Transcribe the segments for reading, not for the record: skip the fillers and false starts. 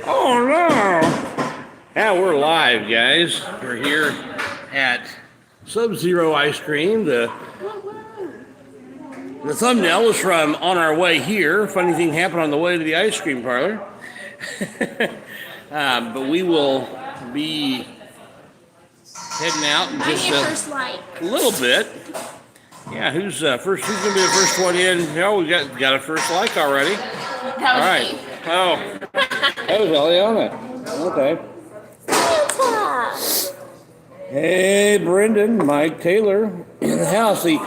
Oh no! Yeah, we're live, guys. We're here at Sub-Zero Ice Cream. The thumbnail is from On Our Way Here. Funny thing happened on the way to the ice cream parlor. But we will be heading out in just a little bit. Yeah, who's first? Who's gonna be the first one in? Oh, we got a first like already. That was All right. me. Oh, that was Eliana. Okay. Hey, Brendan, Mike Taylor in the house. The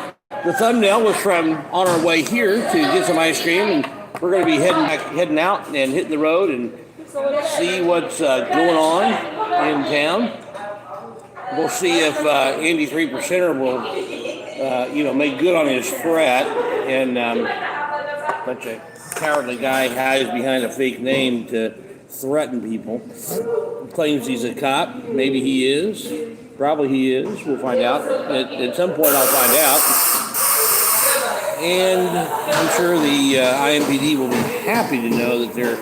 thumbnail was from On Our Way Here to get some ice cream, and we're going to be heading out and hitting the road and see what's going on in town. We'll see if Andy 3%er will, make good on his threat, and bunch of cowardly guy hides behind a fake name to threaten people. Claims he's a cop. Maybe he is. Probably he is. We'll find out. At some point, I'll find out. And I'm sure the IMPD will be happy to know that their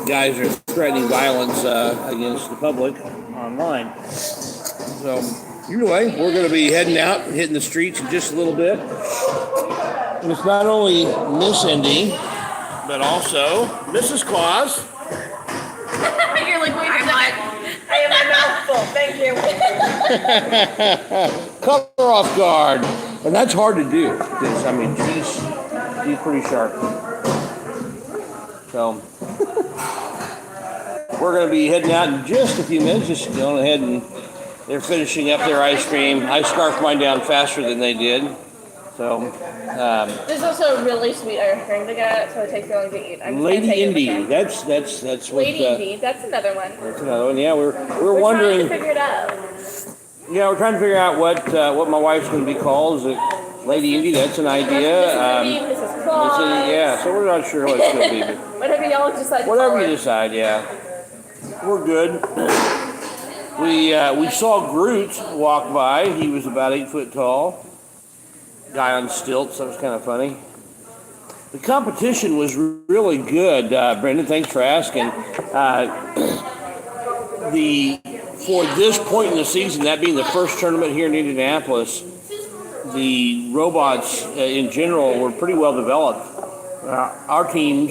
guys are threatening violence against the public online. So, either way, we're going to be heading out and hitting the streets in just a little bit. And it's not only Miss Indy, but also Mrs. Claus. You're like, wait, I have my mouth full. Thank you. Caught her off guard. And that's hard to do because, she's pretty sharp. So, we're going to be heading out in just a few minutes. Just going ahead and they're finishing up their ice cream. I scarfed mine down faster than they did. So, there's also a really sweet ice cream to get, so it takes so long to eat. Lady Indy. That's what. Lady Indy. That's another one. That's another one. Yeah, we're trying wondering. to figure it out. Yeah, we're trying to figure out what my wife's going to be called. Is it Lady Indy? That's an idea. Mrs. Claus. Yeah, so we're not sure what it's going to be. Whatever y'all decide. Whatever you decide, yeah. We're good. We saw Groot walk by. He was about 8 foot tall. Guy on stilts. That was kind of funny. The competition was really good. Brendan, thanks for asking. For this point in the season, that being the first tournament here in Indianapolis, the robots in general were pretty well developed. Our two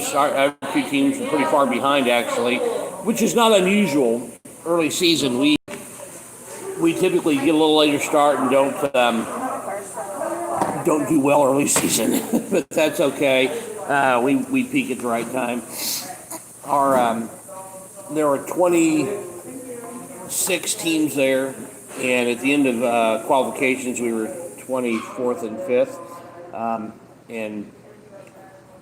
teams were pretty far behind, actually, which is not unusual. Early season, we typically get a little later start and don't do well early season, but that's okay. We peak at the right time. There were 26 teams there, and at the end of qualifications, we were 24th and 5th, and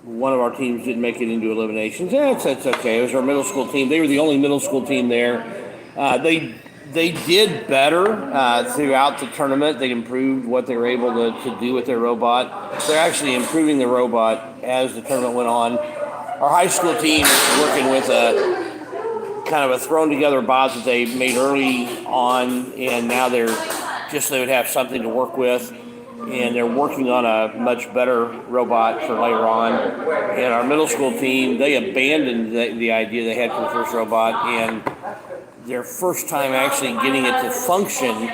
one of our teams didn't make it into eliminations. That's okay. It was our middle school team. They were the only middle school team there. They did better throughout the tournament. They improved what they were able to do with their robot. They're actually improving the robot as the tournament went on. Our high school team is working with a kind of a thrown together bot that they made early on, and now they would have something to work with. And they're working on a much better robot for later on. And our middle school team, they abandoned the idea they had for the first robot, and their first time actually getting it to function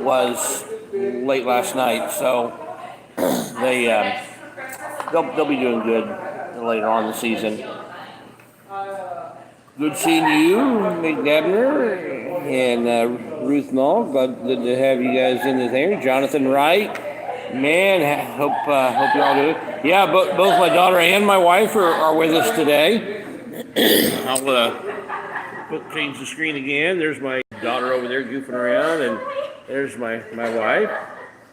was late last night. So they'll be doing good later on in the season. Good seeing you, Mick Gabner and Ruth Knoll. Good to have you guys in there. Jonathan Wright. Man, hope you all do it. Yeah, both my daughter and my wife are with us today. I'll change the screen again. There's my daughter over there goofing around, and there's my wife.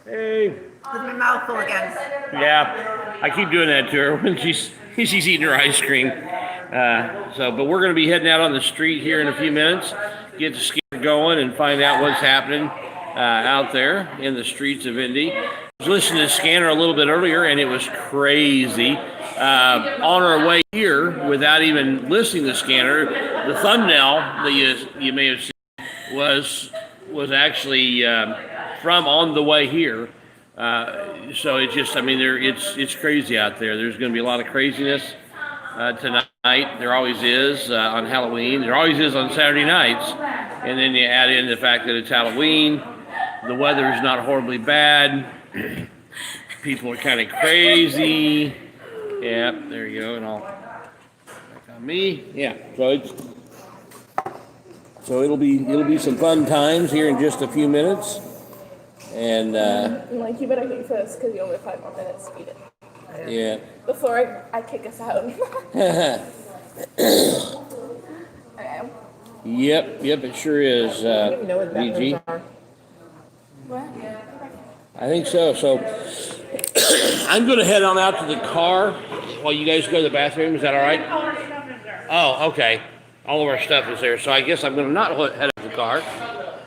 Hey. With my mouth full again. Yeah, I keep doing that to her when she's eating her ice cream. But we're going to be heading out on the street here in a few minutes, get the scanner going, and find out what's happening out there in the streets of Indy. I was listening to the scanner a little bit earlier, and it was crazy. On our way here, without even listening to the scanner, the thumbnail that you may have seen was actually from On the Way Here. So it's just, it's crazy out there. There's going to be a lot of craziness tonight. night. There always is on Halloween. There always is on Saturday nights. And then you add in the fact that it's Halloween. The weather is not horribly bad. People are kind of crazy. Yeah, there you go. And all back on me. Yeah. So it'll be some fun times here in just a few minutes. And like, you better hit this because you only have 5 more minutes. Speed it. yeah. Before I kick us out. I am. Yep, it sure is. I don't even know what the BG. bathrooms are. What? I think so. So I'm going to head on out to the car while you guys go to the bathroom. Is that all right? Oh, okay. All of our stuff is there. So I guess I'm going to not head up to the car.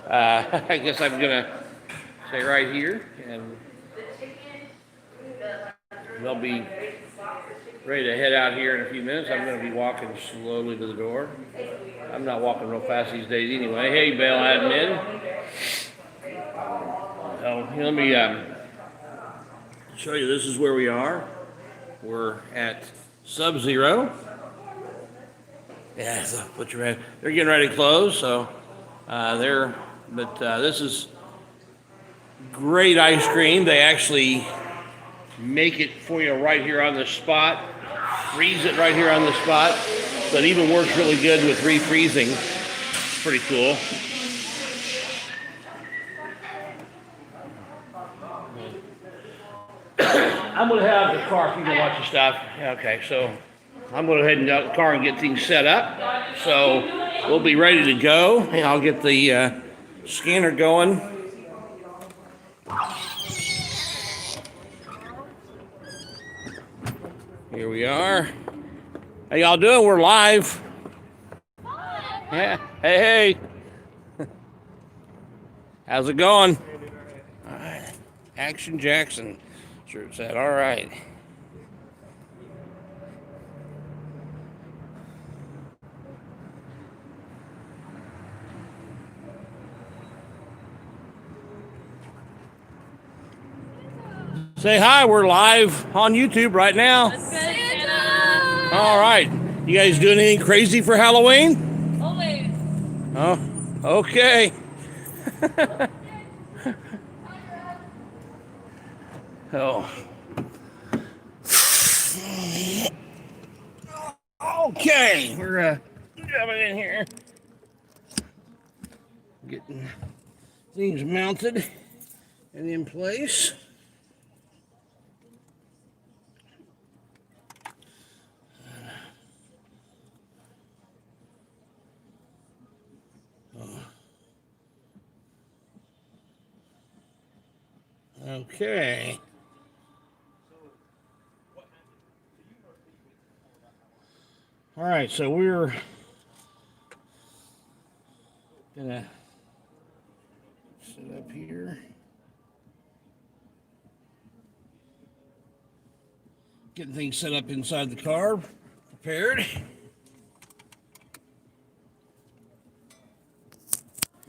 I guess I'm going to stay right here, and they'll be ready to head out here in a few minutes. I'm going to be walking slowly to the door. I'm not walking real fast these days anyway. Hey, Bell Admin. So let me show you. This is where we are. We're at Sub-Zero. Yeah, so they're getting ready to close. So this is great ice cream. They actually make it for you right here on the spot. Freeze it right here on the spot. So it even works really good with refreezing. It's pretty cool. I'm going to have the car, if you can watch the stuff. Okay, so I'm going to head into the car and get things set up. So we'll be ready to go. And I'll get the scanner going. Here we are. How y'all doing? We're live. Yeah. Hey. How's it going? All right. Action Jackson. Sure it's that. All right. Say hi. We're live on YouTube right now. Santa! All right. You guys doing anything crazy for Halloween? Always. Oh, okay. Oh. Okay, we're jumping in here, getting things mounted and in place. Okay. All right, so we're gonna sit up here. Getting things set up inside the car, prepared.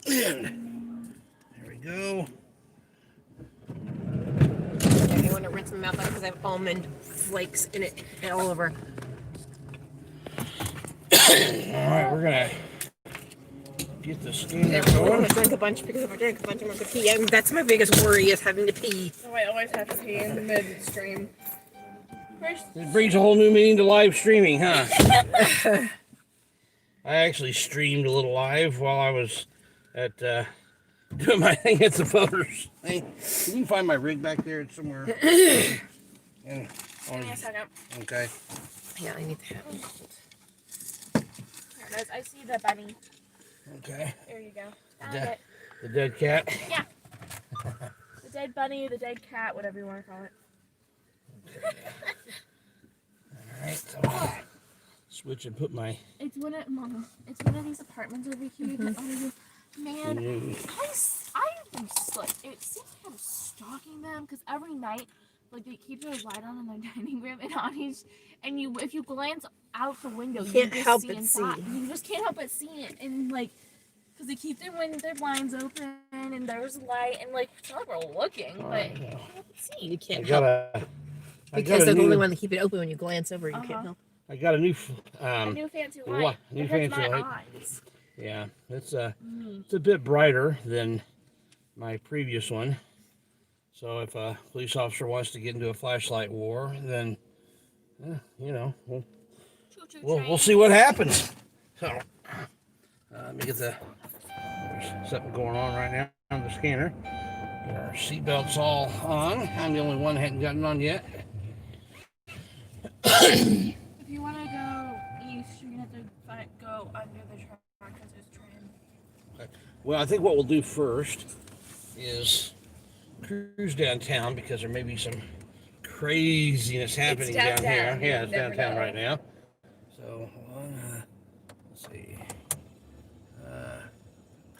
And there we go. I want to rinse my mouth out because I have almond flakes in it all over. All right, we're gonna get the scanner I'm going. gonna drink a bunch because if I drink a bunch, I'm gonna pee. And that's my biggest worry is having to pee. Oh, I always have to pee in the midstream. It brings a whole new meaning to live streaming, huh? I actually streamed a little live while I was at doing my thing at the voters thing. Can you find my rig back there? It's somewhere. Give me a second. Okay. Yeah, I need to have it. There it is. I see the bunny. Okay. There you go. The dead cat. Yeah. The dead bunny, the dead cat, whatever you want to call it. Okay. All right. So I'm gonna switch and put my. It's one of these apartments over here that man, I'm like, it seems like I'm stalking them because every night, like, they keep their light on in their dining room, and if you glance out the window, you Can't just help see but inside. see. You just can't help but see it, and like, because they keep their blinds open, and there's light, and like, it's not like we're looking, but you can't help but see. You can't I help. got Because they're the a only new. one that keep it open when you glance over. You can't help. I got a new A new fancy light. new It hurts fancy my light. eyes. Yeah, it's a bit brighter than my previous one. So if a police officer wants to get into a flashlight war, then we'll see what happens. So let me get there's something going on right now on the scanner. Get our seatbelts all on. I'm the only one that hadn't gotten on yet. If you want to go east, you're gonna have to go under the track because there's train. Okay. Well, I think what we'll do first is cruise downtown because there may be some craziness happening down here. Yeah, it's downtown right now. So, let's see.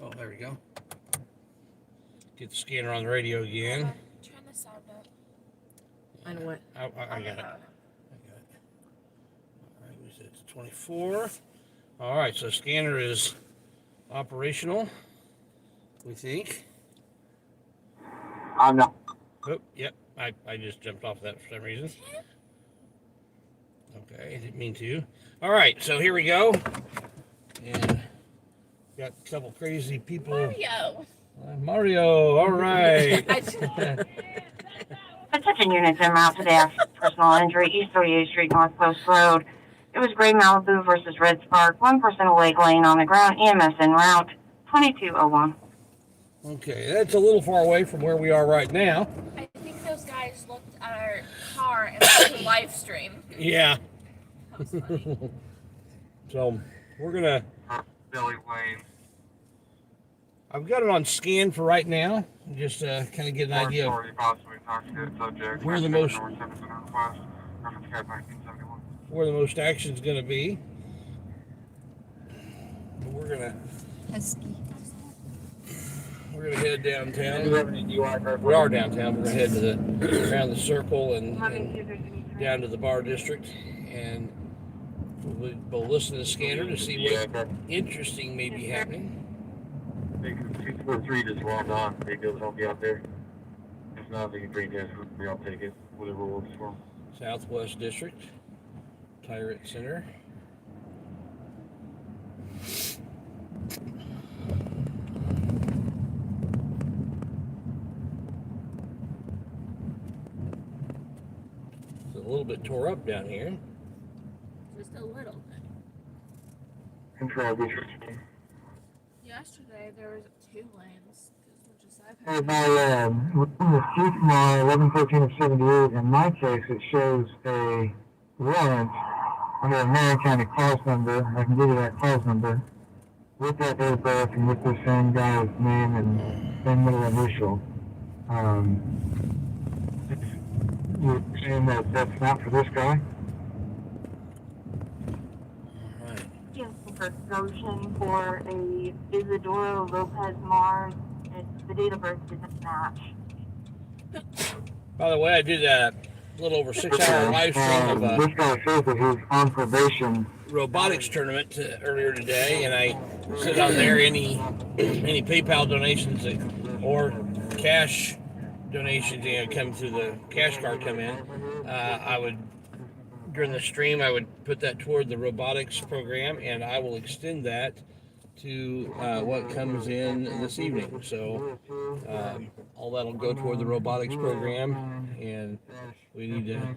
Oh, there we go. Get the scanner on the radio again. Turn the sound up. I know what. I got it. All right, we said it's 24. All right, so scanner is operational, we think. I'm not. Oh, yep, I just jumped off that for some reason. Okay, I didn't mean to. All right, so here we go. And got a couple crazy people. Mario, all right. Attention units en route to death. Personal injury, East 38th Street, North Post Road. It was Gray Malibu versus Red Spark. One person awake, laying on the ground. EMS en route. 2201. Okay, that's a little far away from where we are right now. I think those guys looked at our car and watched the live stream. Yeah. That was funny. So we're gonna. Billy Wayne. I've got it on scan for right now. Just kind of get an idea of where the most action's going to be. We're gonna head downtown. We are downtown. We're gonna head to around the circle and down to the bar district, and we'll listen to the scanner to see what interesting may be happening. 243 just logged on. They go help you out there. If not, they can bring this. I'll take it. Whatever works for them. Southwest District, Tyrant Center. It's a little bit tore up down here. Just a little bit. Control district. Yesterday there was 2 lanes. My 1113 of 78, in my case, it shows a warrant under a Marion County clause number. I can give you that clause number with that date of birth and with the same guy's name and same middle initial. You're saying that that's not for this guy? Version for a Isidoro Lopez Mars. The date of birth doesn't match. By the way, I did a little over 6-hour live stream of a this guy says that he's on probation. robotics tournament earlier today, and I said on there any PayPal donations or cash donations come through the cash card come in. I would. During the stream, I would put that toward the robotics program, and I will extend that to what comes in this evening. So all that'll go toward the robotics program, and we need to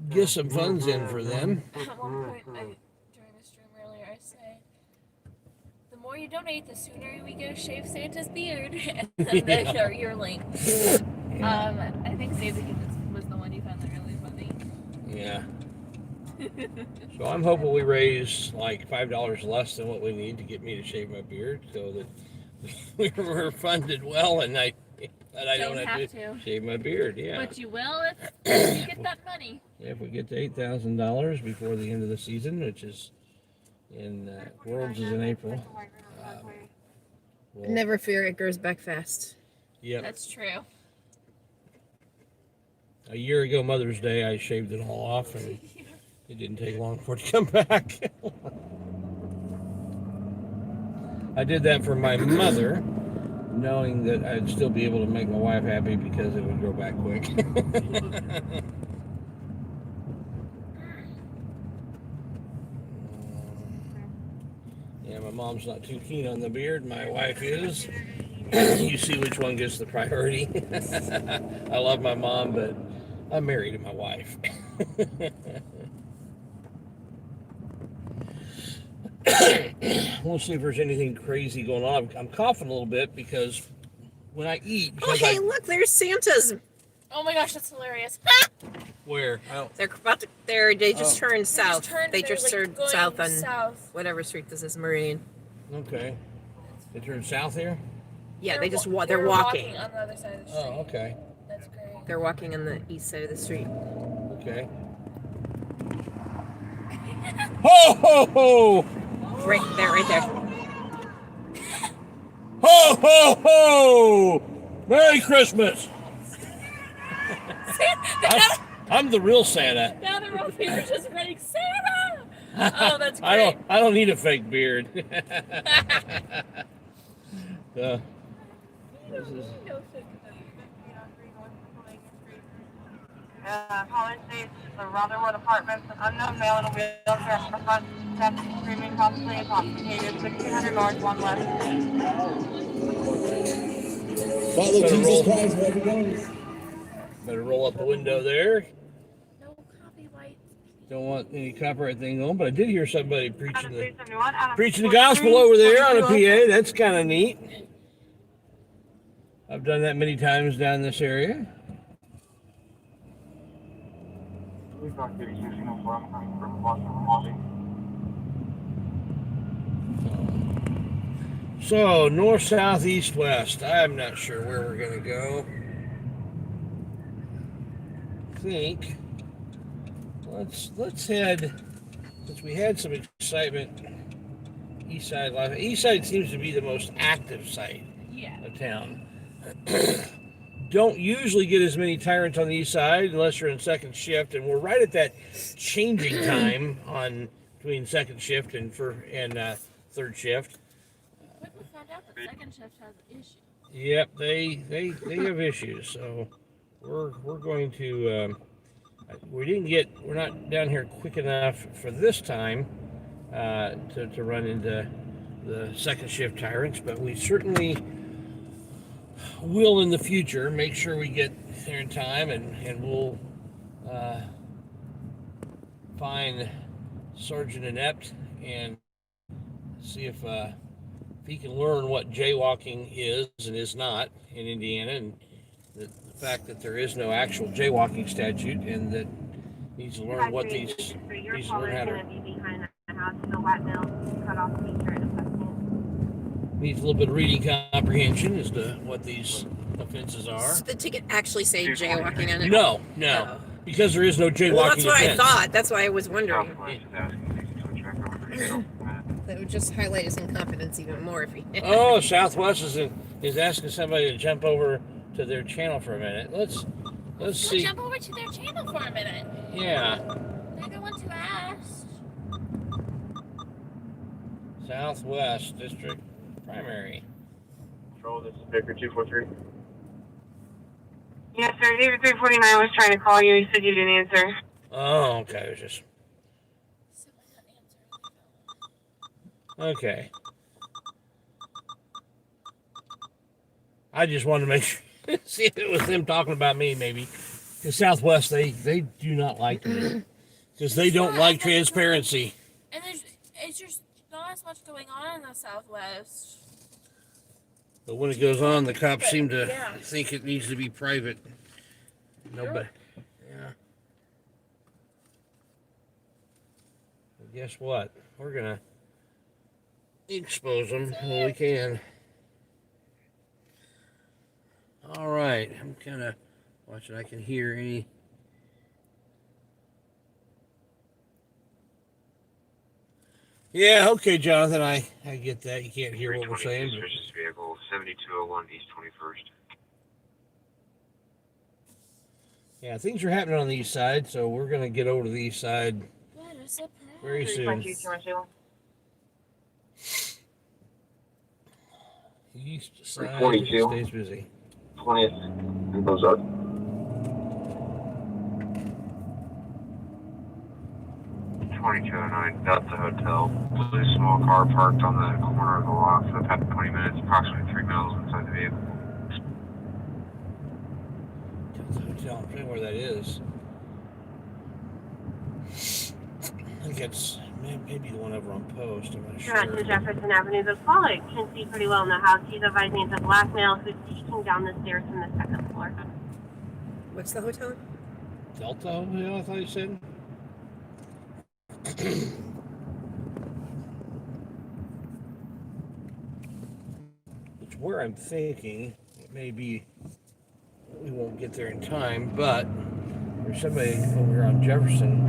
get some funds in for them. At one point during the stream earlier, I say, the more you donate, the sooner we go shave Santa's beard, and then they show your link. I think Save the Kids was the one you found that really funny. Yeah. So I'm hoping we raise like $5 less than what we need to get me to shave my beard, so that we're funded well, and I don't have to shave my beard. Yeah. But you will if you get that money. If we get to $8,000 before the end of the season, which is in Worlds is in April. Never fear, it grows back fast. Yep. That's true. A year ago, Mother's Day, I shaved it all off, and it didn't take long for it to come back. I did that for my mother, knowing that I'd still be able to make my wife happy because it would grow back quick. Yeah, my mom's not too keen on the beard. My wife is. You see which one gets the priority. I love my mom, but I'm married to my wife. We'll see if there's anything crazy going on. I'm coughing a little bit because when I eat. Oh, hey, look, there's Santa's. Oh my gosh, that's hilarious. Where? Oh. They're about to. They just turned south. They just like, turned going south on south. whatever street this is, Meridian. Okay. They turned south here? Yeah, they're walking on the other side of the street. Oh, okay. That's great. They're walking on the east side of the street. Okay. Ho, ho, ho! Right there. Ho, ho, ho! Merry Christmas! I'm the real Santa. Now they're all here just running, Santa! Oh, that's great. I don't need a fake beard. College State, the Rotherwood Apartments, an unknown male in a wheelchair in the front step, screaming, possibly intoxicated, 1600 north, 1 left. Father Jesus Christ, where we going? Better roll up the window there. No copyright. Don't want any copyright thing on, but I did hear somebody preaching the 371, gospel over there on a PA. That's kind of neat. I've done that many times down this area. We've got 3604. I'm coming from Boston Lobby. So north, south, east, west. I'm not sure where we're gonna go. I think let's head, since we had some excitement. East side life. East side seems to be the most active side of town. Don't usually get as many tyrants on the east side unless you're in second shift, and we're right at that changing time on between second shift and third shift. When we found out that second shift has issues. Yep, they have issues. So we're going to we're not down here quick enough for this time to run into the second shift tyrants, but we certainly will in the future. Make sure we get there in time, and we'll find Sergeant Inept and see if he can learn what jaywalking is and is not in Indiana, and the fact that there is no actual jaywalking statute, and that needs to learn what these learn how to. Needs a little bit of reading comprehension as to what these offenses are. Does the ticket actually say jaywalking on it? No, because there is no jaywalking Well, that's what offense. I thought. That's why I was wondering. Southwest is asking if you can check over here. That would just highlight his incompetence even more if he. Oh, Southwest is asking somebody to jump over to their channel for a minute. Let's see. Jump over to their channel for a minute. Yeah, They're the ones who asked. Southwest District Primary. Control, this is Baker 243. Yes, sir. David 349 was trying to call you. He said you didn't answer. Oh, okay. It was just okay. I just wanted to make sure, see if it was them talking about me, maybe. The Southwest, they do not like me because they don't like transparency. And it's just not as much going on in the Southwest. But when it goes on, the cops seem to think it needs to be private. Nobody. Yeah. Well, guess what? We're gonna expose them when we can. All right. I'm kind of watching. I can hear any. Yeah, okay, Jonathan, I get that. You can't hear what we're saying. Suspicious vehicle, 7201 East 21st. Yeah, things are happening on the east side, so we're going to get over to the east side What a surprise. very soon. East side 342. stays busy. 20th and goes up. 2209 Delta Hotel. Blue small car parked on the corner of the lot for the past 20 minutes, approximately 3 miles inside the vehicle. Hotel, I'm trying where that is. I think it's maybe the one over on Post. I'm not You're at sure. to Jefferson Avenue. The caller can see pretty well in the house. He's advising it's a black male who's peeking down the stairs from the second floor. What's the hotel? Delta Hotel, I thought you said. It's where I'm thinking. It may be we won't get there in time, but there's somebody over here on Jefferson.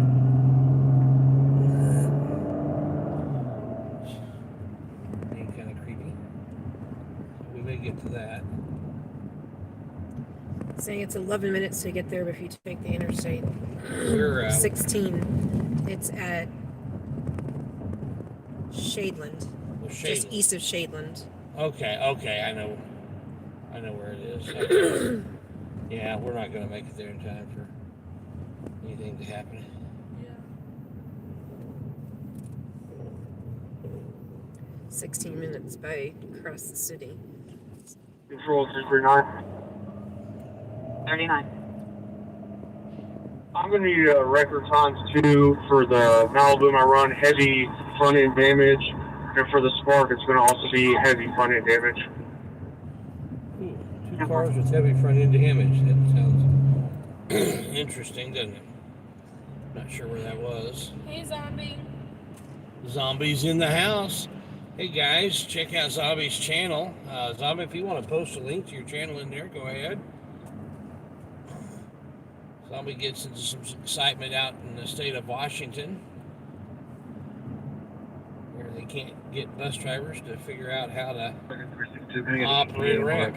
Being kind of creepy. We may get to that. Saying it's 11 minutes to get there if you take the interstate. We're 16. It's at Shadeland. Just east of Shadeland. Okay, I know where it is. Okay. Yeah, we're not going to make it there in time for anything to happen. Yeah. 16 minutes by across the city. Control 339. 39. I'm going to need record times too for the Malibu I run heavy front end damage, and for the Spark it's going to also be heavy front end damage. Ooh, 2 cars with heavy front end damage. That sounds interesting, doesn't it? Not sure where that was. Hey, zombie. Zombies in the house. Hey guys, check out Zombie's channel. Zombie, if you want to post a link to your channel in there, go ahead. Zombie gets into some excitement out in the state of Washington, where they can't get bus drivers to figure out how to operate a ramp.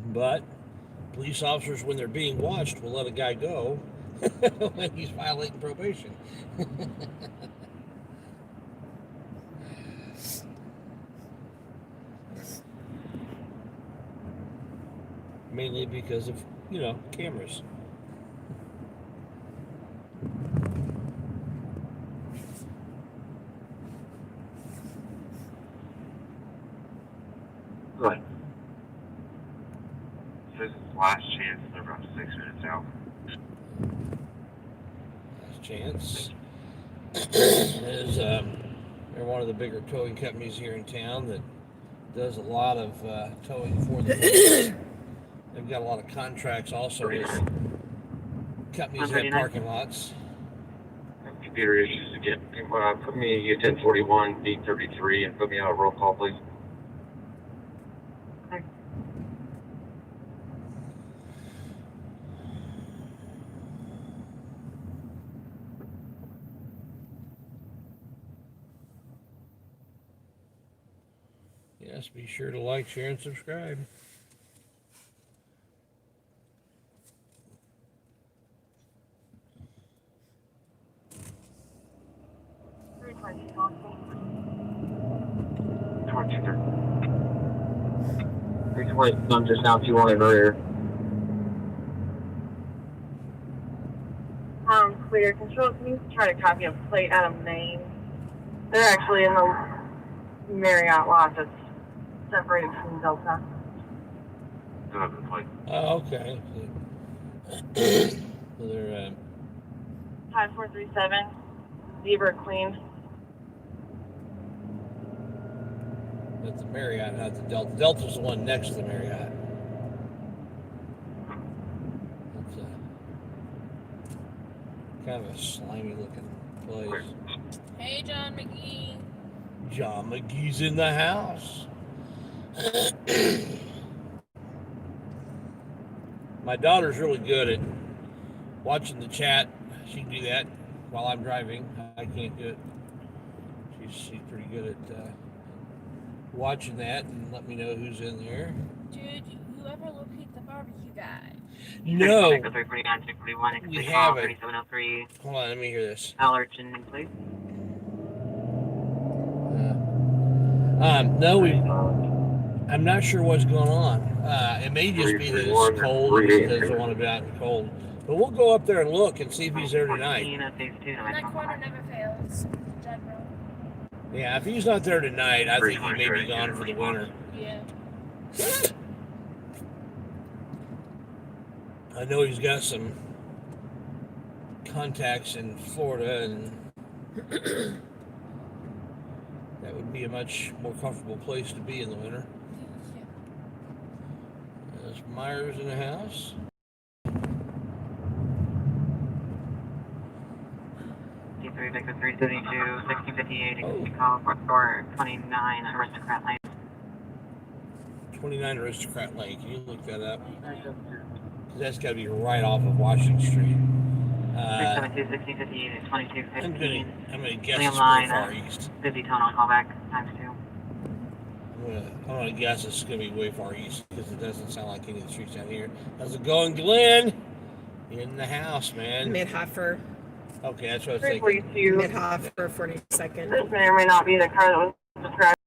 But police officers, when they're being watched, will let a guy go when he's violating probation. Mainly because of, cameras. Good. This is last chance. They're about 6 minutes out. Last chance. Is they're one of the bigger towing companies here in town that does a lot of towing for the police. They've got a lot of contracts also with companies that have parking lots. Computer issues again. Put me a 1041 D33 and put me on a roll call, please. Yes, be sure to like, share, and subscribe. I'm just now if you want it earlier. Clear. Control, can you try to copy a plate out of Maine? They're actually in the Marriott lot that's separated from Delta. Oh, okay. So they're 5437, Zebra Queen. at the Marriott, not the Delta. Delta's the one next to the Marriott. It's kind of a slimy looking place. Hey, John McGee. John McGee's in the house. My daughter's really good at watching the chat. She can do that while I'm driving. I can't do it. She's pretty good at watching that and let me know who's in there. Dude, whoever locate the barbecue guy. No, we 349, haven't. 3703. Hold on, let me hear this. Allerton, please. No, I'm not sure what's going on. It may just be that it's cold because I want to be out in the cold. But we'll go up there and look and see if he's there tonight. That corner never fails in general. Yeah, if he's not there tonight, I think he may be gone for the winter. Yeah. I know he's got some contacts in Florida, and that would be a much more comfortable place to be in the winter. There's Myers in the house. Victor 372, 1658, call for score 29 Aristocrat Lane. 29 Aristocrat Lane. Can you look that up? Because that's got to be right off of Washington Street. 372, 1658, 2215. I'm going to guess it's pretty far east. 50 tone on callback, times 2. I'm going to guess it's going to be way far east because it doesn't sound like any of the streets down here. How's it going, Glenn? In the house, man. Mid-Hoffer. Okay, that's what I was thinking. Mid-Hoffer, 42nd. This may or may not be the car that was described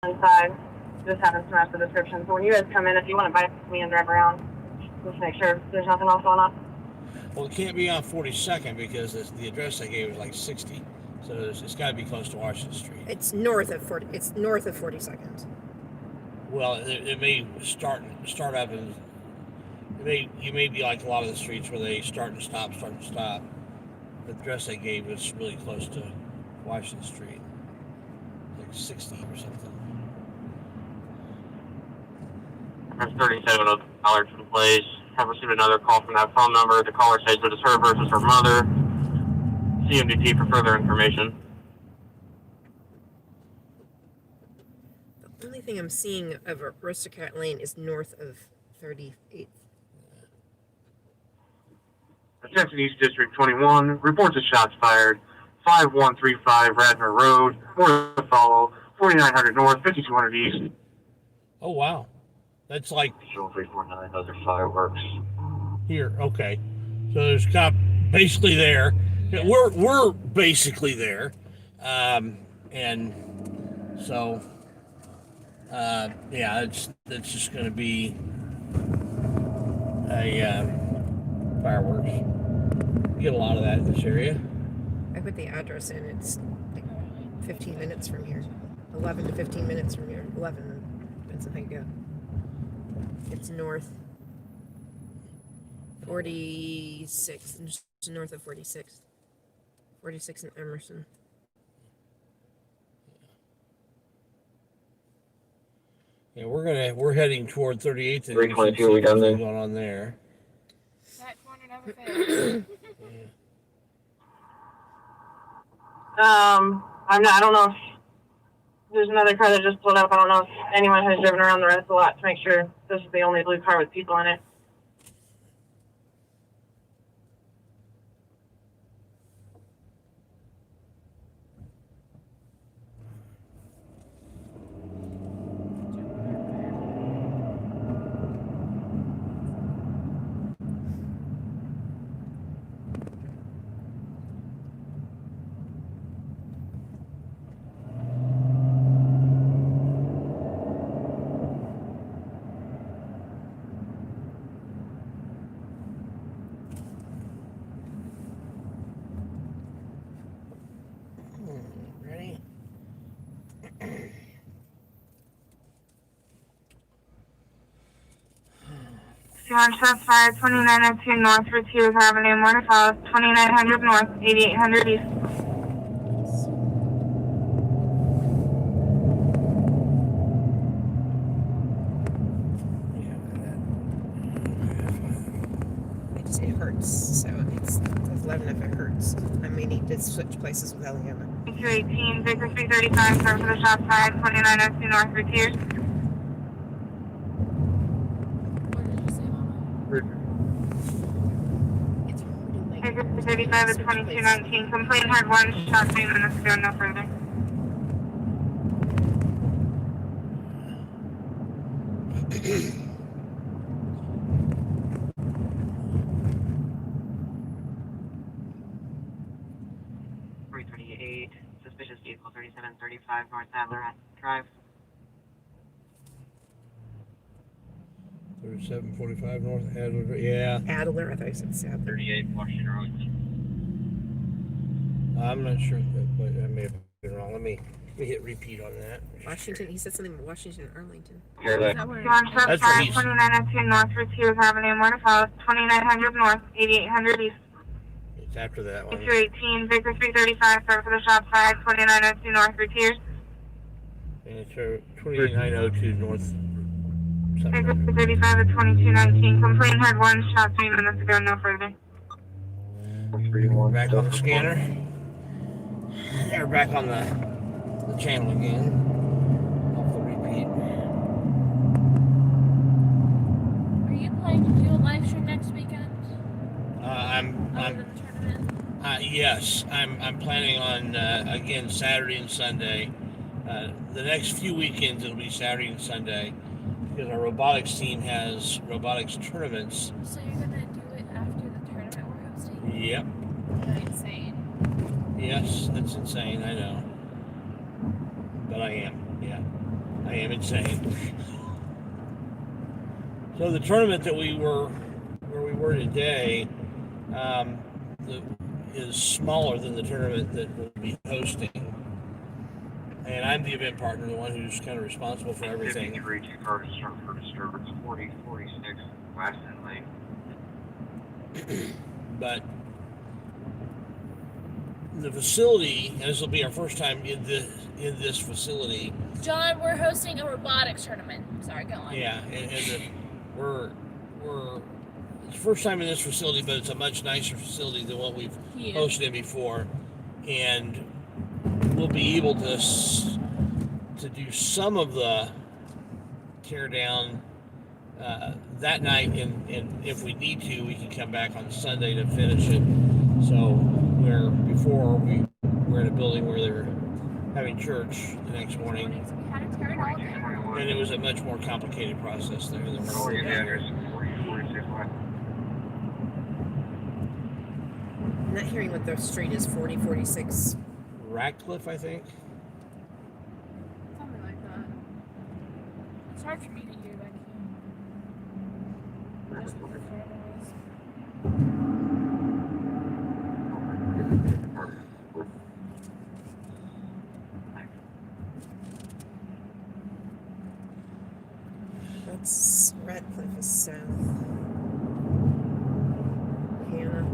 inside. This happens to match the description. So when you guys come in, if you want to bike me and drive around, just make sure there's nothing else going on. Well, it can't be on 42nd because the address I gave was like 60. So it's got to be close to Washington Street. It's north of 40. It's north of 42nd. Well, it may start up and you may be like a lot of the streets where they start and stop. The address I gave was really close to Washington Street, like 60 or something. There's 37 of Allard to the place. Have received another call from that phone number. The caller says it is her versus her mother. CMDT for further information. The only thing I'm seeing of Aristocrat Lane is north of 38th. Attention East District 21. Reports of shots fired. 5135 Radnor Road. More to follow. 4900 North, 5200 East. Oh, wow. That's like... Show 349, those are fireworks. Here, okay. So there's cop basically there. We're basically there. And so, yeah, it's just going to be a fireworks. You get a lot of that in this area. I put the address in. It's like 15 minutes from here. 11 to 15 minutes from here. 11 depends on how you go. It's north. 46. Just north of 46. 46 in Emerson. Yeah, we're heading toward 38th. 322, we done there. Going on there. That corner never fails. I don't know if there's another car that just pulled up. I don't know if anyone has driven around the rest of the lot to make sure this is the only blue car with people in it. Ready? 200 shots fired, 2902 North Routiers Avenue, Morning Falls, 2900 North, 8800 East. It hurts, so it's 11 if it hurts. I may need to switch places with Eliana. 218, Victor 335, start for the shots fired, 2902 North Routiers. What did you say, Mama? It's hurting like... Victor 335 at 2219, complaint heard one shot 3 minutes ago, no further. Suspicious vehicle 3735 North Adler Drive. 3745 North Adler. Yeah. Adler, I thought you said Sadler. 38 Washington Road. I'm not sure, but I may have been wrong. Let me hit repeat on that. Washington, he said something about Washington, Arlington. Is that where? John That's what 5, he's- 2902 North Retiers Avenue, Mortis House, 2900 North, 8800 East. It's after that one. 218, Baker 335, start for the shop side, 2902 North Retiers. And it's 2902 North. Baker 335 at 2219. Complaint had one shot 3 minutes ago, no further. Back on the scanner. We're back on the channel again. Off the repeat. Are you planning to do a live stream next weekend? I'm The tournament? yes, I'm planning on again Saturday and Sunday. The next few weekends it'll be Saturday and Sunday because our robotics team has robotics tournaments. So you're gonna do it after the tournament we're hosting? Yep. That's insane. Yes, that's insane. I know, but I am. Yeah, I am insane. So the tournament that where we were today, is smaller than the tournament that we'll be hosting. And I'm the event partner, the one who's kind of responsible for everything. 53, 2 cars struck for disturbance, 4046 West and Lane. But the facility, and this will be our first time in this facility. John, we're hosting a robotics tournament. Sorry, go on. Yeah, and we're it's the first time in this facility, but it's a much nicer facility than what we've hosted in before, and we'll be able to do some of the tear down that night, and if we need to, we can come back on Sunday to finish it. So where before we were in a building where they were having church the next morning, So we had to tear it all down. and it was a much more complicated process there than we're doing here. 4046 West. I'm not hearing what the street is, 4046. Radcliffe, I think. Something like that. It's hard for me to hear back here. Just with the cameras. That's Radcliffe is south. Hannah.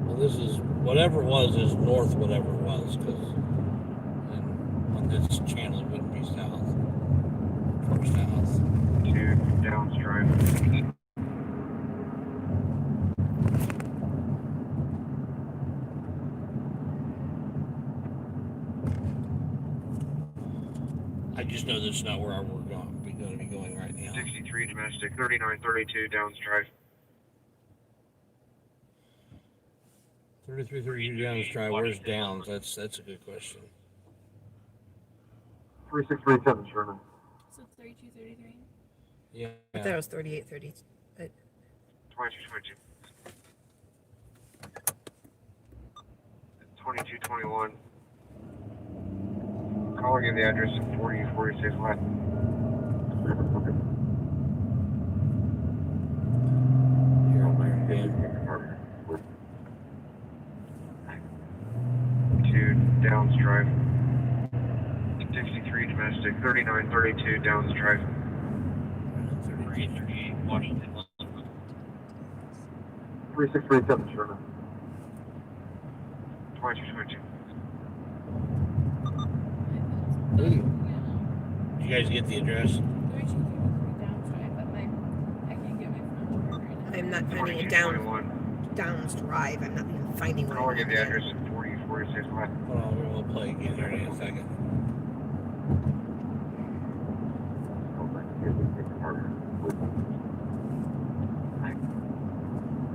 Well, this is whatever it was is north, whatever it was, because on this channel it wouldn't be south. Or south. 2 downstripe. I just know that's not where we're going to be going right now. 63 domestic, 3932 downstripe. 3332 Downs Drive. Where's Downs? That's a good question. 3637 Sherman. So it's 3233. Yeah. I thought it was 3830. 2222. 2221. Calling you the address of 4046 West. Here on my hand. 2 Downs Drive. 63 domestic, 3932 Downs Drive. 338 Washington. 3637 Sherman. 2222. Did you guys get the address? 3233 downside, but I can't get my phone to work right now. I'm not finding it 2221. Downs Drive. I'm not even finding one. Calling you the address of 4046 West. Hold on, we'll play again here in a second.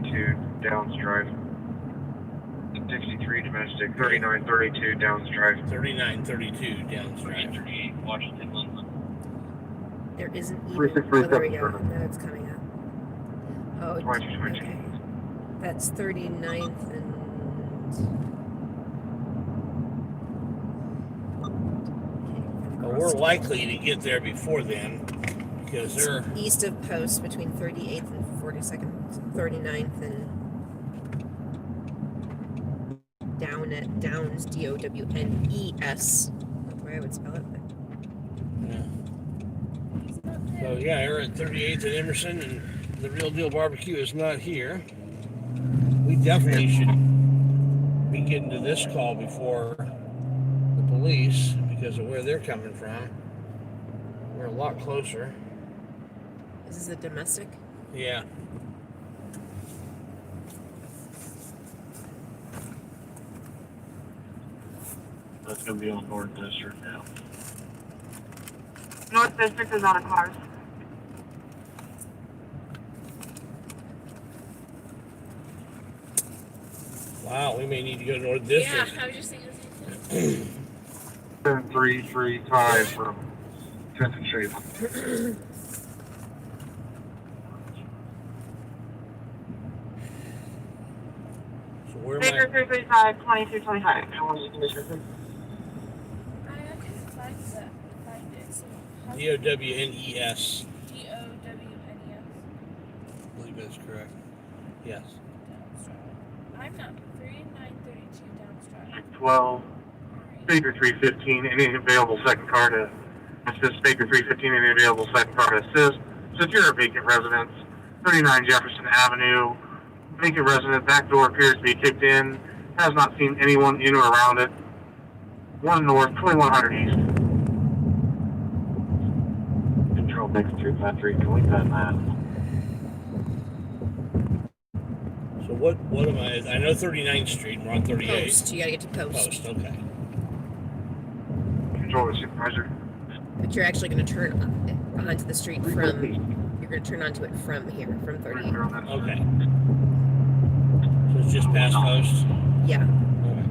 2 Downs Drive. 63 domestic, 3932 Downs Drive. 3932 Downs Drive. 38 Washington. There isn't even. 3637 Oh, there we go. Sherman. Now it's coming up. Oh, 2222. okay. That's 39th and. Well, we're likely to get there before then, because they're east of Post between 38th and 42nd, 39th and down at Downs, Downes. That's why I would spell it. So yeah, we're at 38th and Emerson, and the Real Deal Barbecue is not here. We definitely should be getting to this call before the police because of where they're coming from. We're a lot closer. This is a domestic. Yeah. That's going to be on North District now. North District is out of cars. Wow, we may need to go to North District. Yeah, I was just thinking the same thing. 335 from 10th and Street. So where am Baker I? 335, 2225. I couldn't find it. So DOWNES. DOWNES. I believe that's correct. Yes. I'm not 3932 Downstride. 12. Baker 315, any available second car to assist. Baker 315, any available second car to assist. So if you're a vacant residence, 39 Jefferson Avenue, vacant resident, back door appears to be kicked in, has not seen anyone in or around it. 1 north, 2100 east. Control Baker 353, can we pen that? So what am I? I know 39th Street. We're on 38th. Post. You gotta get to Post. Post. Okay. Control the supervisor. But you're actually gonna turn onto the street from. You're gonna turn onto it from here, from 38. Okay. So it's just past Post. Yeah. Okay.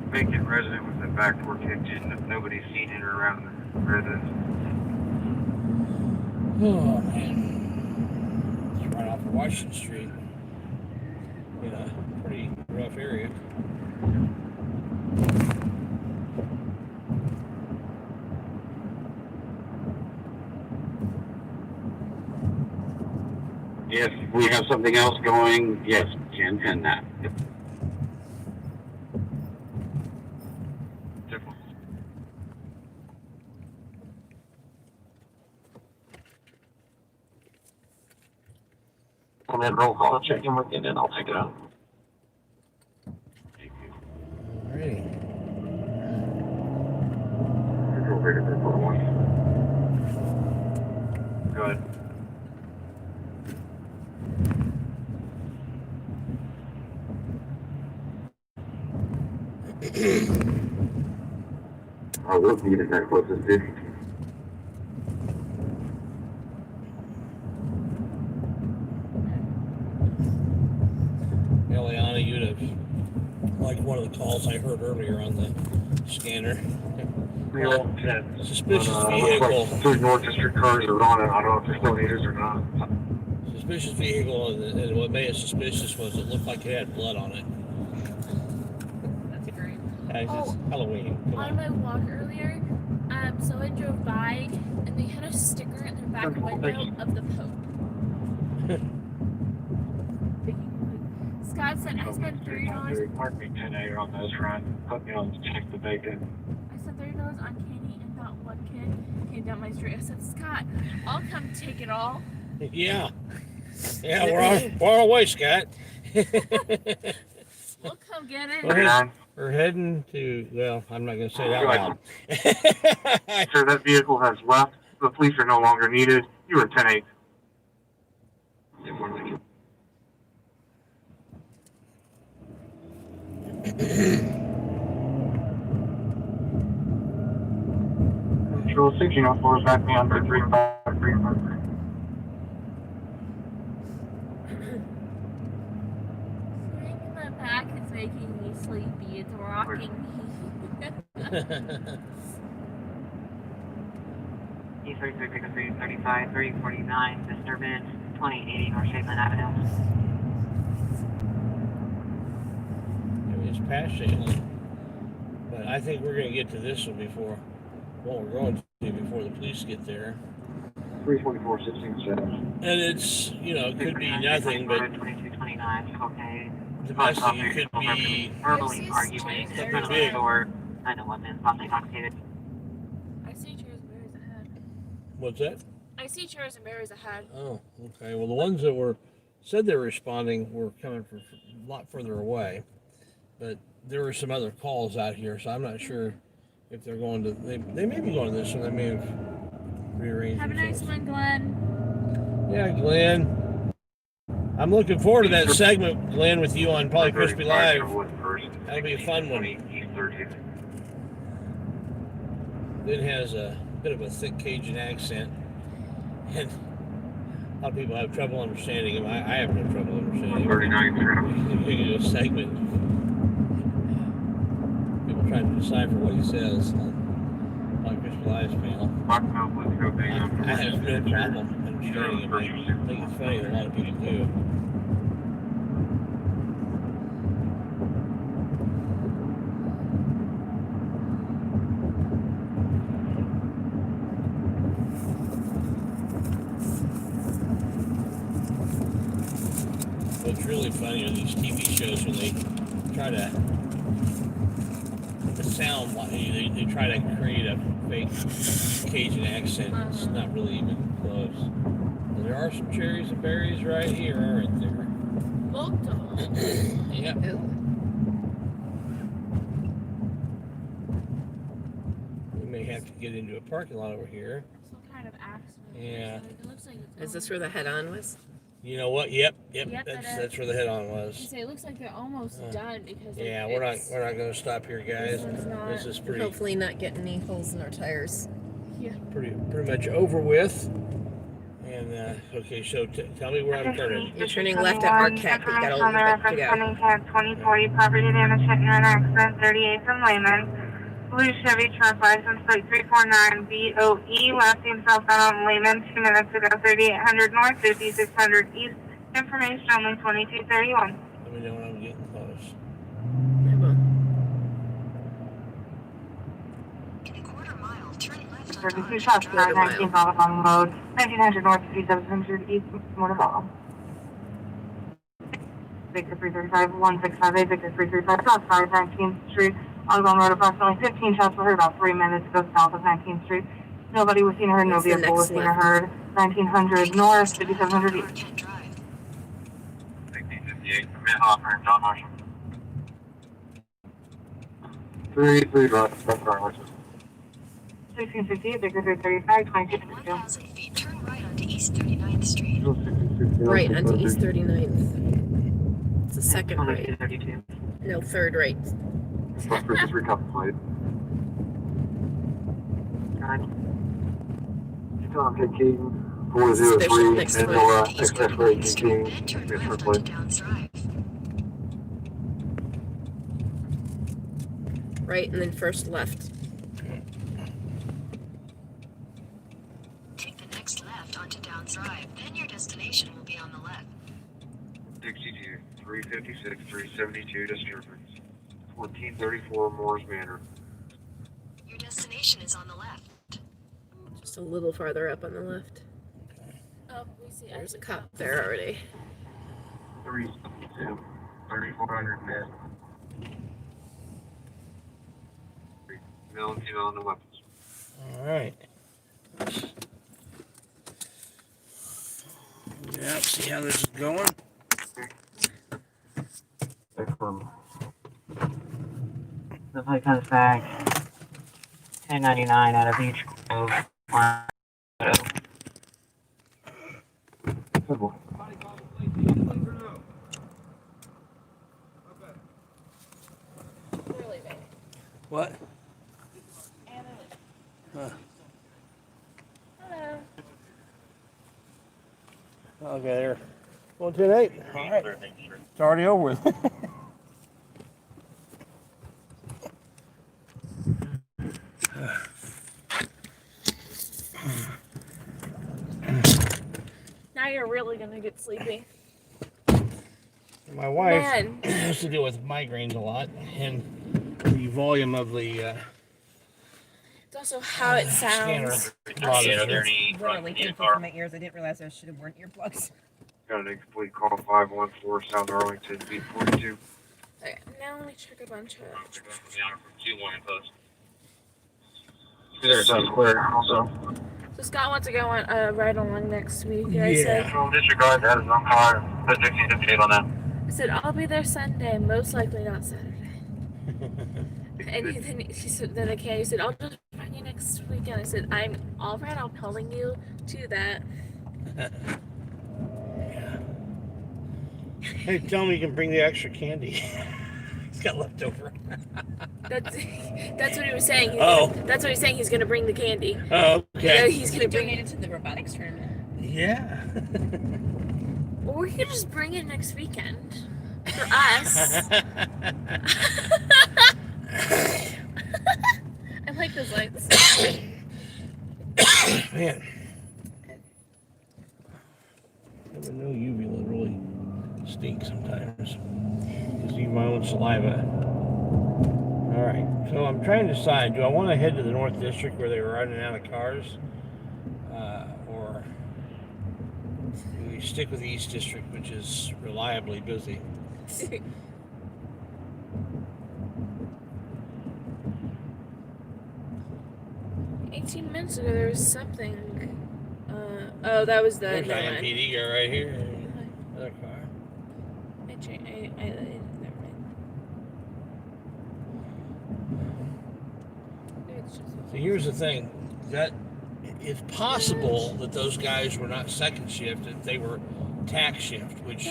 Vacant resident with the back door kicked in, if nobody's seen it or around the residence. Oh man. It's right off of Washington Street. In a pretty rough area. If we have something else going, yes, can pen that. Come in, roll call, check in with you, and then I'll take it out. Alrighty. Control Baker 341. Go ahead. I'll look to get that closest to. Eliana, you'd have liked one of the calls I heard earlier on the scanner. 310. Suspicious Looks vehicle. like 2 North District cars are on it. I don't know if they're still needed or not. Suspicious vehicle, and what made it suspicious was it looked like it had blood on it. That's great. Guys, it's Halloween. Come On on. my walk earlier, someone drove by and they had a sticker in their back window of the Pope. Scott said I spent $30. Mark me 10A on those front. Put me on to check the bacon. I spent $30 on candy and not one kid came down my street. I said, Scott, I'll come take it all. Yeah. Yeah, we're on our way, Scott. We'll come get it. We're heading to, well, I'm not going to say that loud. Sir, that vehicle has left. The police are no longer needed. You were 10-8. Control 1604 is back me on for 353. Sitting in the back is making me sleepy. It's rocking me. E33, 335, 349, disturbance, 2080 North Shapeland Avenue. It's past Shaylin. But I think we're going to get to this one before, well, we're going to before the police get there. 324, 16 And it's, it could be nothing, but 2229, okay. domestic, it could be Verbally arguing in the middle of the big. store. 911, possibly intoxicated. I see chairs and berries ahead. What's that? I see chairs and berries ahead. Oh, okay. Well, the ones that said they were responding were coming from a lot further away, but there were some other calls out here, so I'm not sure if they're going to. They may be going to this one. They may have rearranged. Have a nice one, Glenn. Yeah, Glenn. I'm looking forward to that segment, Glenn, with you on Probably Crispy Live. That'll be a fun one. Glenn has a bit of a thick Cajun accent, and a lot of people have trouble understanding him. I have no trouble understanding him. 39 segment. People trying to decipher what he says on Probably Crispy Live's panel. I have no problem understanding him. I think it's funny that a lot of people do. What's really funny are these TV shows when they try to sound like they try to create a fake Cajun accent. It's not really even close. And there are some cherries and berries right here, aren't there? Multiple. Yep. We may have to get into a parking lot over here. Some kind of accident. Yeah. It looks like it's Is this where the head-on was? You know what? Yep. Yep, That's where the head-on was. You say it looks like they're almost done because Yeah, we're not going to stop here, guys. This is pretty Hopefully not getting any holes in our tires. pretty much over with. And okay, so tell me where I'm turning. You're turning left at Arcat, but you got a little bit to go. 2040 property damage hit and run accident 38 from Lehman. Blue Chevy truck license plate 349 BOE lasting southbound on Lehman 2 minutes ago 3800 north 5600 east. Information only 2231. Let me know when I'm getting close. I will. In a quarter mile, turn left 32 shots Quarter mile. 19 Volleyball Road 1900 north 5700 east Motorville. Victor 335 1658 Victor 335 south side 19th Street. Oregon Road, approximately 15 shots were heard about 3 minutes ago south of 19th Street. Nobody was seen or heard, no What's the vehicle was next seen or left? heard. 1900 north, 5700 east. Arquette Drive. 1958, Matt Hoffer and John Marshall. 3 drive, that's our license. 1658, Victor 335, 2262. 1,000 feet, turn right onto East 39th Street. Right onto East 39th. It's the second right. 2232. No, third right. Plus 53 copy plate. Still on Keaton, 403, Next and one. no East express 39th rate Street, Keaton, then turn transfer left plate. onto Downs Drive. Right, and then first left. Take the next left onto Downs Drive, then your destination will be on the left. 62, 356, 372 disturbance. 1434 Moore's Manor. Your destination is on the left. Just a little farther up on the left. Oh, we see. There's a cop there already. 362, 3400 mid. Male and female in the weapons. All right. Yeah, see how this is going. Affirm. The plate comes back 1099 out of each grove. What? Hello. Okay, there. 110.8. All right. It's already over with. Now you're really gonna get sleepy. My wife Man. has to deal with migraines a lot, and the volume of the It's also how it sounds. Literally painful for my ears. I didn't realize I should have worn earplugs. Got an incomplete call 514 South Arlington, B42. Okay, now let me check a bunch of. There, sounds clear. Also, So Scott wants to go on ride along next week. I said, disregard that as on car. Put 1658 on that. I said I'll be there Sunday, most likely not Saturday. And he said, then I can't. He said, I'll just bring you next weekend. I said, I'm all right. I'm calling you to that. Hey, tell me you can bring the extra candy. He's got leftover. That's what he was saying. That's what he's saying. He's gonna bring the candy. Oh, okay. He's gonna bring it to the robotics tournament. Yeah. Or we could just bring it next weekend for us. I like those lights. Man. Never know uvula really stinks sometimes. Just eat my own saliva. Alright, so I'm trying to decide, do I want to head to the North District where they were running out of cars? Or do we stick with the East District, which is reliably busy? 18 minutes ago, there was something. Oh, that was the. There's the MPD guy right here. Another car. Never mind. So here's the thing, that it's possible that those guys were not second shift, that they were tack shift, which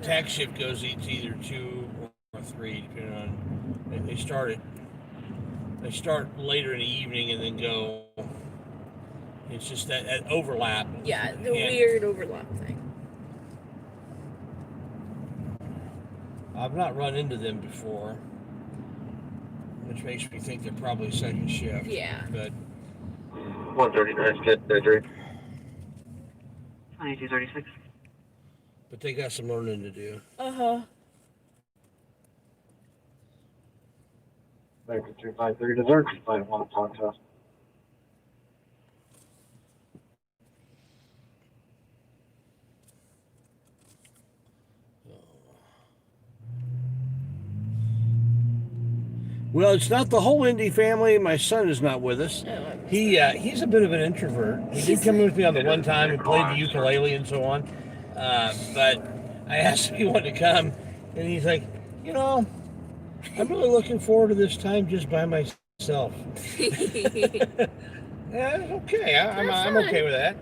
tack shift goes to either 2 or 3, depending on. They start later in the evening and then go. It's just that overlap. Yeah, the weird overlap thing. I've not run into them before, which makes me think they're probably second shift. Yeah. But 139, get surgery. 9236. But they got some learning to do. Uh-huh. Back to 253 dessert. I want to talk to us. Well, it's not the whole Indy family. My son is not with us. He's a bit of an introvert. He did come with me on the one time and played the ukulele and so on. But I asked him if he wanted to come, and he's like, I'm really looking forward to this time just by myself. Yeah, it's okay. I'm okay with that.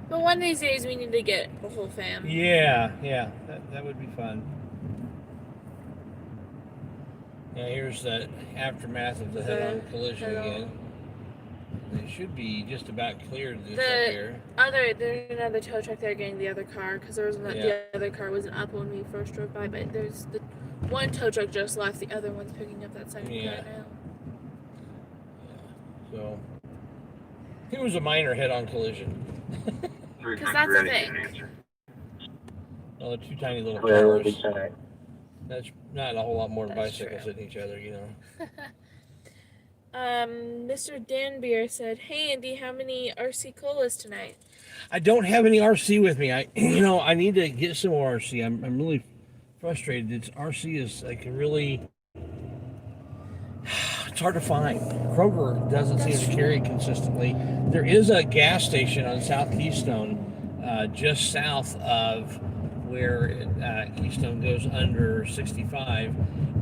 But one of these days we need to get the whole fam. Yeah, that would be fun. Yeah, here's the aftermath of the head-on collision again. It should be just about cleared this up here. There's another tow truck there getting the other car, because the other car wasn't up when we first drove by, but there's the one tow truck just left, the other one's picking up that second car now. Yeah. So, it was a minor head-on collision. Because that's the thing. Well, the two tiny little cars. That's not a whole lot more than bicycles hitting each other, Mr. Danbeer said, "Hey Andy, how many RC colas tonight?" I don't have any RC with me. I need to get some more RC. I'm really frustrated. RC is like it's hard to find. Kroger doesn't seem to carry it consistently. There is a gas station on South Keystone, just south of where Keystone goes under 65,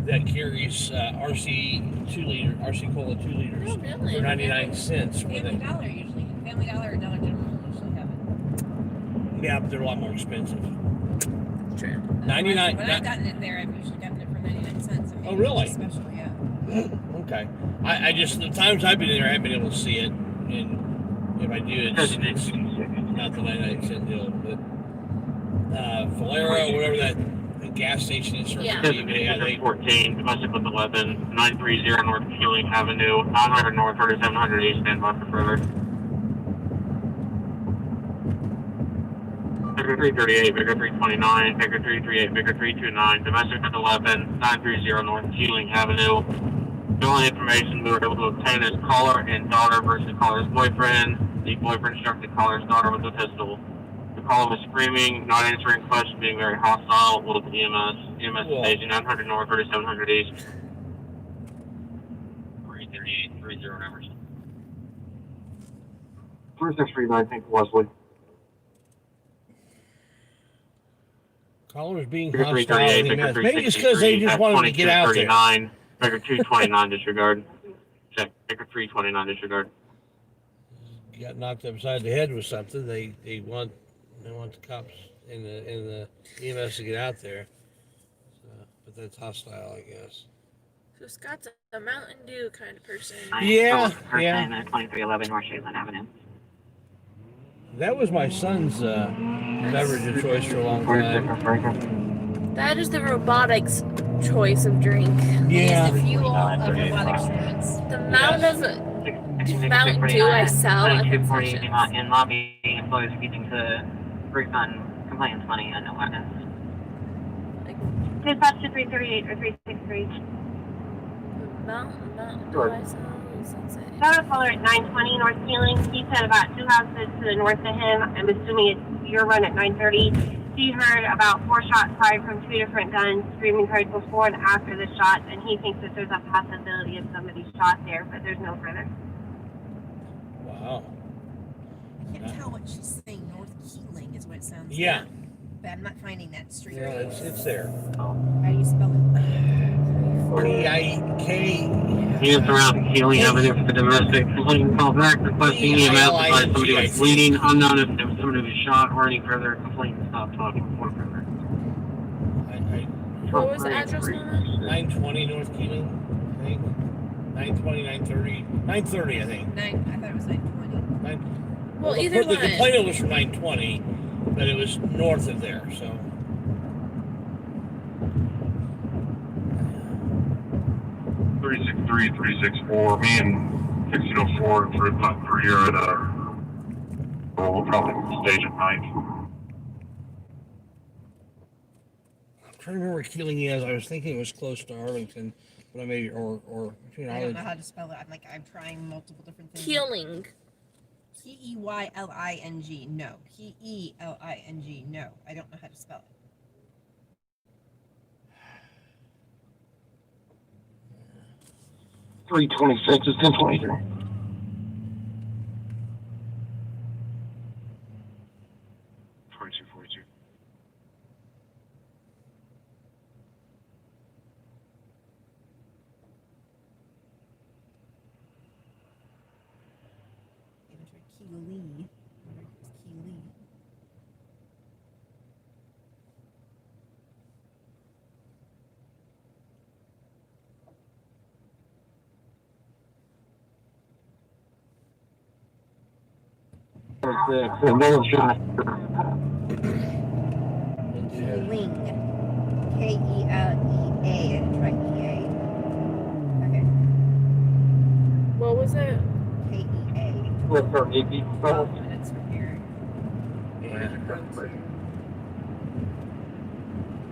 that carries RC Cola 2 liters for 99 cents. Family Dollar usually. Family Dollar or Dollar General usually have it. Yeah, but they're a lot more expensive. True. 99. When I've gotten it there, I've usually gotten it for 99 cents. And Oh, really? Special, yeah. Okay. I just, the times I've been in there, I haven't been able to see it. And if I do, it's not the 99 cent deal. But Valero, whatever that gas station is. Yeah. 14, domestic with 11, 930 North Keeling Avenue, 900 North, 3700 East, stand by for further. Baker 338, Baker 329, Baker 338, Baker 329, domestic with 11, 930 North Keeling Avenue, The only information we were able to obtain is caller and daughter versus caller's boyfriend. The boyfriend struck the caller's daughter with a pistol. The caller was screaming, not answering questions, being very hostile with EMS. EMS is staging 900 north, 3700 east. 338, 30 numbers. 3639, thank you, Wesley. Callers being Figure hostile. 338, in Figure EMS. Maybe it's because 363, they just wanted to get out there. 2239, Figure 229, disregard. Check, Figure 329, disregard. Got knocked upside the head with something. They want the cops in the EMS to get out there. So, but that's hostile, I guess. So Scott's a Mountain Dew kind of person. Yeah. 2311 North Shadeland Avenue. That was my son's beverage of choice for a long time. That is the Robotics choice of drink. Yeah. The fuel of robotics treatments. The amount of Mountain Dew I sell at concessions. In lobby, employees refusing to refund complainants money and no weapons. Dispatch to 338 or 363. Mountain Dew I sell is insane. Got a caller at 920 North Keeling. He said about 2 houses to the north of him. I'm assuming it's your run at 930. He heard about 4 shots fired from 2 different guns, screaming heard before and after the shots, and he thinks that there's a possibility of somebody shot there, but there's no further. Wow. I can't tell what she's saying. North Keeling is what it sounds Yeah. like. But I'm not finding that street. Yeah, it's there. How do you spell it? P-I-K. Units around Keeling Avenue for the domestic. Complaint call back requesting EMS advise somebody was bleeding. Unknown if there was somebody who was shot or any further complaint. Stop talking before further. What was the address, Mama? 920 North Keeling, I think. 920, 930. 930, I think. I thought it was 920. Well, either the one. complaint was from 920, but it was north of there, so. 363, 364, me and 1604 and 353 are at we'll probably stage at night. I'm trying to remember where Keeling is. I was thinking it was close to Arlington, but I may, or between I don't know Arlington. how to spell it. I'm trying multiple different things. Keeling. Keyling. No. Keeling. No. I don't know how to spell it. $326 is 1023. Keely. Keely. Another shot. Keeling. K-E-L-E-A. Try E-A. Okay. What was it? K-E-A. What's our EP? 12 minutes from here.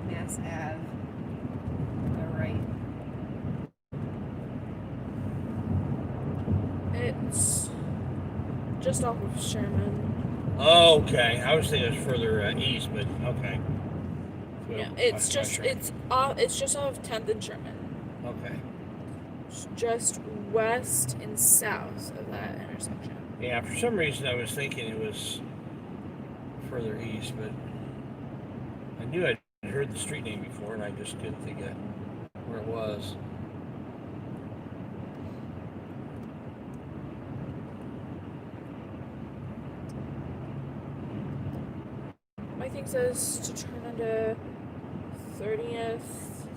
Mass Ave. All right. It's just off of Sherman. Oh, okay. I was thinking it was further east, but okay. So, Yeah, it's I'm just not sure. it's just off of 10th and Sherman. Okay. It's just west and south of that intersection. Yeah, for some reason I was thinking it was further east, but I knew I'd heard the street name before, and I just couldn't think of where it was. My thing says to turn onto 30th.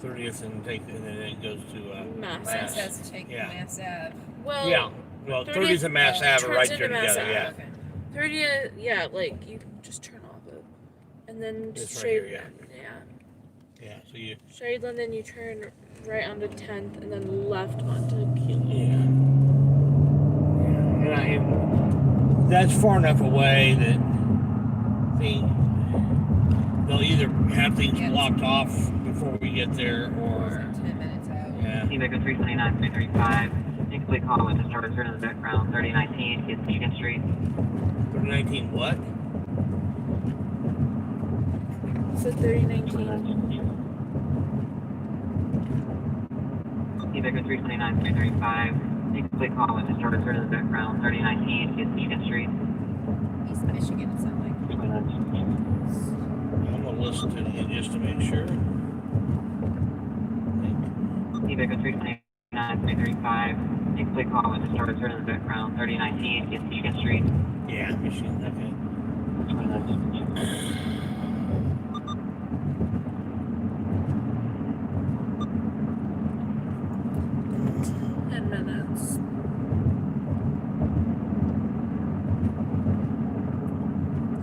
30th and then it goes to Mass. Mine says to take Yeah. Mass Ave. Well, yeah. Well, 30th and Mass Ave are turns right into there Mass together. Yeah. Ave. 30th, yeah, like you can just turn off it, and then It's right straight. here, Yeah. Yeah. So you. Shadeland, then you turn right onto 10th, and then left onto Keeling. Yeah. And that's far enough away that they'll either have things blocked off before we get there, or 10 minutes out. yeah. Baker 329-335. Incomplete call with discharge in the background. 3019 East Michigan Street. 2019 what? So 3019. Baker 329-335. Incomplete call with discharge in the background. 3019 East Michigan Street. East Michigan, it sounds like. I'm gonna listen to it again just to make sure. Baker 329-335. Incomplete call with discharge in the background. 3019 East Michigan Street. Yeah, Michigan. Okay. 10 minutes.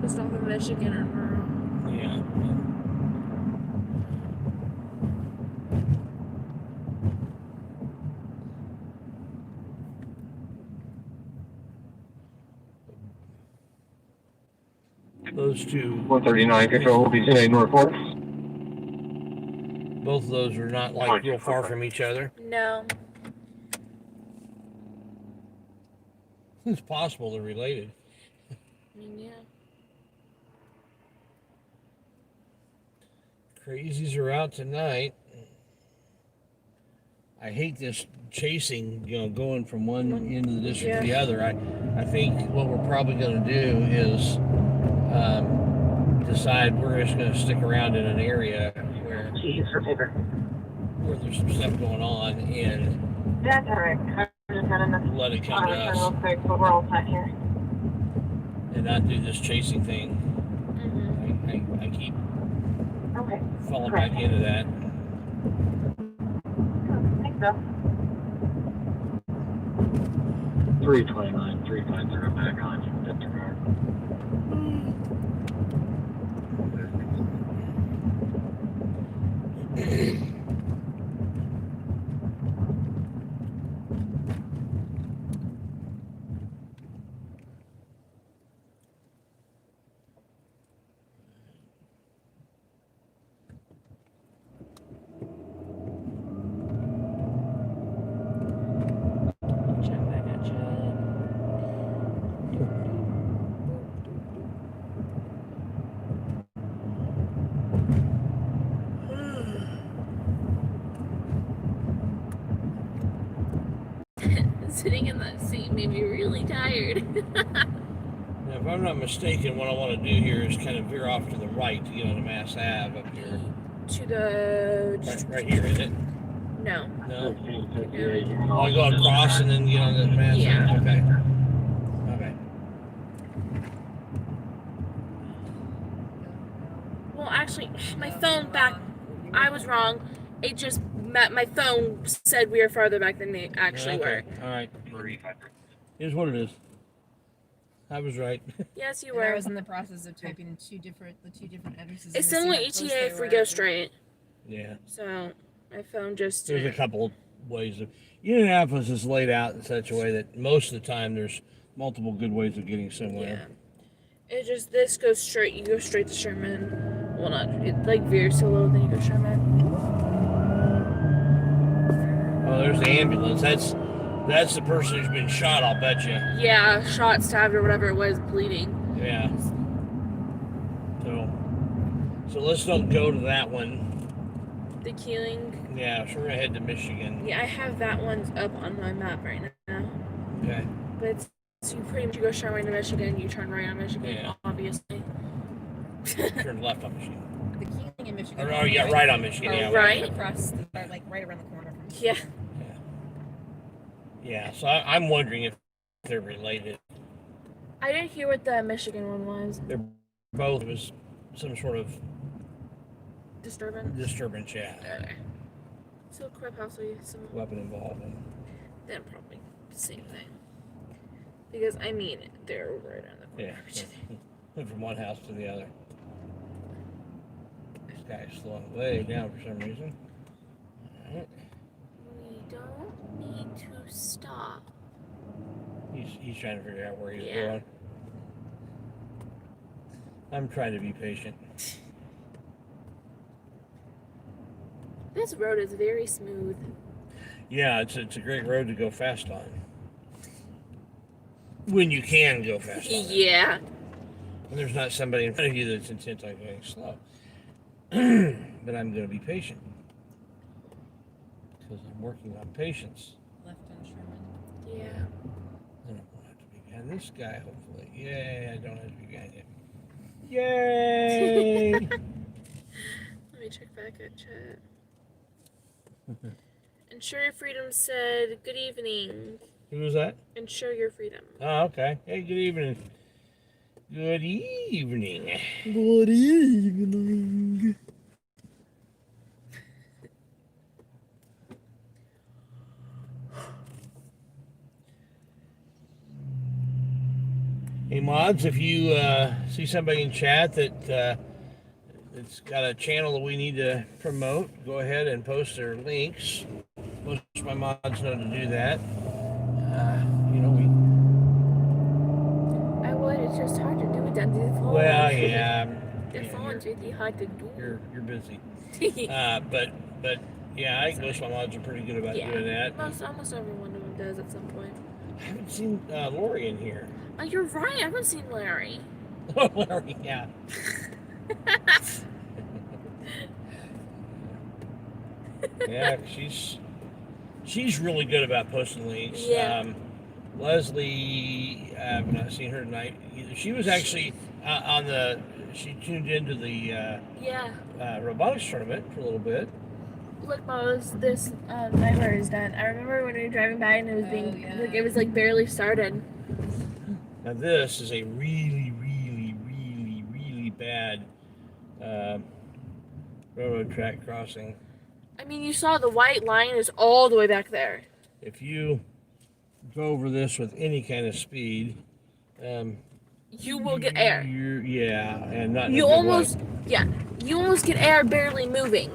Just off of Michigan or Monroe. Yeah. Those two, 139 control will be today Norfolk. both of those are not like real far from each other. No. It's possible they're related. I mean, yeah. Crazies are out tonight. I hate this chasing, going from one end of the district to the other. I think what we're probably going to do is decide we're just going to stick around in an area where there's some stuff going on and That's alright. I'm just heading this. let it come to us Real quick, but we're all set here. and not do this chasing thing. Mm-hmm. I keep Okay. falling back into that. Thanks, Bill. 329, 350 back on you. Disregard. Check back at you. Sitting in that seat made me really tired. Now, if I'm not mistaken, what I want to do here is kind of veer off to the right to get on the Mass Ave up here. To the... Right here, is it? No. No? I'll go across and then get on the Mass Yeah. Ave? Okay. Okay. Well, actually, my phone back... I was wrong. It just... My phone said we were farther back than they actually were. All right. Here's what it is. I was right. Yes, you And I were. was in the process of typing in the two different addresses. It's in to only see how close ETA they if we were. go straight. Yeah. So, my phone just... There's a couple ways of... Indianapolis is laid out in such a way that most of the time there's multiple good ways of getting somewhere. Yeah. It just... This goes straight. You go straight to Sherman. Well, not... It, like, veers to a little, then you go Sherman. Oh, there's the ambulance. That's the person who's been shot, I'll bet you. Yeah, shot, stabbed, or whatever it was, bleeding. Yeah. So let's don't go to that one. The Keeling. Yeah, so we're gonna head to Michigan. Yeah, I have that one up on my map right now. Okay. But it's, so you pretty much go straight away to Michigan, you turn right on Michigan, Yeah. obviously. Turn left on Michigan. The Keeling in Michigan. Oh, yeah, right on Michigan. Yeah, right. Across, like right around the corner from me. Yeah. Yeah, so I'm wondering if they're related. I didn't hear what the Michigan one was. They're both, it was some sort of Disturbance? yeah. Okay. So, crap, possibly some... Weapon involvement. Then probably the same thing. Because, I mean, they're right on the corner. Yeah. Went from one house to the other. This guy's slowing way down for some reason. Alright. We don't need to stop. He's trying to figure out where he's Yeah. going. I'm trying to be patient. This road is very smooth. Yeah, it's a great road to go fast on. When you can go fast on it. Yeah. And there's not somebody in front of you that's intent on going slow. But I'm going to be patient. Because I'm working on patience. Left on Sherman. Yeah. I don't have to be behind this guy, hopefully. Yay, I don't have to be behind him. Yay! Let me check back at chat. Ensure Your Freedom said, good evening. Who was that? Ensure Your Freedom. Oh, okay. Hey, good evening. Good evening. Good evening. Hey, mods, if you see somebody in chat that's got a channel that we need to promote, go ahead and post their links. Most of my mods know to do that. I would. It's just hard to do it on the phone. Well, yeah. The phone's really hard to do. You're busy. But yeah, I think most of my mods are pretty good about doing that. Almost every one of them does at some point. I haven't seen Lori in here. Oh, you're right. I haven't seen Larry. Oh, Lori, yeah. Yeah, she's really good about posting links. Yeah. Leslie, I've not seen her tonight either. She was actually she tuned into the robotics tournament for a little bit. Look, Mom, this timer is done. I remember when we were driving by and it was it was like barely started. Now this is a really, really, really, really bad railroad track crossing. I mean, you saw the white line is all the way back there. If you go over this with any kind of speed, you will get air. And not. You almost get air barely moving.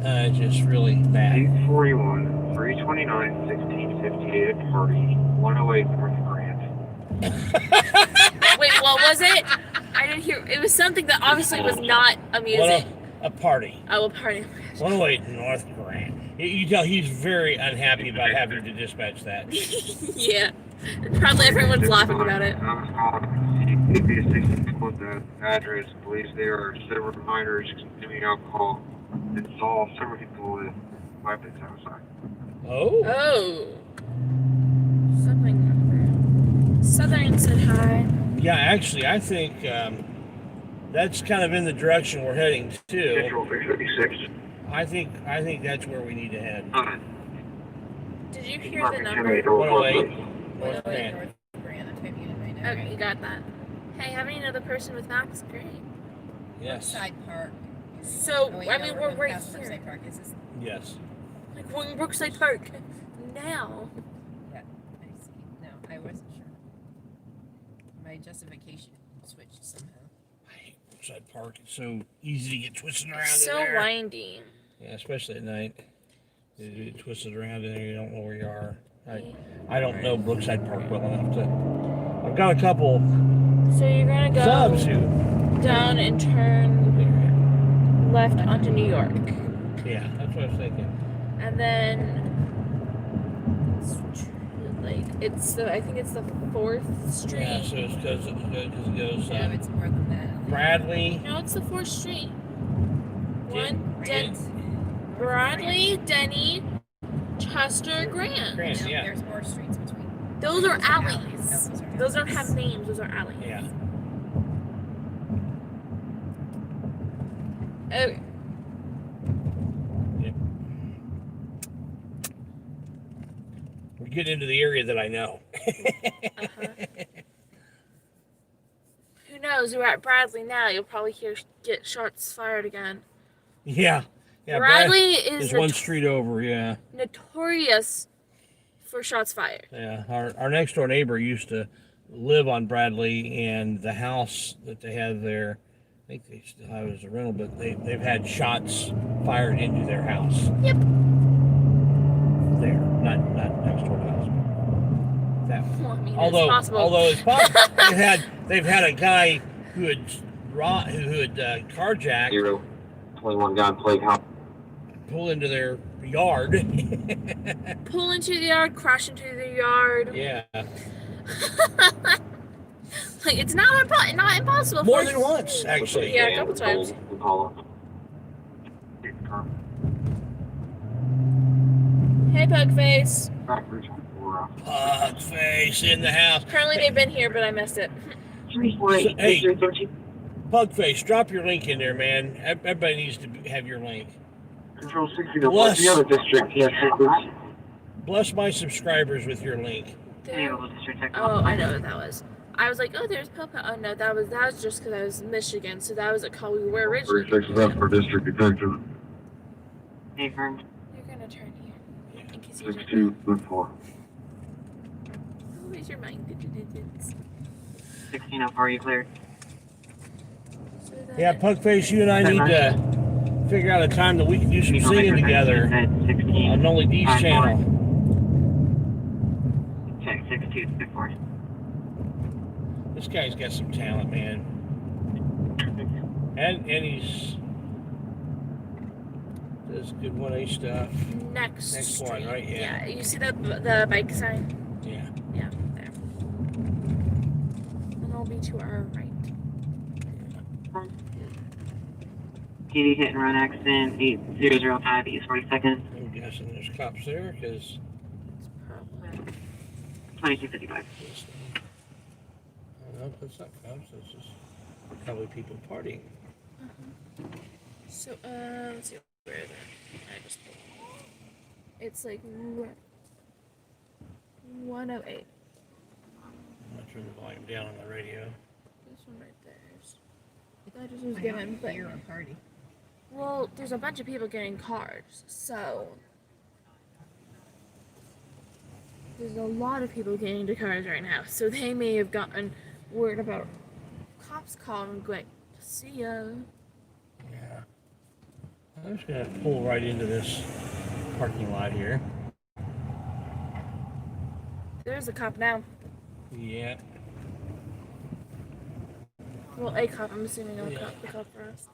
Just really bad. 841, 329, 1658 at Party, 108 North Grant. Wait, what was it? I didn't hear. It was something that obviously was not amusing. A party. Oh, a party. 108 North Grant. You tell he's very unhappy about having to dispatch that. Yeah. Probably everyone's laughing about it. I was calling CPS 6 the address. Believes there are several minors consuming alcohol and saw several people with weapons outside. Oh. Southern said hi. Yeah, actually, I think that's kind of in the direction we're heading to. Central 56. I think that's where we need to head. Did you hear the number? 108 North 108 Grant. North Grant. I'm typing it in right now. Okay, you got that. Hey, having another person with maps, great. Yes. Brookside Park. So, Oh, wait, I no, mean, we're we're going right past here. Brookside Park. Is this? Yes. Like, we're in Brookside Park now. Yeah, I see. No, I wasn't sure. My justification switched somehow. I hate Brookside Park. It's so easy to get twisted around So in there. windy. Yeah, especially at night. You get twisted around in there, you don't know where you are. I don't know Brookside Park well enough to. I've got a couple So you're gonna go subs who. down and turn left onto New York. Yeah, that's what I was thinking. And then I think it's the 4th Street. Yeah, so it goes No, it's more than that. Bradley. No, it's the 4th Street. Grant. Bradley, Denny, Chester, Grant. Grant, No, yeah. there's more streets between. Those are alleys. Oh, Those don't have names. Those are alleys. Yeah. Okay. Yep. We're getting into the area that I know. Who knows? We're at Bradley now. You'll probably get shots fired again. Yeah. Yeah. Bradley is one street over. Yeah. Notorious for shots fired. Yeah. Our next door neighbor used to live on Bradley, and the house that they have there, I think they still have it as a rental, but they've had shots fired into their house. Yep. There, not next door to the house. That one. Well, I mean, although it's possible. they've had a guy who had carjacked, 21 gun plate. pull into their yard. Pull into the yard, crash into the yard. Yeah. Like, it's not impossible. More than once, actually. Yeah, a couple times. Hey, Pugface. Pugface in the house. Apparently they've been here, but I missed it. Hey, Pugface, drop your link in there, man. Everybody needs to have your link. Control 60, what's the other district? Yes, please. Bless my subscribers with your link. Oh, I know what that was. I was like, oh, there's Popa. Oh no, that was just because I was in Michigan, so that was a call we were originally. 36 is up for district detective. You're gonna turn here. In case you don't 62, know. good 4. Where's your mind? 16, how far are you cleared? So that- Yeah, Pugface, you and I need to figure out a time that we can do some singing together on Only D's channel. Check, 62, good 4. This guy's got some talent, man. And he's does good 1A stuff. Next one, street. right? Yeah. You see the bike sign? Yeah. Yeah, there. And it'll be to our right. TV hit and run accident 8005 East 42nd. I'm guessing there's cops there because 2255. no, that's not cops. That's just probably people partying. So, let's see where is it? It's like 108. I'm gonna turn the volume down on the radio. This one right there. That just was given, but You're a party. well, there's a bunch of people getting cars, so there's a lot of people getting into cars right now. So they may have gotten word about cops calling and going, see ya. Yeah. I'm just gonna pull right into this parking lot here. There's a cop now. Yeah. Well, a cop. I'm assuming a cop. The cop for us.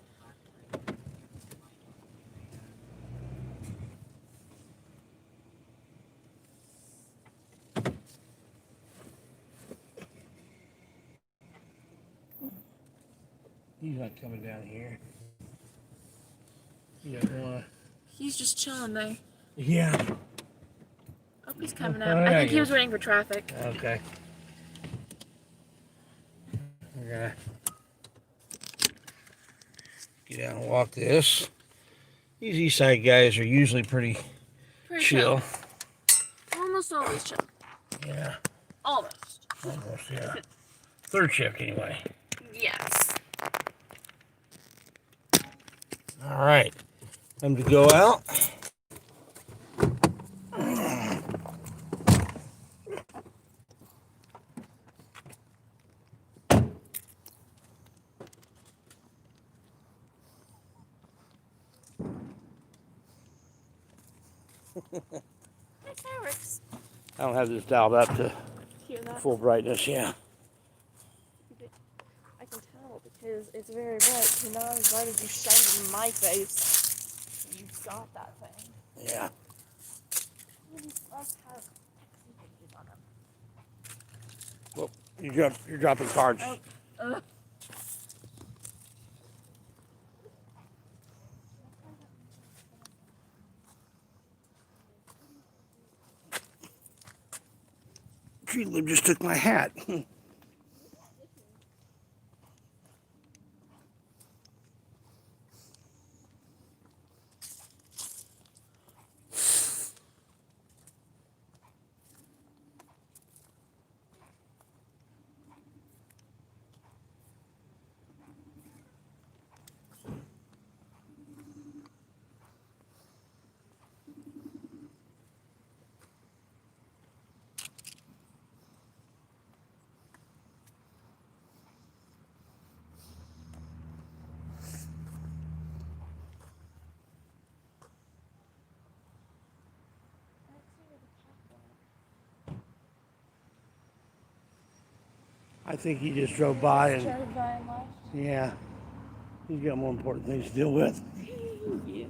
He's not coming down here. You don't wanna. He's just chilling there. Yeah. Oh, he's coming out. I think he was waiting for traffic. Okay. We're gonna get out and walk this. These east side guys are usually pretty chill. Almost always chill. Yeah. Almost. Almost, yeah. Third shift anyway. Yes. All right. Time to go out. Fireworks. I don't have this dialed up to Hear that? full brightness, yeah. I can tell because it's very bright. So not as bright as you shine in my face. You got that thing. Yeah. These gloves have pictures on them. Well, you're dropping cards. Oh. Tree Lib just took my hat. I think he just drove by and Drove by and left. yeah, he's got more important things to deal with. Yeah.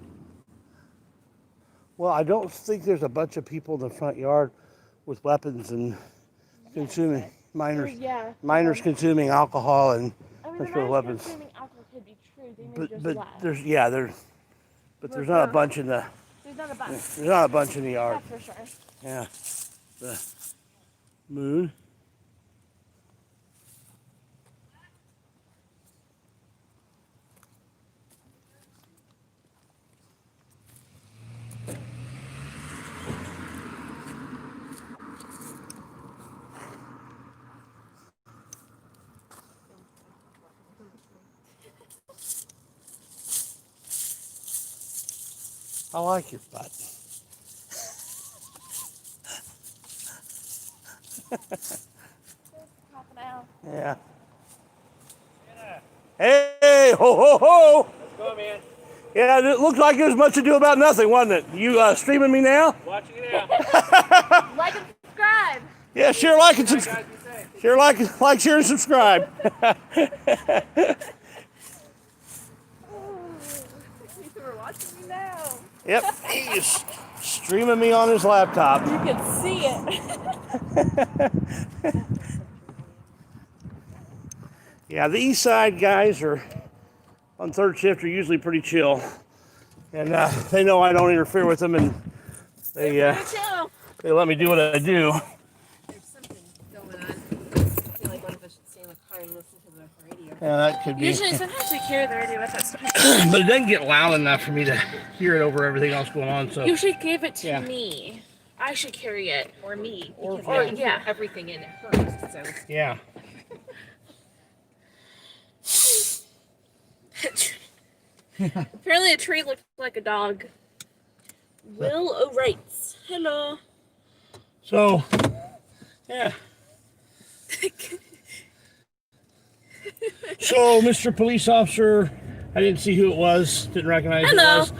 Well, I don't think there's a bunch of people in the front yard with weapons and consuming minors. Yeah. Minors consuming alcohol and I mean, that's the for minors weapons. consuming alcohol could be true. They may just But left. there's not a bunch in the There's not a bunch. there's not a bunch in the yard. That's for sure. Yeah. The moon. I like your butt. Popping out. Yeah. Hey, ho, ho, ho. Let's go, man. Yeah, it looked like it was much ado about nothing, wasn't it? You streaming me now? Watching it now. Like and subscribe. Yeah, share, like, and subscribe. Share, like, share, and subscribe. You were watching me now. Yep, he's streaming me on his laptop. You can see it. Yeah, the east side guys are on third shift are usually pretty chill, and they know I don't interfere with them, and they let me do what I do. There's something going on. I feel like one of us should stay in the car and listen to the radio. Yeah, that could be. Usually, sometimes we carry the radio with us. But it doesn't get loud enough for me to hear it over everything else going on. So You should give it to Yeah. me. I should carry it. Or me. Or- Because I yeah. can hear everything in it first. So yeah. Apparently, a tree looks like a dog. Will O'Reitz. Hello. So yeah. So, Mr. Police Officer, I didn't see who it was. Didn't recognize who it Hello. was.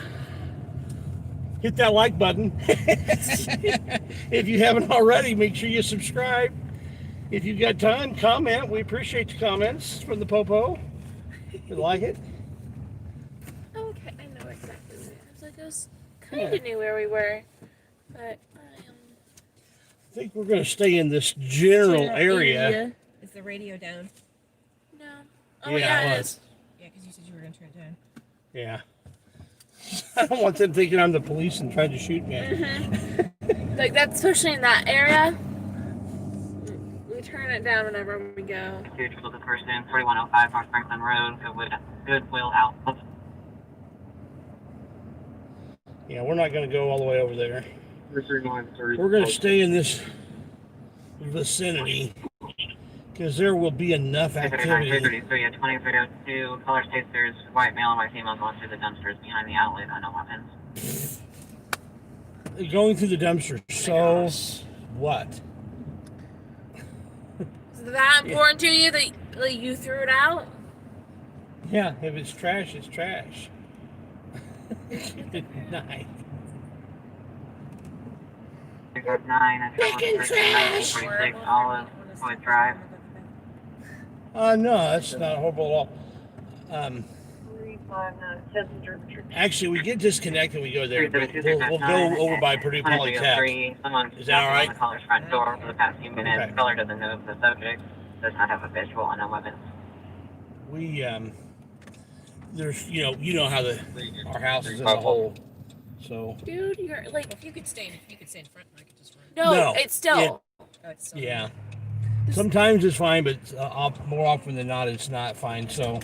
Hit that like button. If you haven't already, make sure you subscribe. If you've got time, comment. We appreciate the comments from the Popo. We like it. Okay, I know exactly where it is. I just kind of knew where we were, but I think we're going to stay in this general area. is the radio down? No. Oh yeah, it is. Yeah, because you said you were going to turn it down. Yeah. I don't want them thinking I'm the police and trying to shoot me. Like that's especially in that area. We turn it down whenever we go. Mutual to person 4105 North Franklin Road, Goodwill Outlet. Yeah, we're not going to go all the way over there. We're 3930. going to stay in this vicinity because there will be enough activity. 333 at 2302. Color states there's white male and white female going through the dumpsters behind the outlet on no weapons. Going through the dumpster. So, what? Is that important to you that you threw it out? Yeah, if it's trash, it's trash. Good night. 9 at 1946 Olive Wood Drive. No, that's not horrible at all. 359 Chester. Actually, we get disconnected when we go there. But we'll go over by Purdue Polytech. Someone Is that all right? on the caller's front door for the past few minutes. Okay. Caller doesn't know if the subject does not have a visual on no weapons. We there's you know how our house is in the hole. So Dude, you're like If you could stay in front, I could just run. no, it's still. Oh, it's still yeah. Sometimes it's fine, but more often than not, it's not fine. So,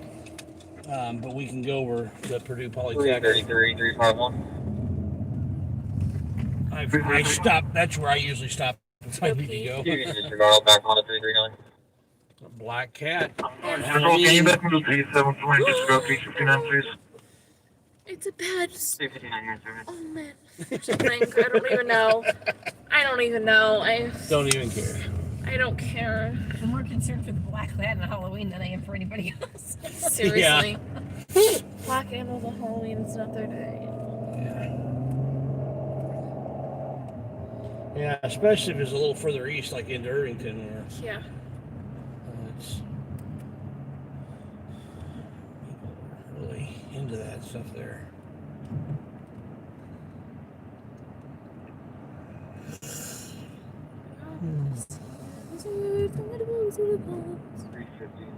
but we can go over the Purdue Polytech. 333, 351. I stop. That's where I usually stop if I need to go. You can just dial back on to 339. A black cat. Control game back to 3720, just go 359, please. It's a bad. 359 here in service. Oh man, there's a thing. I don't even know. I don't even know. Don't even care. I don't care. I'm more concerned for the black lad on Halloween than I am for anybody else. Seriously. Black animals on Halloween. It's not their day. Yeah, especially if it's a little further east, like into Irvington, where Yeah. it's really into that stuff there. $350,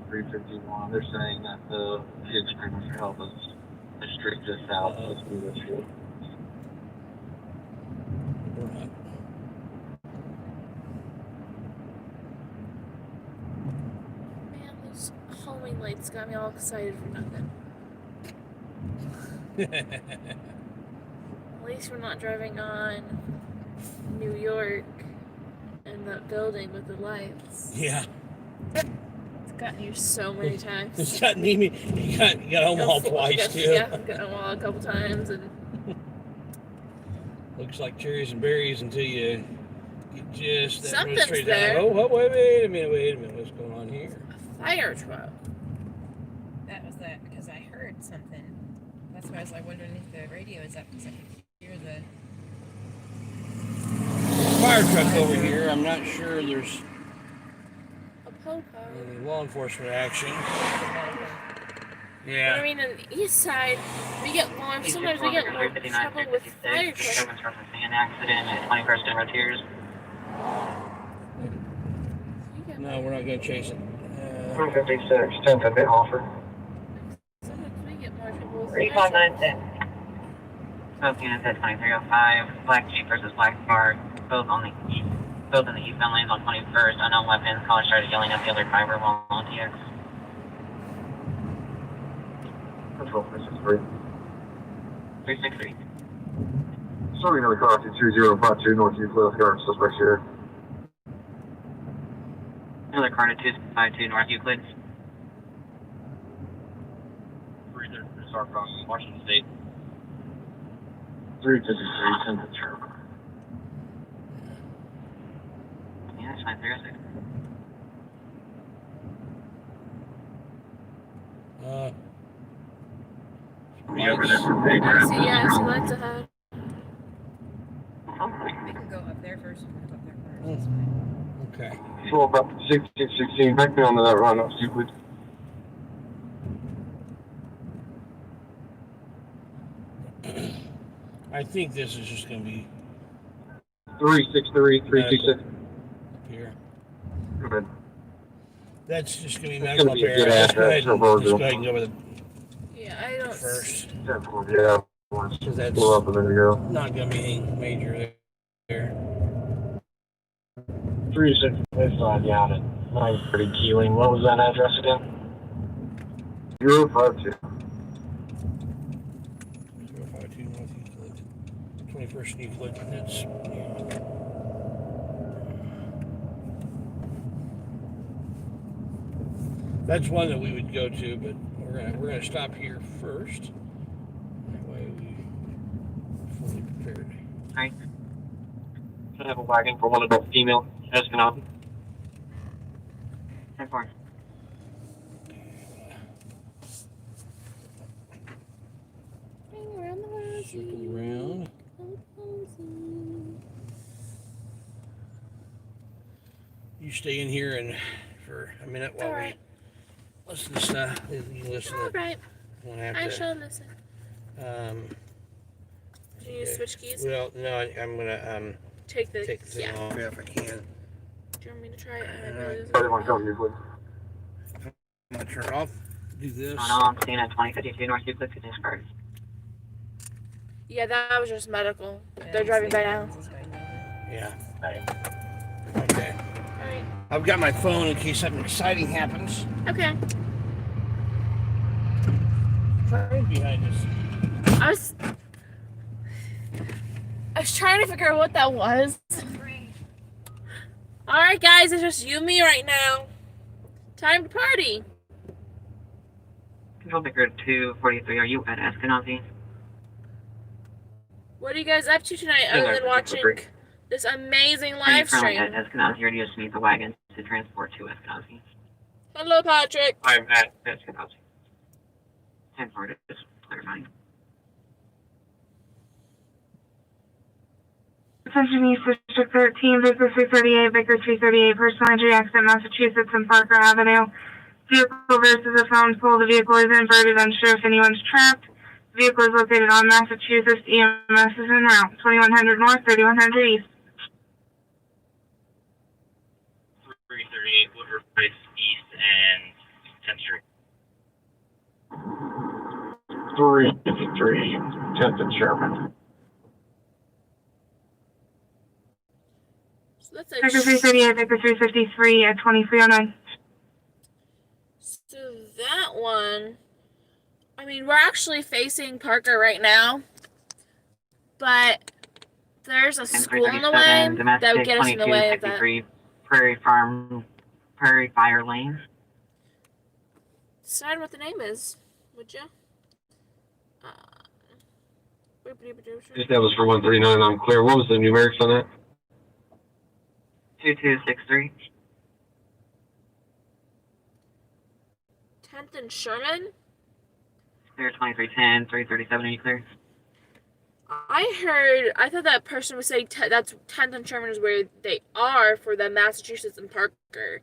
$351. They're saying that the kids screaming for help is the street just south. Let's do this shit. Man, those homing lights got me all excited for nothing. At least we're not driving on New York and that building with the lights. Yeah. It's gotten you so many times. It's gotten me. You got Omaha twice too. Yeah, I've gotten Omaha a couple times, and looks like cherries and berries until you get just that road something's straight there. down. Oh, wait a minute. What's going on here? A fire truck. That was that because I heard something. That's why I was like wondering if the radio is up because I could hear the Fire truck over here. I'm not sure there's A po-po. any law enforcement action. I Yeah. mean, on the east side, we get more. Sometimes we get more trouble with fire trucks. Referencing an accident at 21st and Rogers. No, we're not going to chase it. 356, 10th and Bithofer. Sometimes we get more trouble with 3596. Both units at 2305. Black Jeep versus Black Car. Both on the east. Both in the eastbound lanes on 21st. Unknown weapons. Caller started yelling at the other driver while on TX. Control 363. 363. Sorry, another car 2052 North Euclid, current suspect here. Another car to 252 North Euclid. 333 Star Cross, Washington State. 353, 10 to Trevor. Yeah, that's 906. Be over there for big I see lights ahead. We can go up there first. We'll go up there first. That's fine. Okay. Full about 1616, back me onto that run up, Euclid. I think this is just going to be 363, 326. up here. Go ahead. That's just going to be It's medical gonna be a up good here. Let's go address ahead for and Virgil. and go with it Yeah, I don't. first. 10-4, yeah. Because that's Pull up a minute ago. not going to be anything major there. 365 down at 930 Keeling. What was that address again? 052. 052 North Euclid. 21st Euclid. That's. That's one that we would go to, but we're gonna stop here first. That way we're fully prepared. Alright. Should I have a wagon for one of the female Escanaba? 10-4. Circle around. You stay in here and for a minute while we listen to stuff. You can listen to. Alright, Won't have I to. shall listen. Do you switch keys? Well, no, I'm gonna Take the take the thing yeah. off if I can. Do you want me to try it? Probably want to go Euclid. I'm gonna turn it off. Do this. No, I'm seeing at 2052 North Euclid, Phoenix Park. Yeah, that was just medical. Yeah, They're driving by it's now. going down. Yeah. Alright. Okay. Alright. I've got my phone in case something exciting happens. Okay. Train behind us. I was trying to figure out what that was. Alright guys, it's just you and me right now. Time to party. Control Baker 243, are you at Eskenazi? What are you guys up to tonight other than watching this amazing live stream? At Eskenazi, or do you just need the wagon to transport to Eskenazi? Hello, Patrick. I'm at Eskenazi. 10-4, just clarifying. Attention East District 13, Baker 338, Baker 338, personal injury accident, Massachusetts and Parker Avenue. Vehicle versus a phone pole. The vehicle is inverted, unsure if anyone's trapped. The vehicle is located on Massachusetts. EMS is en route. 2100 North, 3100 East. 38 Woodward Place East and 10th Street. 353, 10th and Sherman. So that's Victor a 338, Victor 353 at 2309. so that one. I mean, we're actually facing Parker right now, but there's a school in the way that would get us in the way of that. Prairie Fire Lane. Decide what the name is, would you? That was for 139. I'm clear. What was the numerics on that? 2263. 10th and Sherman? Clear 2310, 337, are you clear? I thought that person was saying that's 10th and Sherman is where they are for the Massachusetts and Parker.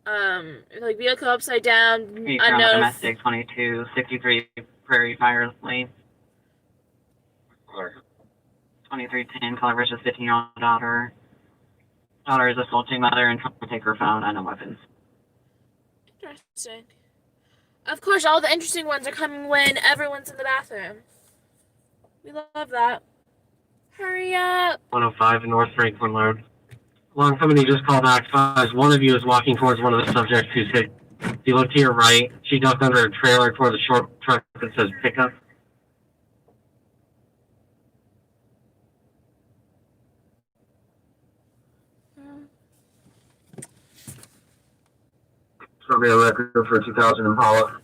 Like vehicle upside down, unknown. Domestic 2263 Prairie Fire Lane. 2310, caller versus 15-year-old daughter. Daughter is assaulting mother and trying to take her phone, unknown weapons. Interesting. Of course, all the interesting ones are coming when everyone's in the bathroom. We love that. Hurry up! 105 North Franklin Road. Long company just called back. One of you is walking towards one of the subjects who's hit. If you look to your right, she ducked under a trailer towards a short truck that says pickup. Probably a record for 2000 Impala.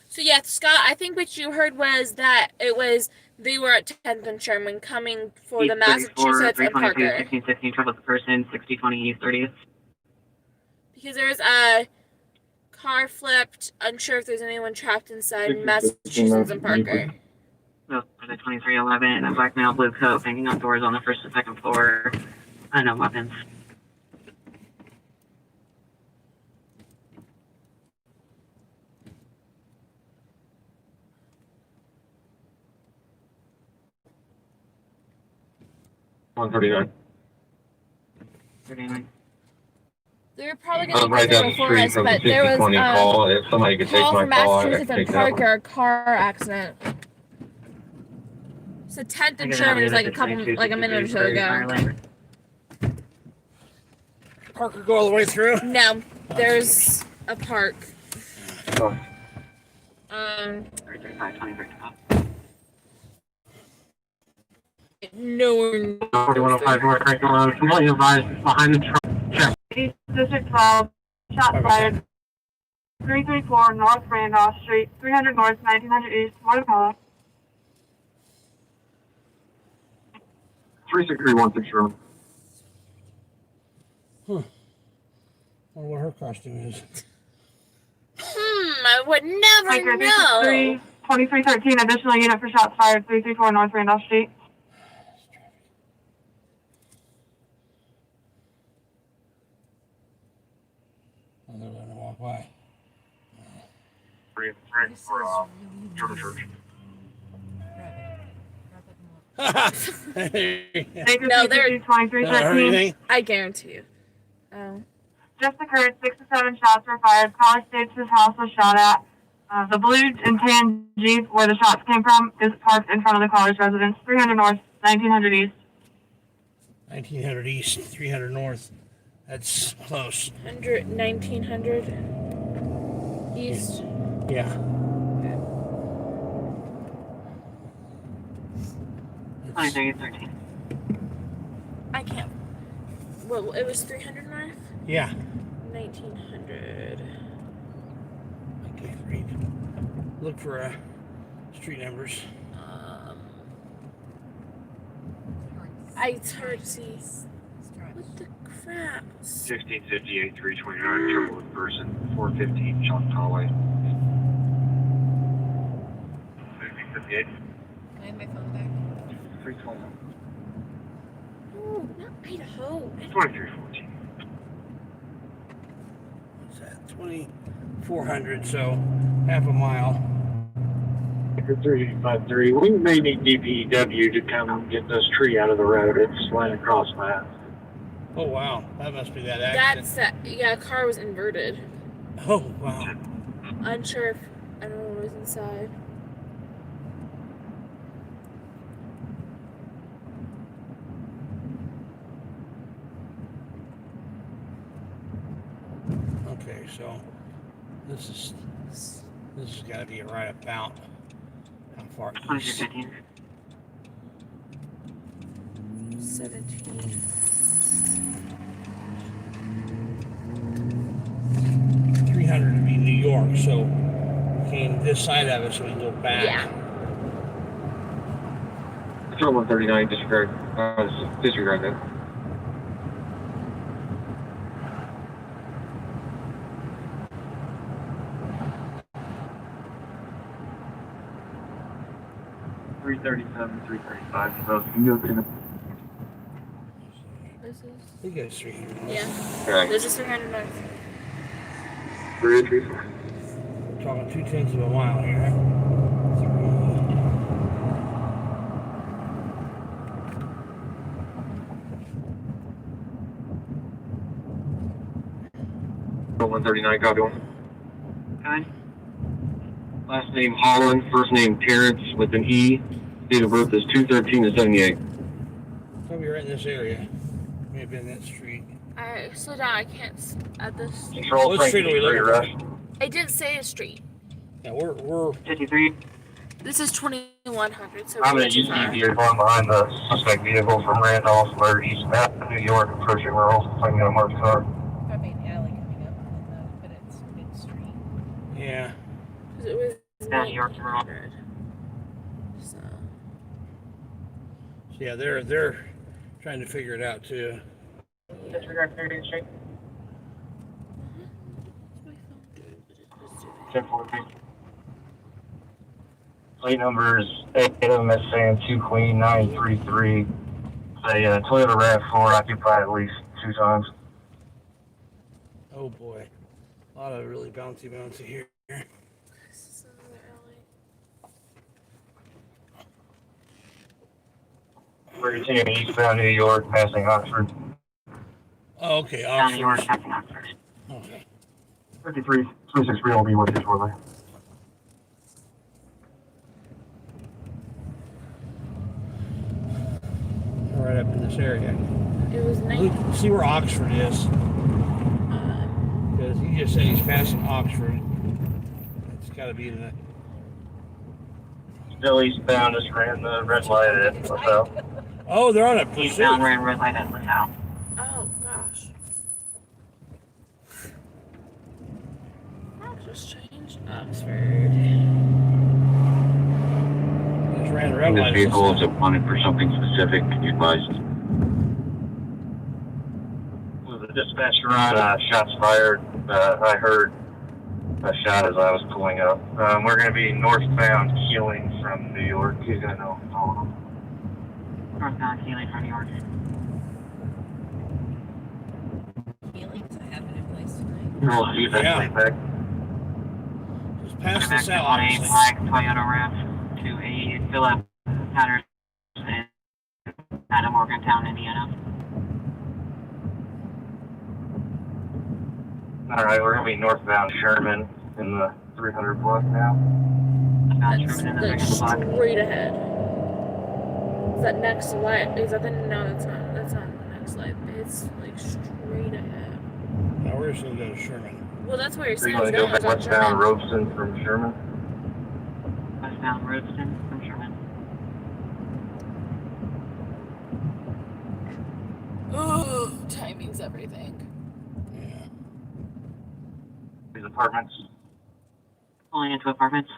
So yeah, Scott, I think what you heard was that they were at 10th and Sherman coming for the Massachusetts and Parker. 1615, trouble with the person, 6020 East 30th. Because there's a car flipped, unsure if there's anyone trapped inside Massachusetts and Parker. So, for the 2311, a black male, blue coat, hanging outdoors on the first and second floor, unknown weapons. $139. 39. They're probably going to Right get there down the before street us, from the but there was 6020 call. If somebody could take call my from call, I Massachusetts could and take that Parker, a car accident. So 10th and Sherman is like a minute or so ago. Parker go all the way through? No, there's a park. Oh. 35, 2035. Nowhere. 4105 North Franklin Road. Completely advised behind the truck. Check. District 12, shot fired. 334 North Randolph Street, 300 North, 1900 East, Watermelon. 36316 Sherman. Wonder what her costume is. I would never Hiker know. 2313, additional unit for shots fired, 334 North Randolph Street. Oh, they're letting her walk by. Church. No, they're 2313. I guarantee you. Oh. Just occurred, 6 to 7 shots were fired. College State's house was shot at. The blue and tan Jeep where the shots came from is parked in front of the college residence, 300 North, 1900 East. 1900 East, 300 North. That's close. 1900 East. Yeah. 2313. I can't. Well, it was 300 North? Yeah. 1900. I can't read. Look for street numbers. It's hard to see. What the crap? 1658 329 trouble with person. 415 Choctaw Highway. 1658. Can I have my phone back? 320. Oh, not Idaho. 2314. What's that? 2400, so half a mile. 353. We may need DPW to come and get this tree out of the road. It's laying across my Oh wow, that must be that accident. Yeah, car was inverted. Oh wow. Unsure if anyone was inside. Okay, so this has got to be right about how far east. 17. 300 would be New York, so came this side of it, so we go back. Yeah. Control 139, disregard. Disregard that. $337, $335. So you go to the. This is. I think it's 300. Yeah. Alright. This is 300 north. 334. We're talking 0.2 of a mile here. Control 139, copy one. Okay. Last name Holland, first name Terrence with an E. Date of birth is 2/13/78. Probably right in this area. May have been that street. Alright, slow down. I can't. At this. Control What street are we looking rush. It didn't say a street. Yeah, we're 53. This is 2100. So I'm we're in a too far. UC vehicle behind the suspect vehicle from Randolph, where East New York, approaching rural, finding a marked car. Probably an alley coming up, but it's mid-street. yeah. Because it was Down New York, 1900. So. Yeah, they're trying to figure it out too. Disregard 30 straight. What's my phone doing? 10-4. Plate numbers 8 of them is saying 2 Queen 933. It's a Toyota RAV4 occupied at least 2 times. Oh boy, a lot of really bouncy here. This is another alley. We're continuing eastbound New York, passing Oxford. Oh, okay, Down New York, Oxford. passing Oxford. Okay. 363 will be with you shortly. Right up in this area. It was 19. Look, see where Oxford is. Because he just said he's passing Oxford. It's got to be in the. Still eastbound, just ran the red light at LaSalle. Oh, they're on a pursuit. Eastbound ran red light at LaSalle. Oh gosh. I'll just change Oxford. Just ran red This light. vehicle is wanted for something specific. Can you advise? Was the dispatcher on shots fired? I heard a shot as I was pulling up. We're going to be northbound Healing from New York. He's going to know all of them. Northbound Healing from New York. Healing's a happening place tonight. We'll see that Yeah. way back. Just pass this out. On a Honestly. black Toyota RAV to a Philip Patterson out of Morgantown, Indiana. All right, we're gonna be northbound Sherman in the 300 block now. That's straight ahead. Is that next light? Is that the no? That's not. That's not the next light. It's like straight ahead. Now we're just gonna go to Sherman. Well, that's where your So you sound's want to go going. back Is on westbound Sherman. Robeson from Sherman? Westbound Robeson from Sherman. Ooh, timing's everything. Yeah. These apartments. Pulling into apartments.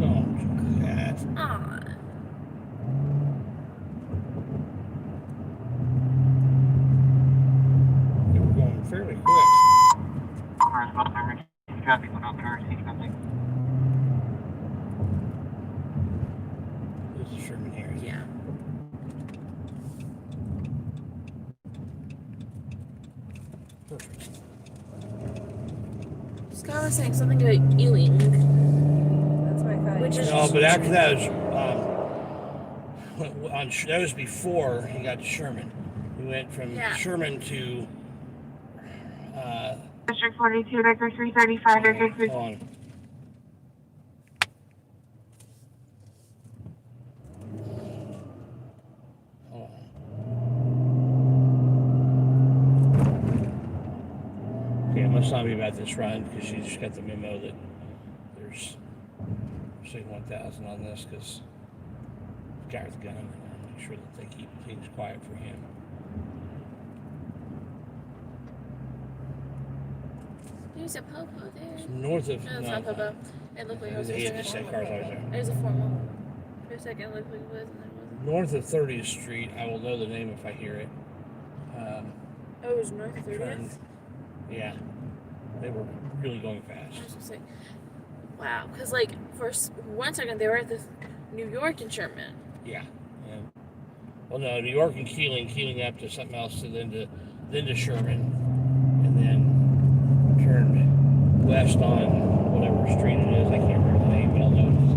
Oh, God. On. was saying something about Ewing. That's what I thought. Which is No, but after that was that was before he got to Sherman. He went from Sherman to District 42, Decker 335, Decker 3. hold on. Okay, it must not be about this run because she just got the memo that there's say 1,000 on this because the guy with the gun. And I'll make sure that they keep things quiet for him. There's a popo there. It's north of. No, it's not popo. It looked like it was a He just said cars always there. There's a formal. For a second, it looked like it was, and then it wasn't. North of 30th Street. I will know the name if I hear it. Oh, it was north of 30th? Yeah. They were really going fast. I was just like, wow. Because, like, for 1 second, they were at the New York and Sherman. Yeah. Well, no, New York and Keeling up to something else, and then to Sherman, and then turned west on whatever street it is. I can't remember the name, but I'll know it's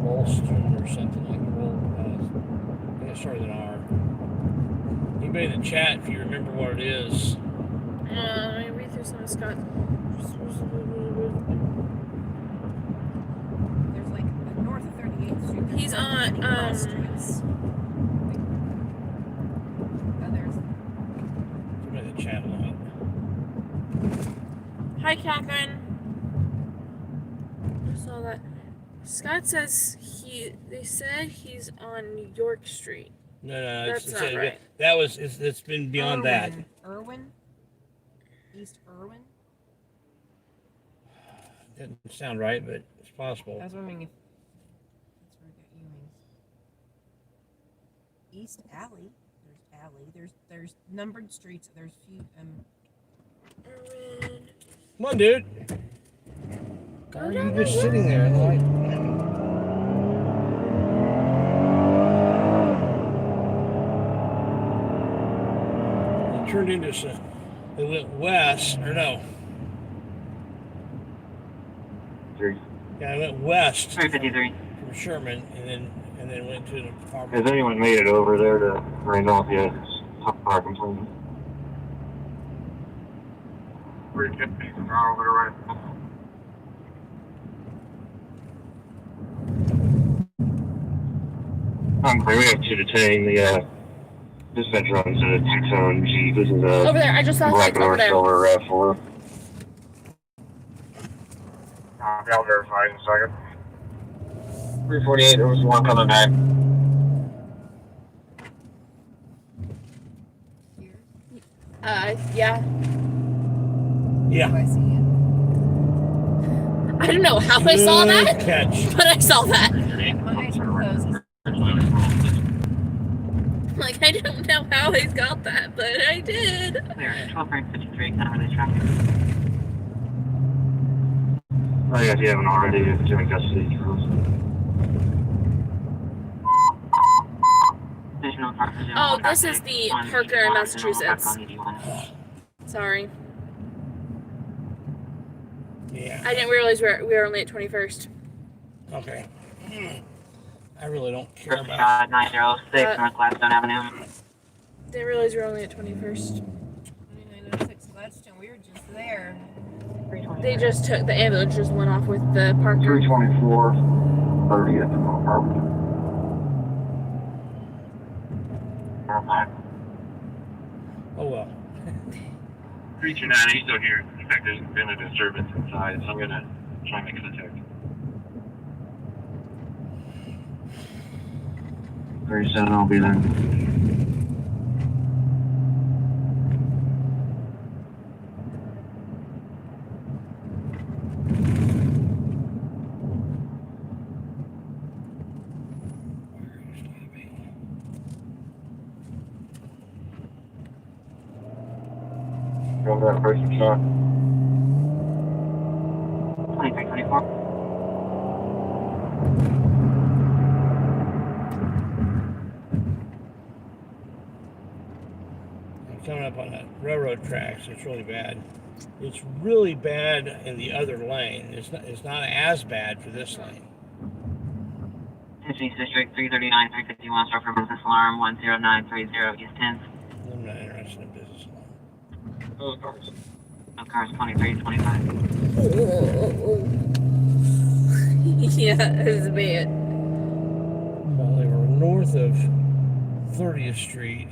Rolston or something like I think it started with an R. Anybody in the chat, if you remember what it is. Let me read through some of Scott. There's like north of 38th Street. There's He's on, cross streets. Somebody in the chat will help. Hi, Catherine. I saw that. Scott says they said he's on New York Street. No, That's not right. It's been beyond that. Irwin? East Irwin? Doesn't sound right, but it's possible. I was wondering if that's where I got Ewing. East Alley. There's alley. There's numbered streets. There's few Irwin. Come on, dude. Why are you just sitting there and like? It turned into some. It went west, or no? Yeah, it went west 353. from Sherman, and then went to an Has apartment. anyone made it over there to Randolph yet? It's parking plan. 350 over to right. Unclear. We have two detained. The dispatcher runs a Tucson Jeep. This is a Over there. I just saw black lights and over orange there. silver RAV4. I'll verify in a second. 348. There was one coming back. Yeah. Yeah. I see it. I don't know how I saw that, Catch. but I saw that. My eyes were closed. Like, I don't know how I got that, but I did. Clear. 12.53, kind of release traffic. I guess you haven't already. It's in custody. Oh, this is the Parker in Massachusetts. Sorry. Yeah. I didn't realize we were only at 21st. Okay. I really don't care about. 906 North Gladstone Avenue. Didn't realize we were only at 21st. 2906 Gladstone. We were just there. They just took the ambulance, just went off with the Parker. 324. 30th apartment. Oh well. 329, he's still here. In fact, there's been a disturbance inside, so I'm going to try and make contact. 37, I'll be there. Go to that person shot. 2324. I'm coming up on that railroad tracks. It's really bad. It's really bad in the other lane. It's not as bad for this lane. District 339, 351, start for business alarm 10930 East 10th. I'm not interested in business alarm. No cars 2325. Yeah, it's bad. Well, they were north of 30th Street.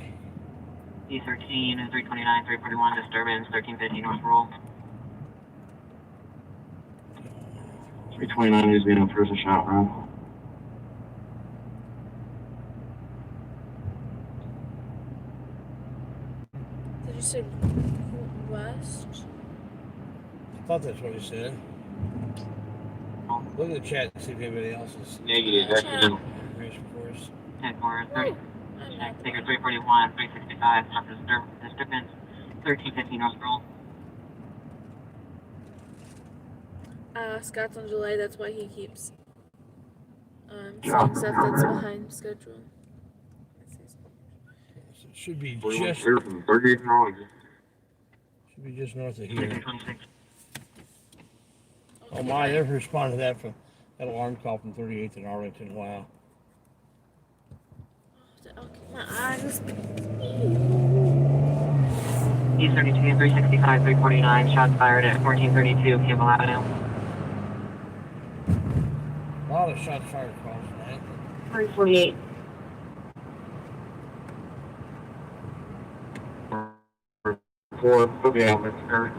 E13, 329, 341, disturbance 1350 North Roll. 329 is being a person shot, right? Did you say west? I thought that's what he said. Look at the chat and see if anybody else is. Negative, that's Chat. Information for us. 10-4, 30. Figure 341, 365, stop disturbance 1350 North Roll. Scott's on delay, that's why he keeps saying stuff that's behind schedule. It should be Just north of here. 26. Oh my, I never responded to that from that alarm call from 38th in Arlington. Wow. Okay, my eyes. E32, 365, 349, shots fired at 1432 Campbell Avenue. A lot of shots fired across tonight. 348. Yeah, that's correct.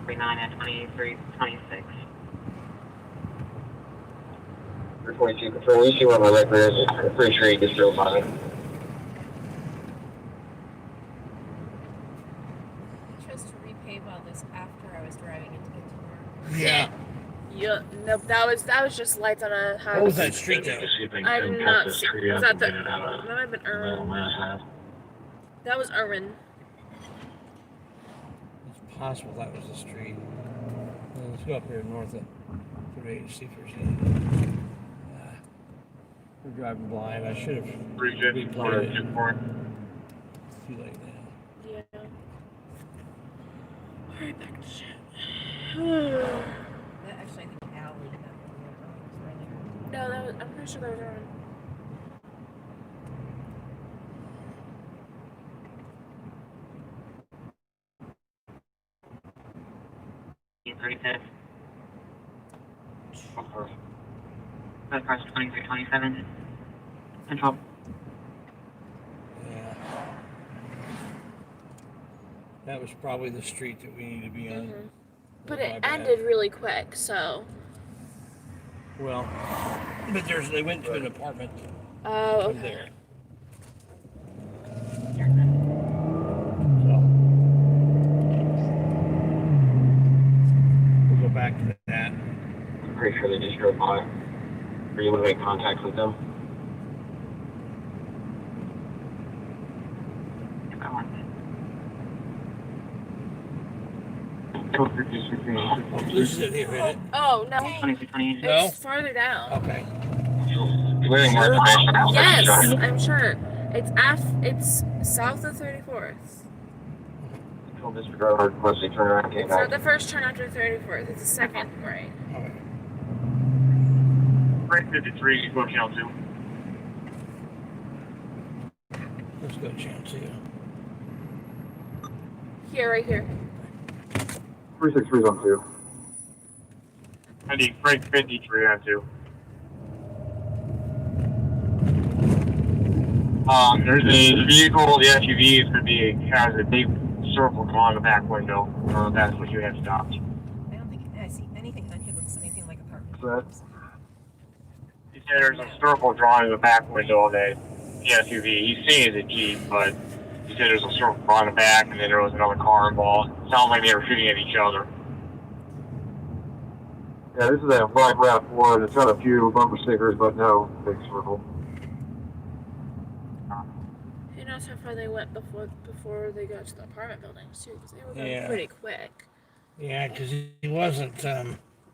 39 at 23, 26. 342 control, you see where my record is, I'm pretty sure you can still find it. I chose to repave all this after I was driving it to get to work. Yeah. Yeah, nope, that was just lights on a house. What was that street though? I did not see. Was that the? That might have been Irwin. That was Irwin. It's possible that was the street. Well, let's go up here north of 38 to see if there's any. We're driving blind. I should have. 350, replayed it. 424. It's too late now. Yeah. Alright, back to shit. Actually, I think Al did that one No, that was. I'm pretty sure that was Irwin. E35. That car's 2327. Control. Yeah. That was probably the street that we need to be on. Mm-hmm. But My it bad. ended really quick, so. Well, but they went to an apartment Oh, from okay. there. So we'll go back to that. I'm pretty sure they just drove by. Or you want to make contact with them? This is it here, isn't it? Oh no, 2328. No? it's farther down. Okay. Waiting more information. Yes, I'm sure. It's south of 34th. Control disregard, once they turn around, came It's not back. the first turn after 34th. It's the second, right? Okay. 353, go channel 2. Let's go channel 2. Here, right here. 363 on 2. I need Frank 53 on 2. There's a vehicle, the SUV is going to be, has a big circle along the back window. That's what you have stopped. I don't think I see anything on here that looks anything like apartment. Right. He said there's a circle drawing in the back window of the SUV. He's saying it's a Jeep, but he said there's a circle on the back, and then there was another car involved. Sounds like they were shooting at each other. Yeah, this is a black RAV4. It's got a few bumper stickers, but no big circle. Who knows how far they went before they got to the apartment buildings too? Because they were going Yeah. pretty quick. Yeah, because he wasn't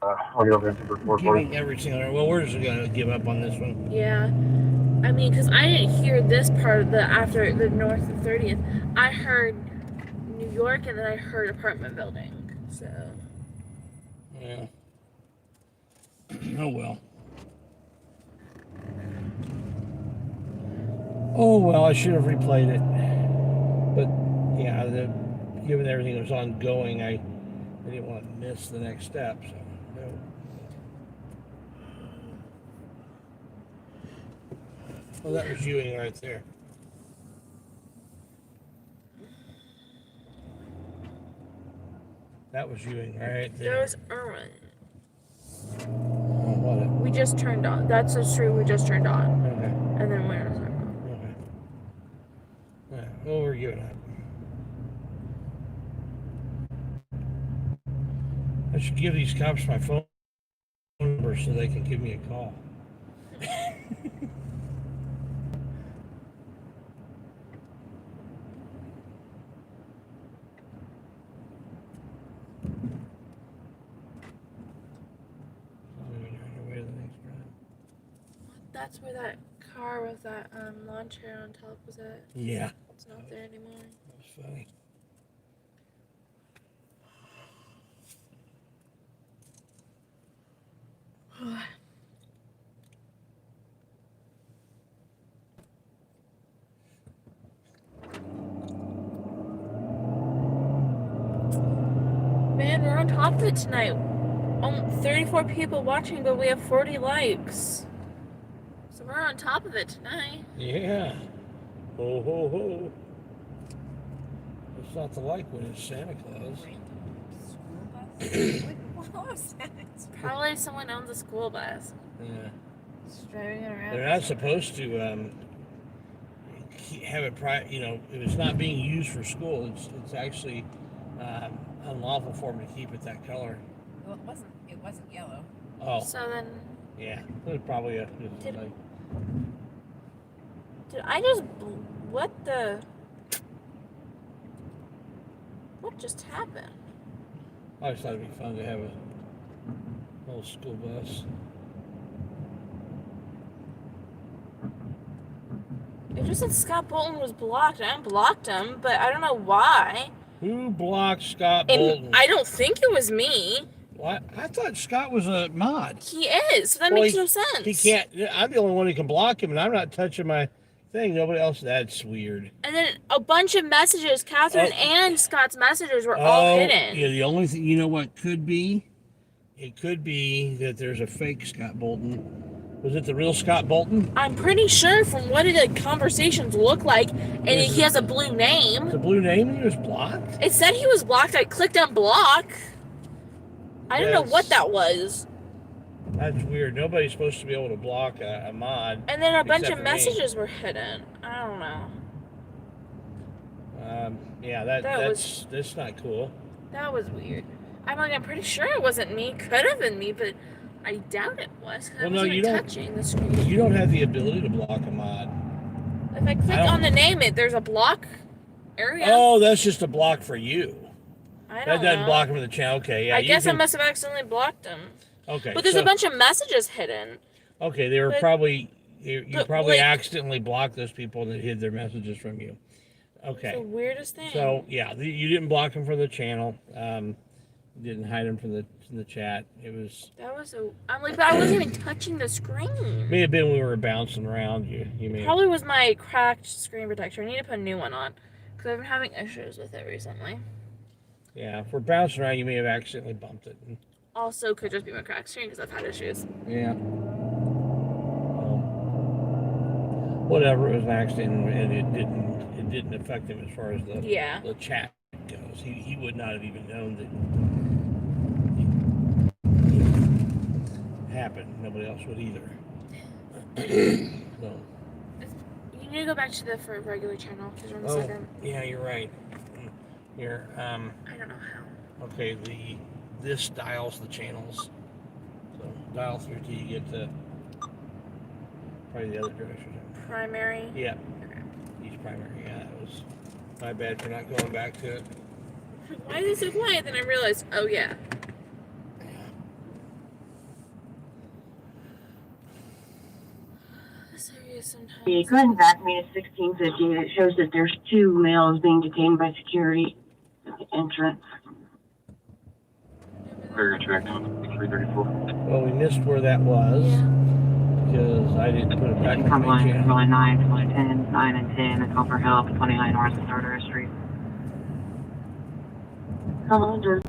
I'll get over into report for you. giving every single. Well, we're just going to give up on this one. Yeah. I mean, because I didn't hear this part of the after the north of 30th. I heard York, and then I heard apartment building. So. Yeah. Oh well. Oh well, I should have replayed it. But yeah, given everything that was ongoing, I didn't want to miss the next step. So no. Well, that was Ewing right there. That was Ewing right there. There was Irwin. Oh, what? We just turned on. That's the street we just turned on. Okay. And then where was it? Okay. Yeah, well, we're giving up. I should give these cops my phone number so they can give me a call. That's where that car with that lawn chair on top was at. Yeah. It's not there anymore. That's funny. Man, we're on top of it tonight. 34 people watching, but we have 40 likes. So we're on top of it tonight. Yeah. Ho, ho, ho. It's not the like when it's Santa Claus. Probably someone owns a school bus. Yeah. Just driving it around. They're not supposed to have it, if it's not being used for school, it's actually unlawful for them to keep it that color. Well, it wasn't yellow. Oh. So then. Yeah. There's probably Did I just. What just happened? I just thought it'd be fun to have a little school bus. It just said Scott Bolton was blocked. I unblocked him, but I don't know why. Who blocked Scott Bolton? I don't think it was me. What? I thought Scott was a mod. He is, so that makes no sense. He can't. I'm the only one who can block him, and I'm not touching my thing. Nobody else. That's weird. And then a bunch of messages, Catherine and Scott's messages were all hidden. Yeah, the only thing, you know what could be? It could be that there's a fake Scott Bolton. Was it the real Scott Bolton? I'm pretty sure from what the conversations look like, and he has a blue name. It's a blue name and he was blocked? It said he was blocked. I clicked on block. I don't know what that was. That's weird. Nobody's supposed to be able to block a mod. And then a bunch of messages were hidden. I don't know. Yeah, that's not cool. That was weird. I'm pretty sure it wasn't me. Could have been me, but I doubt it was. Well, I wasn't even touching the screen. You don't have the ability to block a mod. If I click on the name, there's a block area. Oh, that's just a block for you. I don't That doesn't block him from the channel. Okay, yeah. I guess I must have accidentally blocked him. Okay. But there's a bunch of messages hidden. Okay, they were probably you probably accidentally blocked those people that hid their messages from you. Okay. It's the weirdest thing. So yeah, you didn't block them from the channel. You didn't hide them from the chat. It was. That was but I wasn't even touching the screen. May have been when we were bouncing around. You may. Probably was my cracked screen protector. I need to put a new one on because I've been having issues with it recently. Yeah, if we're bouncing around, you may have accidentally bumped it. Also, could just be my cracked screen because I've had issues. Yeah. Whatever, it was an accident, and it didn't affect him as far as the chat goes. He would not have even known that it happened. Nobody else would either. So. You need to go back to the regular channel because we're on the second. Yeah, you're right. Here, I don't know how. Okay, this dials the channels. So dial through till you get to probably the other direction. Primary? Yeah. Okay. Each primary, yeah. That was my bad for not going back to it. Why is it so quiet? Then I realized, oh yeah. The current back mean is 1650. It shows that there's 2 males being detained by security. entrance. Clear track now, 334. Well, we missed where that was because I didn't put it back on Come my line, channel. line 9, line 10, 9 and 10, and call for help, 29 North Starter Street. Come on, Drew.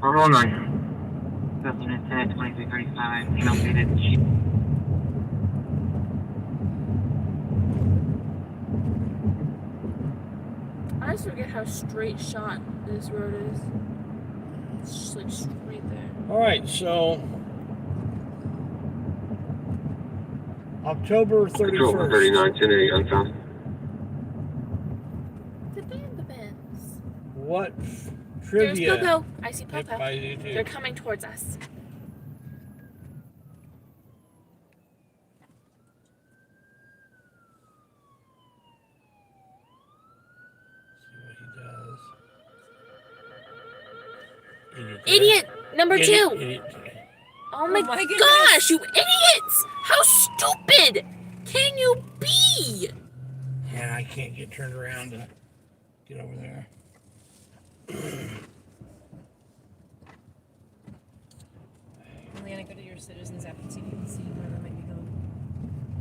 We're on 9. 2010, 2335, female faded. I just forget how straight shot this road is. It's just like straight there. All right, so October 31st. 39, 10-8, unfound. The bins. What There's trivia? Popo. I see Yep, Popo. I do too. They're coming towards us. Idiot number 2. Idiot. Oh my gosh, you idiots! How stupid can you be? Yeah, I can't get turned around to get over there. Leanna, go to your Citizens app and see if you can see where they might be going.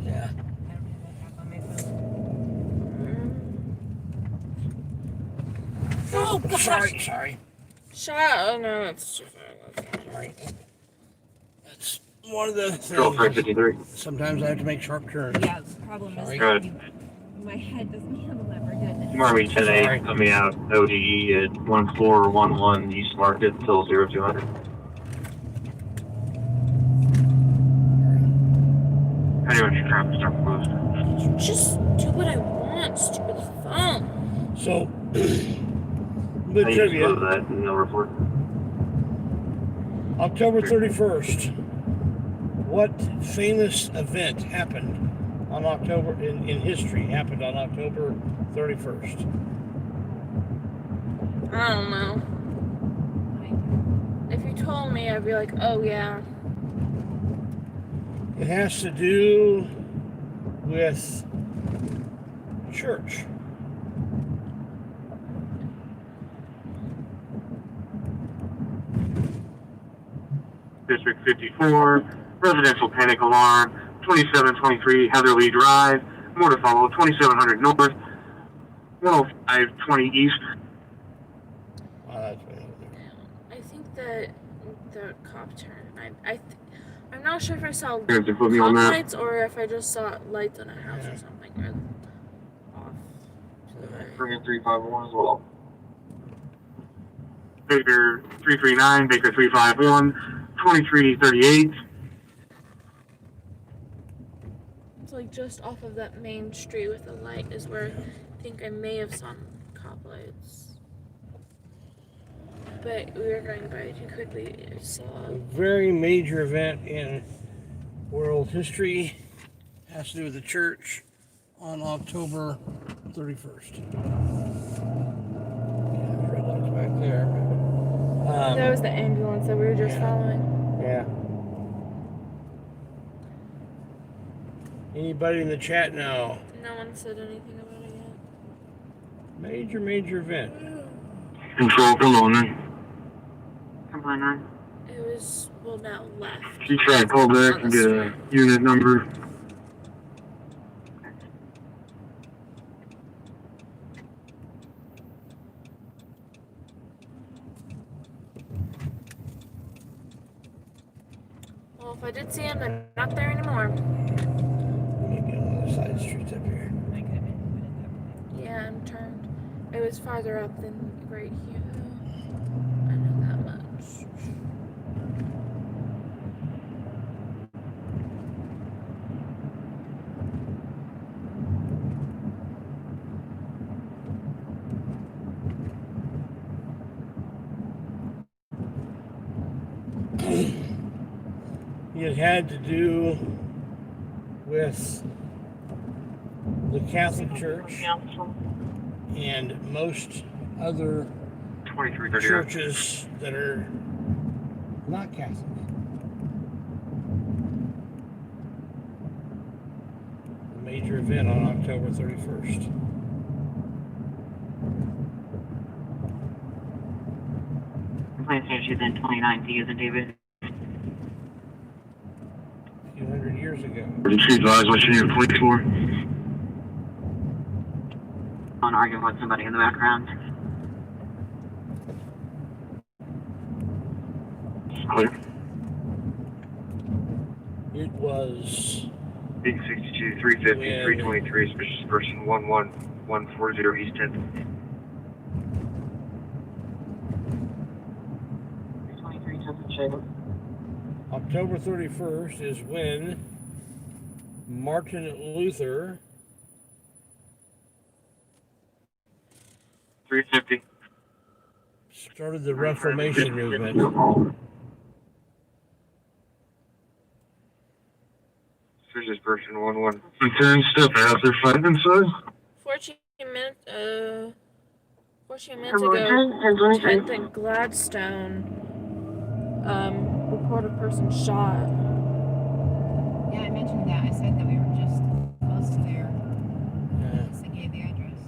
Yeah. I don't have that app on my phone. Oh gosh! Sorry. Oh no, that's too far. Sorry. That's one of the Control things. 553. Sometimes I have to make sharp turns. Yeah, the problem is Sorry. that Good. my head doesn't handle that very good. Marmy Sorry. 10-8 coming out ODE at 1411 East Market till 0200. Anyone should traffic stop closed. Just do what I want, stupid phone. So, I the just trivia. close that and they'll report. October 31st. What famous event happened on October in history happened on October 31st? I don't know. If you told me, I'd be like, oh yeah. It has to do with church. District 54, residential panic alarm, 2723 Heatherly Drive, more to follow, 2700 North, 10520 East. Oh, that's right. I think that the cop turned. I'm not sure if I saw Here's the put me cop on that. lights or if I just saw lights on a house or something. Or off. Bring in 351 as well. Baker 339, Baker 351, 2338. It's like just off of that main street with the light is where I think I may have saw cop lights. But we were going by too quickly. So A very major event in world history has to do with the church on October 31st. Yeah, the red light's back there. that was the ambulance that we were just following. Yeah. Anybody in the chat know? No one said anything about it yet. Major event. Control below. Come on, 9. It was, well, now left. Keep trying to pull back and get a unit number. Well, if I did see him, they're not there anymore. Maybe on the other side of the streets up here. Yeah, and turned. It was farther up than right here. I know that much. It had to do with the Catholic Church and most other 2338. churches that are not Catholic. A major event on October 31st. Complaint statute then 29D as in David. A few hundred years ago. Emergency advise what you need a police for. On arguing with somebody in the background. Clear. It was 862, 350, when 323, suspicious person 11140 East 10th. 323 10th Shayla. October 31st is when Martin Luther 350. started the Reformation movement. Suspicious person 11. Concerned step out their fighting inside. 14 minutes ago, 10th and Gladstone, reported person shot. Yeah, I mentioned that. I said that we were just close to there. Yeah. I gave the address.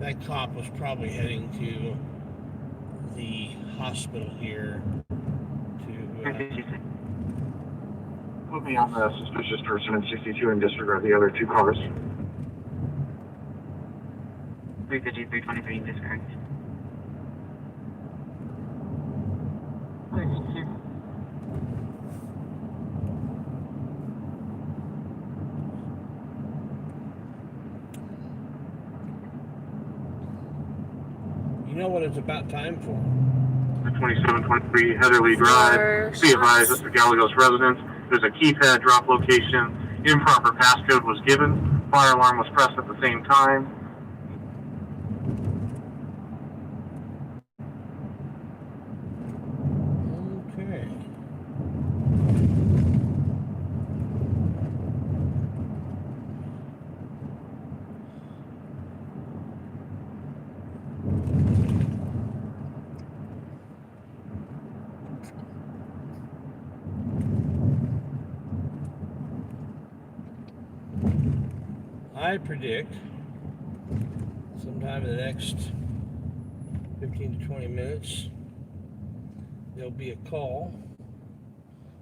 That cop was probably heading to the hospital here to Put me on the suspicious person in 62 and disregard the other two cars. 350, 323 disconnect. You know what it's about time for? 2723 Heatherly Drive. Be advised, this is Gallegos residence. There's a keypad drop location. Improper passcode was given. Fire alarm was pressed at the same time. Okay. I predict sometime in the next 15 to 20 minutes there'll be a call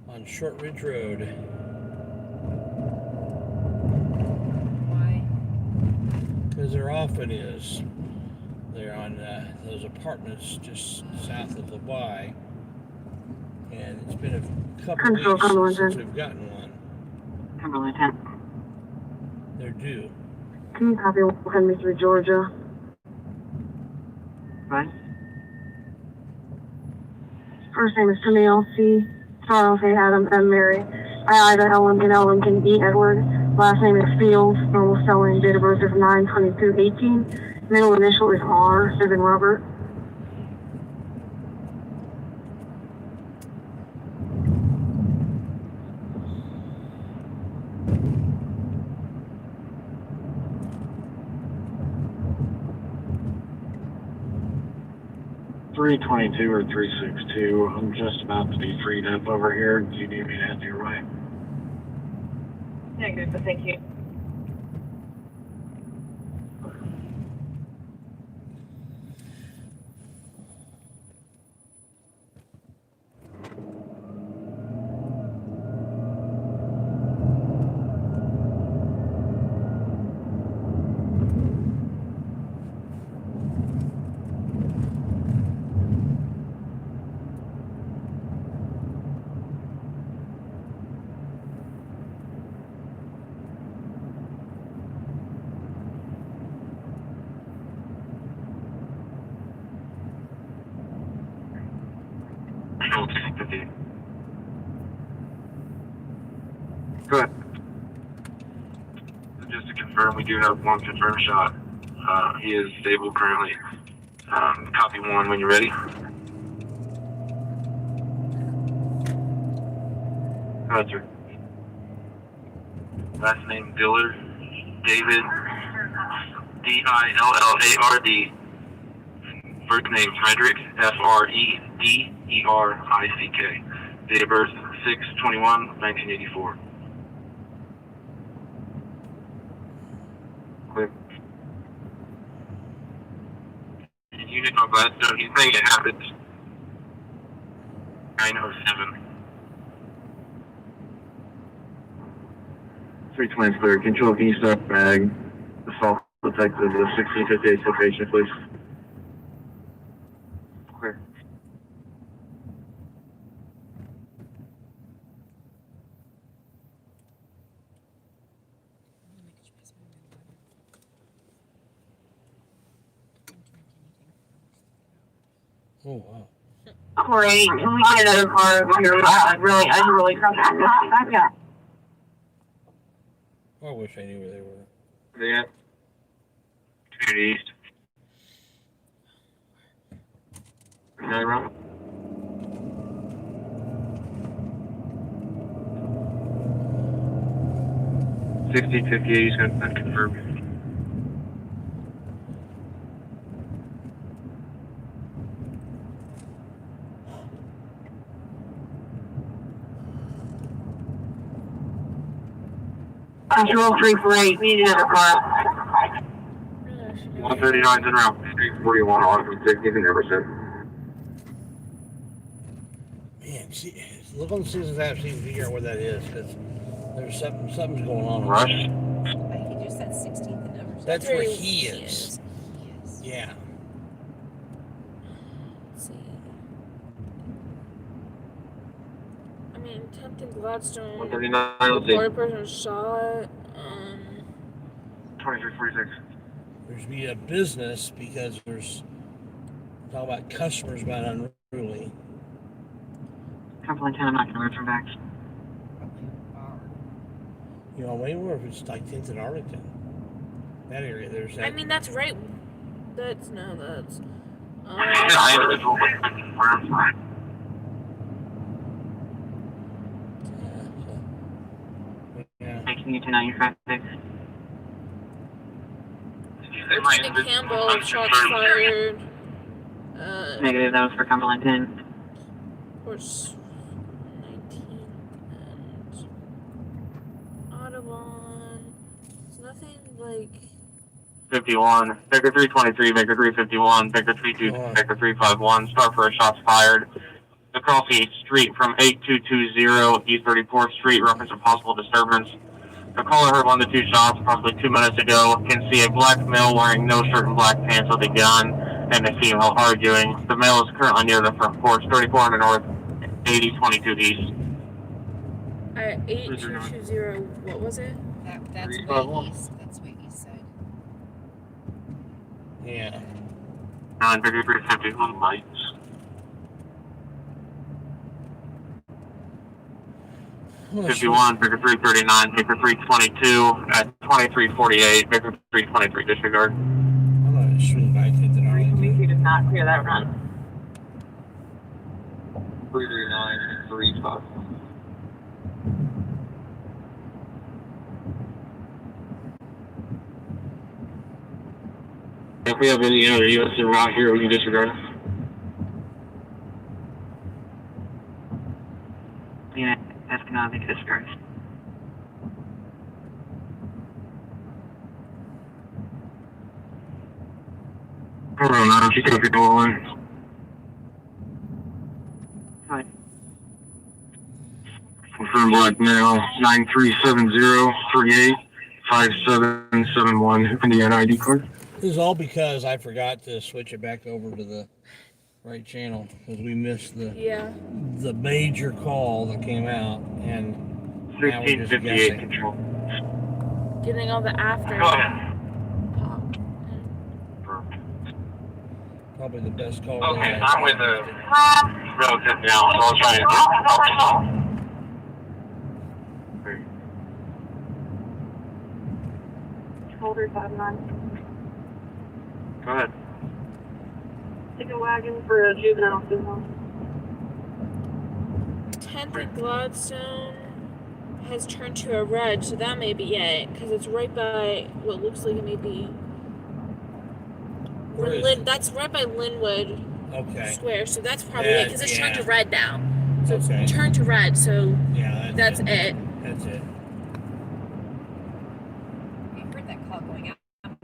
on Short Ridge Road. Why? Because there often is. They're on those apartments just south of the Y, and it's been a couple weeks since we've gotten one. Cumberland 10. They're due. Can you copy Henry through Georgia? Right? First name is Camille C. Charles A. Adam M. Mary. I Ida Ellen and Ellington E. Edward. Last name is Fields. Normal spelling. Date of birth is 9/22/18. Middle initial is R. As in Robert. .322 or 362. I'm just about to be freed up over here. Do you need me to head your way? Yeah, good, but thank you. Go ahead. Just to confirm, we do have one confirmed shot. He is stable currently. Copy one when you're ready. Go ahead, sir. Last name Dillard, David, Dillard. First name Frederick, Frederick. Date of birth 6/21/1984. Clear. you hit on Gladstone. He's saying it happens. 907. 320 clear. Control, can you stop bag? Assault detective, the 1658 location, please. Clear. Oh, wow. Great. Can we get another car over here? I'm really yeah. I wish I knew where they were. Yeah. Community East. Another round. $60.58, he's going to confirm. Control 348, we need another car. 139's en route. 341 on 60, never said. Man, see, look on the Susan's app, see if you figure out where that is, because there's something's going on. Rush? He just said 16th and never said. That's where he is. Yes. Yeah. Let's see. I mean, 10th and Gladstone. 139, let's see. Reported person shot. 2346. There's be a business because there's talk about customers being unruly. Cumberland 10, I'm not going to return back. You know, I wonder if it's like 10th and Arlington. That area, there's that. I mean, that's right. That's. Yeah. Can you turn on your traffic? Lieutenant Campbell, shots fired. Negative, that was for Cumberland 10. Of course, 19 and Audubon. It's nothing like. 51. Victor 323, Victor 351, Victor 32, Victor 351. Start for a shots fired. Across the street from 8220 East 34th Street, reference a possible disturbance. The caller heard 1 to 2 shots approximately 2 minutes ago. Can see a black male wearing no shirt and black pants with a gun and a female arguing. The male is currently near the front porch, 3400 North, 8022 East. 8220, what was it? That's way east. That's way east side. Yeah. 9 Victor 351 lights. Well, 51, Victor 339, Victor 322 at 2348, Victor 323 disregard. I'm not swing by 10th and Arlington. We did not clear that run. 339, 35. If we have any other U.S. route here, we can disregard it. Yeah, that's cannot be disregarded. Hold on, Adam, she took it all in. Right. Confirm black male, 9370385771, Indiana ID card. This is all because I forgot to switch it back over to the right channel because we missed the major call that came out, and 1658 control. Getting all the after. Go ahead. Probably the best call. Okay, I'm with the relative now, so I'll try to Shoulder 59. Go ahead. Take a wagon for a juvenile juvenile. 10th and Gladstone has turned to a red, so that may be it, because it's right by what looks like it may be. That's right by Linwood Square, so that's probably it, because it's turned to red now. So it's turned to red, so that's it. That's it. You heard that call going out. Look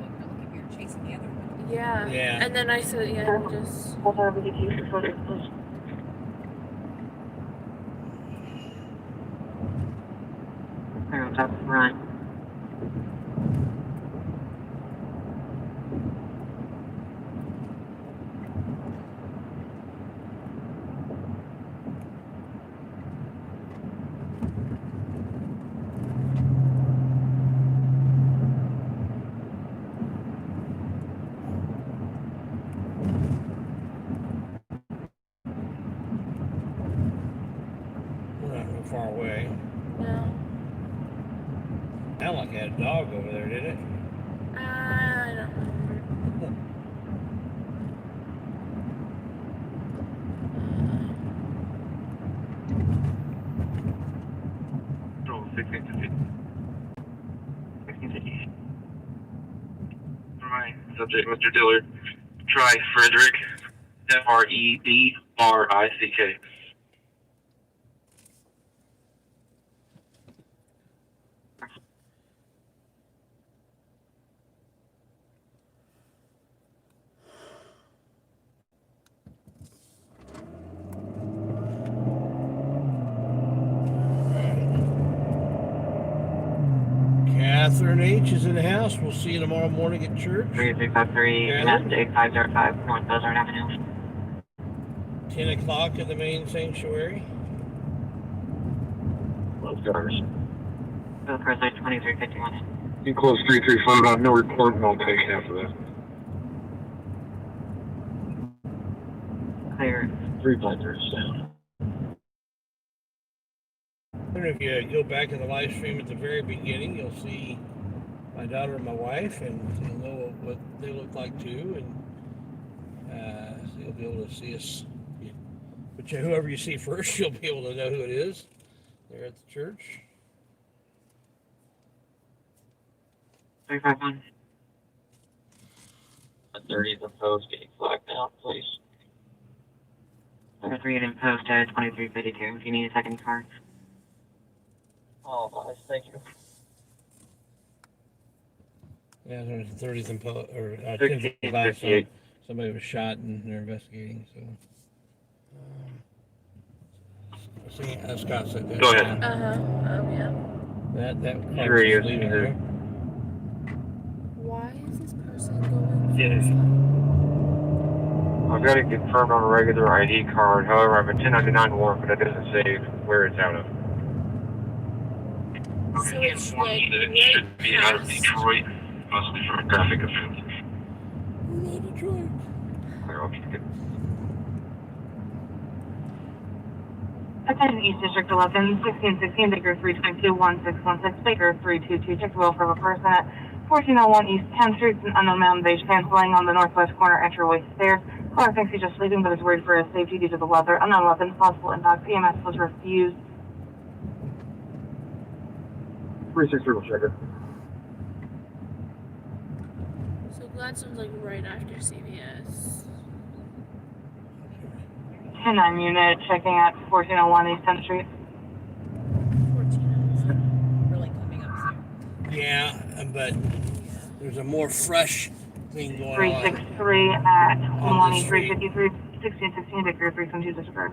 if you're chasing the other one. Yeah. Yeah. And then I said, yeah, we just. Hold on, we get you for photos, please. Clear on top of the front. We're not real far away. No. Sounded like it had a dog over there, did it? I don't remember. Oh, 1650. 1650. Alright, subject Mr. Dillard. Try Frederick. Fredrick. Catherine H. is in the house. We'll see you tomorrow morning at church. 3353, Catherine? 8505, North Buzzard Avenue. 10 o'clock at the main sanctuary. Close drivers. Bill Presley 2351. You can close 335 on no report, and I'll take half of that. Clear. 353 is down. I wonder if you go back in the live stream at the very beginning, you'll see my daughter and my wife, and you'll know what they look like too, and so you'll be able to see us. But whoever you see first, you'll be able to know who it is. They're at the church. 351. 30 the post getting flagged out, please. 3 in post at 2352. Do you need a second car? Oh, nice, thank you. Yeah, there's 30th and or 10:58. somebody was shot and they're investigating. So, Scott said that. Go ahead. Yeah. That car Sure he was is. leaving, right? Why is this person going? Yes. I've got it confirmed on a regular ID card. However, I have a 1099 warrant, but it doesn't say where it's out of. So it's like It right should be out of past. Detroit, possibly for a graphic offense. Detroit. Clear, I'll keep it. Attention East District 11, 1616, Baker 322, 1616, Baker 322, check the welfare of a person at 1401 East 10th Street, an unknown man beige pants laying on the northwest corner entryway stairs. Caller thinks he's just sleeping but is worried for his safety due to the weather. Unknown weapons, possible impact, EMS was refused. 363 will check it. So Gladstone's like right after CVS. 10-9 unit checking at 1401 East 10th Street. 14. Really coming up soon. Yeah, but there's a more fresh thing going on. 363 at On the 2353, 1616, Baker 322, disregard.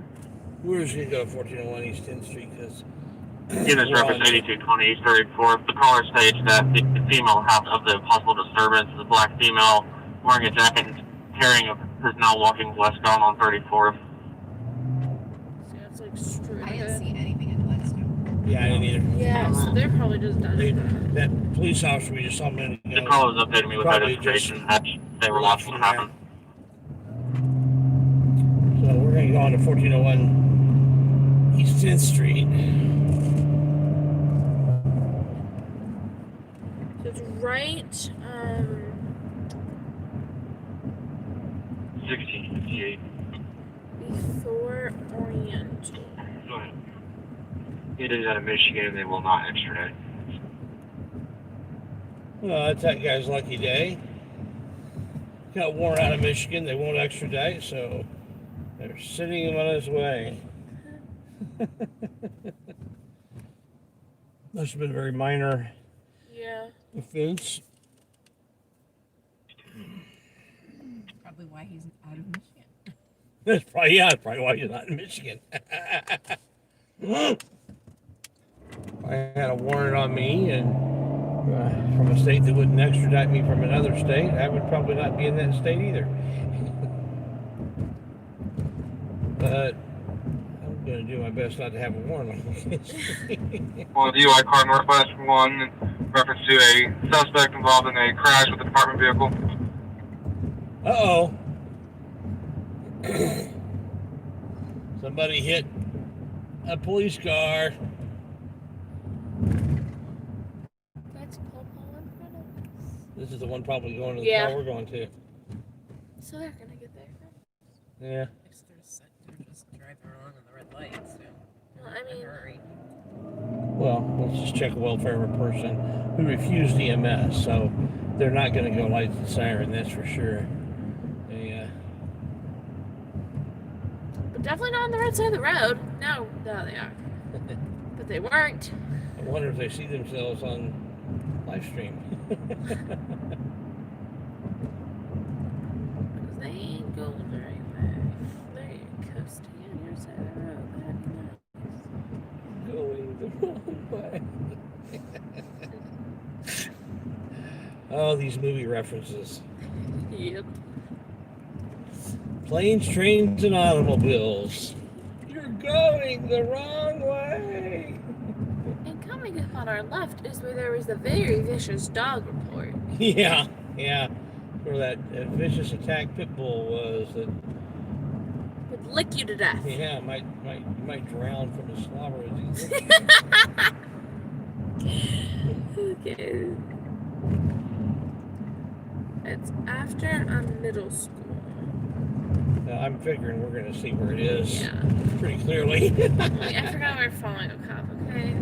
We're just going to go to 1401 East 10th Street because. Unit reference 8220 East 34th. The caller states that the female half of the possible disturbance is a black female wearing a jacket and carrying a person now walking westbound on 34th. So it's like straight I didn't ahead. see anything in Gladstone. Yeah, I didn't either. Yeah, so they're probably just done. That police officer we just saw a minute ago. The caller was updating me with that Probably information that they were watching what happened. So we're going to go on to 1401 East 10th Street. So it's right, 1658. before Oriental. Go ahead. It is out of Michigan and they will not extradite. Well, that's that guy's lucky day. Got warrant out of Michigan. They won't extradite, so they're sending him on his way. Must have been a very minor Yeah. offense. probably why he's out of Michigan. That's probably why he's not in Michigan. I had a warrant on me and from a state that wouldn't extradite me from another state, I would probably not be in that state either. But I'm going to do my best not to have a warrant on me. Well, DUI car Northwest 1, in reference to a suspect involved in a crash with a department vehicle. Uh-oh. Somebody hit a police car. That's Paul in front of us. This is the one probably going to the car we're going to. So they're gonna get there first. Yeah. They're just driving along on the red lights, so Well, I mean, hurry. Well, let's just check a welfare of a person who refused EMS, so they're not going to go light the siren, that's for sure. but definitely not on the right side of the road. No, they are. But they weren't. I wonder if they see themselves on live stream. They ain't going very well. They're coasting on your side of the road. That'd be nice. Going the wrong way. Oh, these movie references. Yep. Planes, trains, and automobiles. You're going the wrong way. And coming up on our left is where there was the very vicious dog report. Yeah. Where that vicious attack pit bull was that Would lick you to death. yeah, might drown from his slobber as he Okay. It's after a middle school. Now, I'm figuring we're going to see where it is. Yeah. Pretty clearly. Wait, I forgot we're following a cop, okay?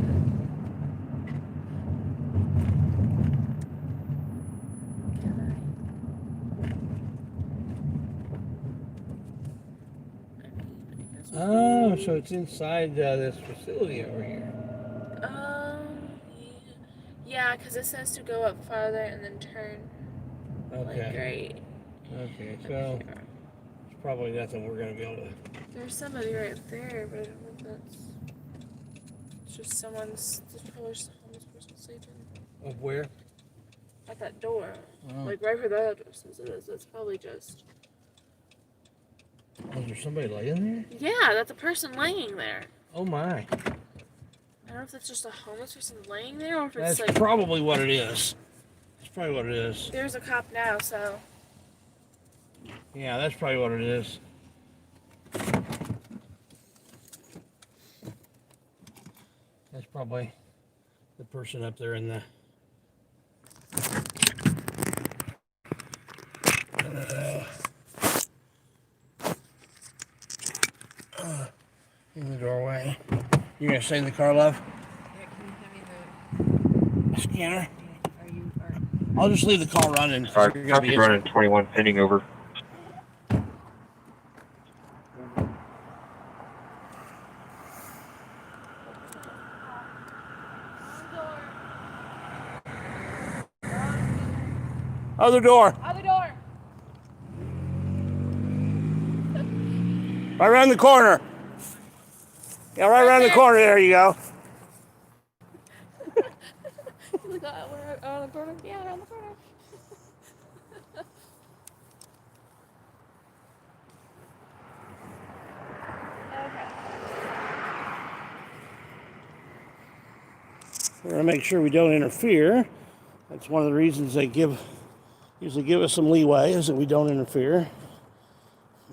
Oh, so it's inside this facility over here. Yeah, because it says to go up farther and then turn. Okay. Like right. Okay, so it's probably nothing we're going to be able to. There's somebody right there, but I don't know if that's. It's just someone's. There's probably just a homeless person sleeping. Of where? At that door. Oh. Like right where the address says it is. It's probably just. Oh, is there somebody laying there? Yeah, that's a person laying there. Oh my. I don't know if that's just a homeless person laying there or if That's it's like. probably what it is. That's probably what it is. There's a cop now, so. Yeah, that's probably what it is. That's probably the person up there in the in the doorway. You gonna stay in the car, love? Yeah, can you hand me the Scanner. are I'll just leave the call running. Alright, copy running 21 pending over. Other door. Other door! Right around the corner. Yeah, right around the corner. There you go. We're around the corner? Yeah, around the corner. We're gonna make sure we don't interfere. That's one of the reasons they usually give us some leeway, is that we don't interfere.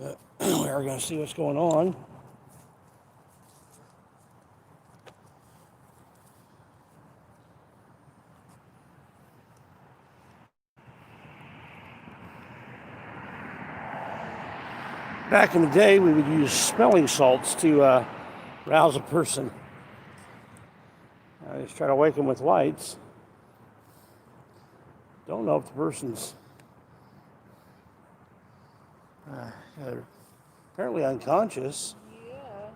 But we are gonna see what's going on. Back in the day, we would use smelling salts to rouse a person. I just try to wake them with lights. Don't know if the person's they're apparently unconscious. Yeah.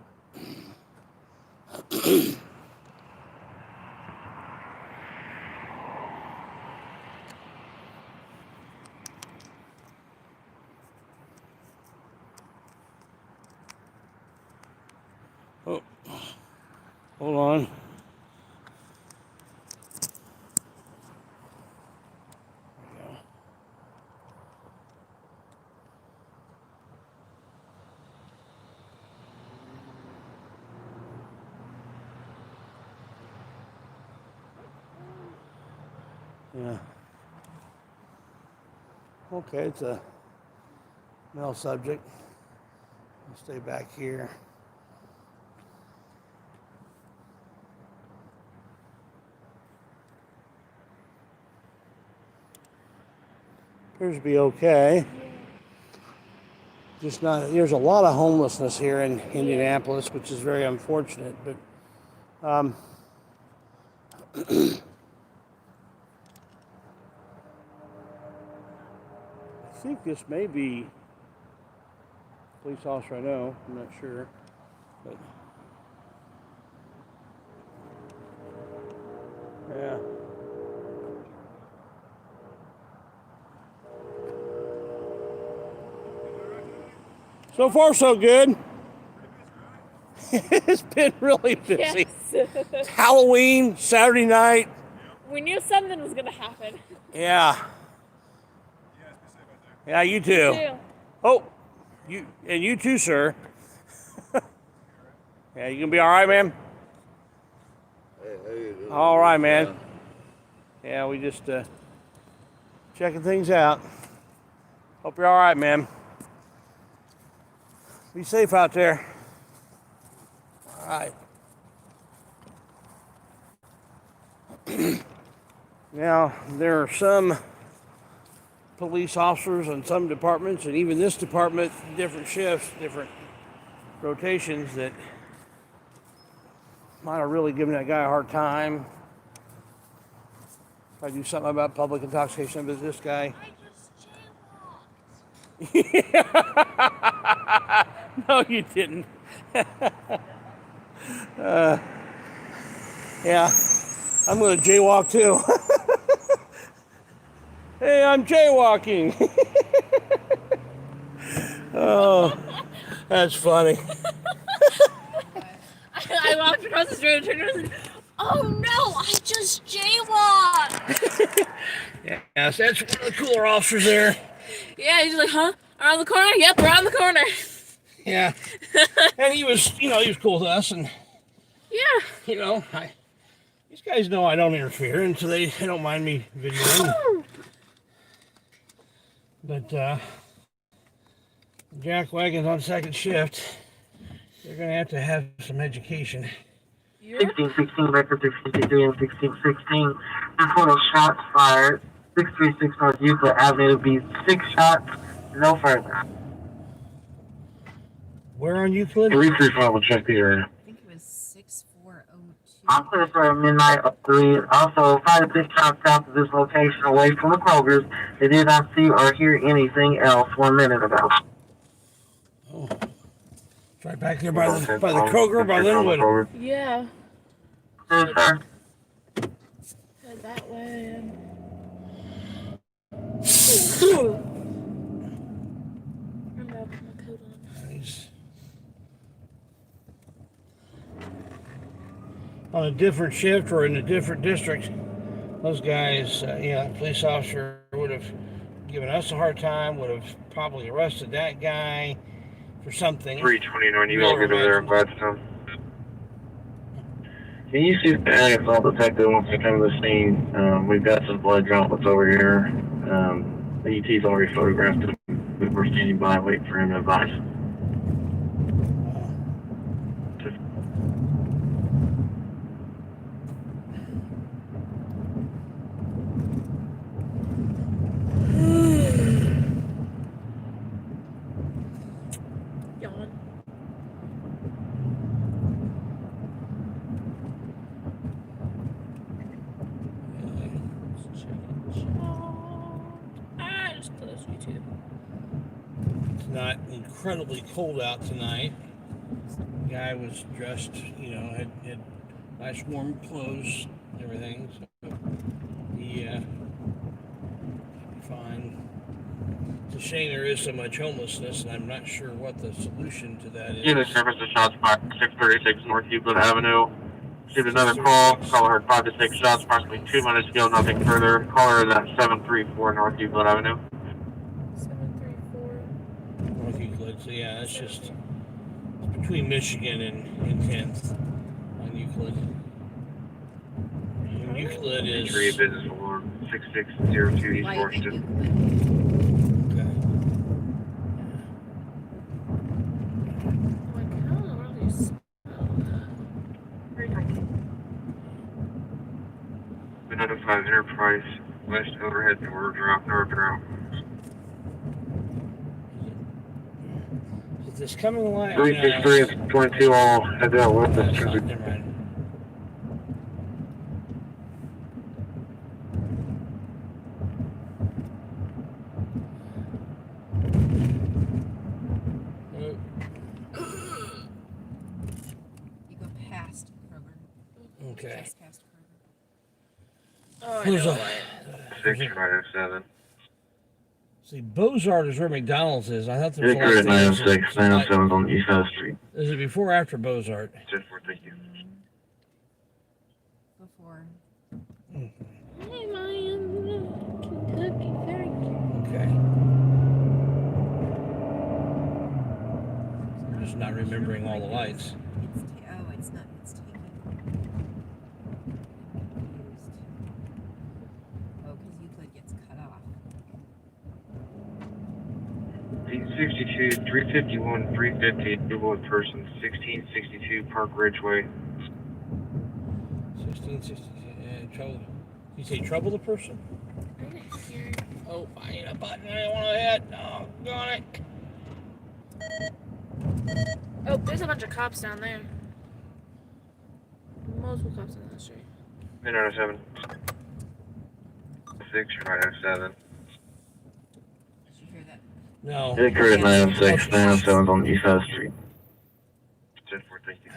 Yeah. Okay, it's a male subject. I'll stay back here. Appears to be okay. Just not, there's a lot of homelessness here in Indianapolis, which is very unfortunate, but I think this may be a police officer I know, I'm not sure, but yeah. So far, so good. It's been really busy. Yes. It's Halloween, Saturday night. We knew something was gonna happen. Yeah. Yeah, you too. You too. Oh, you too, sir. Yeah, you gonna be all right, man? All right, man. Yeah, we just checking things out. Hope you're all right, man. Be safe out there. All right. Now, there are some police officers in some departments, and even this department, different shifts, different rotations, that might have really given that guy a hard time. If I do something about public intoxication, but this guy. No, you didn't. Yeah, I'm going to jaywalk too. Hey, I'm jaywalking. Oh, that's funny. I walked across the street and turned around and said, "Oh no, I just jaywalked." Yes, that's one of the cooler officers there. Yeah, he's like, "Huh? Around the corner?" Yep, around the corner. Yeah. And he was cool with us, and yeah, these guys know I don't interfere, and so they don't mind me videoing. But jack wagons on second shift, they're gonna have some education. 1616 record 653 and 1616. Total shots fired. 636 North Euclid Avenue be 6 shots, no further. Where on Euclid? 335 will check the area. I think it was 6402. I'm clear for midnight of 3. Also, 5 to 6 shots south of this location away from the Kroger's. They did not see or hear anything else 1 minute ago. Oh. It's right back there by the Kroger, by Linwood. yeah. Yes, sir. Head that way. Remember, I'll put my coat on. Nice. On a different shift or in a different district, those guys, police officer would have given us a hard time, would have probably arrested that guy for something. 329, you all get over there in Gladstone. Can you see if the assault detective wants to come to the scene? We've got some blood droplets over here. The ET's already photographed him. We're standing by waiting for him to advise. Yawn. I just closed YouTube. It's not incredibly cold out tonight. The guy was dressed, had nice warm clothes and everything, so he should be fine. It's a shame there is so much homelessness, and I'm not sure what the solution to that is. Yeah, the surface of shots fired 636 North Euclid Avenue. Received another call. Caller heard 5 to 6 shots approximately 2 minutes ago. Nothing further. Caller is at 734 North Euclid Avenue. 734. North Euclid, so yeah, that's just between Michigan and 10th on Euclid. And Euclid is... Injury business for 6602 East Light Washington. Okay. Like, how in the world do you spell that? 95 Enterprise, West Overhead, North Route. Is this coming along? 363 and 22 all head out with us. Never mind. You go past Kroger. Okay. Just past Kroger. Oh, I Who's know a- what. 6907. See, Bozart is where McDonald's is. I thought there was You're a correct, lot of 906, 907 on the east side of the street. Is it before or after Bozart? 10-4, thank you. Before. Hey, Ryan. Kentucky, thank you. Okay. I'm just not remembering all the lights. It's not. It's taking. I'm confused. Oh, because Euclid gets cut off. 862, 351, 350, double in person, 1662 Park Ridgeway. 1660. Trouble. You say trouble the person? I didn't hear. Oh, I hit a button I don't want to hit. Oh, got it. Oh, there's a bunch of cops down there. Multiple cops on that street. 907. 6, 907. Did you hear that? No. You're correct, 906, 907 on the east side of the street. 10-4, thank you.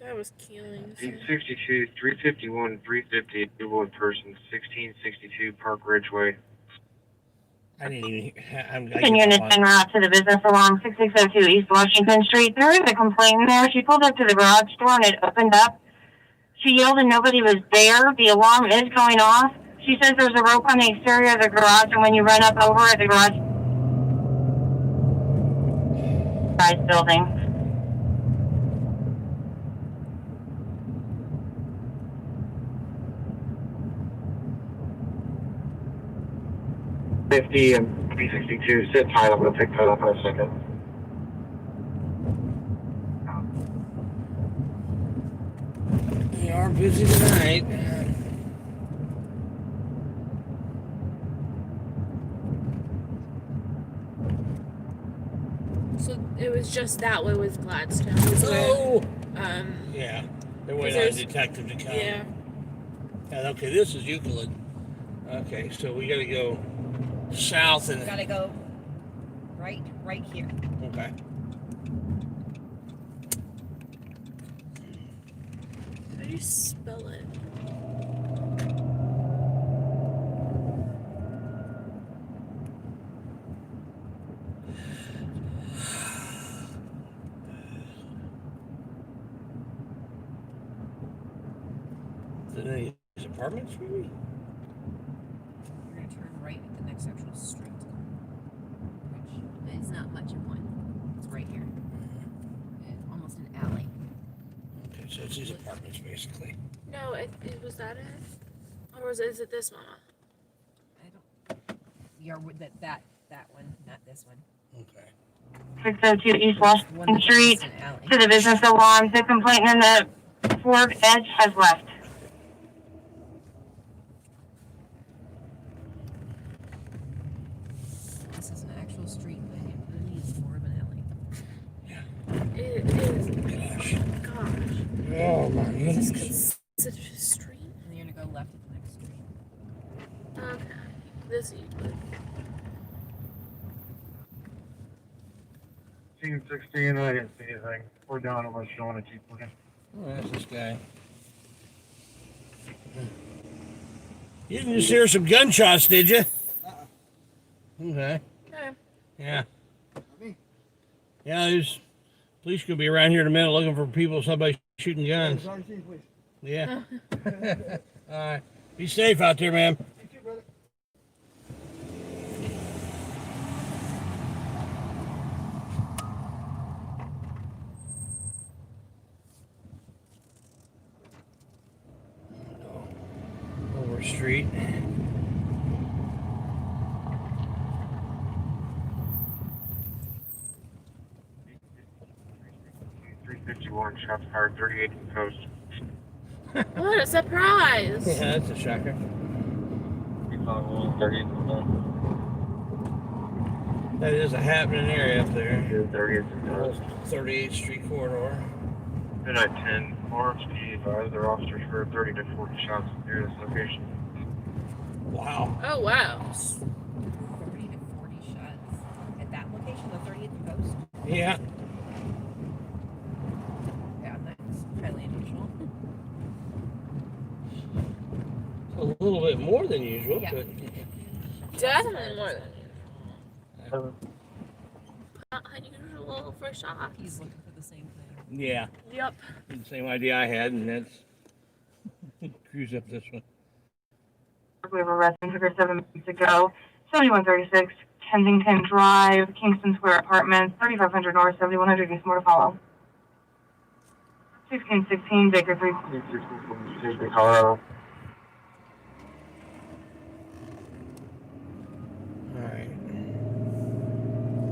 That was killing. 862, 351, 350, double in person, 1662 Park Ridgeway. I didn't even hear. Can units en route to the business along 6602 East Washington Street. There is a complaint there. She pulled up to the garage door and it opened up. She yelled and nobody was there. The alarm is going off. She says there's a rope on the exterior of the garage, and when you run up over it, the garage building. .50 and 362, sit tight, I'm going to pick that up in a second. They are busy tonight. So it was just that way with Gladstone. Oh! Um, Yeah. They're waiting on a detective to come. yeah. Yeah, okay, this is Euclid. Okay, so we gotta go south and... Gotta go right here. Okay. How do you spell it? Is it any apartments, maybe? You're gonna turn right at the next actual street, which is not much of one. It's right here. It's almost an alley. Okay, so it's these apartments, basically. No, it was that it? Or is it this, Mama? I don't. You're with that one, not this one. Okay. 602 East Washington Street to the business alarm. The complainant in the Ford Edge has left. This is an actual street, but it really is more of an alley. Yeah. It is. Gosh. Gosh. Oh my Is goodness. this considered a street? And you're gonna go left at the next street. Okay. This Euclid. 16, I didn't see anything. We're down unless you want to keep looking. Oh, that's this guy. You didn't just hear some gunshots, did you? Okay. Okay. Yeah. Yeah, there's police gonna be around here in a minute looking for people, somebody shooting guns. Yeah. All right. Be safe out there, man. Over street. 51 shots fired, 38 in post. What a surprise! Yeah, that's a shocker. 38 in post. That is a happening area up there. 30th in post. 38th Street corridor. Midnight 10, Orange P advised their officers for 30 to 40 shots near this location. Wow. Oh wow. 30 to 40 shots at that location, the 30th and Post. Yeah. Yeah, that's highly unusual. A little bit more than usual, Yeah. but Definitely more than unusual for shots. He's looking for the same thing. yeah, Yep. same idea I had, and that's cruise up this one. We have a resident here 7 minutes ago. 7136 Kensington Drive, Kingston Square Apartments, 3500 North, 7100 East. More to follow. 1616 Baker 3. Colorado. All right.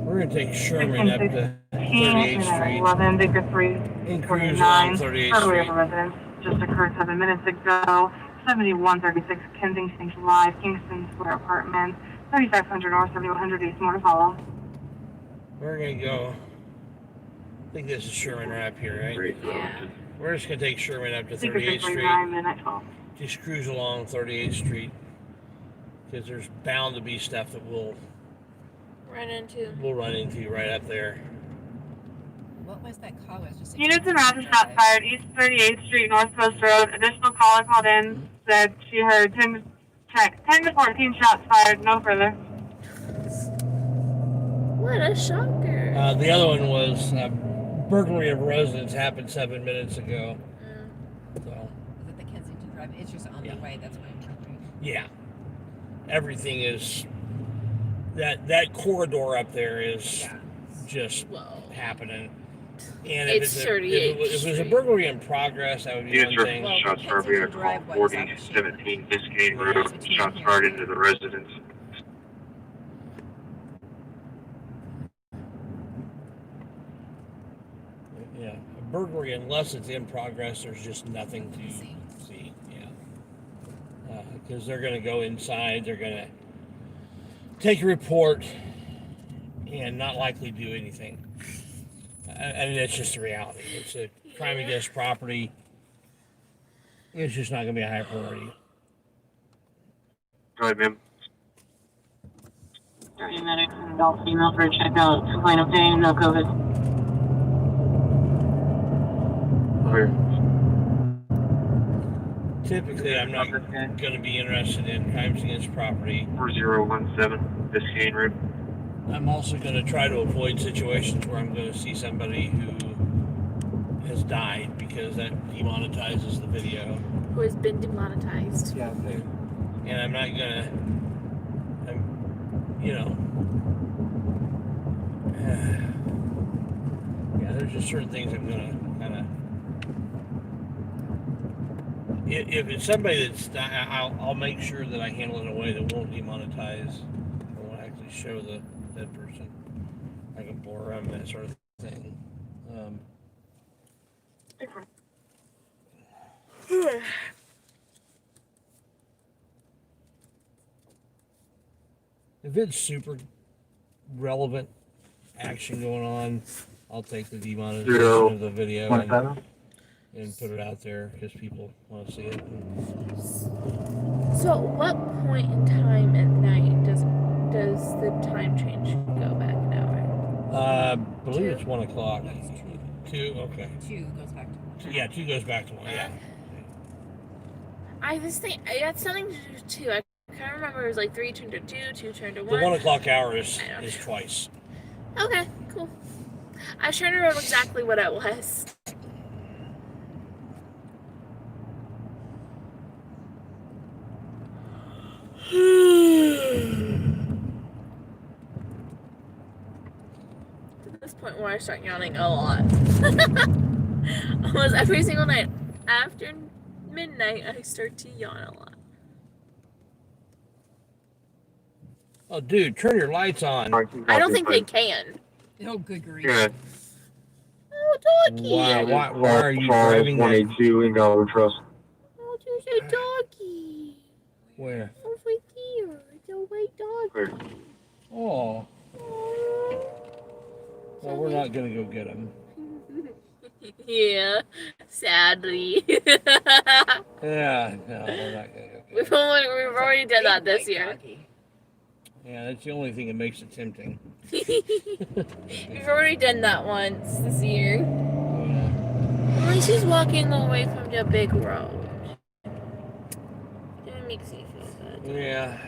We're going to take Sherman up to 38th Street 11 Baker 3. and cruise along 38th We Street. have a resident just occurred 7 minutes ago. 7136 Kensington Drive, Kingston Square Apartments, 3500 North, 7100 East. More to follow. We're going to go, I think this is Sherman right up here, right? Yeah. We're just going to take Sherman up to Baker 38th 339 Street. Midnight 12. Just cruise along 38th Street. Because there's bound to be stuff that we'll run into right up there. What was that call? It was just Units and rounds of shots fired East 38th Street, North Post Road. Additional caller called in, said she heard 10 to 14 shots fired, no further. What a shocker. The other one was burglary of residence happened 7 minutes ago. So, Is it the Kensington Drive? It's just on the way. That's what I'm wondering. yeah. Everything is, that corridor up there is just happening. And if It's if 38th it was a burglary in progress, that would be one thing. Shots fired via call 4017 Biscayne Road. Shots fired into the residence. Yeah, a burglary, unless it's in progress, there's just nothing to see. Yeah, because they're going to go inside, they're going to take a report, and not likely do anything. I mean, that's just the reality. It's a crime against property. It's just not going to be a high priority. Go ahead, ma'am. 30 medics and adult female for a checkout. Complaint of pain, no COVID. Typically, I'm not going to be interested in crimes against property. 4017 Biscayne Road. I'm also going to try to avoid situations where I'm going to see somebody who has died, because that demonetizes the video. Who has been demonetized. Yeah. And I'm not going to, yeah, there's just certain things I'm going to kind of, if it's somebody that's, I'll make sure that I handle it in a way that won't demonetize. I won't actually show the dead person. I can blur them, that sort of thing. If it's super relevant action going on, I'll take the demonetization of the video and put it out there because people want to see it. So at what point in time at night does the time change go back an hour? I believe it's 1 o'clock. 2, okay. 2 goes back to 1. Yeah, 2 goes back to 1, yeah. I was thinking, I had something to do with 2. I can't remember, it was like 3 turned to 2, 2 turned to 1. The 1 o'clock hour is twice. Okay, cool. I was trying to remember exactly what it was. To this point where I start yawning a lot. Almost every single night after midnight, I start to yawn a lot. Oh, dude, turn your lights on. I don't think they can. Oh, good grief. Good. Oh, doggy. Why are you driving that? 182 in Galvin Trust. Oh, there's a doggy. Where? Over there. It's a white doggy. Oh. Oh. Well, we're not gonna go get him. Yeah, sadly. Yeah, no, we're not gonna go get We've him. already done that this year. Yeah, that's the only thing that makes it tempting. We've already done that once this year. Yeah. At least he's walking away from the big road. That makes me feel good. Yeah.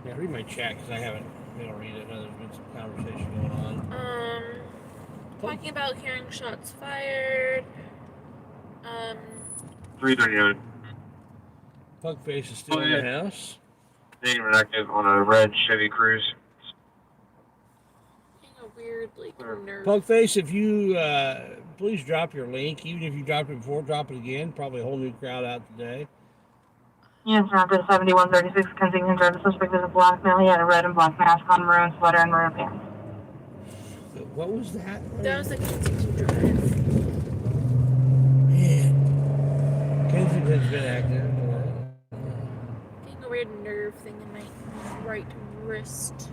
Yeah, read my chat because I haven't been able to read it. I know there's been some conversation going on. Talking about hearing shots fired. 339. Pugface is still in the house. Being active on a red Chevy Cruze. A weird, like, nerve. Pugface, if you please drop your link. Even if you dropped it before, drop it again. Probably a whole new crowd out today. Yes, Rapid 7136 Kensington Drive. The suspect is a black male. He had a red and black mask on, maroon sweater, and maroon pants. What was that? That was the Kensington Drive. Man. Kensington's been active. Getting a weird nerve thing in my right wrist.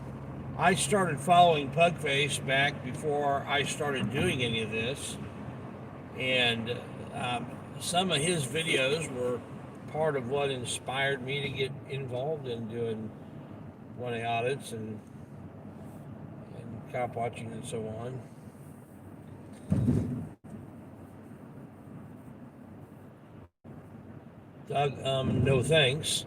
I started following Pugface back before I started doing any of this. And some of his videos were part of what inspired me to get involved in doing 1A audits and cop watching and so on. Doug, no thanks.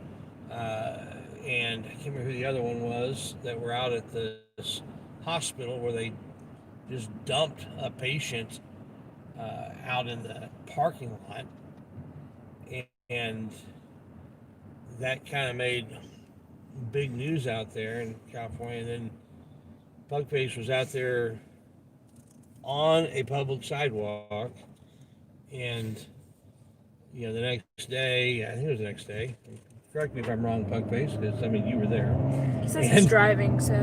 And I can't remember who the other one was that were out at this hospital where they just dumped a patient out in the parking lot. And that kind of made big news out there in California. And then Pugface was out there on a public sidewalk. And, you know, the next day, I think it was the next day, correct me if I'm wrong, Pugface, because, I mean, you were there. He says he's driving, so.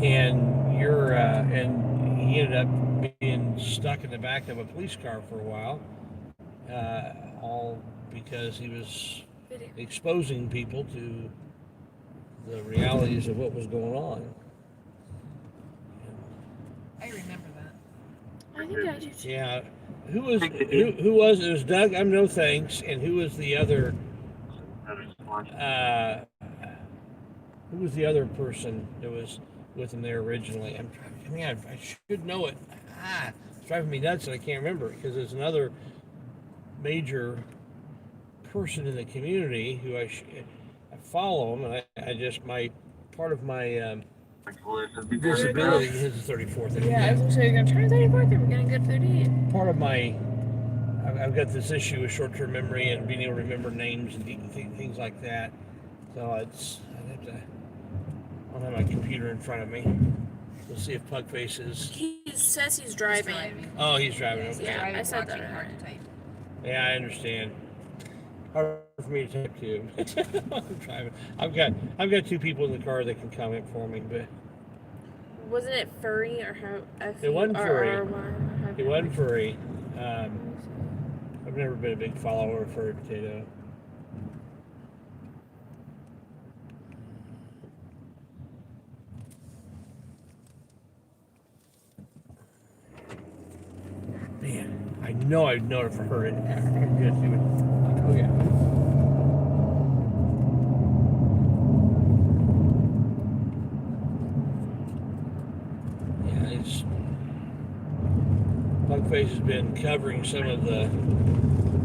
And and he ended up being stuck in the back of a police car for a while, all because he was exposing people to the realities of what was going on. I remember that. I think I do too. Yeah. Who was it was Doug, I'm no thanks, and who was the other person that was with him there originally? I should know it. It's driving me nuts and I can't remember because there's another major person in the community who I follow him, and I just part of my disability. His is 34th. Yeah, I was gonna say you're gonna turn 34th, and we're gonna get 38. Part of I've got this issue with short-term memory and being able to remember names and things like that. So I don't have my computer in front of me. We'll see if Pugface is. He says he's driving. Oh, he's driving. Okay. Yeah, I said that. Hard to type. Yeah, I understand. Hard for me to type too. I'm driving. I've got two people in the car that can comment for me, but. Wasn't it furry or how? It wasn't furry. It wasn't furry. I've never been a big follower of furry potato. Man, I know I'd know it for her. I'm just doing. Oh yeah. Pugface has been covering some of the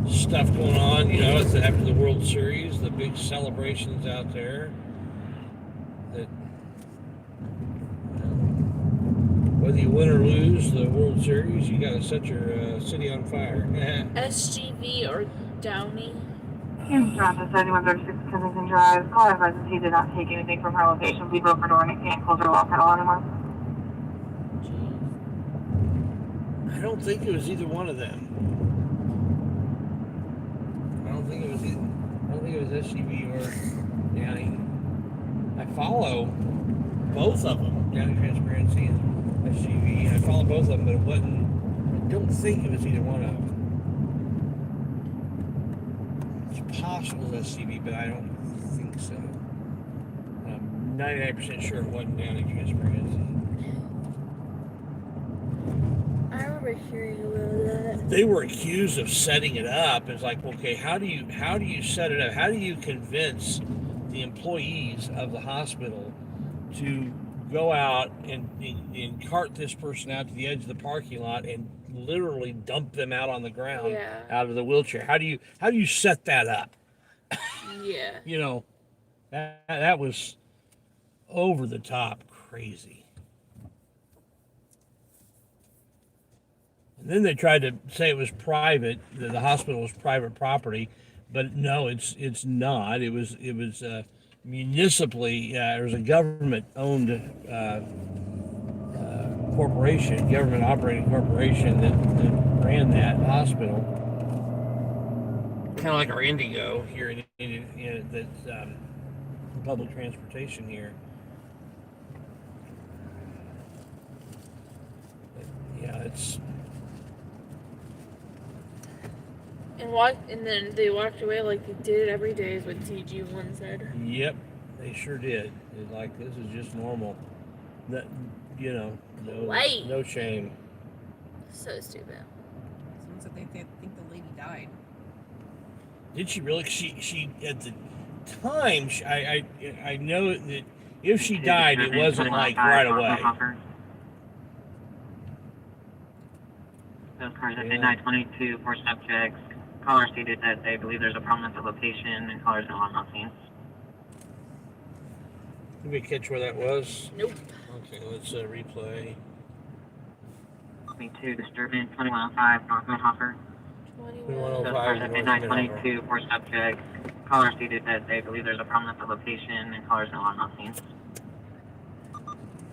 stuff going on, you know, after the World Series, the big celebrations out there. That whether you win or lose the World Series, you got to set your city on fire. SGV or Downey? James Johnson, 7136 Kensington Drive. Call advises he did not take anything from her location. Leave open door and it can't close or lock at all anymore. I don't think it was either one of them. I don't think it was SCV or Downey. I follow both of them, Downey Transparency and SCV. I follow both of them, but it wasn't. I don't think it was either one of them. It's possible it's SCV, but I don't think so. I'm 99% sure it wasn't Downey Transparency. I remember hearing about that. They were accused of setting it up. It's like, okay, how do you set it up? How do you convince the employees of the hospital to go out and cart this person out to the edge of the parking lot and literally dump them out on the ground out of the wheelchair? How do you set that up? Yeah. You know, that was over the top crazy. And then they tried to say it was private, that the hospital was private property, but no, it's not. It was municipally. It was a government-owned corporation, government-operated corporation that ran that hospital. Kind of like our Indigo here in that's public transportation here. But yeah, it's. And then they walked away like they did it every day, is what TG1 said. Yep, they sure did. It's like, this is just normal. No, no shame. So stupid. Someone said they think the lady died. Did she really? She at the time, I know that if she died, it wasn't like right away. Those cars at midnight 22 for step checks. Caller stated that they believe there's a problem at the location and callers no longer not seen. Did we catch where that was? Nope. Okay, let's replay. 22 disturbance 2105 North Midhoffer. 2105 Those cars at North midnight Midhoffer. 22 for step checks. Caller stated that they believe there's a problem at the location and callers no longer not seen.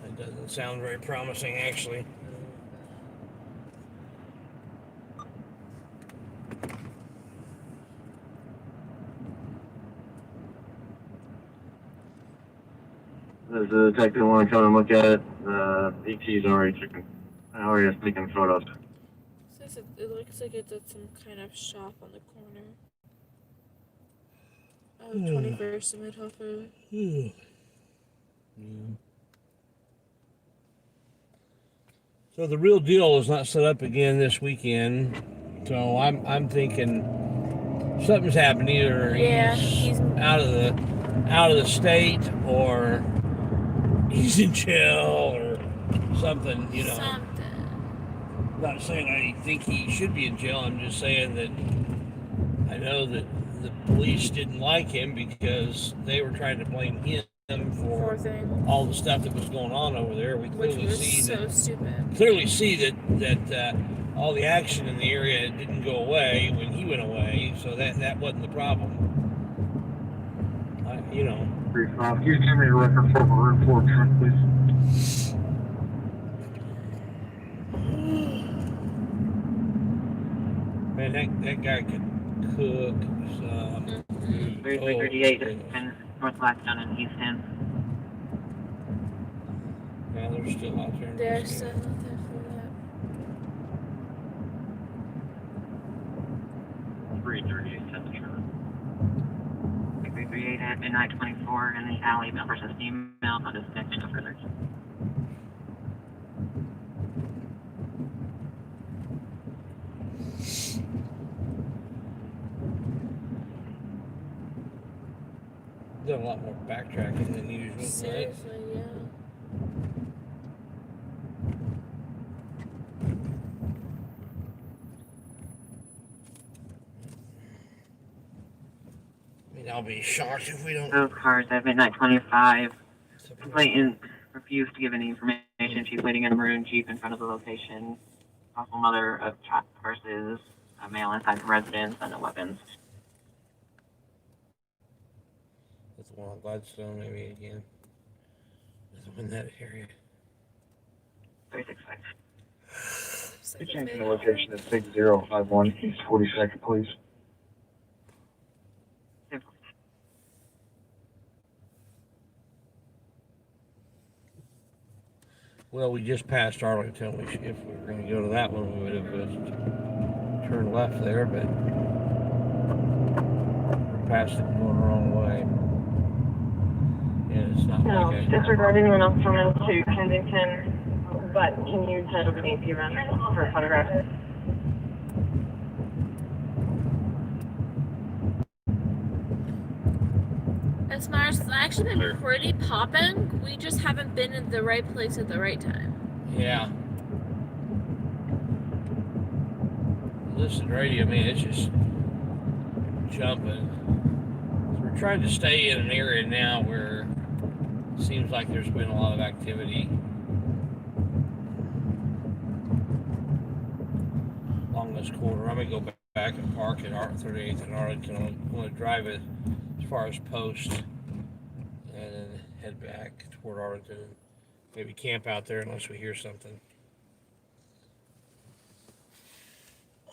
That doesn't sound very promising, actually. Does the detective want to come and look at it? ET's already taking photos. It looks like it's at some kind of shop on the corner. Oh, 21st and Midhoffer. Yeah. So the real deal is not set up again this weekend. So I'm thinking something's happened. Either he's out of the state, or he's in jail, or something. Not saying I think he should be in jail. I'm just saying that I know that the police didn't like him because they were trying to blame him for all the stuff that was going on over there. We clearly see that all the action in the area didn't go away when he went away, so that wasn't the problem. 3-5. Can you give me a record for room 4 truck, please? Man, that guy could cook some. 3338 and North Blackstone and East End. Yeah, they're still out there. They're still out there for that. 338 temperature. 3338 at midnight 24 in the alley, mail versus email, on disconnection of further. Done a lot more backtracking than usual, Seriously, right? yeah. I mean, I'll be shocked if we don't. Those cars at midnight 25. Complainant refused to give any information. She's waiting in a maroon Jeep in front of the location. Possible mother of trapped horses, a male inside the residence, and no weapons. That's the one on Gladstone, maybe again. That's in that area. 365. The change in the location is 6051 East 42nd, please. Well, we just passed Arlington. If we were going to go to that one, we would have just turned left there, but we're past it going the wrong way. And it's not No, like disregard anyone else coming to Kensington, but can you send over the AP run for a photograph? As far as it's actually been pretty popping, we just haven't been in the right place at the right time. Yeah. Listen, radio, man, it's just jumping. So we're trying to stay in an area now where it seems like there's been a lot of activity along this corridor. I'm going to go back and park at 38th and Arlington. I'm going to drive it as far as Post and then head back toward Arlington. Maybe camp out there unless we hear something.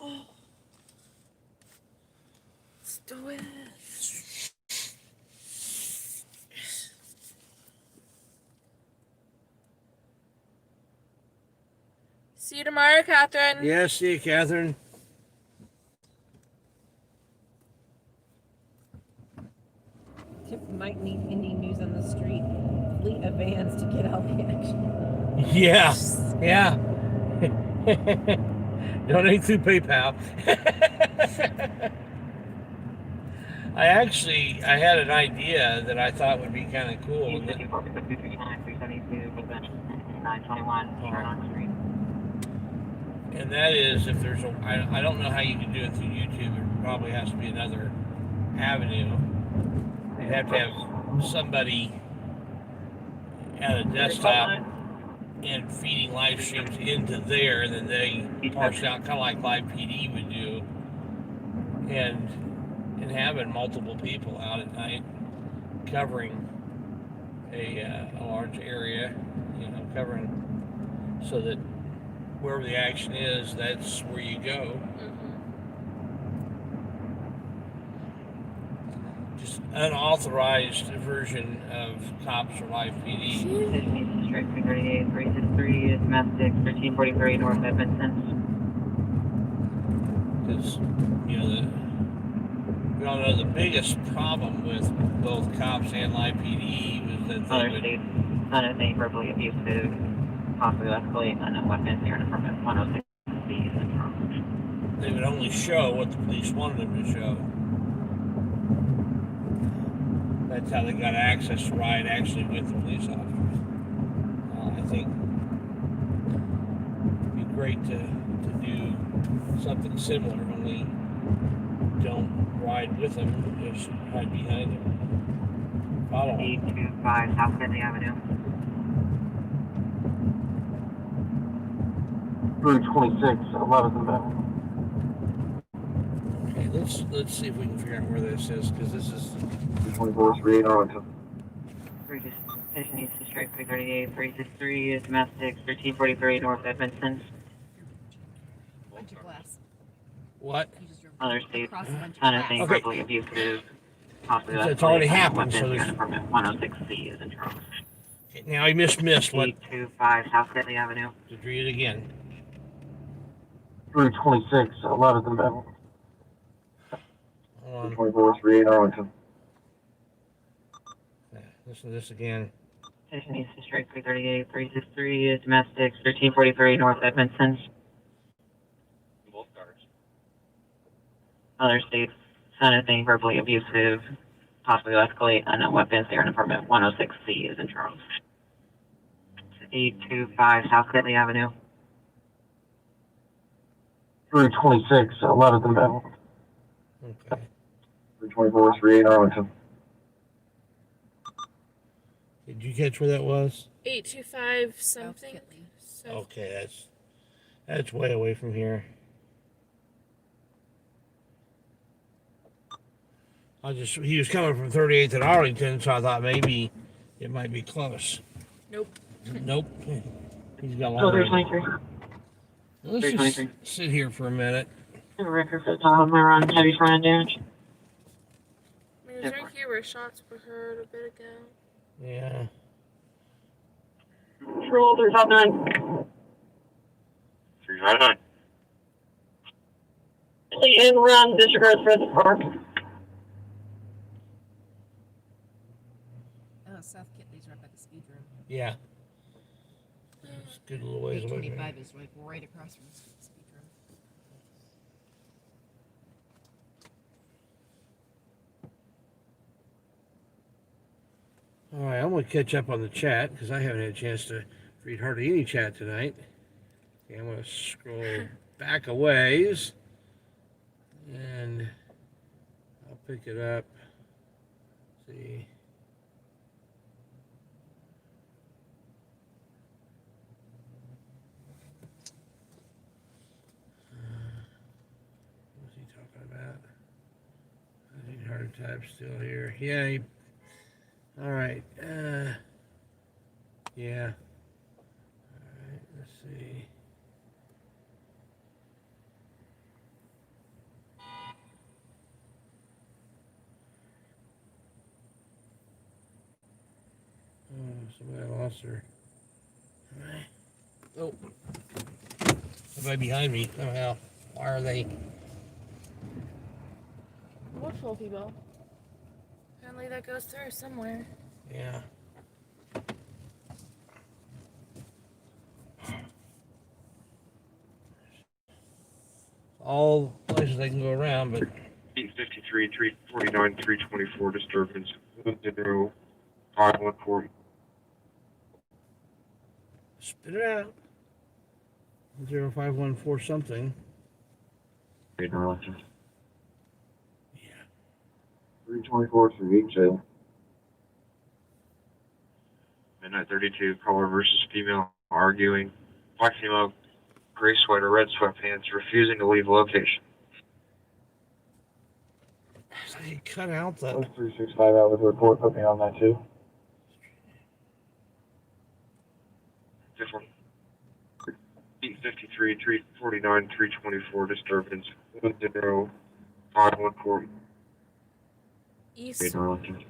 Oh. Let's do it. See you tomorrow, Catherine. Yeah, see you, Catherine. Tip might need any news on the street. Fleet of vans to get all the action. Yeah, yeah. Donate through PayPal. I had an idea that I thought would be kind of cool. 921, turn on the street. And that is, if there's I don't know how you can do it through YouTube. It probably has to be another avenue. You'd have to have somebody at a desktop and feeding live streams into there, and then they parse out kind of like Live PD would do, and having multiple people out at night covering a large area, covering so that wherever the action is, that's where you go. Just unauthorized version of cops or Live PD. Straight 338, 363 is domestic, 1343 North Edmondson. Because, we all know the biggest problem with both cops and Live PD was that Other states, anything verbally abusive, possibly escalate, unknown weapons, air and permit 106B is in charge. They would only show what the police wanted them to show. That's how they got access to ride actually with the police officers. I think it'd be great to do something similar, only don't ride with them, just ride behind them. Follow them. 825 South Kennedy Avenue. 326, 11th and Bevel. Okay, let's see if we can figure out where this is, because this is 2438 Arlington. Station East Straight 338, 363 is domestic, 1343 North Edmondson. Bunch of glass. what? Other states, anything Okay. verbally abusive, possibly So it's escalate, already unknown happened, weapons, so air there's- and permit 106C is in charge. Now I missed what? 825 South Kennedy Avenue. Just read it again. 326, 11th and Bevel. Hold on. 2438 Arlington. Listen to this again. Station East Straight 338, 363 is domestic, 1343 North Edmondson. Both cars. Other states, anything verbally abusive, possibly escalate, unknown weapons, air and permit 106C is in Charles. 825 South Kennedy Avenue. 326, 11th and Bevel. Okay. 32438 Arlington. Did you catch where that was? 825 something. So Okay, that's way away from here. He was coming from 38th at Arlington, so I thought maybe it might be close. nope. Nope. He's got a Oh, long there's way. 93. Let's just 323. sit here for a minute. Record for the top. We're on heavy front end damage. I mean, it was right here where shots were heard a bit ago. Yeah. Control 359. 359. And run disregard for the park. Oh, South Kitley's right by the speed room. Yeah. It's a good little ways away. 825 is like right across from the speed room. All right, I'm going to catch up on the chat because I haven't had a chance to read hardly any chat tonight. Okay, I'm going to scroll back a ways and I'll pick it up. See. What's he talking about? I think hard type still here. Yeah, all right. Yeah. All right. Let's see. Oh, somebody lost her. All right. Oh. Somebody behind me somehow. Why are they? What full people? Apparently that goes through somewhere. Yeah. All places they can go around, but 853, 349, 324 disturbance. 514. spit it out. 0514 something. Great Arlington. Yeah. 324 through each jail. Midnight 32, caller versus female arguing. Black female, gray sweater, red sweatpants, refusing to leave location. So you cut out the... 365 out with a report, put me on that too. Different. 853, 349, 324 disturbance. 514. East. Great Arlington.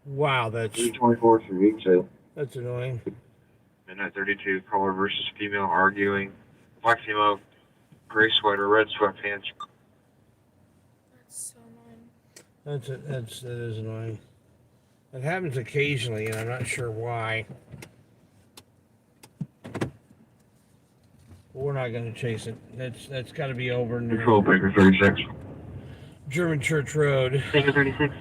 Wow, that's 324 through each jail. annoying. Midnight 32, caller versus female arguing. Black female, gray sweater, red sweatpants. That's so annoying. That is annoying. It happens occasionally, and I'm not sure why. But we're not going to chase it. That's got to be over near Control Baker 36. German Church Road. Baker 36.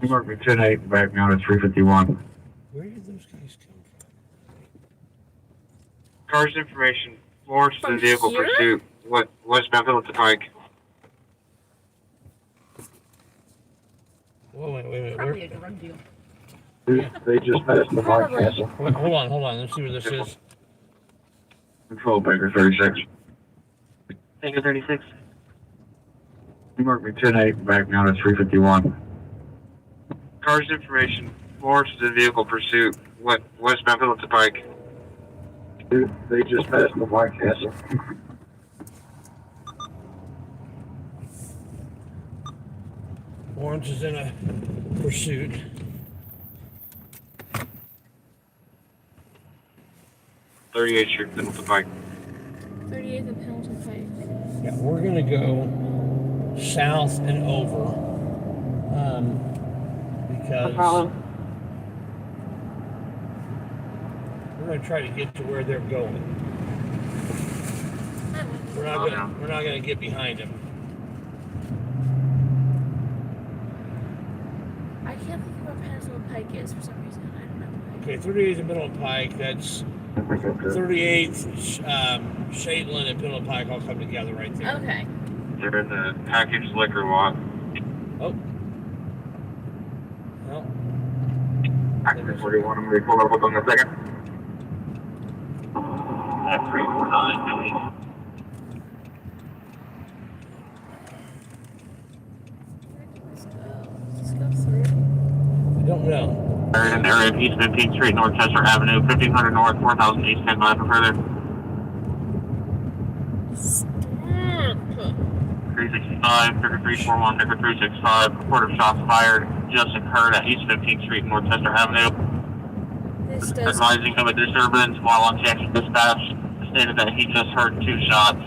You mark me 10-8, back down at 351. Where did those guys come from? Car's information, Florence to the From vehicle here? pursuit. Westbound Phillips Pike. Whoa, wait a minute. Probably a drug deal. They just passed the Park Castle. Wait, hold on. Let's see where this is. Control Baker 36. Baker 36. You mark me 10-8, back down at 351. Car's information, Florence to the vehicle pursuit. Westbound Phillips Pike. They just passed the White Castle. Lawrence is in a pursuit. .38 Street, Phillips Pike. 38th and Pendleton Pike. Yeah, we're gonna go south and over. Because No problem. we're gonna try to get to where they're going. We're not gonna get behind them. I can't think of where Pendleton Pike is for some reason. I don't know. Okay, 38th and Middle Pike. That's 38th, Shadeland and Middle Pike all come together right there. Okay. They're in the packaged liquor lot. Oh. Well, Active 41, I'm going to pull up on the second. That's 349. Let's go through. we don't know. They're in the area of East 15th Street, North Chester Avenue, 1500 North, 4000 East, 10 by for further. Stop. 365, Picker 341, Picker 365. Report of shots fired just occurred at East 15th Street and North Chester Avenue. This does. Advising of a disturbance while on Jackson Dispatch stated that he just heard 2 shots.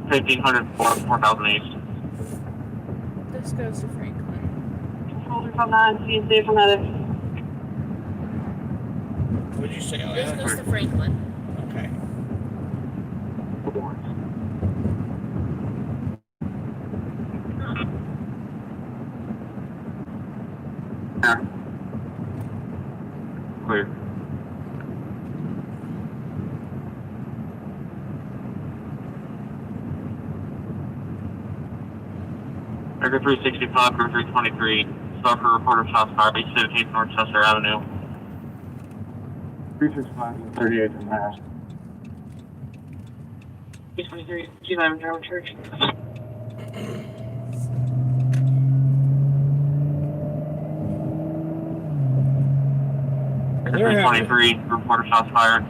1500 4000 East. This goes to Franklin. Controllers on 9, see you safe from medic. What'd you say, This Alana? goes to Franklin. Okay. Clear. Record 365, Record 323. Stalker report of shots fired East 17th North Chester Avenue. 365 and 38 and Mass. 323, 211 German Church. Record 323, report of shots fired.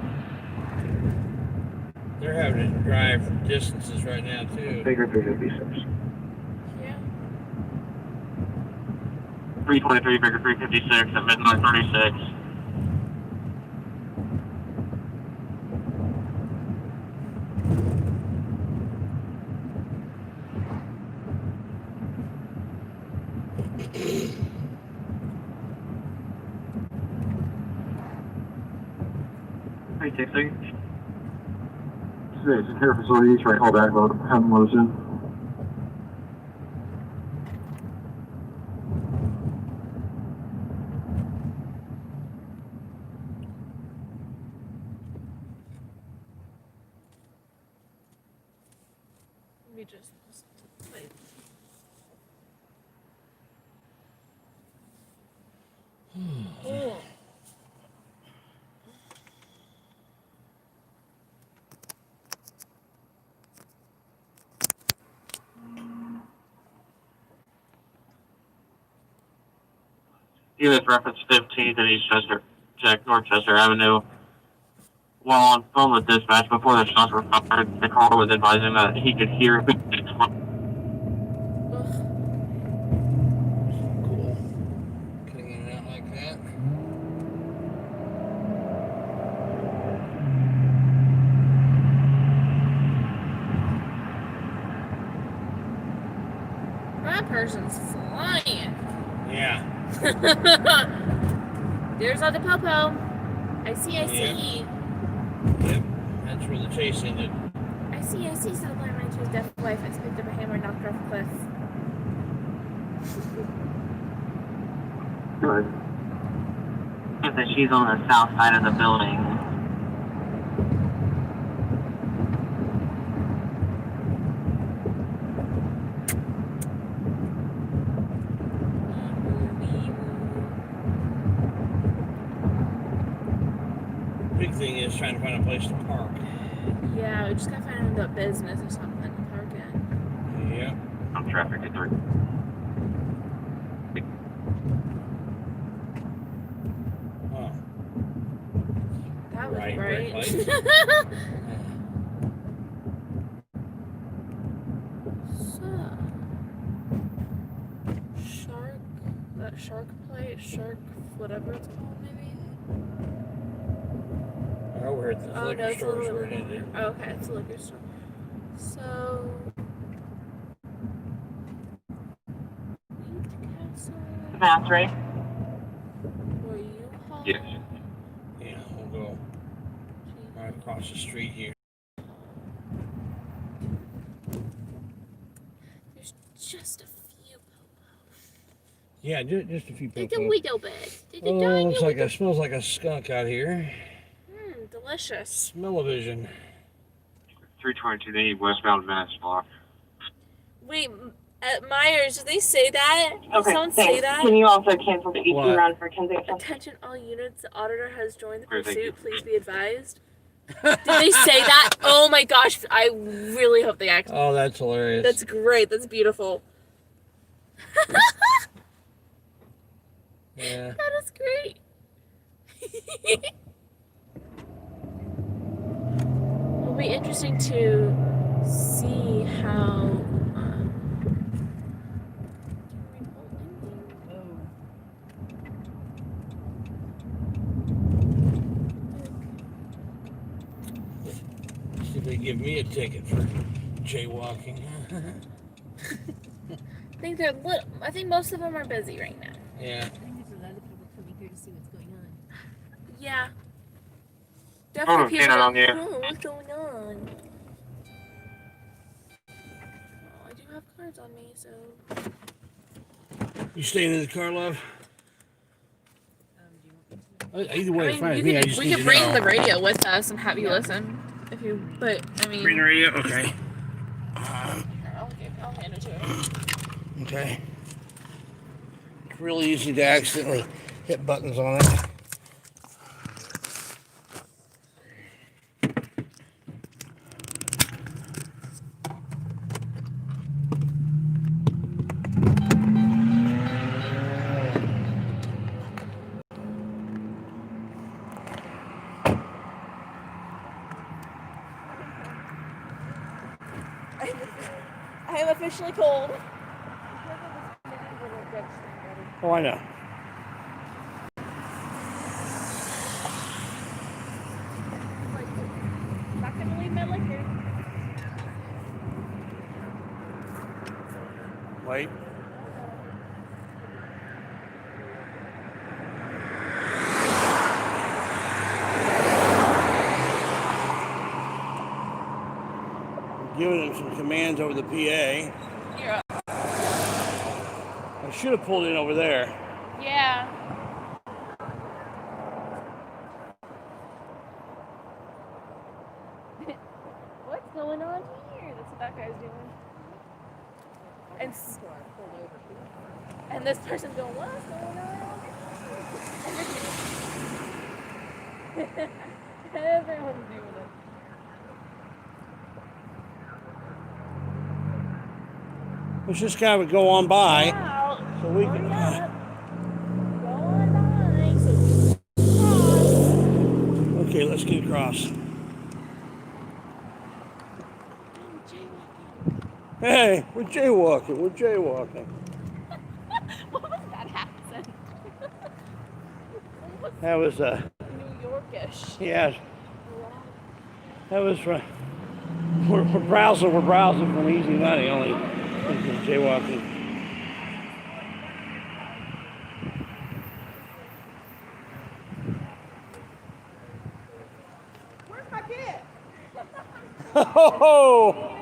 They're having to drive distances right now, too. Baker 356. Yeah. 323, Baker 356 at midnight 36. Hey, take seconds. Secure facility, try to call back about having motion. Let me just wait. Oh. Unit reference 15th and East Chester, check North Chester Avenue. While on phone with dispatch before the shots were fired, the caller was advising that he could hear. Cool. Cutting in and out like that. That person's flying. Yeah. There's other Popo. I see. Yep. That's where the chase ended. I see. Southline ran to his deaf wife and picked up a hammer and knocked her off a cliff. Good. That she's on the south side of the building. Big thing is trying to find a place to park. Yeah, we just gotta find a business or something to park in. Yep. I'm traffic at 3. Oh. That was Right right. place. So, shark, that shark plate, shark, whatever it's called, maybe. Oh, we're at the Oh no, liquor it's a stores little where it bit. ended. Oh, okay, it's a liquor store. So, Wheat Castle. Mass, right? Were you home? Yes. Yeah, we'll go right across the street here. There's just a few Popos. Yeah, just a few They're people. the widow beds. They're the Oh, tiny looks like widow- it smells like a skunk out here. delicious. Smell-o-vision. 322, they need westbound Venice block. Wait, at Myers, did they say that? Did Okay, someone thanks. say that? Can you also cancel the ET What? run for Kensington? Attention all units, the auditor has joined the Great, thank you. pursuit. Please be advised. Did they say that? Oh my gosh, I really hope they actually. Oh, that's hilarious. That's great. That's beautiful. Yeah. That is great. It'll be interesting to see how. See if they give me a ticket for jaywalking. I think most of them are busy right now. Yeah. I think there's a lot of people coming here to see what's going on. Yeah. Definitely people. on you. Oh, what's going on? Oh, I do have cards on me, so. You staying in the car, love? Either way, it's fine. We could bring the radio with us and have you listen. If you, but I mean. Bring the radio? Okay. I'll hand it to her. Okay. It's really easy to accidentally hit buttons on it. I am officially cold. Oh, I know. Not gonna leave my liquor. Wait. Giving him some commands over the PA. Yeah. I should have pulled in over there. Yeah. What's going on here? That's what that guy's doing. And this person's going, what's going on? Everyone's doing it. Let's just kind of go on by. Wow. So we can. Go on by. So we can Okay, let's get across. Hey, we're jaywalking. We're jaywalking. What was that accent? That was New Yorkish. yeah. That was from. We're browsing from easy money only. Jaywalking. Where's my kid? Oh!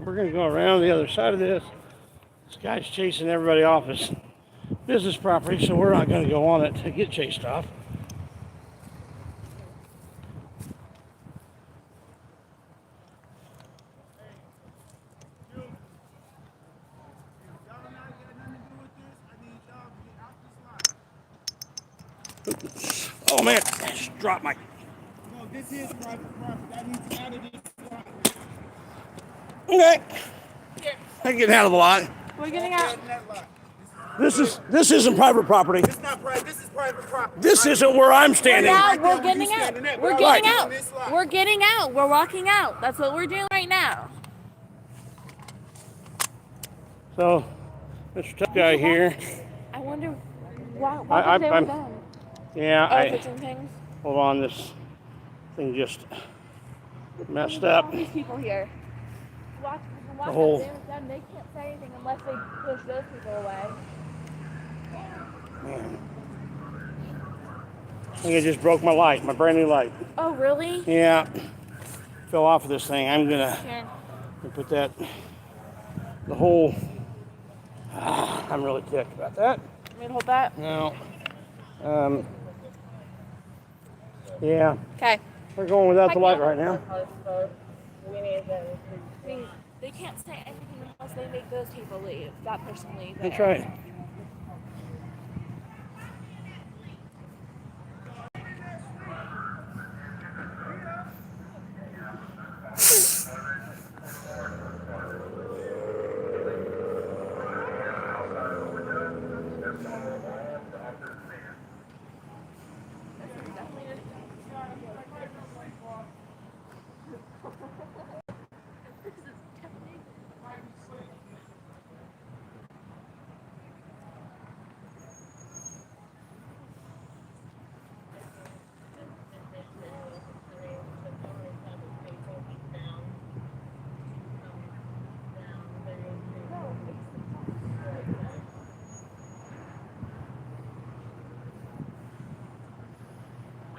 We're going to go around the other side of this. This guy's chasing everybody off his business property, so we're not going to go on it to get chased off. Oh man, I just dropped my. No, this is private property. That needs out of this lot. Okay. I'm getting out of the lot. We're getting out. This isn't private property. It's not private. This is private property. This isn't where I'm standing. We're getting out. We're getting out. We're getting out. We're walking out. That's what we're doing right now. So, Mr. Tough Guy here. I wonder why did they were done? Yeah, fixing things. hold on, this thing just messed up. All these people here. Watch The whole. them. They can't say anything unless they push those people away. Man. I think I just broke my light, my brand new light. Oh, really? Yeah. Fell off of this thing. I'm gonna Here. put that, the whole, I'm really ticked about that. Want me to hold that? No. Yeah. Okay. We're going without the light right now. I mean, they can't say anything unless they make those people leave. That person leave. That's right.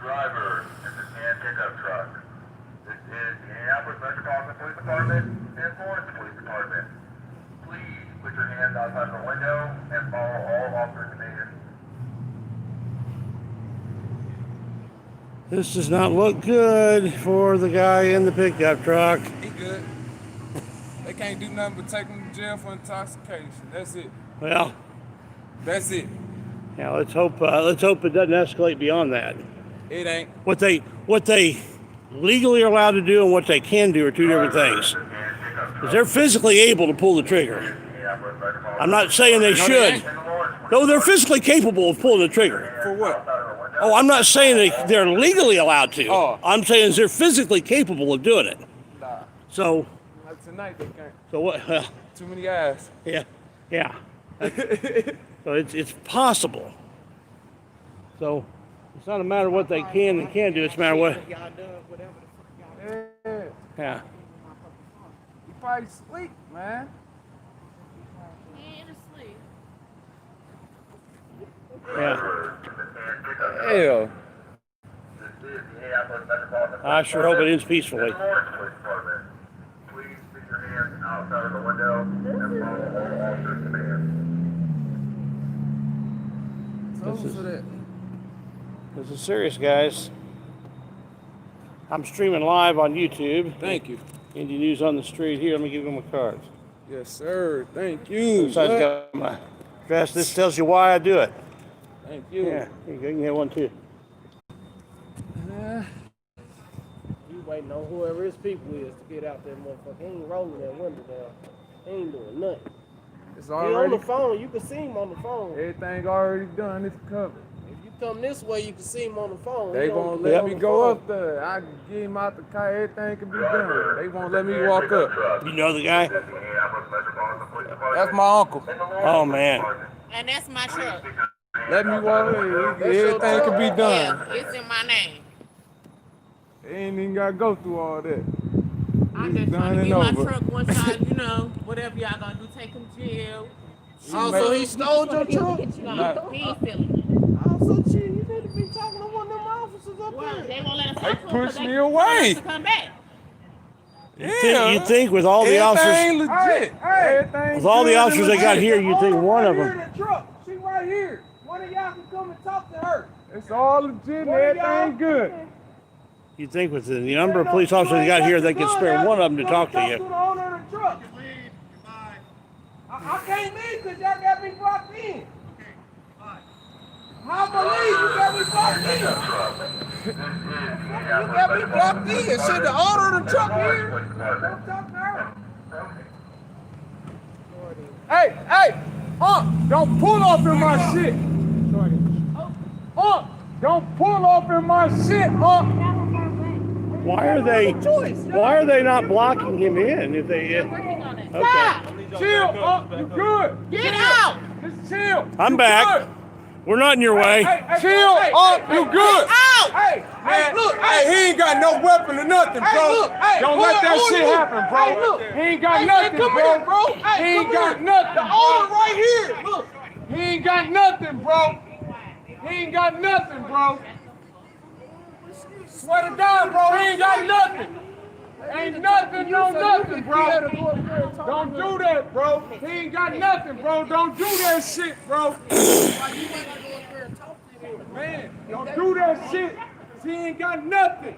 Driver, this is hand pickup truck. This is the Indianapolis Metropolitan Police Department and Florence Police Department. Please put your hands outside the window and follow all officer commands. This does not look good for the guy in the pickup truck. He good. They can't do nothing but take him to jail for intoxication. That's it. Well, that's it. Yeah, let's hope it doesn't escalate beyond that. It ain't. What they legally are allowed to do and what they can do are two different things. Because they're physically able to pull the trigger. I'm not saying they should. No, they're physically capable of pulling the trigger. For what? Oh, I'm not saying they're legally allowed to. Oh. I'm saying they're physically capable of doing it. Nah. So. Not tonight they can't. So what? Too many eyes. Yeah. So it's possible. So it's not a matter of what they can and can't do. It's a matter of what. Yeah. You probably sleep, man. He ain't asleep. Yeah. Hell. I sure hope it ends peacefully. Please put your hands outside of the window and follow all officer commands. This is serious, guys. I'm streaming live on YouTube. Thank you. Indie News on the Street here. Let me give you my cards. Yes, sir. Thank you. Besides, I got my address. This tells you why I do it. Thank you. Yeah, you can get one too. You waiting on whoever his people is to get out there, motherfucker. He ain't rolling that window down. He ain't doing nothing. It's He already on the phone. You can see him on the phone. Everything already done. It's covered. If you come this way, you can see him on the phone. They won't let me go up there. I can get him out the car. Everything can be done. They won't let me walk up. You know the guy? That's my uncle. Oh man. And that's my truck. Let me walk in. Everything can be done. Yeah, it's in my name. They ain't even got to go through all that. I'm just trying to get my truck one shot, whatever y'all gonna do, take him to jail. Oh, so he stole your truck? No, he ain't feeling it. Oh, so shit, you need to be talking to one of them officers up there. They won't let us They talk to him pushed 'cause me they away. want us to come back. You think with all the officers, Everything legit. Everything with all the good officers and they got legit. here, you think one of them. Here in the truck. She right here. One of y'all can come and talk to her. It's all legit and everything good. You think with the number of police officers they got here, they could spare one of them to talk to you. To the owner of the truck. I can't leave because y'all got me blocked in. I believe you got me blocked in. You got me blocked in. Shit, the owner of the truck here. Don't talk to her. Hey, don't pull off in my shit. Don't pull off in my shit, Why are they not blocking him in if they? Okay. Chill, you good? Get out! Just chill. I'm You back. good? We're not in your way. Chill, you good? Out! Hey, look. He ain't got no weapon or nothing, bro. Look, Don't let that shit happen, bro. Hey, look. He ain't got nothing, come bro. here, bro. He ain't come got here. nothing. The owner right here. Look. He ain't got nothing, bro. He ain't got nothing, bro. Swear to God, bro, he ain't got nothing. Ain't nothing, no nothing, bro. Don't do that, bro. He ain't got nothing, bro. Don't do that shit, bro. Man, don't do that shit. He ain't got nothing.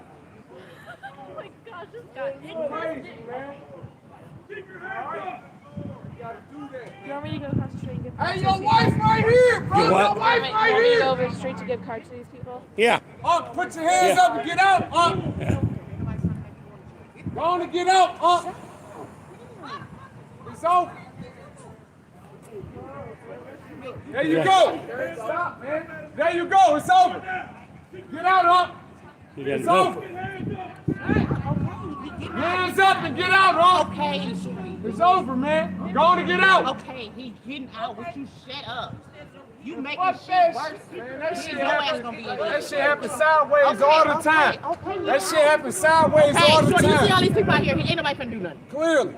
You want me to go across the street and give cards? Hey, your wife right here, bro. Your what? Your wife You right want me to here. go over the street to give cards to these people? Yeah. Put your hands up and get out, Go on and get out, It's over. There you go. Stop, man. There you go. It's over. Get out, It's over. Hands up and get out, Okay. It's over, man. Go on and get out. Okay, he's getting out. Would you shut up? You making Fuck shit that worse. shit, man. That shit Your ass happens. gonna be in That there. shit happens sideways all the time. Okay. That shit happens sideways Hey, all the Shorty, you see all time. these people out here? Ain't nobody finna do nothing. Clearly.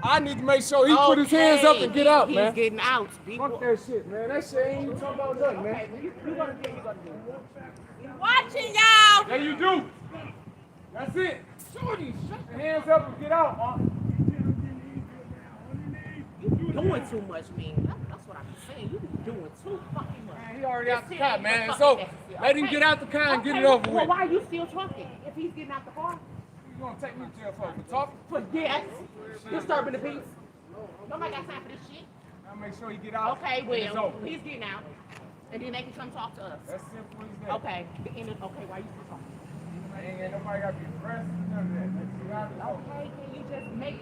I need to make sure he put his hands up and get out, man. He's getting out. Fuck that shit, man. That shit ain't even talking about nothing, man. Watching y'all. There you do. That's it. Shorty, shut Your hands up and get out, You doing too much, man. That's what I'm saying. You doing too fucking much. He already out the car, man. It's over. Let him get out the car and get it over Well, with. why are you still talking? If he's getting out the car? You gonna take me to jail for talking? For yes. Disturbing the peace. Nobody got time for this shit. I'll make sure he get out. Okay, and it's well, over. he's getting out. And then they can come talk to us. That's simple as that. Okay. Okay, why you still talking? Ain't nobody got to be arrested, none of that. Let's get out of the door. Okay, can you just make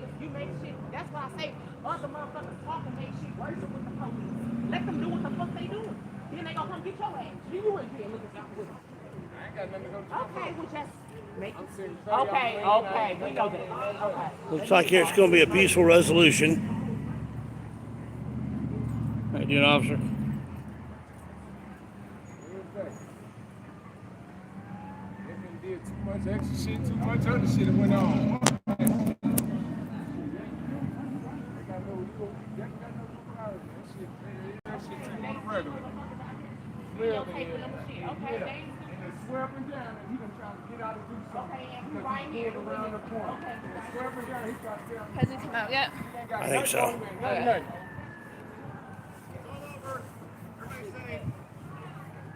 shit? That's why I say other motherfuckers talk and make shit worse with the police. Let them do what the fuck they doing. Then they gonna come get your ass. You in here looking out with them. I ain't got nothing to go to. Okay, well just make it. sitting Okay, we know that. Okay. Looks like it's going to be a peaceful resolution. How you doing, officer? Did too much extra shit, too much other shit that went on. That shit too much regular. Okay, okay, Swear up and down that he been trying to get out and do something. Okay, and we right here. Around the corner. Swear up and down, he tried to tell me. Has he come out yet? I think so. Okay.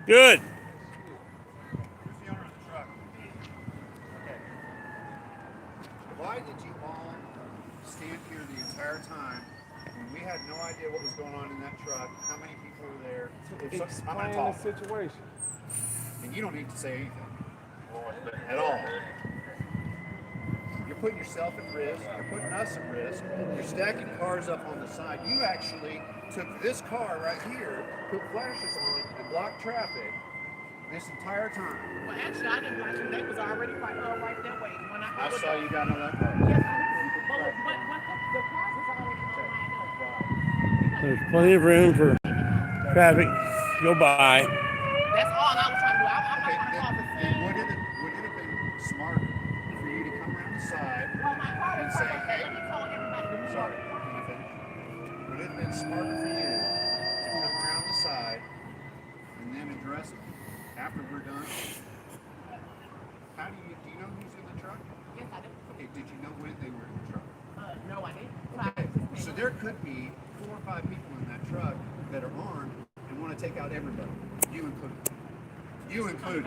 Good. Why did you all stand here the entire time when we had no idea what was going on in that truck? How many people were there? I'm not Explain the talking. situation. And you don't need to say anything at all. You're putting yourself at risk. You're putting us at risk. You're stacking cars up on the side. You actually took this car right here, put flashes on, and blocked traffic this entire time. Well, actually, I didn't watch them. They was already right that way. When I saw you got on that car. Yes, I did. But the cars was already lined up. There's plenty of room for traffic to go by. That's all I was trying to do. I'm not Okay, trying to cause a then scene. would it have been smarter for you to come around the side Well, my car and was say, parked. hey, Let me tell everybody. sorry, can I finish? Would it have been smarter for you to come around the side and then address it after we're done? How do you know who's in the truck? Yes, I did. Okay, did you know when they were in the truck? No, I didn't. Okay, so there could be 4 or 5 people in that truck that are armed and want to take out everybody, you included. You included.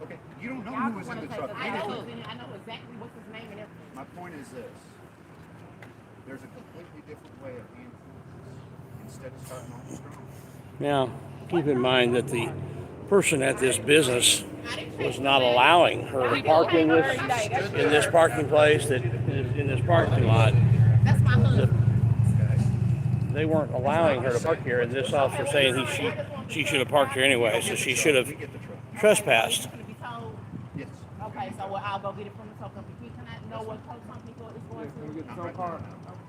Okay, you don't know who was in the truck. I know exactly what's his name and everything. My point is this. There's a completely different way of handling this instead of starting off strong. Now, keep in mind that the person at this business was not allowing her to park in this parking place, in this parking lot. That's my husband. They weren't allowing her to park here, and this officer saying she should have parked here anyway, so she should have trespassed. Yes. Okay, so I'll go get it from the tow company. Can I know what tow company it's going to?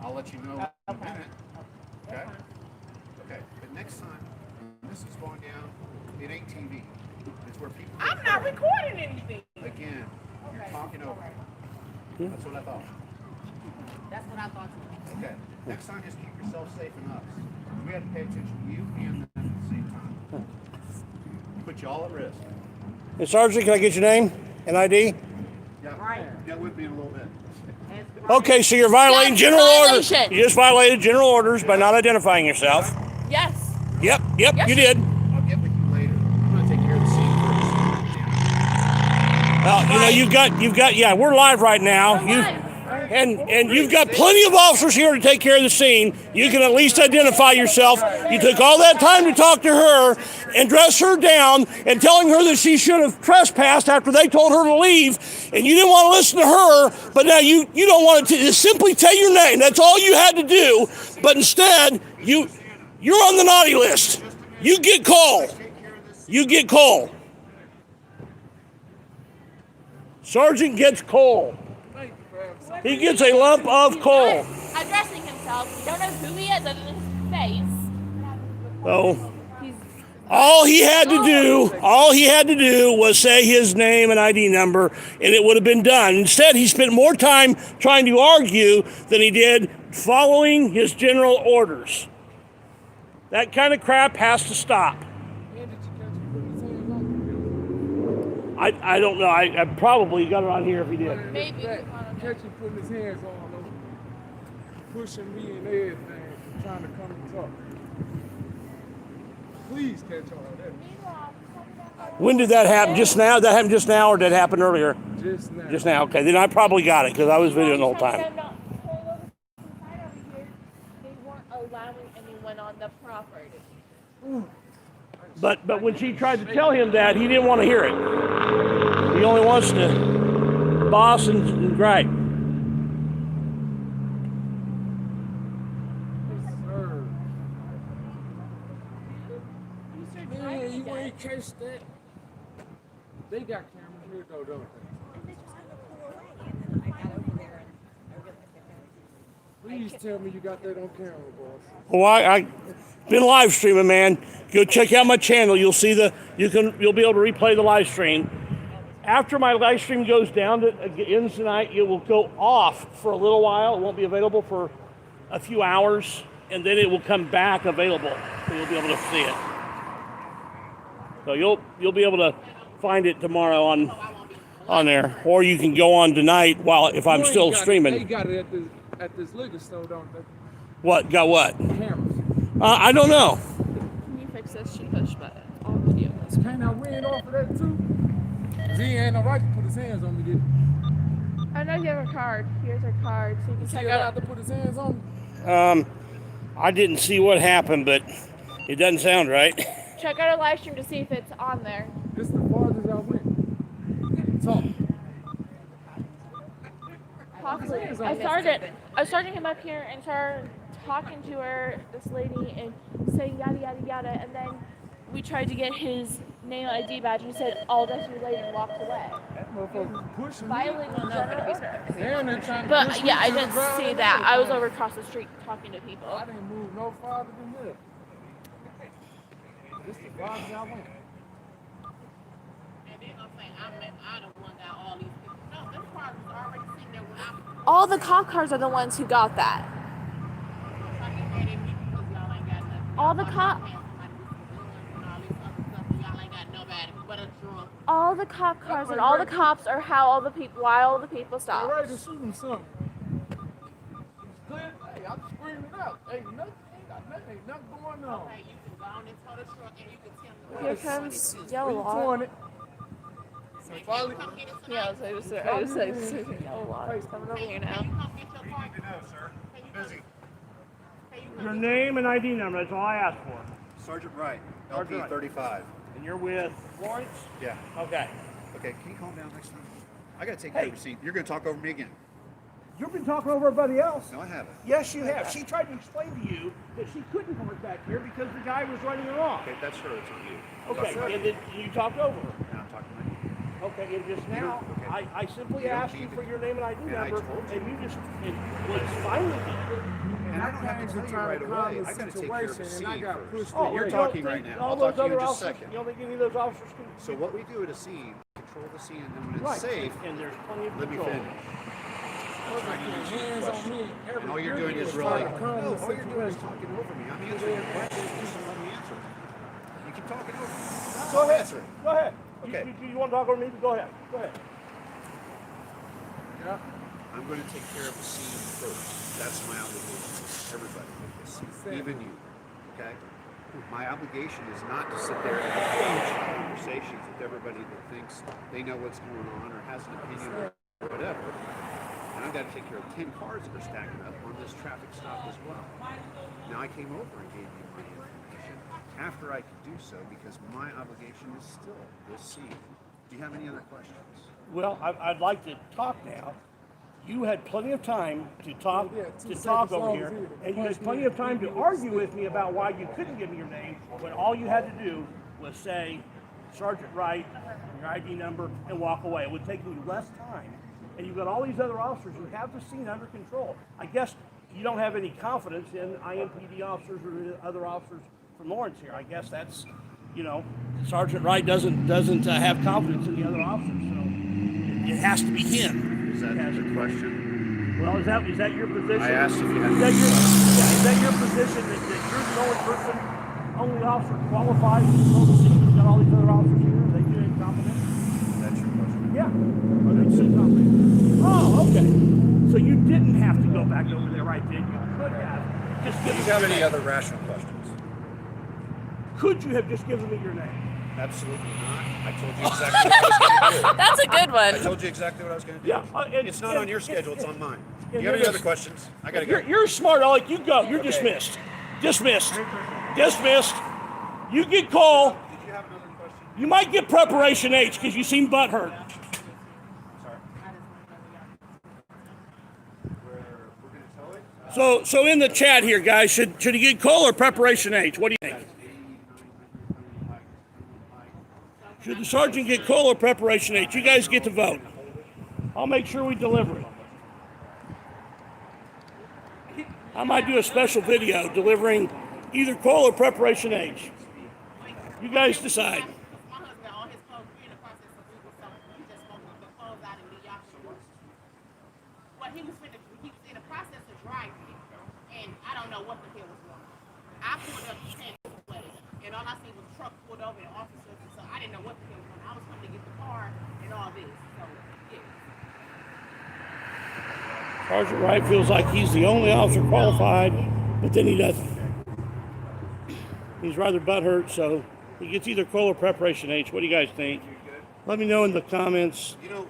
I'll let you know in a minute. Okay? Okay, but next time, when this is going down, it ain't TV. It's where people... I'm not recording anything. Again, you're talking over. That's what I thought. That's what I thought too. Okay, next time just keep yourself safe and us. We have to pay attention to you and them at the same time. Put you all at risk. Hey, Sergeant, can I get your name and ID? Yeah, that would be in a little bit. Okay, so you're violating general orders. You just violated general orders by not identifying yourself. Yes. Yep, you did. I'll get with you later. I'm going to take care of the scene first. You've got. Yeah, we're live right now. And you've got plenty of officers here to take care of the scene. You can at least identify yourself. You took all that time to talk to her and dress her down and telling her that she should have trespassed after they told her to leave, and you didn't want to listen to her, but now you don't want to simply tell your name. That's all you had to do, but instead, you're on the naughty list. You get coal. You get coal. Sergeant gets coal. He gets a lump of coal. Addressing himself. We don't know who he is other than his face. So, all he had to do was say his name and ID number, and it would have been done. Instead, he spent more time trying to argue than he did following his general orders. That kind of crap has to stop. I don't know. I probably got it on here if he did. Maybe. Catch him putting his hands on them, pushing me and everything, trying to come and talk. Please catch all that. When did that happen? Just now? That happened just now, or did it happen earlier? Just now. Just now. Okay, then I probably got it because I was videoing the whole time. They weren't allowing anyone on the property. But when she tried to tell him that, he didn't want to hear it. He only wants to boss and gripe. Man, you ain't catch that. They got cameras here though, don't they? Please tell me you got that on camera, boss. Well, I been live streaming, man. Go check out my channel. You'll see you'll be able to replay the live stream. After my live stream goes down, ends tonight, it will go off for a little while. It won't be available for a few hours, and then it will come back available. So you'll be able to see it. So you'll be able to find it tomorrow on there, or you can go on tonight if I'm still streaming. They got it at this liquor store, don't they? What? Got what? Cameras. I don't know. Can you fix this? She pushed button. All video. Can't I win off of that too? He ain't no right to put his hands on me, did he? I know you have a card. Here's her card, so you can check He out. got to put his hands on me. I didn't see what happened, but it doesn't sound right. Check out our live stream to see if it's on there. This is the farthest I went. Talk. Possibly. I started him up here and started talking to her, this lady, and saying yada yada yada, and then we tried to get his name ID badge, and he said all that's related and walked away. That motherfucker pushing me. Violating the general order. And they're trying to But push yeah, me I to the didn't ground see and that. I was everything. over across the street talking to people. I didn't move no farther than that. This is the farthest I went. And then I'm saying I the one got all these people. No, this part was already sitting there when I'm All the cop cars are the ones who got that. fucking mad at me because y'all ain't got nothing. All the cop. All the cop cars and all the cops are why all the people They're stopped. ready to shoot him something. Hey, I'm screaming out. Ain't nothing going on. Hey, you can go on and tow the truck and you can tell them. Here comes Yellow We Lot. doing it. So finally, Yeah, I was saying Yellow Lot is coming over here now. You need to know, sir. Busy. Your name and ID number, that's all I asked for. Sergeant Wright, Sergeant LP Wright. 35. And you're with Florence? Yeah. Okay. Okay, can you calm down next time? I gotta take care of the seat. You're gonna talk over me again. You've been talking over everybody else. No, I haven't. Yes, you have. She tried to explain to you that she couldn't park back here because the guy was running her off. Okay, that's her. It's on you. Okay, and then you talked over her. Now I'm talking to you. Okay, and just now, okay. I simply You don't asked you need for to- your name and ID and I number, told you. and you just, it was fine with you. And I don't have to tell you right away. I gotta take care of the And I scene got first. pushed Oh, You're you talking don't right think now. all I'll those talk to you in other just a officers- second. You don't think any of those officers can? So what we do at a scene, control the scene, and then when it's Right, safe, and there's plenty of let me control. finish. hands on me. And all you're doing is really, no, all you're doing is talking over me. I'm answering your questions. You just let me answer them. You keep talking over me. Go I'll ahead. answer it. Go ahead. Okay. You want to talk over me? Go ahead. Go ahead. Yeah. I'm going to take care of the scene first. That's my obligation. Everybody, even you. Okay? My obligation is not to sit there and engage in conversations with everybody that thinks they know what's going on or has an opinion or whatever. And I've got to take care of 10 cars that are stacking up on this traffic stop as well. Now I came over and gave you my information after I could do so because my obligation is still this scene. Do you have any other questions? Well, I'd like to talk now. You had plenty of time to talk over here, and you had plenty of time to argue with me about why you couldn't give me your name when all you had to do was say Sergeant Wright, your ID number, and walk away. It would take you less time. And you've got all these other officers who have the scene under control. I guess you don't have any confidence in IMPD officers or the other officers from Lawrence here. I guess that's, Sergeant Wright doesn't have confidence in the other officers, so it has to be him. Is that the question? Well, is that your position? I asked if you had. Is that your position that you're the only person, only officer qualified to control the scene? You've got all these other officers here. Are they doing incompetent? That's your question. Yeah. Are they doing incompetent? Oh, okay. So you didn't have to go back over there, right? Did you? Could have. Just Do you have any other rational questions? Could you have just given me your name? Absolutely not. I told you exactly what I was going to do. That's a good one. I told you exactly what I was going to do. Yeah, it's not on your schedule. It's on mine. Do you have any other questions? I got to go. You're smart, Alec. You go. You're dismissed. Dismissed. Dismissed. You get call. Did you have another question? You might get preparation H because you seem butthurt. So in the chat here, guys, should he get call or preparation H? What do you think? Should the sergeant get call or preparation H? You guys get to vote. I'll make sure we deliver it. I might do a special video delivering either call or preparation H. You guys decide. Well, he was in the process of driving, and I don't know what the hell was going on. I pulled up the tank and all I seen was a truck pulled over and officers, so I didn't know what the hell was going on. I was coming to get the car and all this, so yeah. Sergeant Wright feels like he's the only officer qualified, but then he doesn't. He's rather butthurt, so he gets either call or preparation H. What do you guys think? Let me know in the comments. You don't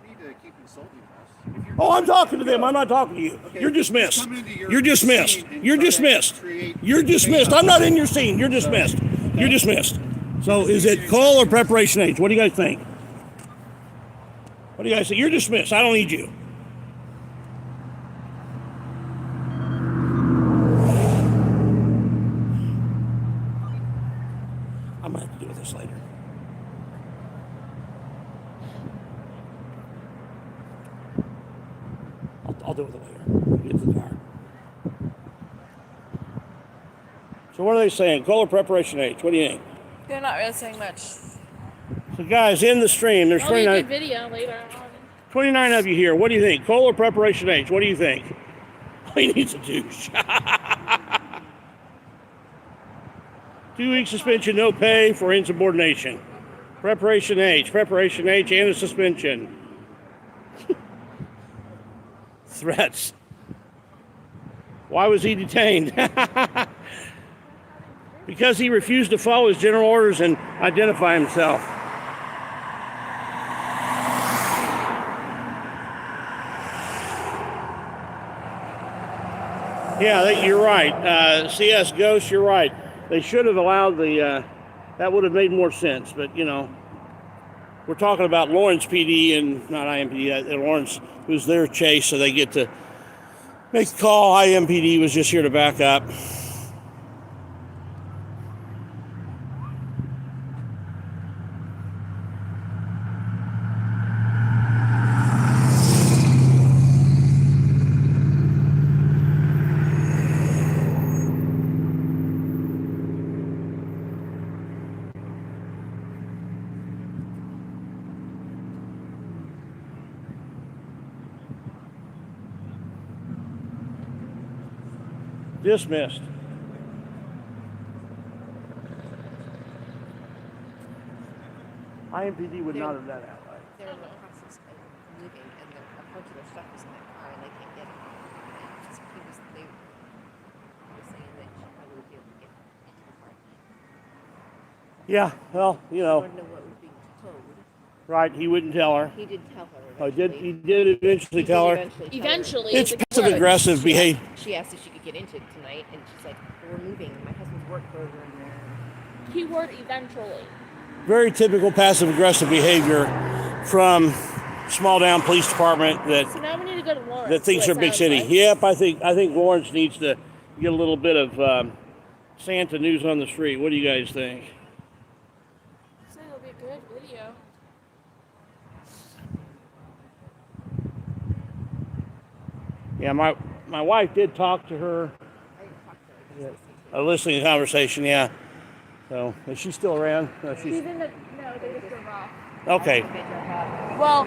need to keep insulting us. Oh, I'm talking to them. I'm not talking to you. Okay, You're dismissed. your You're dismissed. scene and You're try to dismissed. create You're dismissed. I'm not in your scene. You're dismissed. You're dismissed. So is it call or preparation H? What do you guys think? What do you guys think? You're dismissed. I don't need you. I might have to deal with this later. I'll deal with it later. Get to the car. So what are they saying? Call or preparation H? What do you think? They're not really saying much. So guys, in the stream, there's I'll make 29. a video later on. 29 of you here. What do you think? Call or preparation H? What do you think? He needs a douche. 2-week suspension, no pay for insubordination. Preparation H and a suspension. Threats. Why was he detained? Because he refused to follow his general orders and identify himself. Yeah, you're right. CS Ghost, you're right. They should have allowed that would have made more sense. But, we're talking about Lawrence PD and not IMPD. Lawrence was their chase, so they get to make the call. IMPD was just here to back up. Dismissed. IMPD would not have done that. They're in the process of moving, and a bunch of their stuff is in that car, and they can't get it. And so he was saying that she probably would be able to get into the car. Yeah, well, you know, Wanted to know what was being told. right, he wouldn't tell her. He did tell her. Oh, Eventually. he did eventually tell her? Eventually, It's like, what? passive aggressive behavior. She asked if she could get into it tonight, and she's like, "We're moving. My husband's work clothes are in there." Keyword eventually. Very typical passive aggressive behavior from small down police department So now we need to go to Lawrence. that thinks they're big city. Like. Yep, I think Lawrence needs to get a little bit of Santa news on the street. What do you guys think? So it'll be a good video. Yeah, my wife did talk to her. Listening to the conversation, yeah. So, is she still around? No, She's in the, no, they just drove off. Okay. Well,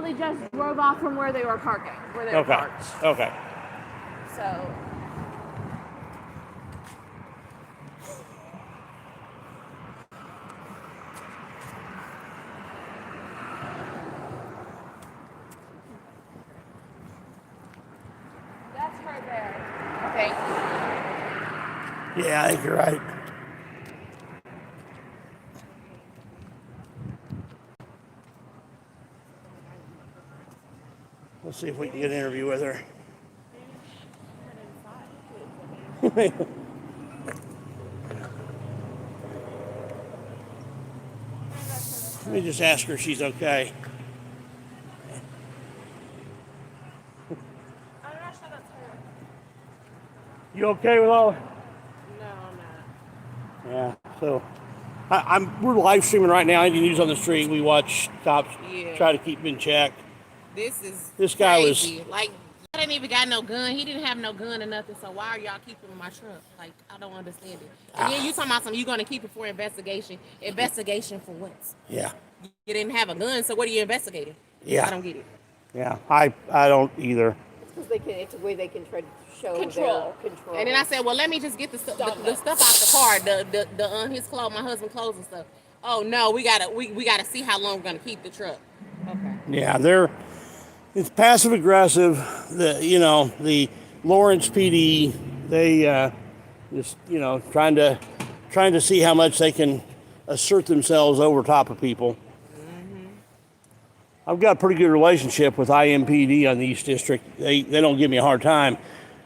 they just drove off from where they were parking, where they were parked. Okay. So. That's her there. Okay. Yeah, I think you're right. Let's see if we can get an interview with her. Let me just ask her if she's okay. I'm not sure that's her. You okay with all? No, I'm not. Yeah. So, we're live streaming right now. Any news on the street? We watch cops try to keep him in check. This guy crazy. Like, I didn't even got no gun. He didn't have no gun or nothing. So why are y'all keeping him in my truck? Like, I don't understand it. And then you talking about something, you're going to keep it for investigation. Investigation for what? Yeah. You didn't have a gun, so what are you investigating? Yeah. I don't get it. Yeah. I don't either. Because it's a way they can try to show Control. their control. And then I said, well, let me just get the stuff out the car, the his clothes, my husband's clothes and stuff. Oh no, we gotta see how long we're gonna keep the truck. Okay. Yeah, it's passive aggressive. The Lawrence PD, they just trying to see how much they can assert themselves over top of people. I've got a pretty good relationship with IMPD on the East District. They don't give me a hard time,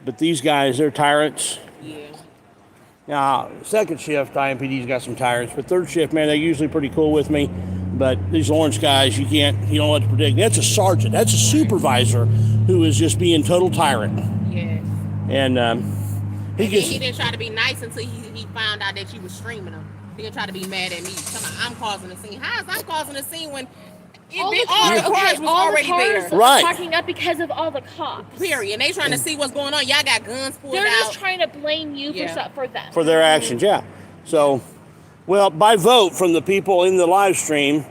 but these guys, they're tyrants. Yeah. Now, second shift, IMPD's got some tyrants, but third shift, man, they're usually pretty cool with me. But these Lawrence guys, you don't know what to predict. That's a sergeant. That's a supervisor who is just being total tyrant. Yes. And he didn't try to be nice until he found out that you were streaming him. He didn't try to be mad at me. I'm causing a scene. How is I'm causing a scene when all the cars was already there? Right. Parking up because of all the cops. Period. And they trying to see what's going on. Y'all got guns pulled out. They're just trying to blame you for them. For their actions, yeah. So, well, by vote from the people in the live stream,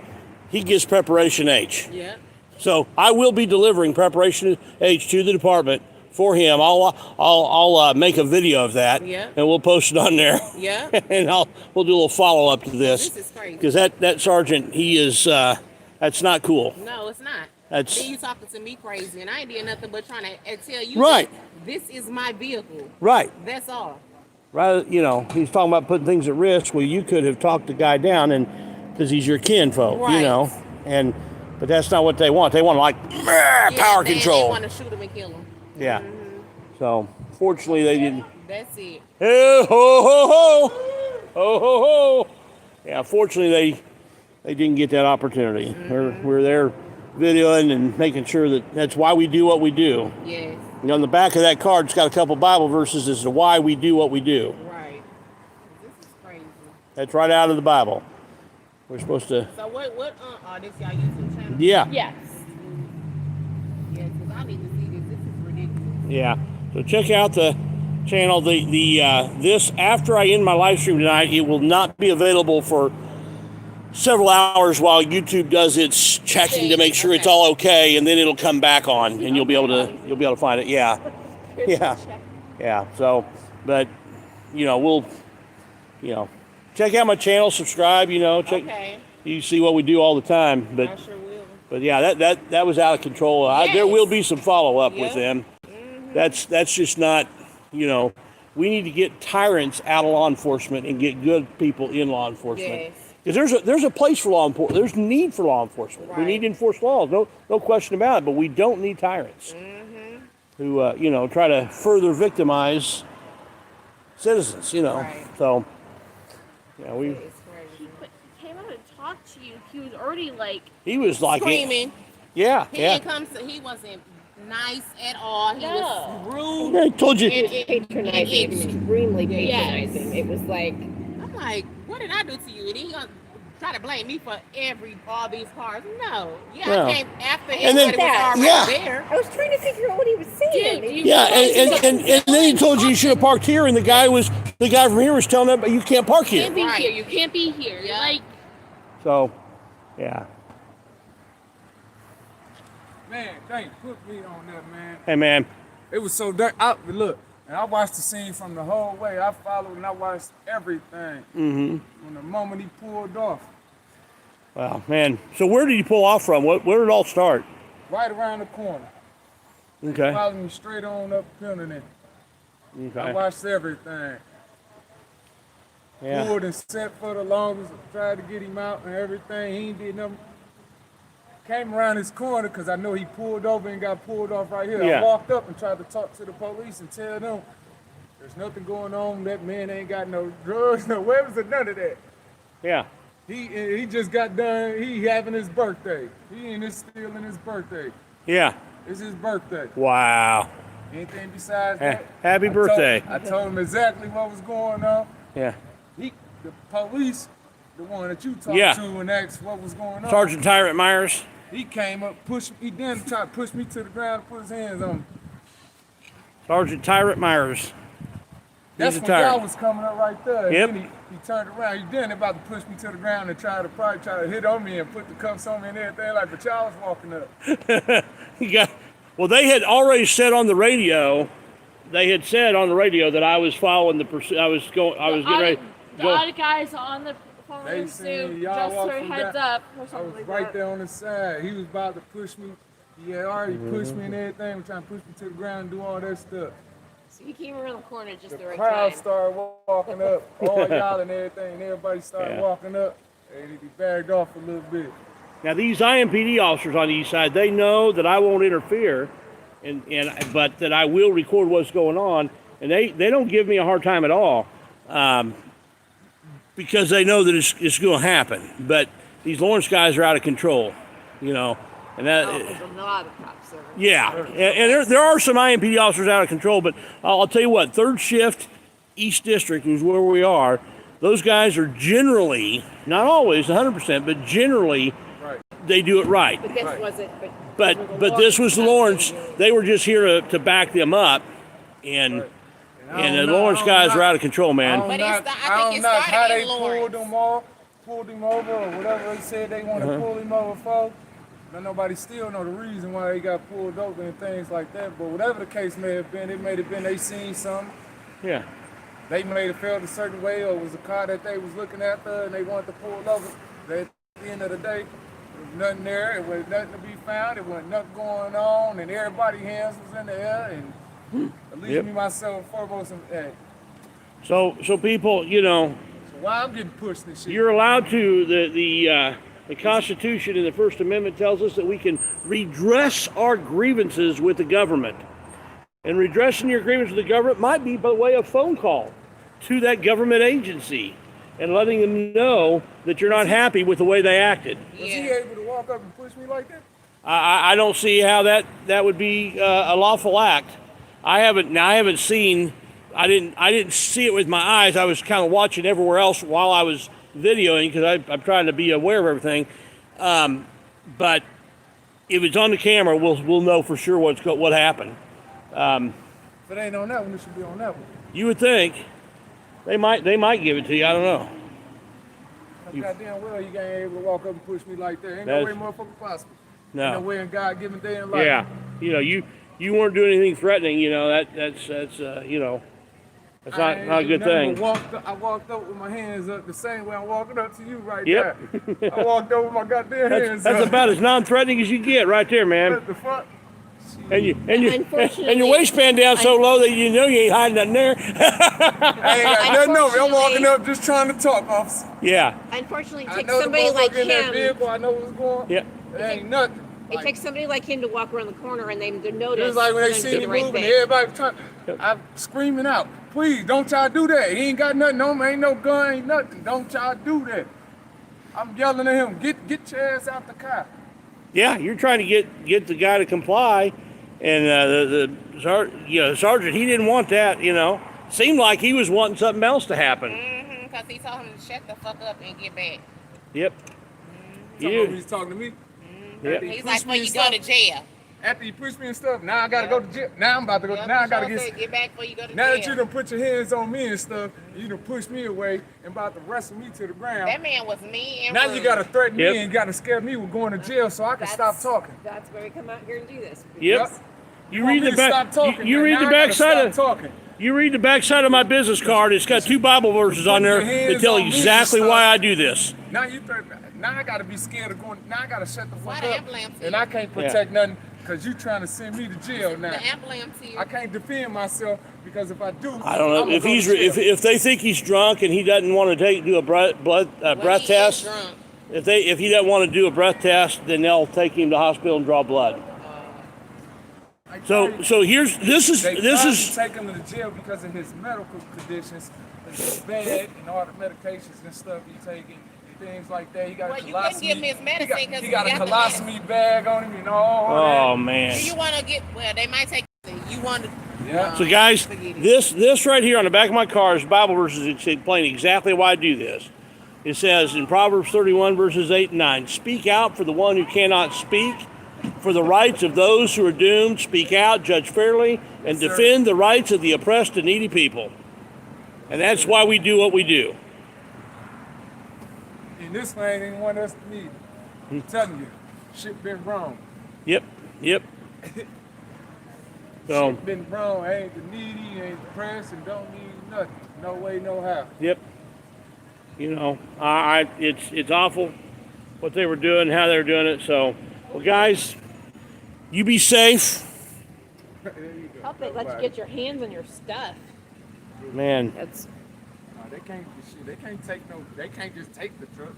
he gets Preparation H. Yeah. So I will be delivering Preparation H to the department for him. I'll make a video of that, and we'll post it on there. Yeah. And we'll do a little follow up to this. This is crazy. Because that sergeant, he is that's not cool. No, it's not. Then you talking to me crazy, and I ain't did nothing but trying to tell you. Right. This is my vehicle. Right. That's all. Right. He's talking about putting things at risk. Well, you could have talked the guy down, and because he's your kinfolk, right. But that's not what they want. They want power control. They want to shoot him and kill him. Yeah. Mm-hmm. So fortunately, they didn't. That's it. Hey, ho ho ho, ho ho ho. Yeah. Fortunately, they didn't get that opportunity. Mm-hmm. We're there videoing and making sure that's why we do what we do. Yes. On the back of that card, it's got a couple Bible verses as to why we do what we do. Right. This is crazy. That's right out of the Bible. We're supposed to. So what this y'all YouTube channel? Yeah. Yes. Yeah, because I need to see this. This is ridiculous. Yeah. So check out the channel. This after I end my live stream tonight, it will not be available for several hours while YouTube does its checking to make sure it's all okay, and then it'll come back on, and you'll be able to find it. Yeah, yeah. So, but we'll check out my channel, subscribe. Check. Okay. You see what we do all the time, but I sure will. But yeah, that was out of control. Yes. There will be some follow up with them. Mm-hmm. That's just not we need to get tyrants out of law enforcement and get good people in law enforcement. Yes. Because there's a place for law enforcement. There's need for law enforcement. Right. We need to enforce laws. No question about it. But we don't need tyrants who try to further victimize citizens. Right. So yeah, we. He came out and talked to you. He was already like. He was like screaming. Yeah. He didn't come. He wasn't nice at all. He was rude. I told you. Patronizing, extremely patronizing. Yes. It was like, I'm like, what did I do to you? And he gonna try to blame me for all these cars. No. Yeah, No. I came after And then- everybody was already yeah. there. I was trying to figure out what he was saying. Yeah, and then he told you should have parked here, and the guy from here was telling him, but you can't park You here. can't be here. You can't be here. Yeah. Like. So, yeah. Man, they put me on that, man. Hey, man. It was so dark. Look, and I watched the scene from the whole way. I followed and I watched everything. Mm-hmm. From the moment he pulled off, Wow, man. So where did you pull off from? Where did it all start? right around the corner. Okay. Followed me straight on up Pendleton. I Okay. watched everything. Yeah. Pulled and set for the longest, tried to get him out and everything. He ain't did nothing. Came around his corner because I know he pulled over and got pulled off right here. Yeah. I walked up and tried to talk to the police and tell them there's nothing going on. That man ain't got no drugs, no weapons, or none of that. Yeah. He just got done. He having his birthday. He ain't stealing his birthday. Yeah. It's his birthday. Wow. Anything besides that? Happy birthday. I told him exactly what was going on. Yeah. The police, the one that you talked to and asked what was going on. Sergeant Tyrant Myers. He came up, he then tried to push me to the ground, put his hands on me. Sergeant Tyrant Myers. That's He's a when y'all tyrant. was coming up right there. Yep. And then he turned around. He then about to push me to the ground and probably try to hit on me and put the cuffs on me and everything. Like, but y'all was walking up. Well, they had already said on the radio. They had said on the radio that I was following the pursuit. I was getting ready. The other guys on the phone They with seen Sue y'all just walk their from heads down- up or I something was like right that. there on the side. He was about to push me. He had already pushed me and everything. Was trying to push me to the ground and do all that stuff. So he came around the corner just the right Crowd time. started walking up, all y'all and everything, and everybody started walking up, and he backed off a little bit. Now these IMPD officers on the east side, they know that I won't interfere, but that I will record what's going on, and they don't give me a hard time at all, because they know that it's going to happen. But these Lawrence guys are out of control, and that. A lot of cops are. Yeah, and there are some IMPD officers out of control, but I'll tell you what, 3rd Shift, East District is where we are. Those guys are generally, not always 100%, but generally, they do it right. But this wasn't. But this was the Lawrence. They were just here to back them up, and the Lawrence guys are out of control, man. I don't know how they pulled him over, or whatever they said they want to pull him over for. Nobody still know the reason why he got pulled over and things like that. But whatever the case may have been, it may have been they seen something. Yeah. They may have felt a certain way, or it was a car that they was looking after and they wanted to pull over. But at the end of the day, there was nothing there. It was nothing to be found. It wasn't nothing going on, and everybody's hands was in the air. And at least me, myself, foremost, and So people, so why I'm getting pushed and shit. you're allowed to. The Constitution and the First Amendment tells us that we can redress our grievances with the government. And redressing your grievance with the government might be by way of phone call to that government agency and letting them know that you're not happy with the way they acted. Was he able to walk up and push me like that? I don't see how that would be a lawful act. I haven't seen. I didn't see it with my eyes. I was kind of watching everywhere else while I was videoing because I'm trying to be aware of everything. But if it's on the camera, we'll know for sure what happened. If it ain't on that one, it should be on that one. You would think they might give it to you. I don't know. Goddamn well, you ain't able to walk up and push me like that. Ain't no way motherfucker possible. No. Ain't no way in God given day and life. Yeah, you weren't doing anything threatening. That's that's not a good thing. I walked up with my hands up the same way I'm walking up to you right Yep. there. I walked up with my goddamn hands up. That's about as non-threatening as you get right there, man. What the fuck? And your Unfortunately- waistband down so low that you know you ain't hiding nothing there. I ain't got nothing over. I'm walking up just trying to talk, officer. Yeah. Unfortunately, it I takes know the somebody like motherfucker in that him. vehicle. I know what's going on. Yeah. It ain't nothing. It takes somebody like him to walk around the corner and they notice. It's like when they and see do me the right moving, thing. everybody trying. I'm screaming out, please don't y'all do that. He ain't got nothing on him, ain't no gun, ain't nothing. Don't y'all do that. I'm yelling at him, get your ass out the car. Yeah, you're trying to get the guy to comply, and the sergeant, he didn't want that. Seemed like he was wanting something else to happen. Because he told him to shut the fuck up and get back. Yep. He's talking to me. Yep. He's like, well, you go to jail. After you push me and stuff, now I gotta go to jail. Now I'm about to go. Now I gotta get back before you go to Now jail. that you done put your hands on me and stuff, you done pushed me away and about to wrestle me to the ground. That man was mean and Now rude. you gotta threaten Yep. me and gotta scare me with going to jail so I can stop talking. That's why we come out here and do this. Yep. You read the back. You read the Now I back gotta side stop of. talking. You read the back side of my business card. It's got 2 Bible verses on there that tell exactly why I do this. Now you threaten. Now I gotta be scared of going. Now I gotta shut the Why fuck the up. ambulance And here? I can't protect nothing because you trying to send me to jail now. The ambulance here. I can't defend myself because if I do, I don't know I'ma if go to he's jail. if they think he's drunk and he doesn't want to do a breath he test. is drunk. If he doesn't want to do a breath test, then they'll take him to the hospital and draw blood. So here's this is They tried to take him to the jail because of his medical conditions, his bag and all the medications and stuff he taking, things like that. He got Well, a you couldn't colostomy. give him his medicine because he got a colostomy bag on him and all Oh that. man. Do you want to get? Well, they might take. You want to? Yeah. So guys, this right here on the back of my car is Bible verses explain exactly why I do this. It says in Proverbs 31 verses 8 and 9, speak out for the one who cannot speak, for the rights of those who are doomed, speak out, judge fairly, and defend the rights of the oppressed and needy people. And that's why we do what we do. And this man ain't want us to need. I'm telling you, shit been wrong. Yep. So, Shit been wrong. Ain't the needy, ain't depressed, and don't need nothing. No way, no how. yep. It's awful what they were doing, how they were doing it. So, well, guys, you be safe. There you go. Hope they let you get your hands on your stuff. Man, That's No, they can't. Shit, they can't take no. They can't just take the truck.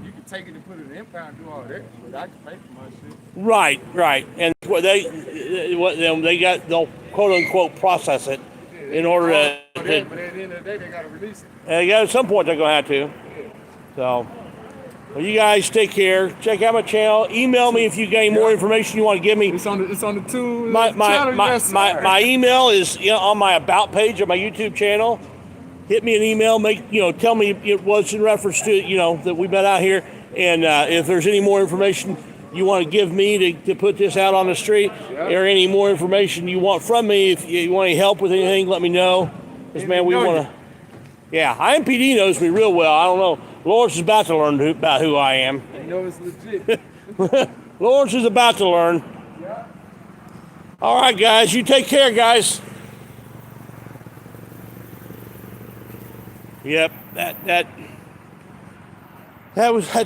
You can take it and put it in impound and do all that. But I can pay for my shit. right. And they'll quote unquote process it in order But to at the end of the day, they gotta release it. at some point they're gonna have to. So, well, you guys take care. Check out my channel. Email me if you got any more information you want to give me. It's on the two. My email is on my about page of my YouTube channel. Hit me an email. Tell me what's in reference to that we've been out here, and if there's any more information you want to give me to put this out on the street, or any more information you want from me. If you want any help with anything, let me know. Because man, we want to. Yeah, IMPD knows me real well. I don't know. Lawrence is about to learn about who I am. You know it's legit. Lawrence is about to learn. All right, guys. You take care, guys. Yep, that's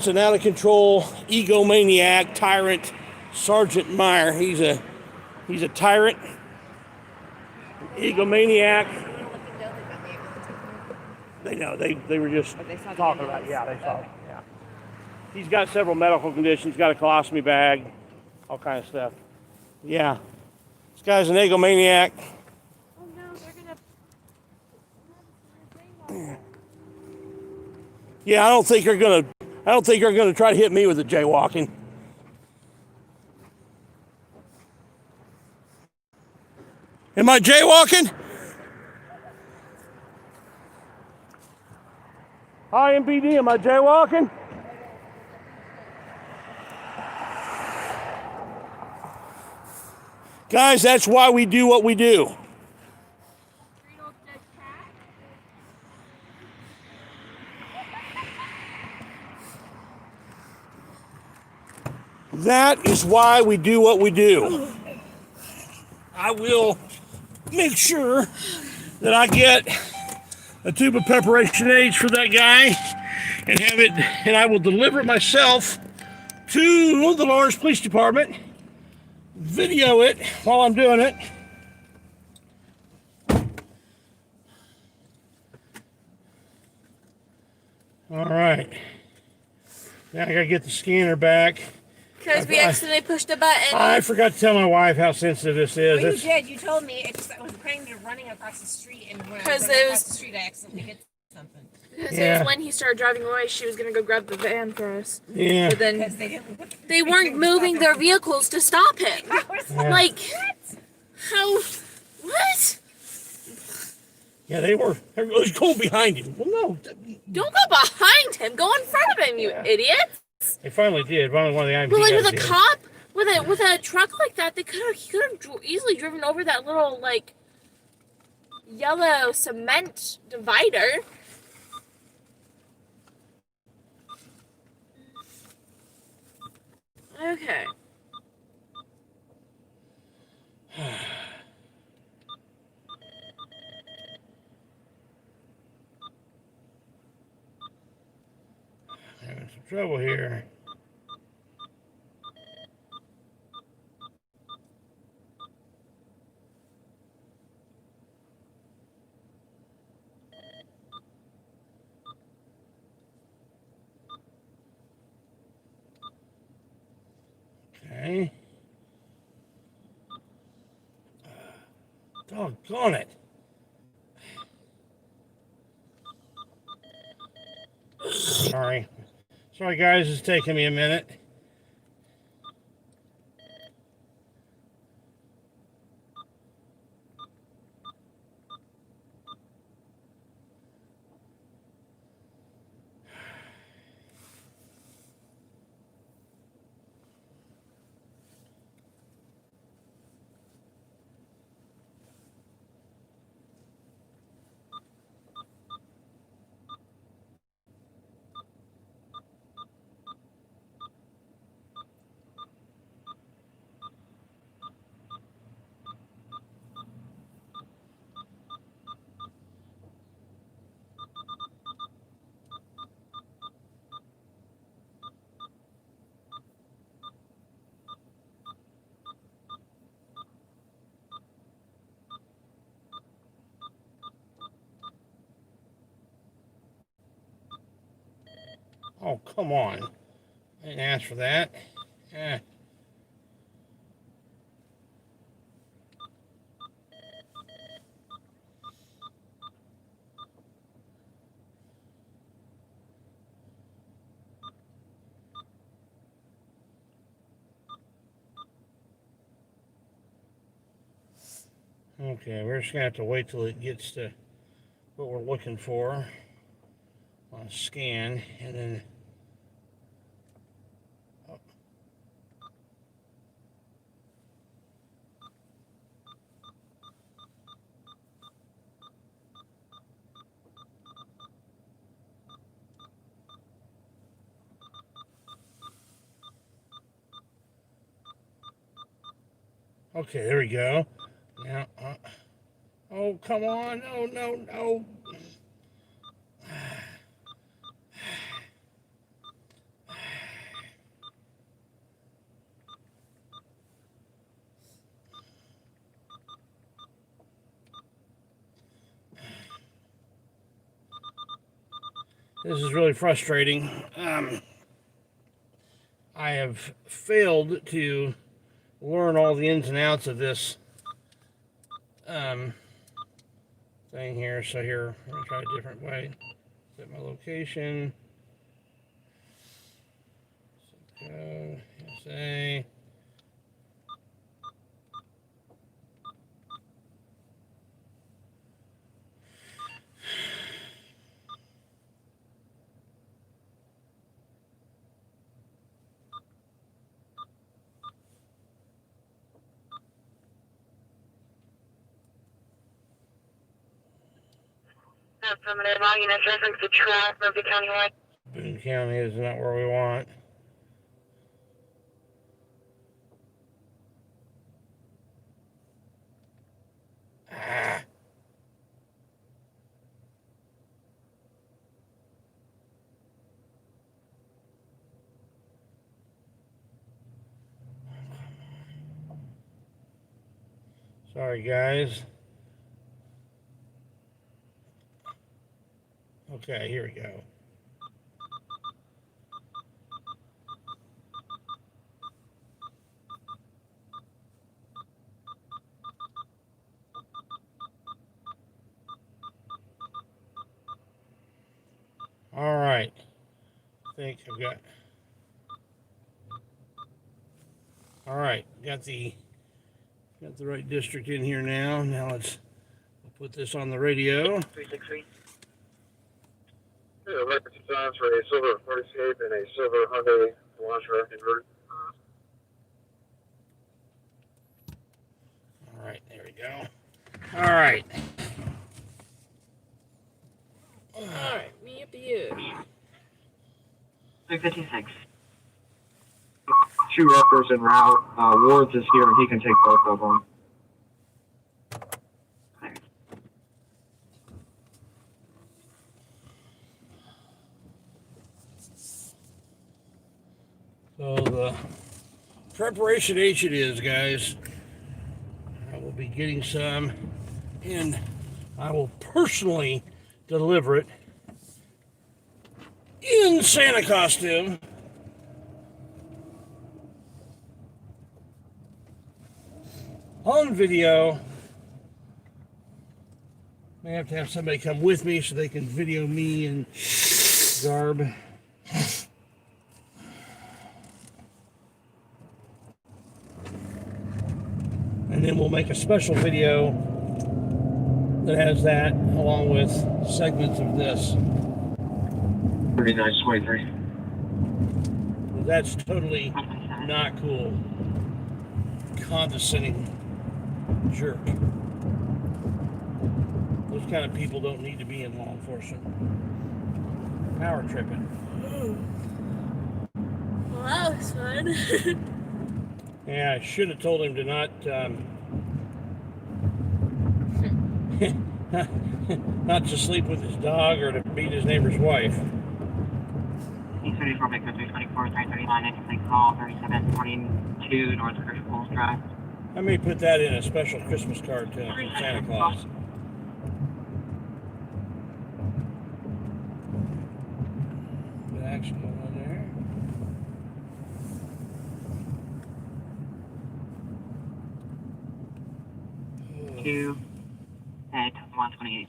an out of control egomaniac tyrant, Sergeant Meyer. He's a tyrant, egomaniac. They know they were just talking about. Yeah, they saw. Yeah, he's got several medical conditions. Got a colostomy bag, all kind of stuff. Yeah, this guy's an egomaniac. Oh no, they're gonna. Yeah, I don't think they're gonna try to hit me with the jaywalking. Am I jaywalking? IMPD, am I jaywalking? Guys, that's why we do what we do. That is why we do what we do. I will make sure that I get a tube of preparation aids for that guy and have it, and I will deliver it myself to the Lawrence Police Department video it while I'm doing it. All right. Now I gotta get the scanner back. Because we accidentally pushed a button. I forgot to tell my wife how sensitive this is. Well, you did. You told me. It just, I was praying to running across the street, and when I was Because running it across was- the street, I accidentally hit something. Because it was when he started driving away, she was going to go grab the van for us. Yeah. But then Because they didn't. they weren't moving their vehicles to stop him. Yeah. Like, how? What? Yeah, they were. Let's go behind him. Well, no. Don't go behind him. Go in front of him, you idiot. They finally did. Finally, one of the IMT But like guys with a did. cop, with a truck like that, he could have easily driven over that little like yellow cement divider. Okay. Having some trouble here. Okay. Doggone it. Sorry. Sorry, guys. It's taking me a minute. Oh, come on. I didn't ask for that. Eh. Okay, we're just gonna have to wait till it gets to what we're looking for on scan, and then okay, there we go. Now, oh, come on, no, no, no. This is really frustrating. I have failed to learn all the ins and outs of this thing here. So here, I'm gonna try a different way. Set my location. Go, USA. Affirmative, all units reference to track, Murphy County line. Boone County is not where we want. Sorry, guys. Okay, here we go. All right. I think I've got. All right, got the right district in here now. Now we'll put this on the radio. 363. Emergency signs for a silver Ford Escape and a silver Hyundai Elantra inverted. All right, there we go. All right. All right, me up to you. 356. Two uppers en route. Ward's is here, and he can take both of them. So the preparation H it is, guys. I will be getting some, and I will personally deliver it in Santa costume. On video. May have to have somebody come with me so they can video me in garb. And then we'll make a special video that has that along with segments of this. 3923. That's totally not cool. Condescending jerk. Those kind of people don't need to be in law enforcement. Power tripping. Well, that was fun. Yeah, I should have told him to not to sleep with his dog or to beat his neighbor's wife. 34 Victor 324 339 interplate call 3742 North Crystal Drive. I may put that in a special Christmas card to him from Santa Claus. Good action going on there. Two at 128.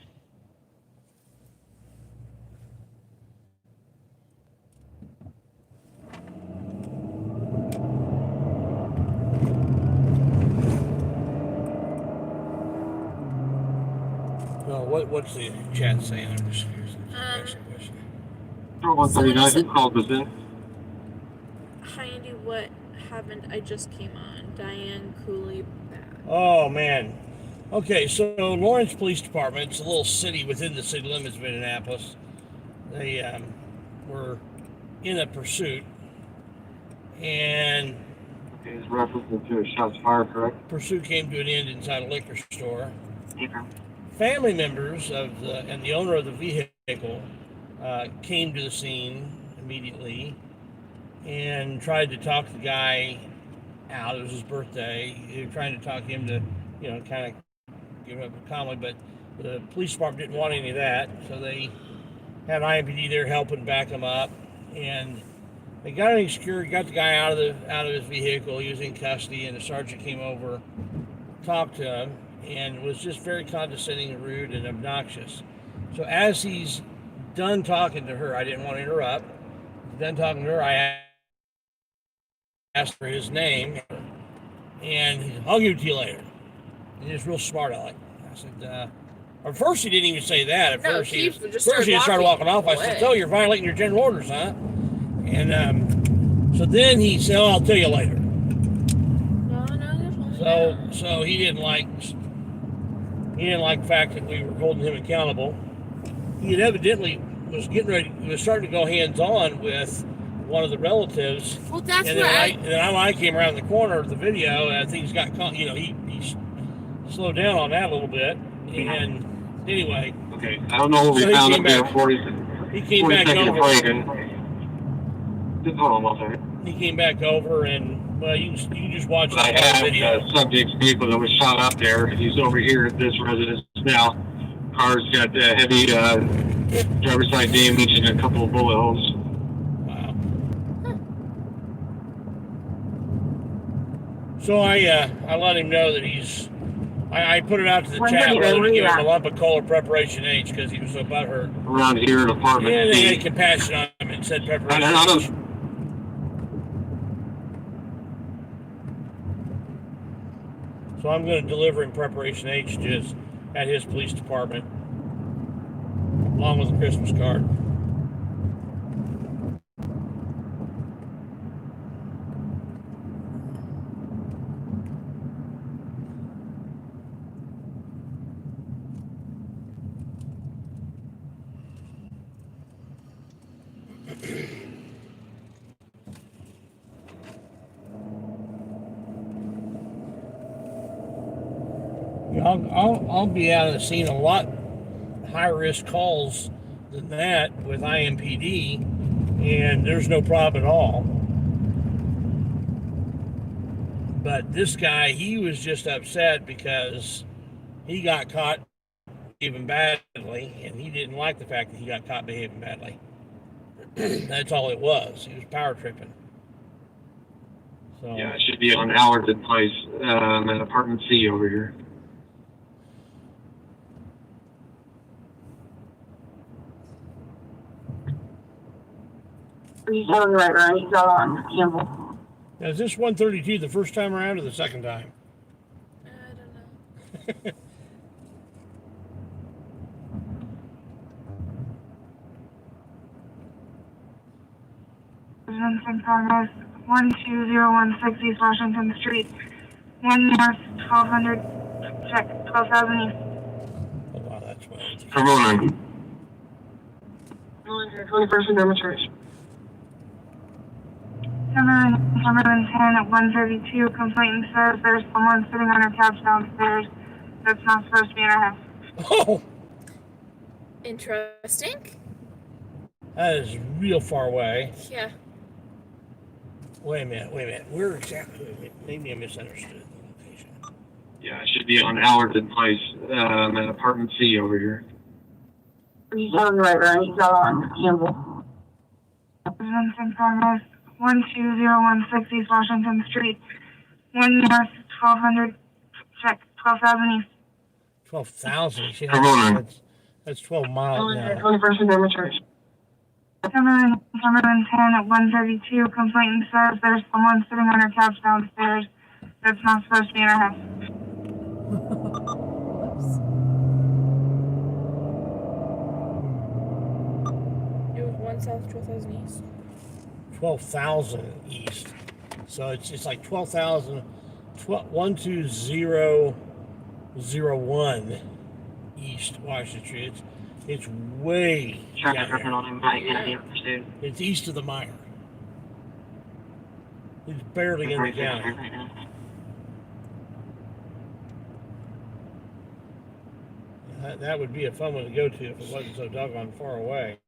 What's the chat saying? I'm just curious. Question. 139, who called this in? Hi, Andy. What happened? I just came on. Diane Cooley back. Oh, man. Okay, so Lawrence Police Department, it's a little city within the city limits of Indianapolis. They were in a pursuit, and Okay, is reference to a shots fired, correct? Pursuit came to an end inside a liquor store. April. Family members of the owner of the vehicle came to the scene immediately and tried to talk the guy out. It was his birthday. They were trying to talk him to, kind of give up calmly, but the police department didn't want any of that, so they had IMPD there helping back him up, and they got him secured, got the guy out of his vehicle. He was in custody, and the sergeant came over, talked to him, and was just very condescending and rude and obnoxious. So as he's done talking to her, I didn't want to interrupt. Done talking to her, I asked for his name, and he said, "I'll give it to you later." He's just real smart aleck. I said, at first he didn't even say that. At first he just started walking off. I said, "So you're violating your general orders, huh?" And so then he said, "Oh, I'll tell you later." So he didn't like the fact that we were holding him accountable. He had evidently was getting ready. He was starting to go hands-on with one of the relatives. Well, that's and then I came around the corner of the video, and things got caught. He slowed down on that a little bit. And anyway. Okay, I don't know what we found up there. 40. He came back over. Hold on one second. He came back over and, well, you can just watch I that have video. the subject's vehicle that was shot up there. He's over here at this residence now. Car's got heavy driver's side damage and a couple of bullet holes. Wow. So I let him know that I put it out to the chat whether to give him a lump of coal or preparation H because he was so butthurt. Around here in apartment Yeah, they C. had compassion on him and said preparation H. So I'm going to deliver him preparation H just at his police department, along with a Christmas card. I'll be out of the scene a lot higher risk calls than that with IMPD, and there's no problem at all. But this guy, he was just upset because he got caught behaving badly, and he didn't like the fact that he got caught behaving badly. That's all it was. He was power tripping. So, yeah, it should be on Allerton Place, at apartment C over here. He's on the right, he's on Campbell. now, is this 132 the first time around or the second time? I don't know. Residence in progress, 12016 East Washington Street, 1 North, 1200, check, 12,000 East. Oh, wow, that's what it is. Come on. 21st and Demonstration. Cumberland 10 at 132, complainant says there's someone sitting on her couch downstairs that's not supposed to be in her house. Oh, Interesting. that is real far away. Yeah. Wait a minute. Where exactly? Maybe I misunderstood the location. Yeah, it should be on Allerton Place, at apartment C over here. He's on the right, he's on Campbell. Residence in progress, 12016 East Washington Street, 1 North, 1200, check, 12,000 East. 12,000. Come on. That's 12 miles now. 21st and Demonstration. Cumberland 10 at 132, complainant says there's someone sitting on her couch downstairs that's not supposed to be in her house. It was 1 south, 12,000 east. 12,000 east. So it's like 12,000, 12001 east Washington Street. It's way down there. It's east of the Mire. It's barely in the county. That would be a fun one to go to if it wasn't so doggone far away.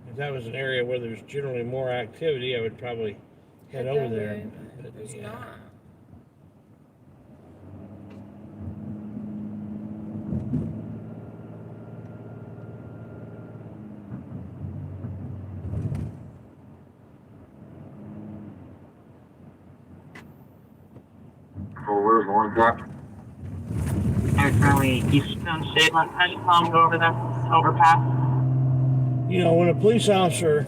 If that was an area where there's generally more activity, I would probably head over there. But There's yeah. not. Where's one drop? Currently Eastbound State Line. I just saw him go over the overpass. You know, when a police officer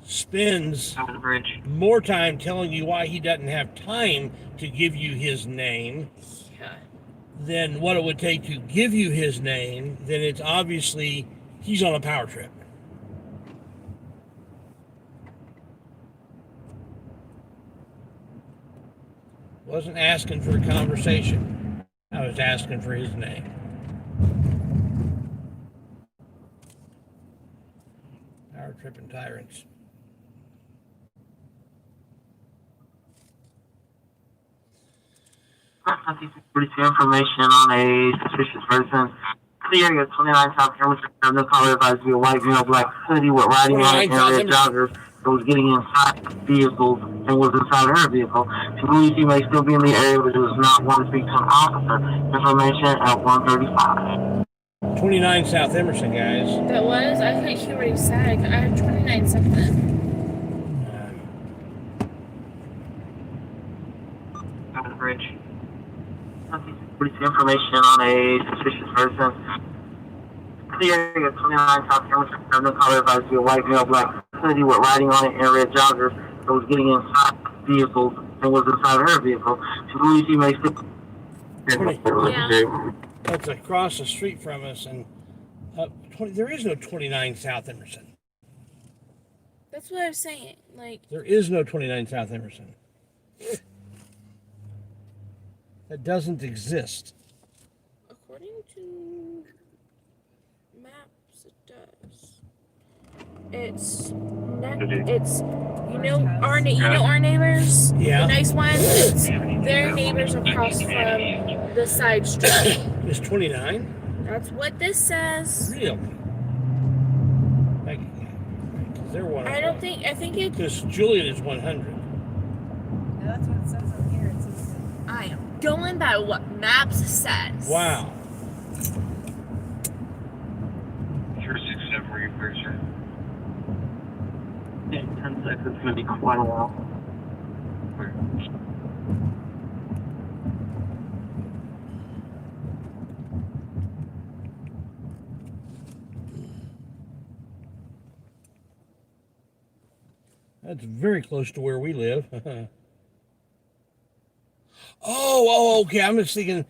spends Over the bridge. more time telling you why he doesn't have time to give you his name than what it would take to give you his name, then it's obviously he's on a power trip. Wasn't asking for a conversation. I was asking for his name. Power tripping tyrants. Police information on a suspicious person The area 29 South Hamilton, no color advised to be a white, male, black hoodie with riding on it and red joggers that was getting inside vehicles and was inside her vehicle. She believes he may still be in the area, but does not want to speak to an officer. Information at 1:35. 29 South Emerson, guys. That was? I thought you already said. I had 29 something. On the bridge. Police information on a suspicious person. The area 29 South Hamilton, no color advised to be a white, male, black hoodie with riding on it and red joggers that was getting inside vehicles and was inside her vehicle. She believes he may still. Yeah. That's across the street from us, and there is no 29 South Emerson. That's what I was saying. Like, There is no 29 South Emerson. That doesn't exist. according to maps, it does. It's our neighbors, Yeah. the nice ones. Their neighbors across from the side street. Is 29? That's what this says. Really? They're 100. I think it. Because Julian is 100. No, that's what it says on here. It says I am going by what maps says. Wow. Sure, 6-7 for you, please, sir. In 10 seconds, it's going to be quite a while. That's very close to where we live. Okay. I'm just thinking,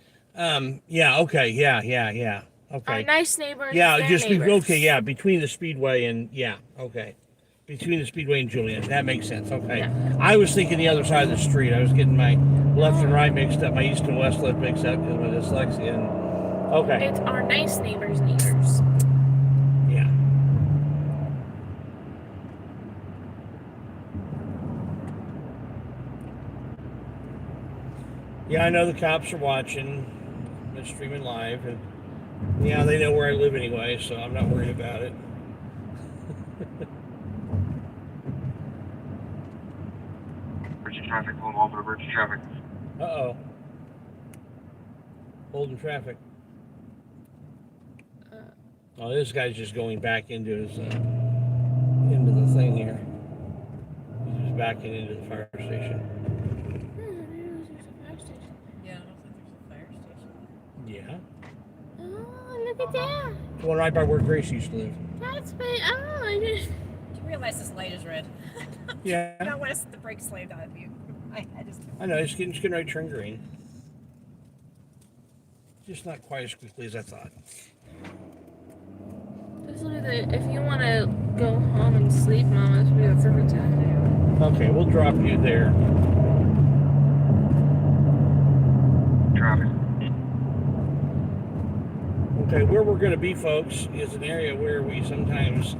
yeah, okay, yeah. Okay. Our nice neighbors. Yeah, their just neighbors. between the Speedway and okay. Between the Speedway and Julian. That makes sense. Okay. Yeah. I was thinking the other side of the street. I was getting my left and right mixed up, my east and west left mixed up because of my dyslexia. And, okay. It's our nice neighbors. Yeah. Yeah, I know the cops are watching. They're streaming live, and yeah, they know where I live anyway, so I'm not worried about it. Emergency traffic, going over to emergency traffic. Uh-oh. Holding traffic. Oh, this guy's just going back into his into the thing here. He's just backing into the fire station. yeah, I don't think there's a fire station. Yeah. Oh, look at that. The one right by where Grace used to live. That's big. Oh, I just. Do you realize this light is red? Yeah. I don't want the brakes slammed on you. I know, it's getting ready to turn green. Just not quite as quickly as I thought. This will be if you want to go home and sleep, Mom, this will be the perfect time. Okay, we'll drop you there. Traffic. Okay, where we're going to be, folks, is an area where we sometimes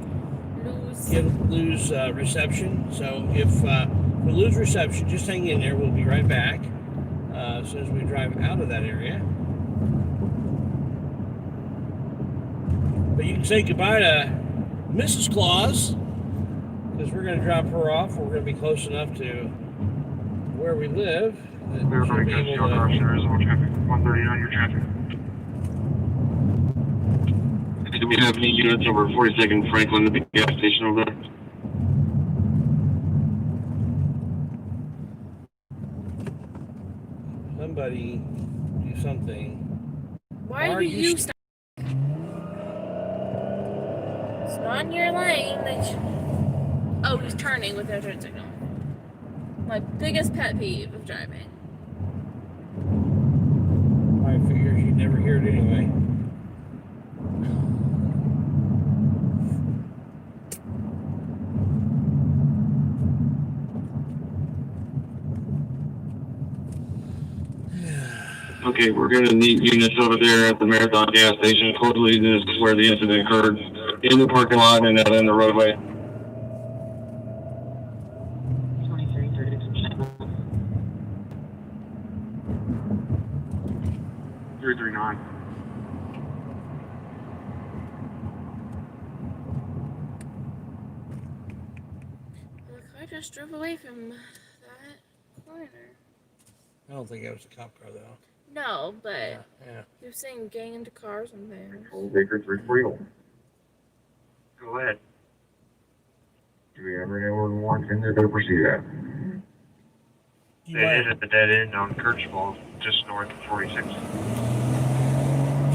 lose reception. So if we lose reception, just hang in there. We'll be right back as soon as we drive out of that area. But you can say goodbye to Mrs. Claus, because we're going to drop her off. We're going to be close enough to where we live that she'll be able to... There is more traffic. 130 on your traffic. Do we have any units over 42nd Franklin, the big gas station over there? Somebody do something. Why are you stop? It's not in your lane. Oh, he's turning with their turn signal. My biggest pet peeve of driving. I figured you'd never hear it anyway. Okay, we're going to need units over there at the Marathon gas station. Closely, this is where the incident occurred, in the parking lot and out in the roadway. 339. just drove away from that corner. I don't think that was a cop car, though. No, but Yeah. he was saying gang into cars and things. Baker 340. Go ahead. Do we ever know where the warrant's in there to proceed at? It is at the dead end on Kirchwall, just north of 46. Do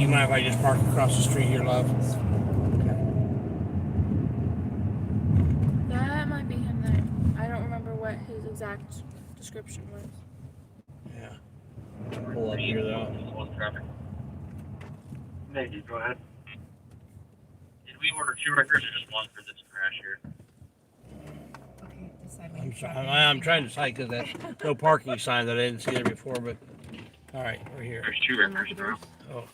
you mind if I just park across the street here, love? That might be him then. I don't remember what his exact description was. Yeah. Pull up here, though. One traffic. Maggie, go ahead. Did we order 2 records or just one for this crash here? I'm trying to decide because that's no parking sign that I didn't see there before, but all right, we're here. There's 2 records, bro. Oh.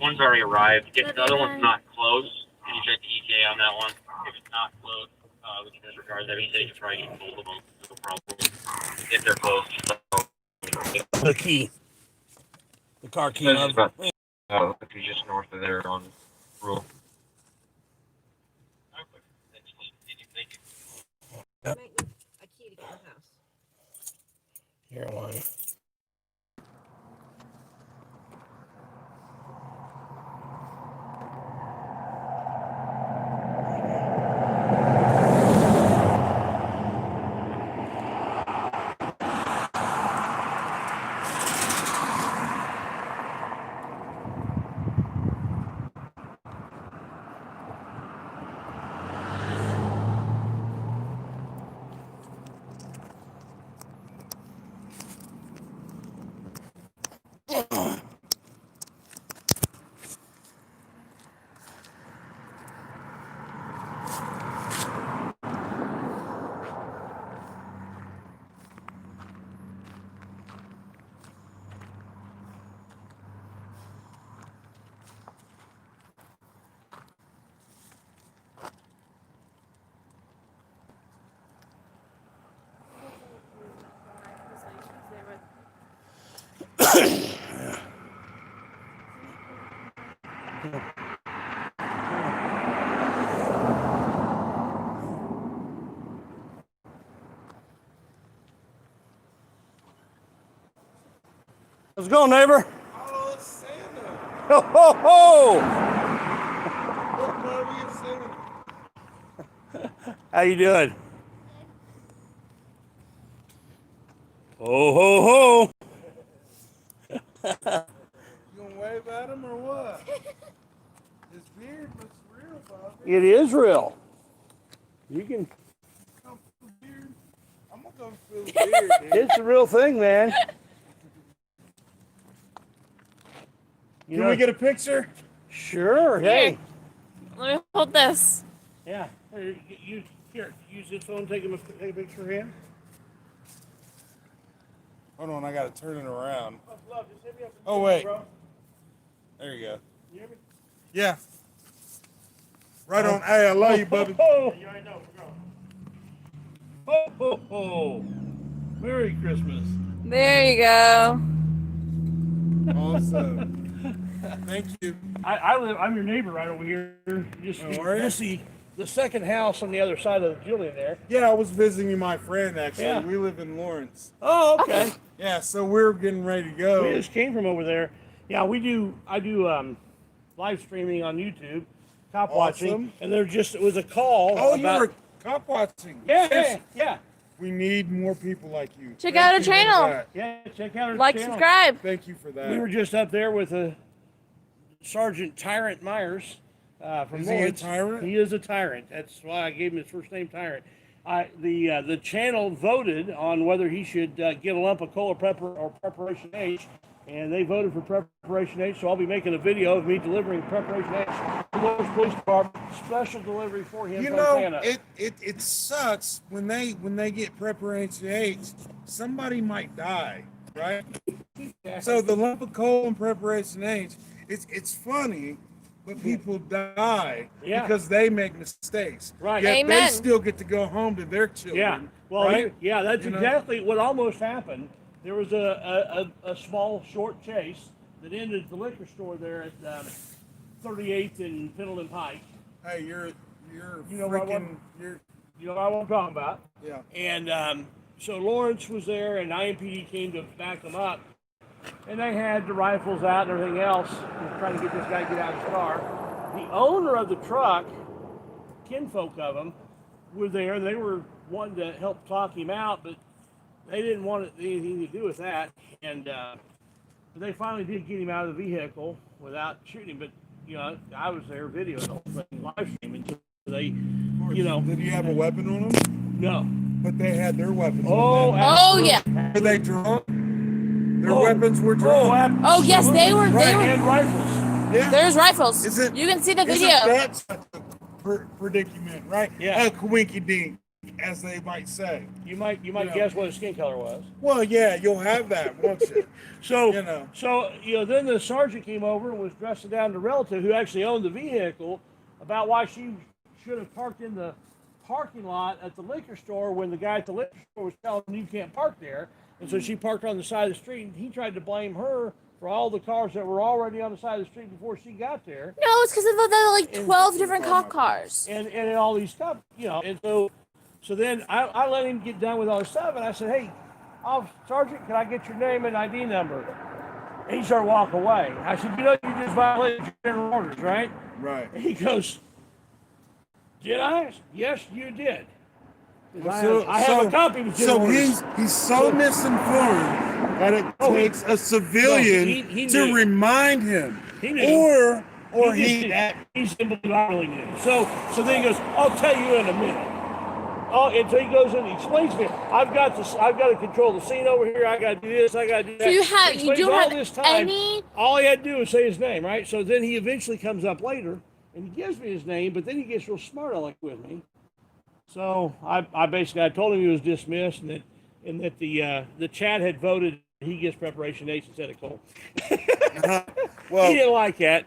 One's already arrived. If the other one's not closed, can you check the ETA on that one? If it's not closed, we can disregard that. He said you can probably get both of them. No problem. If they're closed, just the key. The car key. If you're just north of there on Rule. Yep. A key to get your house. Here, one. How's it going, neighbor? Oh, it's Santa. Ho, ho, ho! Look, buddy, it's Santa. How you doing? Ho, ho, ho! You gonna wave at him or what? His beard looks real, Bobby. It is real. You can. Come for the beard. I'm gonna go for the beard, dude. It's the real thing, man. Can we get a picture? Sure. Hey. Let me hold this. Yeah. Here, use this phone. Take a picture of him. Hold on, I gotta turn it around. Oh wait. There you go. You hear me? Yeah. Right on. Hey, I love you, Bubby. You already know. Ho, ho, ho. Merry Christmas. There you go. Awesome. Thank you. I'm your neighbor right over here. Just the second house on the other side of Julian there. Yeah, I was visiting my friend actually. Yeah. We live in Lawrence. Oh, okay. Yeah, so we're getting ready to go. We just came from over there. Yeah, I do live streaming on YouTube, cop watching, and it was a call. Oh, about, you were cop watching. Yeah. We need more people like you. Check out our channel. Yeah, check out our Like, channel. subscribe. Thank you for that. We were just up there with Sergeant Tyrant Myers from Is he a Lawrence. tyrant? He is a tyrant. That's why I gave him his first name, Tyrant. The channel voted on whether he should get a lump of coal or Preparation H, and they voted for Preparation H. So I'll be making a video of me delivering Preparation H to the Lawrence Police Department. Special delivery for him. You from know, Santa. it sucks when they get Preparation H. Somebody might die, right? So the lump of coal and Preparation H, it's funny, but people die because they make mistakes. Right. Yet Amen. they still get to go home to their children. Yeah. Well, right? that's exactly what almost happened. There was a small short chase that ended at the liquor store there at 38th and Pendleton Pike. Hey, you're You know freaking, you're You know what I'm talking about. Yeah. And so Lawrence was there, and IMPD came to back them up. And they had the rifles out and everything else, trying to get this guy to get out of his car. The owner of the truck, kinfolk of him, were there, and they were wanting to help talk him out, but they didn't want anything to do with that. And they finally did get him out of the vehicle without shooting him. But, you know, I was there videoing the whole thing, live streaming. So they, you know. Did he have a weapon on him? No. But they had their weapons Oh, on them. Oh, yeah. Were they drunk? Their weapons were drunk? Oh, yes, they were. And rifles. Yeah. There's rifles. Isn't- You can see the video. Isn't that such a predicament, right? Yeah. A coinky-dink, as they might say. You might guess what his skin color was. Well, yeah, you'll have that, won't you? So, You know. then the sergeant came over and was dressing down the relative who actually owned the vehicle about why she should have parked in the parking lot at the liquor store when the guy at the liquor store was telling him you can't park there. And so she parked on the side of the street, and he tried to blame her for all the cars that were already on the side of the street before she got there. No, it's because of the 12 different cop cars. And all these stuff, you know. And so then I let him get done with all his stuff, and I said, hey, Sergeant, can I get your name and ID number? And he started walking away. I said, you know, you just violated your general orders, right? Right. And he goes, did I? Yes, you did. I have a copy of his So general orders. he's so misinformed that it takes a civilian to remind him. He knew. Or he simply violated it. So then he goes, I'll tell you in a minute. Oh, and so he goes in and explains to me, I've got to control the scene over here, I got to do this, I got to do that. So you don't have any... All he had to do was say his name, right? So then he eventually comes up later, and he gives me his name, but then he gets real smart aleck with me. So I told him he was dismissed, and that the chat had voted he gets preparation H instead of Cole. Well, he didn't like that.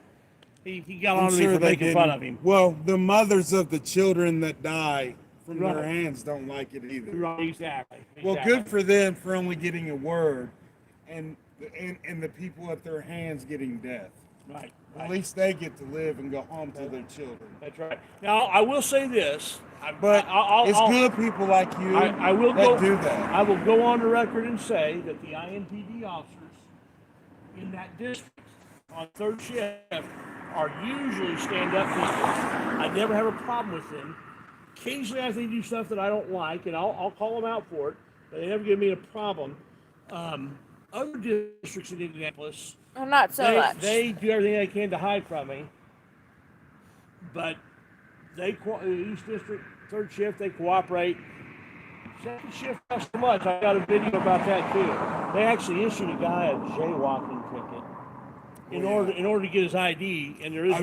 He got on me for making fun of him. Well, the mothers of the children that die from Right. their hands don't like it either. Right, exactly. Well, good for them for only getting a word, and the people at their hands getting death. Right. At least they get to live and go home to their children. That's right. Now I will say this, But it's good people like you I will that do that. I will go on the record and say that the IMPD officers in that district on third shift are usually stand-up people. I never have a problem with them. Occasionally, I think they do stuff that I don't like, and I'll call them out for it, but they never give me a problem. Other districts in Indianapolis, Not so much. They do everything they can to hide from me, but East District, third shift, they cooperate. Second shift, not so much. I got a video about that too. They actually issued a guy a jaywalking ticket in order to get his ID, and there's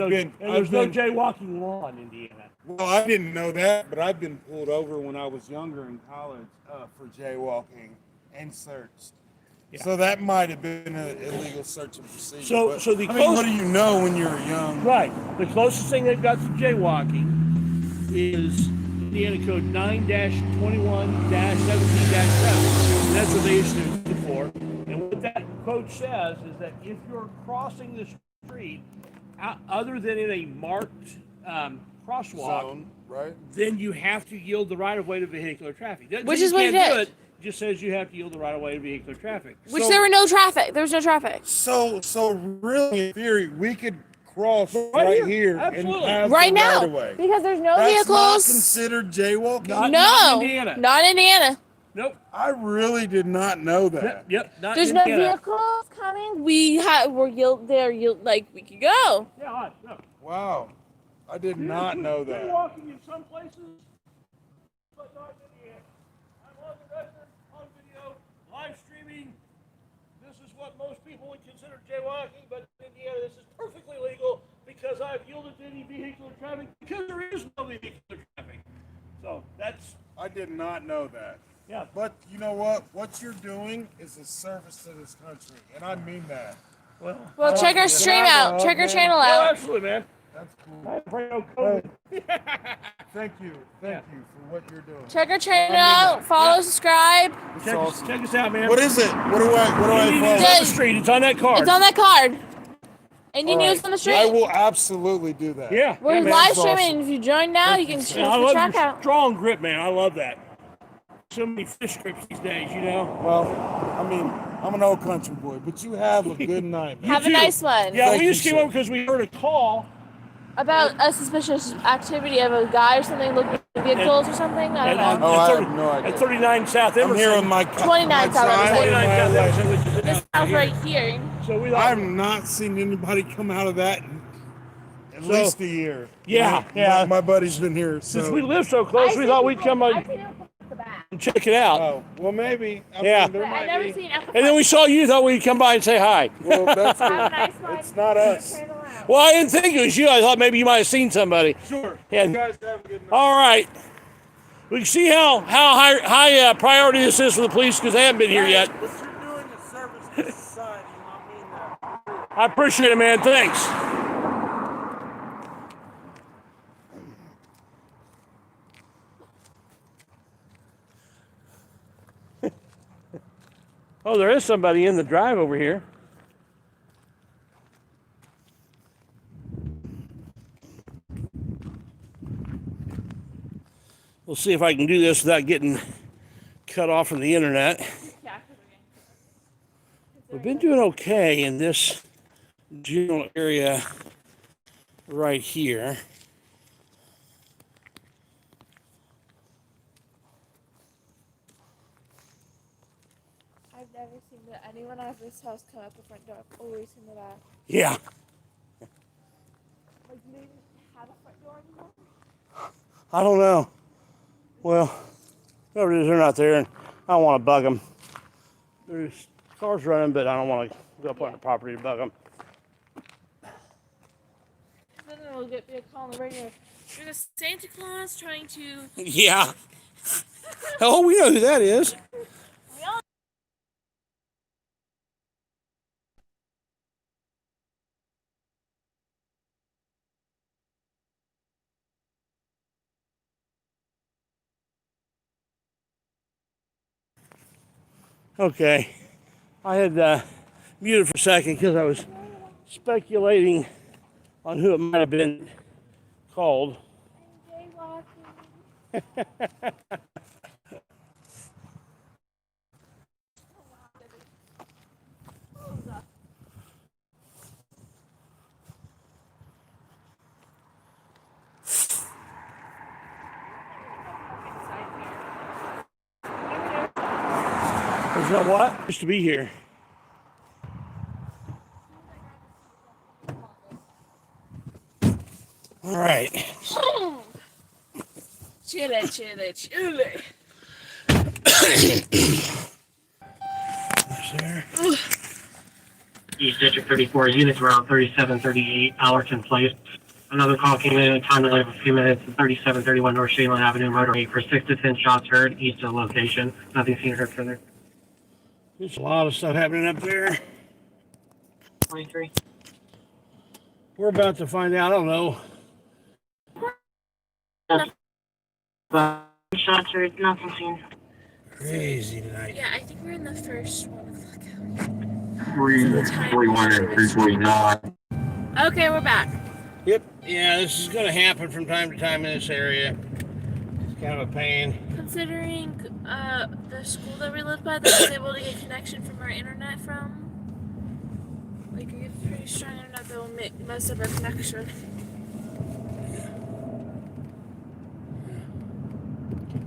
no jaywalking law in Indiana. Well, I didn't know that, but I've been pulled over when I was younger in college for jaywalking and searched. Yeah. So that might have been an illegal search and procedure. So what do you know when you're young? Right. The closest thing they've got to jaywalking is Indiana Code 9-21-17-7. And that's what they issued it for. And what that code says is that if you're crossing the street other than in a marked crosswalk, zone, right? Then you have to yield the right-of-way to vehicular traffic. Which is what he did. It just says you have to yield the right-of-way to vehicular traffic. Which there were no traffic. There was no traffic. So really, in theory, we could cross right here and have right the now right-of-way. because there's no That's vehicles. Not considered jaywalking. Not in Indiana. Nope. I really did not know that. Yep. There's no vehicles coming. We're like we could go. Yeah. No. Wow. I did not know that. Jaywalking in some places, but not in Indiana. I'm on the record, on video, live streaming. This is what most people would consider jaywalking, but in Indiana this is perfectly legal because I've yielded to any vehicular traffic because there is no vehicular traffic. So that's... I did not know that. Yeah. But you know what? What you're doing is a service to this country, and I mean that. Well, check our stream out. Check our channel out. Absolutely, man. That's cool. Thank you for what you're doing. Check our channel out. Follow, subscribe. Check us out, man. What is it? What do I follow? It's on the street. It's on that card. It's on that card. And you knew us on the street. I will absolutely do that. Yeah. We're man. live streaming. If you join now, you can And check I the love track your out. strong grip, man. I love that. So many fish grips these days, you know. Well, I mean, I'm an old country boy, but you have a good night, man. Have a nice one. Yeah, Thank we you, just came sir. over because we heard a call. About a suspicious activity of a guy or something looking at vehicles or something. I don't know. I have no idea. At 39 South Emerson. I'm here with my 29 South Emerson. 29 South Emerson, which is This house right here. So we thought, I've not seen anybody come out of that in at least a year. Yeah, You know, yeah. My buddy's been here. Since So. we live so close, we thought we'd come and check it out. Oh, well, maybe. I Yeah. mean, there I've might never be. seen Apple. And then we saw you, thought we'd come by and say hi. Well, that's Have a good. nice one. It's not us. Well, I didn't think it was you. I thought maybe you might have seen somebody. Sure. And, You guys have a good night. all right. We can see how high priority this is for the police because they haven't been here yet. But you're doing a service to society, and I mean that. I appreciate it, man. Thanks. Oh, there is somebody in the drive over here. We'll see if I can do this without getting cut off from the internet. We've been doing okay in this general area right here. I've never seen anyone out of this house come out the front door. I've always seen the back. Yeah. Like, you didn't have a front door anymore? I don't know. Well, whoever it is, they're not there, and I don't want to bug them. There's cars running, but I don't want to go up on the property to bug them. Then we'll get a call on the radio. There's a Santa Claus trying to. Yeah. Oh, we know who that is. We all Okay. I had muted for a second because I was speculating on who it might have been called. There's no what? Used to be here. All right. Chile, chile, chile. There. East District 34 units around 3738 Allerton Place. Another call came in, time delay of a few minutes, 3731 North Shadeland Avenue, motor 8 for 6 to 10 shots heard east of the location. Nothing seen or heard further. There's a lot of stuff happening up there. 23. We're about to find out. I don't know. Shots heard, nothing seen. Crazy tonight. Yeah, I think we're in the first one of the county. 341 and 349. Okay, we're back. Yep. Yeah, this is going to happen from time to time in this area. It's kind of a pain. Considering the school that we live by that was able to get connection from our internet from, like, we have pretty strong internet that will make most of our connection.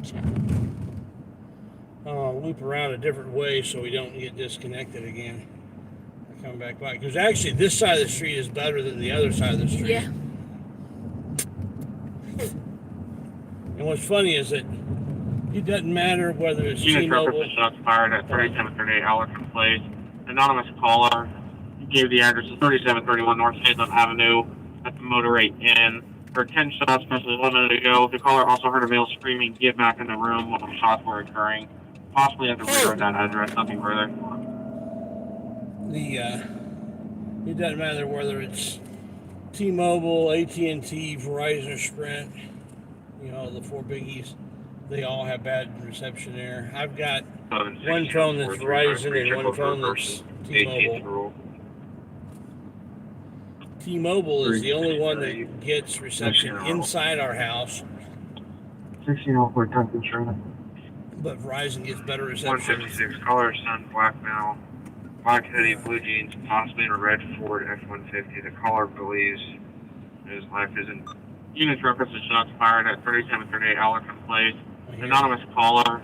Check. I'll loop around a different way so we don't get disconnected again. I come back by because actually this side of the street is better than the other side of the street. Yeah. And what's funny is that it doesn't matter whether it's Unit T-Mobile. reference shots fired at 3738 Allerton Place. Anonymous caller gave the address of 3731 North Shadeland Avenue at the motor 8 Inn. Heard 10 shots, especially 1 minute ago. The caller also heard a male screaming, "Get back in the room," while the shots were occurring. Possibly at the rear of that address, nothing further. It doesn't matter whether it's T-Mobile, AT&T, Verizon, or Sprint. You know, the four biggies. They all have bad reception there. I've got one phone that's Verizon and one phone that's T-Mobile. T-Mobile is the only one that gets reception inside our house, 1604 10th Street. but Verizon gets better reception. 156, caller son, black male, black hoodie, blue jeans, possibly in a red Ford F-150. The caller believes his life isn't. Unit reference is shots fired at 3738 Allerton Place. Anonymous caller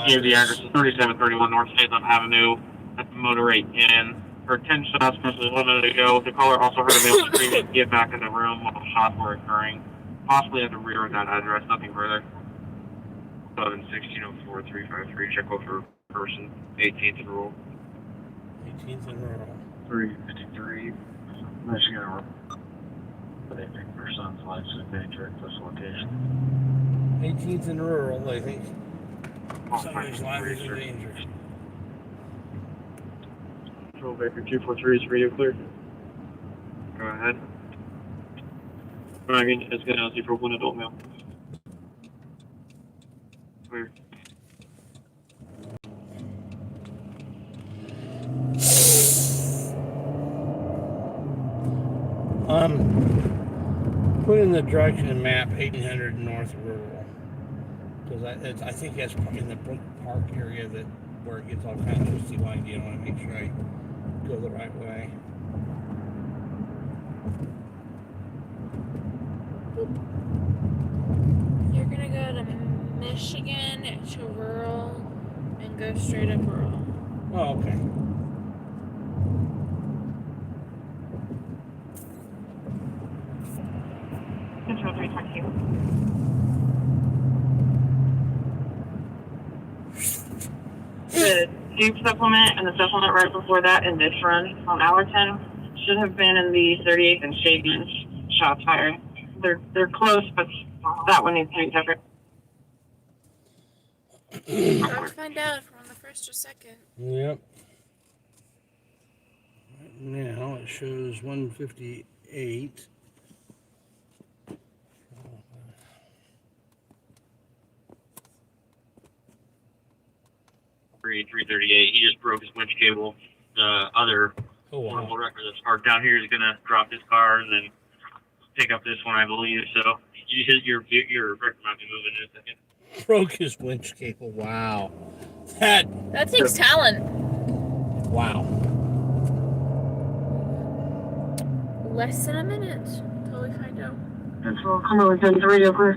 gave the address of 3731 North Salem Avenue at the Motor 8 Inn. Heard 10 shots, possibly 1 minute ago. The caller also heard a male screaming, "Get back in the room," while shots were occurring. Possibly at the rear of that address, nothing further. 1604 353, check out for person, 18th and rural. 18th and rural. 353, Michigan Road. They think their son's life's in danger at this location. 18th and rural, I think. Somebody's life is in danger. Control Baker 243 is radio clear. Go ahead. Dragon is going to for one adult male. Clear. Put in the direction map 1800 North Rural, because I think that's in the Brook Park area that where it gets all kinds of twisty-windy. I want to make sure I go the right way. You're gonna go to Michigan to rural and go straight up rural. Oh, okay. Control 322. The Duke supplement and the supplement right before that in this run on Allerton should have been in the 38th and Shagan shots fired. They're close, but that one needs to be separate. Hard to find out if we're on the first or second. Yep. Right now it shows 158. 338. He just broke his winch cable. The other portable record that's parked down here is going to drop his car and then pick up this one, I believe. So your record might be moving in a second. Broke his winch cable. Wow. That takes talent. Wow. Less than a minute until we find out Control, come on, within 3 over.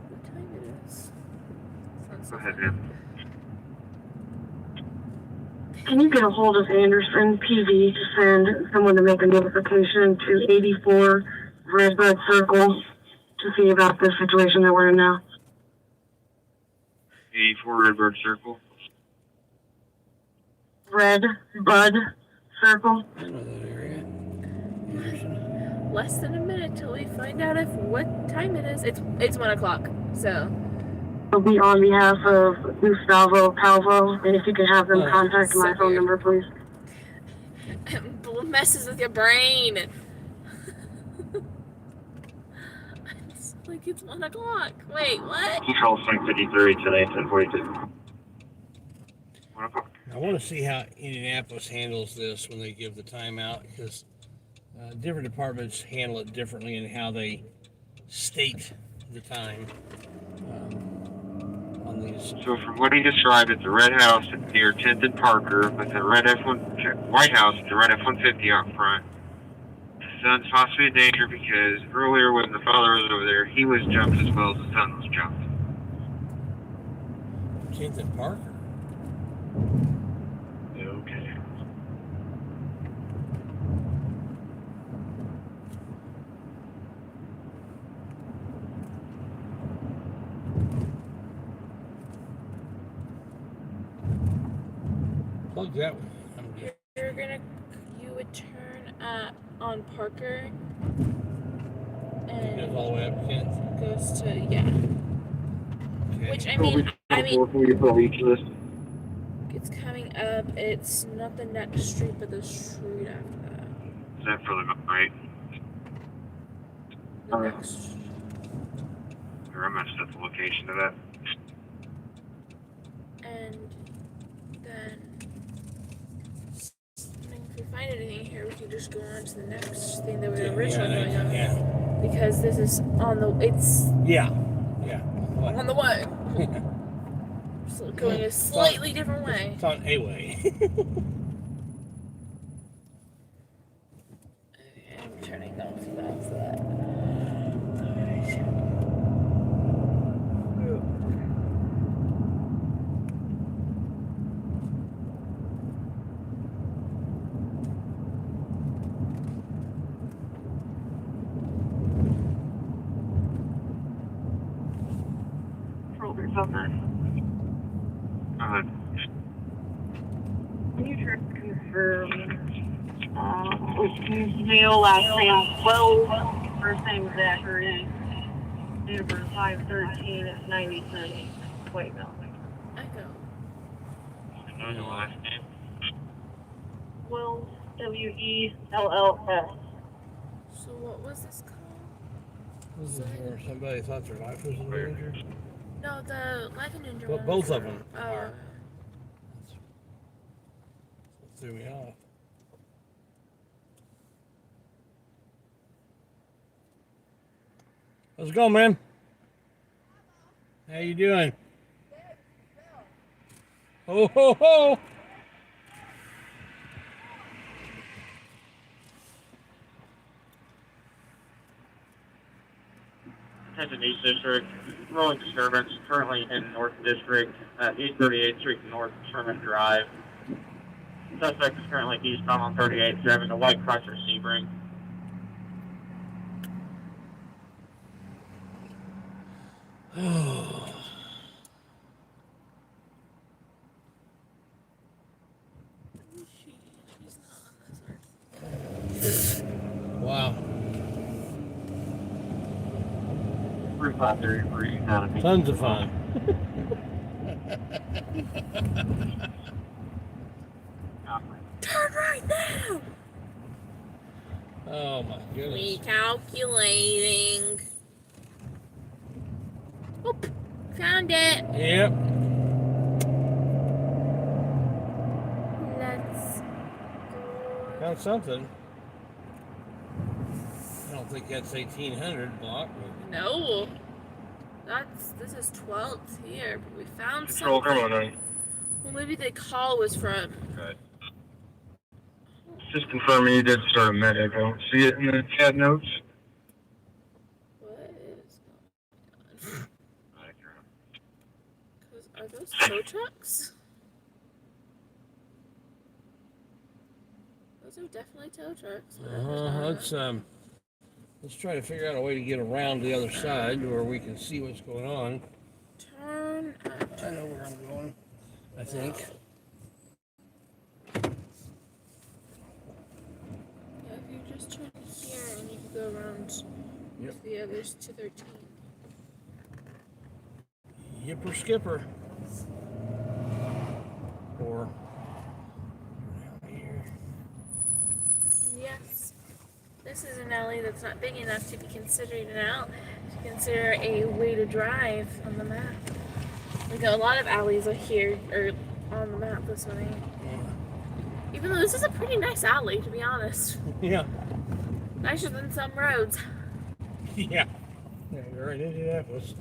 what time it is. Go ahead, man. Can you get a hold of Anderson PD to send someone to make a notification to 84 Redbud Circle to see about this situation that we're in now? 84 Redbird Circle. Redbud Circle. I know that area. Less than a minute till we find out what time it is. It's 1 o'clock, so. It'll be on behalf of Gustavo Calvo, and if you could have them contact my phone number, please. Messes with your brain. It's like it's 1 o'clock. Wait, what? Control 653 today, 1042. 1 o'clock. I want to see how Indianapolis handles this when they give the timeout, because different departments handle it differently in how they state the time on these. So from what he described, it's a red house near 10th and Parker with a red White House with the red F-150 out front. The son's possibly in danger because earlier when the father was over there, he was jumped as well as the son was jumped. 10th and Parker? Okay. Plug that one. You would turn on Parker It goes and all the way up, Kent? goes to, yeah. Okay. Which, I mean, this. it's coming up. It's not the next street, but the street after that. Is that for the right? The next. Or I messed up the location of that. And then something if we find anything here, we can just go on to the next thing that we were originally going on. Yeah. Because this is on the, it's... Yeah. On the way. So going a slightly different way. It's on a way. Okay, I'm turning off that. Proverbs on Can you try to confirm male last name 12, first name Zachary, date of birth 5/13 at 93, white male. Echo. Know your last name? Wells, WELLS. So what was this called? This is where somebody thought their life was in danger. No, the Life and Danger one. Both of them Oh. are. That threw me off. How's it going, man? How you doing? Ho, ho, ho! Attention East District, rolling disturbance currently in North District at 838th Street North Sherman Drive. Suspect is currently eastbound on 38, driving a white Chrysler Sebring. Wow. 3533 Academy. Tons of fun. Turn right now! Oh my goodness. Recalculating. Oop, found it. Yep. Let's go. Found something. I don't think that's 1800 block. No. This is 12th here, but we found Control, something. come on, honey. Well, maybe the call was from. Good. Just confirming you did start a medic. I don't see it in the chat notes. What is going on? Because are those tow trucks? Those are definitely tow trucks. Let's try to figure out a way to get around the other side where we can see what's going on. Turn up. I know where I'm going, I think. Yeah, if you just turn here and you can go around to the others to 13. Yipper skipper. Or here. Yes. This is an alley that's not big enough to be considered an alley, to consider a way to drive on the map. Like a lot of alleys are here, or on the map this way. Yeah. Even though this is a pretty nice alley, to be honest. Yeah. Nicer than some roads. Yeah. Yeah, you're right in Indianapolis.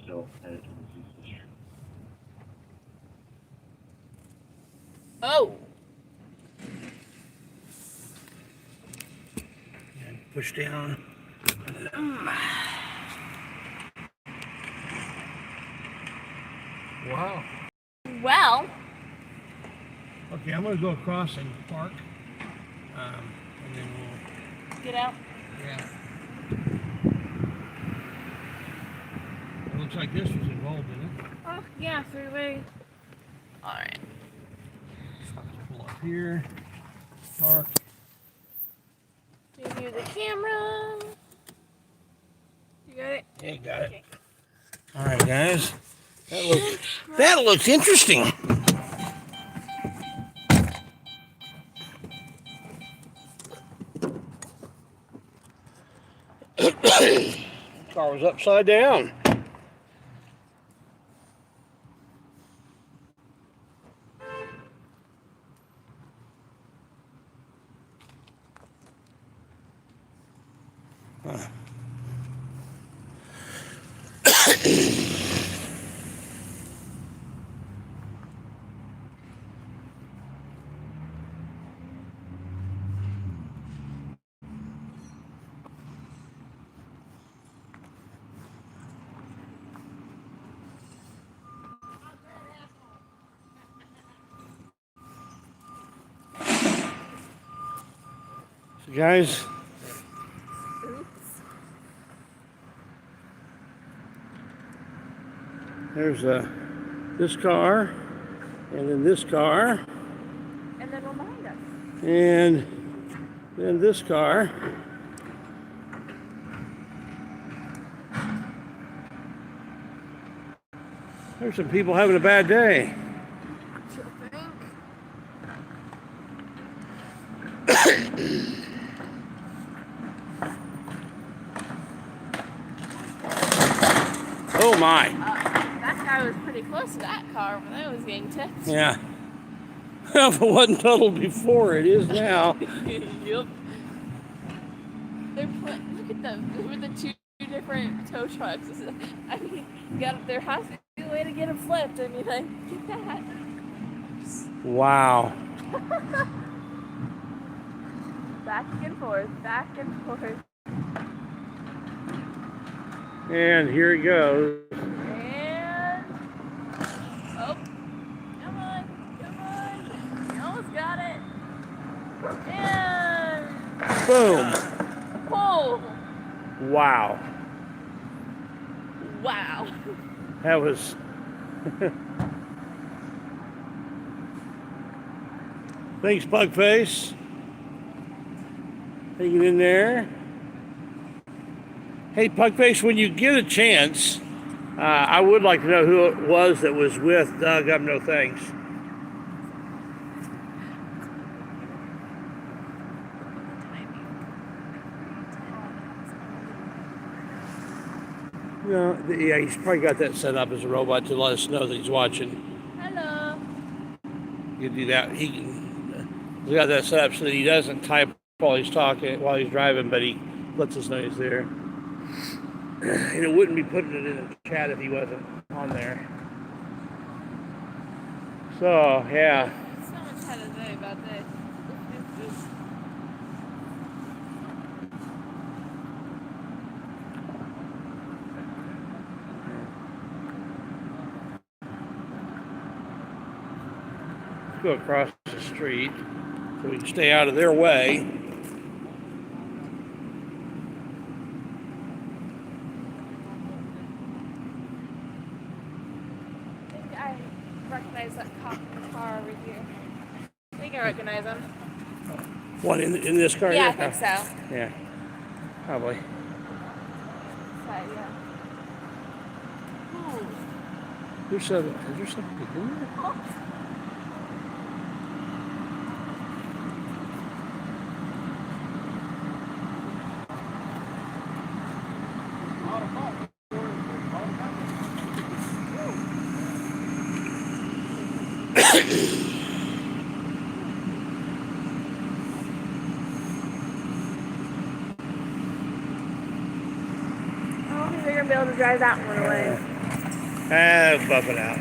Still headed towards East District. Oh! And push down. Wow. Well. Okay, I'm gonna go across and park, and then we'll Get out. Yeah. It looks like this was involved in it. Oh, yeah, three-way. Alright. Pull up here. Park. Review the camera. You got it? Yeah, got it. All right, guys. That looks interesting. Car was upside down. So guys, there's this car, and then this car, And then one behind us. and then this car. There's some people having a bad day. Oh my. That guy was pretty close to that car when I was getting tipped. Yeah. If it wasn't totaled before, it is now. Yep. Look at them. With the two different tow trucks. I mean, there has to be a way to get them flipped. I mean, like, get that. Wow. Back and forth, back and forth. And here it goes. And oh, come on, you almost got it. And Boom. oh, Wow. wow. That was. Thanks, Bugface. Take it in there. Hey, Pugface, when you get a chance, I would like to know who it was that was with Doug. No thanks. No, yeah, he's probably got that set up as a robot to let us know that he's watching. Hello. You can do that. He's got that set up so that he doesn't type while he's talking, while he's driving, but he lets us know he's there. And it wouldn't be putting it in the chat if he wasn't on there. So, yeah. So much had to say about this. Let's go across the street so we can stay out of their way. I recognize that cop in the car over here. I think I recognize him. What, in this car? Yeah, I think so. Yeah, probably. Yeah. Ooh. Is there something in there? I don't think they're gonna be able to drive that one away. Buff it out.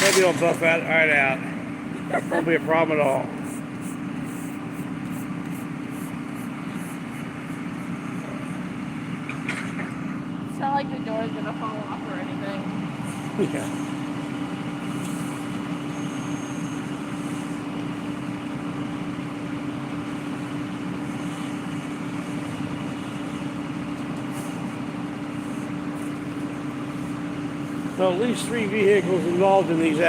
Maybe I'll buff that right out. Won't be a problem at all. It's not like the door's gonna fall off or anything. Yeah. So at least 3 vehicles involved in this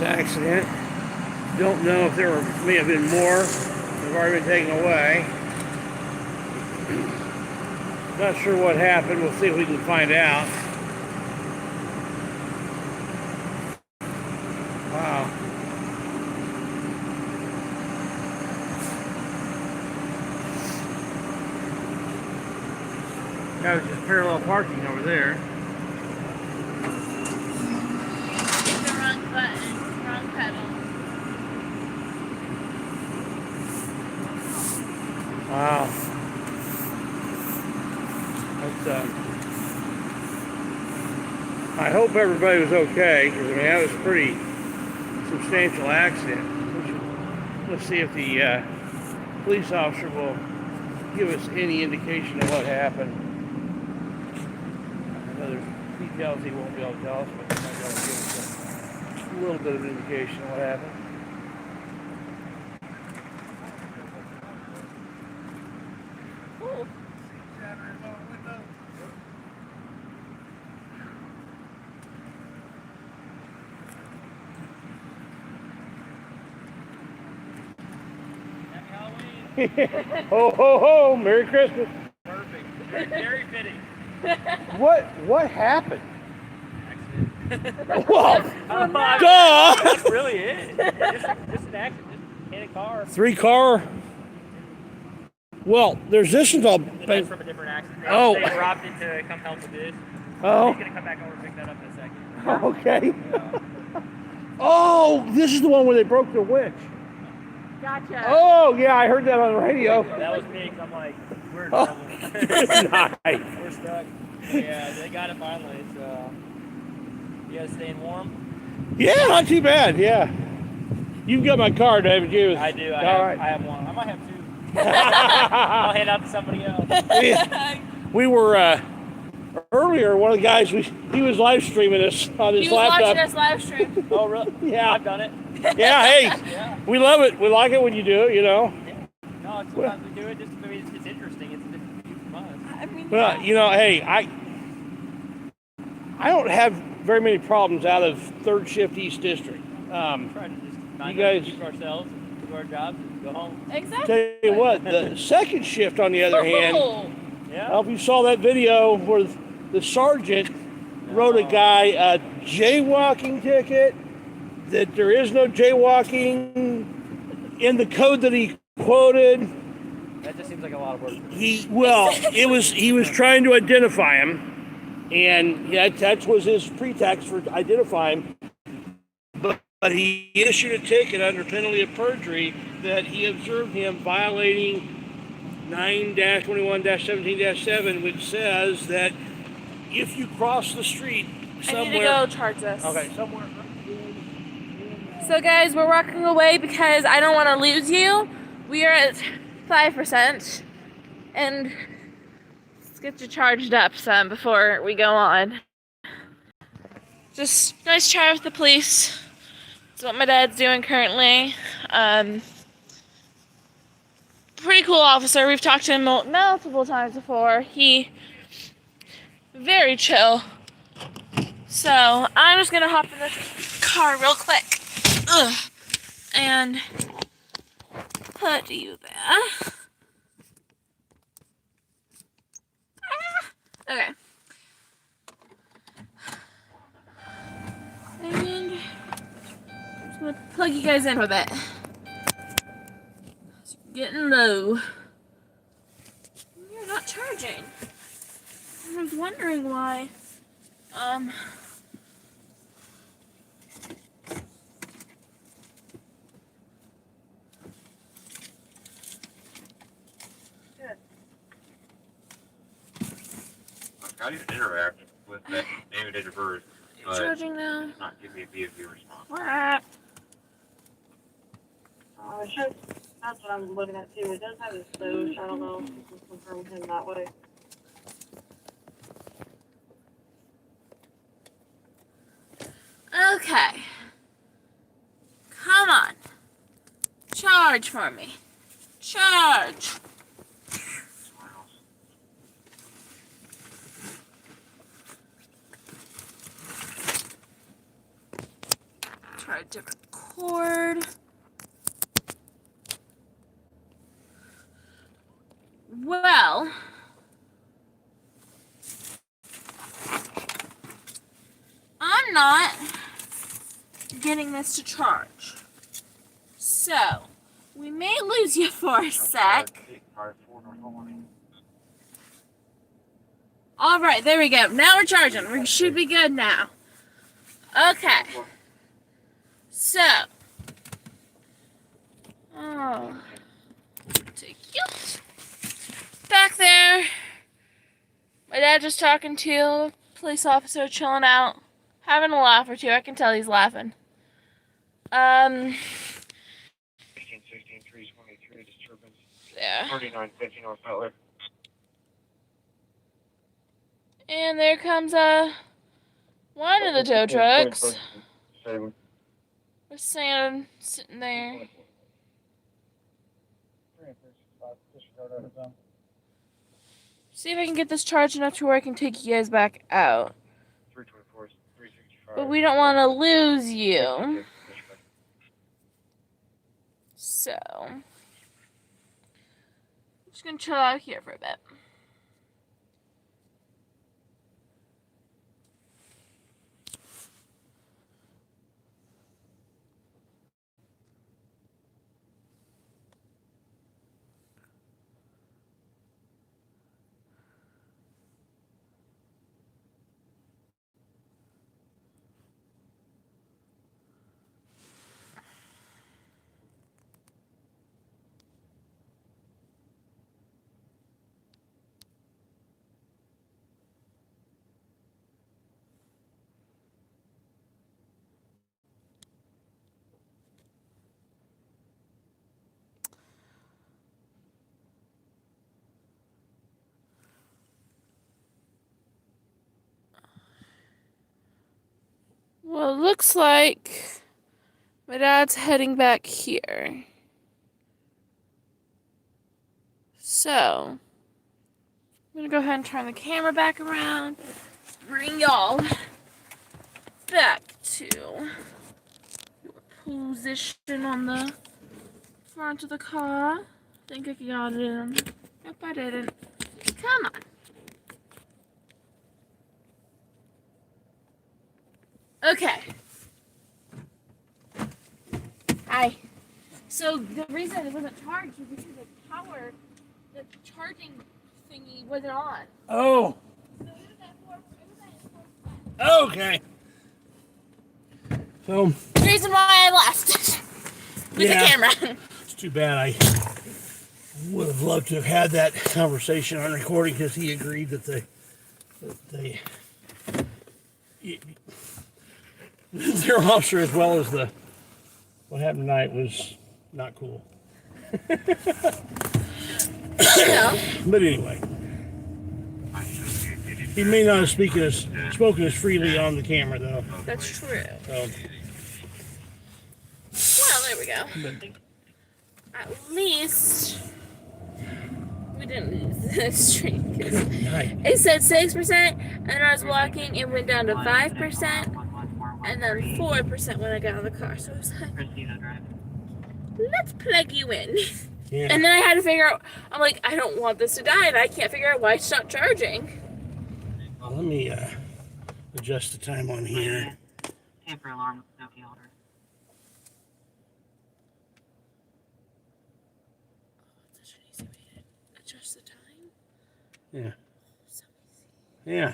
accident. Don't know if there may have been more. They've already been taken away. Not sure what happened. We'll see if we can find out. Wow. That was just parallel parking over there. Hit the wrong button, wrong pedal. Wow. That's, I hope everybody was okay, because I mean, that was a pretty substantial accident. Let's see if the police officer will give us any indication of what happened. I know there's details he won't be able to tell us, but he might be able to give us a little bit of an indication of what happened. Cool. Ho ho ho! Merry Christmas. Perfect. Very fitting. What happened? Accident. Well, Oh, duh! That's really it. Just an accident. Just hit a car. 3-car. Well, there's this one's all. That's from a different accident. Oh. They dropped it to come help with this. Oh. He's gonna come back over and pick that up in a second. Okay. Oh, this is the one where they broke the winch. Gotcha. Oh, yeah, I heard that on the radio. That was me, 'cause I'm like, we're in Oh. trouble. Nice. We're stuck. Yeah, they got it finally. So, you guys staying warm? Yeah, not too bad. Yeah. You've got my card, haven't you? I do. I have one. I might have two. I'll hand out to somebody else. We were earlier. One of the guys he was live streaming us on his He was laptop. watching us live stream. Oh, really? Yeah. I've done it. Yeah. Hey, Yeah. we love it. We like it when you do it. You know. No, sometimes we do it just, I mean, it's interesting. It's a different view from us. I mean, Well, you know, hey, I don't have very many problems out of third shift East District. Try to just You guys- keep ourselves, do our jobs, and go home. Exactly. Tell you what, the second shift, on the other hand, I Yeah. don't know if you saw that video where the sergeant wrote a guy a jaywalking ticket, that there is no jaywalking in the code that he quoted. That just seems like a lot of work. He was trying to identify him, and yeah, that was his pretext for identifying him. But he issued a ticket under penalty of perjury that he observed him violating 9-21-17-7, which says that if you cross the street somewhere. I need to go charge this. Okay, somewhere. So guys, we're walking away because I don't want to lose you. We are at 5%, and let's get you charged up some before we go on. Just nice try with the police. That's what my dad's doing currently. Pretty cool officer. We've talked to him multiple times before. He very chill. So I'm just gonna hop in this car real quick. Ugh. And put you there. Okay. And I'm just gonna plug you guys in for a bit. It's getting low. You're not charging. I was wondering why. I didn't interact with that name date of birth, but Charging now. it's not giving me a VFU response. Sure. That's what I'm looking at too. It does have his Doge. I don't know if you can confirm him that way. Okay. Come on. Charge for me. Charge. Try a different cord. Well, I'm not getting this to charge. So, we may lose you for a sec. All right, there we go. Now we're charging. We should be good now. Okay. So. Oh. Take you. Back there. My dad just talking to a police officer, chilling out, having a laugh or two. I can tell he's laughing. 16, 323, disturbance. Yeah. 3950 North Butler. And there comes one of the tow trucks. With Sam sitting there. See if I can get this charged enough to where I can take you guys back out. 324, 365. But we don't want to lose you. So, I'm just going to chill out here for a bit. Well, it looks like my dad's heading back here. So, I'm going to go ahead and turn the camera back around. Bring y'all back to your position on the front of the car. I think I got it in. Nope, I didn't. Come on. Okay. Hi. So the reason it wasn't charged was because the charging thingy wasn't on. Oh. Okay. So. The reason why I left with the camera. It's too bad. I would have loved to have had that conversation on recording because he agreed that their officer, as well as what happened tonight, was not cool. But anyway, he may not have spoken as freely on the camera, though. That's true. So. Well, there we go. At least we didn't lose the stream. It said 6%, and I was walking, it went down to 5%, and then 4% when I got out of the car. So it was like, let's plug you in. Yeah. And then I had to figure out, I'm like, I don't want this to die, and I can't figure out why it's not charging. Well, let me adjust the time on here. Tamper alarm, no key holder. Such an easy way to adjust the time. Yeah. So easy. Yeah.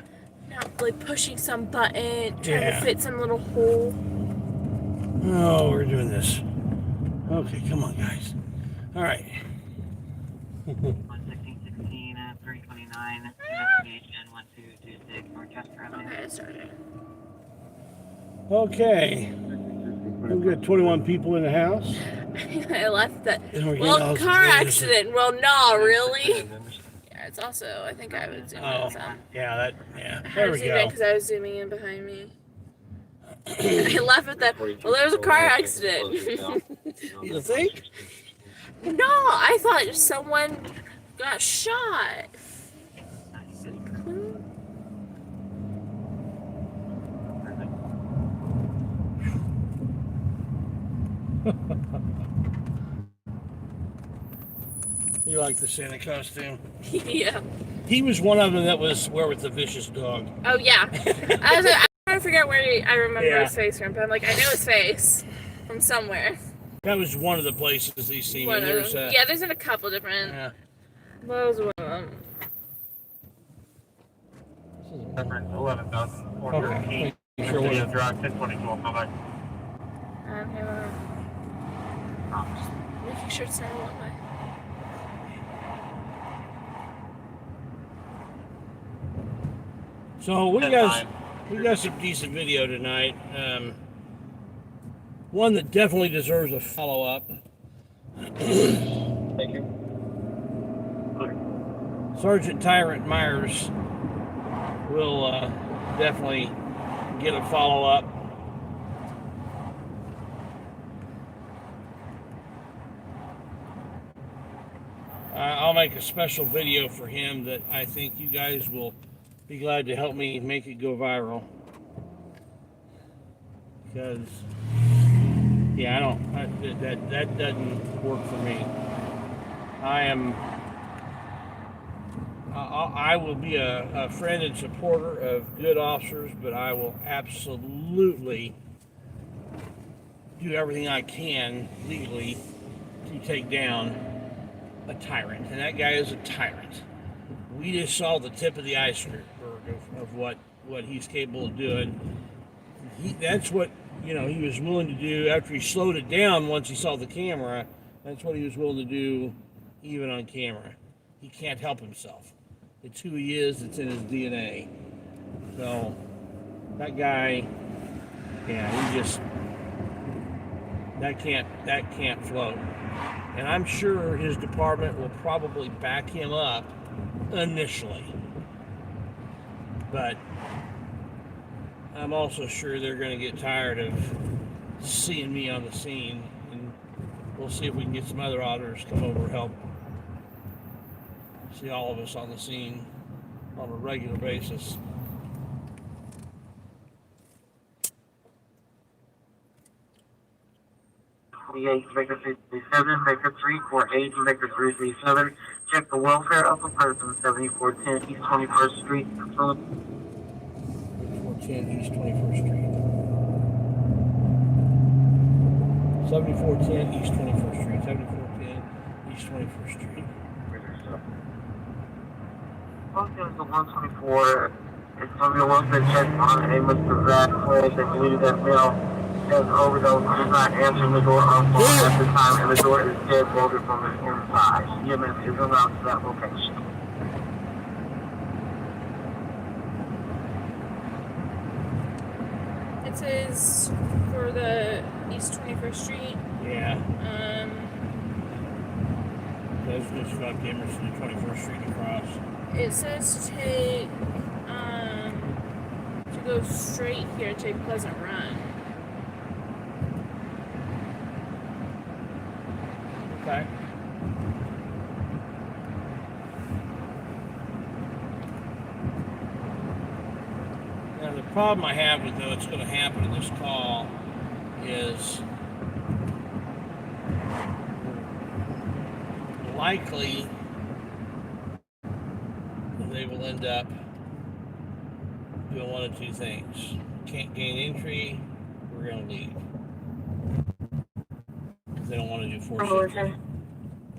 Not like pushing some button, trying Yeah. to fit some little hole. Oh, we're doing this. Okay, come on, guys. All right. 11616 at 329, investigation 1226, Northchester Avenue. Okay, I started. Okay. We've got 21 people in the house. I left that. And we're Well, getting car all- accident. Well, no, really? Yeah, it's also, I think I would zoom in some. Yeah, I there had to we zoom go. in because I was zooming in behind me. I left with that. Well, there was a car accident. You think? No, I thought someone got shot. You like the Santa costume? Yeah. He was one of them that was where with the vicious dog. Oh, yeah. I'm trying to figure out where I remember his Yeah. face from, but I'm like, I know his face from somewhere. That was one of the places he's seen. One of There's them. Yeah, there's been a couple different. Yeah. That was one of them. Reference 11,413. Okay. Sure City was. of Drive 1022. Bye-bye. Just making sure it's not a one way. So we got some decent video tonight. One that definitely deserves a follow-up. Thank you. Sergeant Tyrant Myers will definitely get a follow-up. I'll make a special video for him that I think you guys will be glad to help me make it go viral. Because, yeah, that doesn't work for me. I will be a friend and supporter of good officers, but I will absolutely do everything I can legally to take down a tyrant. And that guy is a tyrant. We just saw the tip of the iceberg of what he's capable of doing. That's what, he was willing to do after he slowed it down once he saw the camera. That's what he was willing to do even on camera. He can't help himself. It's who he is. It's in his DNA. So that guy, yeah, that can't float. And I'm sure his department will probably back him up initially. But I'm also sure they're going to get tired of seeing me on the scene, and we'll see if we can get some other auditors to come over and help see all of us on the scene on a regular basis. Maker 337, Maker 348, Maker 337. Check the welfare of a person, 7410 East 21st Street. 7410 East 21st Street. 7410 East 21st Street. 7410 East 21st Street. Welcome to 124. It's going to be a welfare check on a Mr. Zach Cole. They believe that male has overdose and is not answering the door on phone at the time, and the door is dead bolted from the inside. EMS is allowed to that location. It says for the East 21st Street. Yeah. That's just about Emerson to 21st Street across. It says to take, to go straight here, take Pleasant Run. Okay. Now the problem I have with what's going to happen in this call is likely they will end up doing one of two things. Can't gain entry, we're going to leave. Because they don't want to do force entry.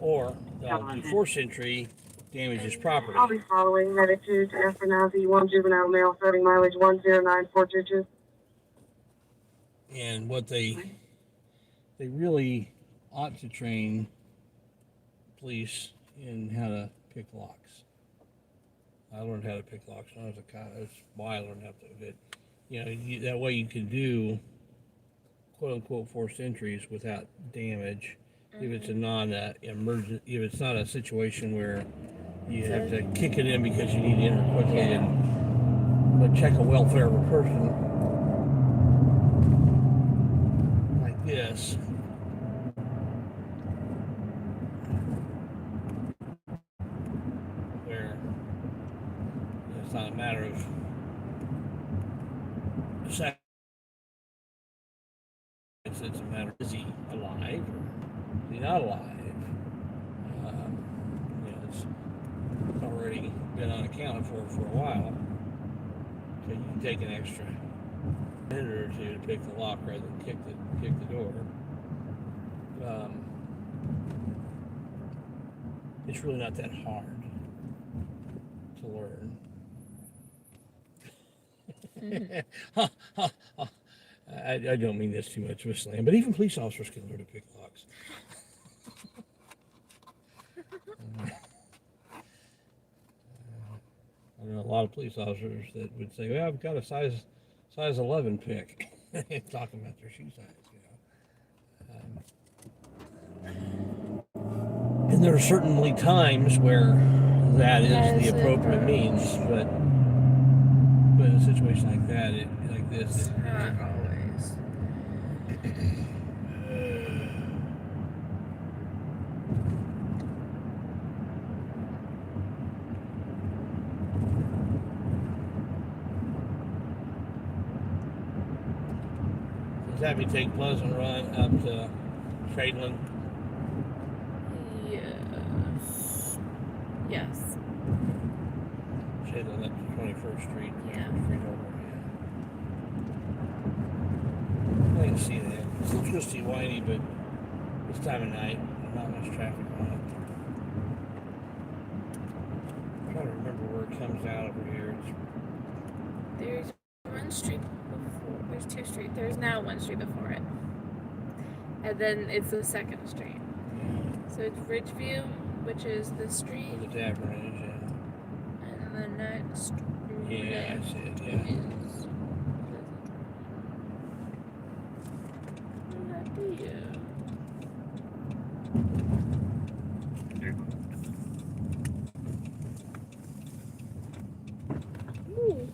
Or they'll do force entry, damages property. I'll be following attitude to Eskenazi, 1 juvenile male, starting mileage 109422. And what they really ought to train police in how to pick locks. I learned how to pick locks when I was a cop. That's why I learned how to do it. That way you can do quote unquote forced entries without damage if it's a non-emergent, if it's not a situation where you have to kick it in because you need to enter quickly and check a welfare of a person like this. Where it's not a matter of seconds. It's a matter of, is he alive or is he not alive? It's already been unaccounted for a while. So you can take an extra minute or two to pick the lock rather than kick the door. It's really not that hard to learn. I don't mean this too much, Miss Lamb, but even police officers can learn to pick locks. I know a lot of police officers that would say, "Well, I've got a size 11 pick." Talking about their shoe size, and there are certainly times where that is the appropriate means, but in a situation like that, like this, Not always. Does that mean take Pleasant Run up to Tradeland? Yes. Yes. Tradeland up to 21st Street. Yeah. Street over, yeah. I can see that. It's a little twisty, windy, but this time of night, not much traffic on it. I'm trying to remember where it comes out over here. There's one street before. There's two streets. There's now one street before it. And then it's the second street. So it's Ridgeview, which is the street. The tavern is, yeah. And the next Yeah, that's it, yeah. is Ridgeview. Ooh.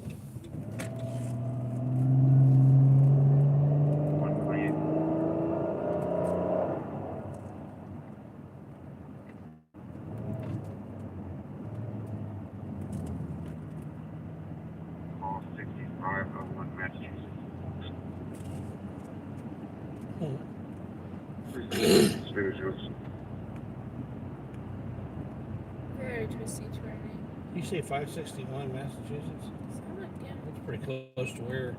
Very twisty turning. You say 561 Massachusetts? Yeah. That's pretty close to where,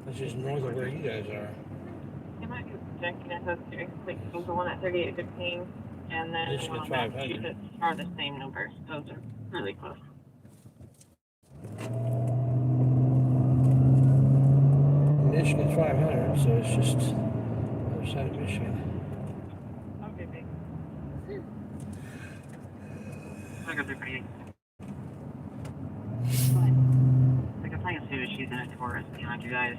that's just north of where you guys are. You might be checking it out here. Like the one at 3815 and then the one on Massachusetts are the same numbers. Those are really close. Michigan's 500, so it's just other side of Michigan. Okay, big. I got 38. Like I'm playing as soon as she's in a Taurus behind you guys.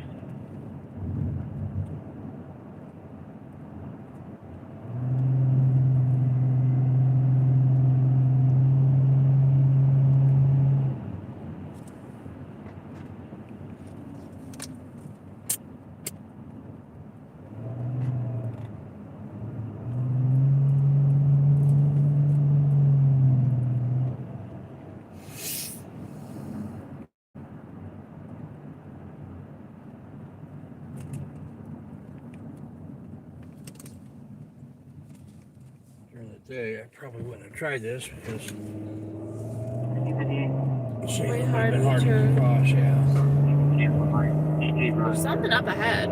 Day, I probably wouldn't have tried this because it's Way hard been hard to to cross, yeah. There's something up ahead.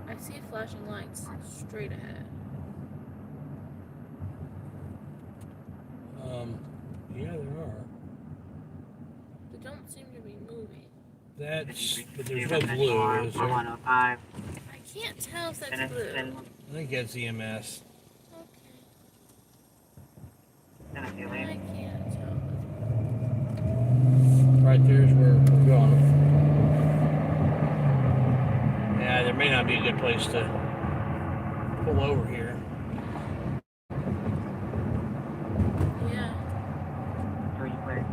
I see flashing lights straight ahead. Yeah, there are. They don't seem to be moving. But there's no blue, is there? 105. I can't tell if that's blue. I think that's EMS. I can't tell. Right there's where we're going. Yeah, there may not be a good place to pull over here. Yeah. Are you clear?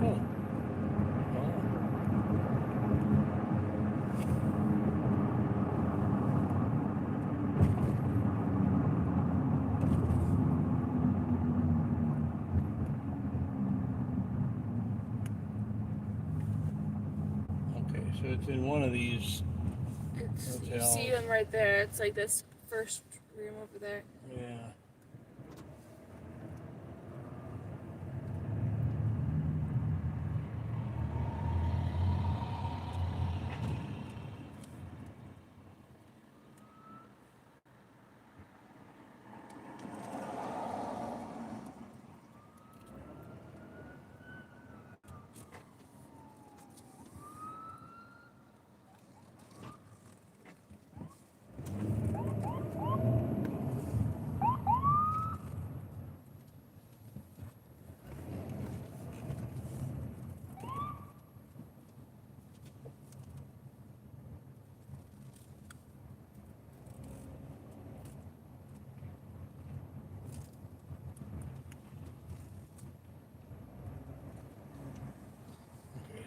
Cool. So it's in one of these hotels. You see them right there. It's like this first room over there. Yeah.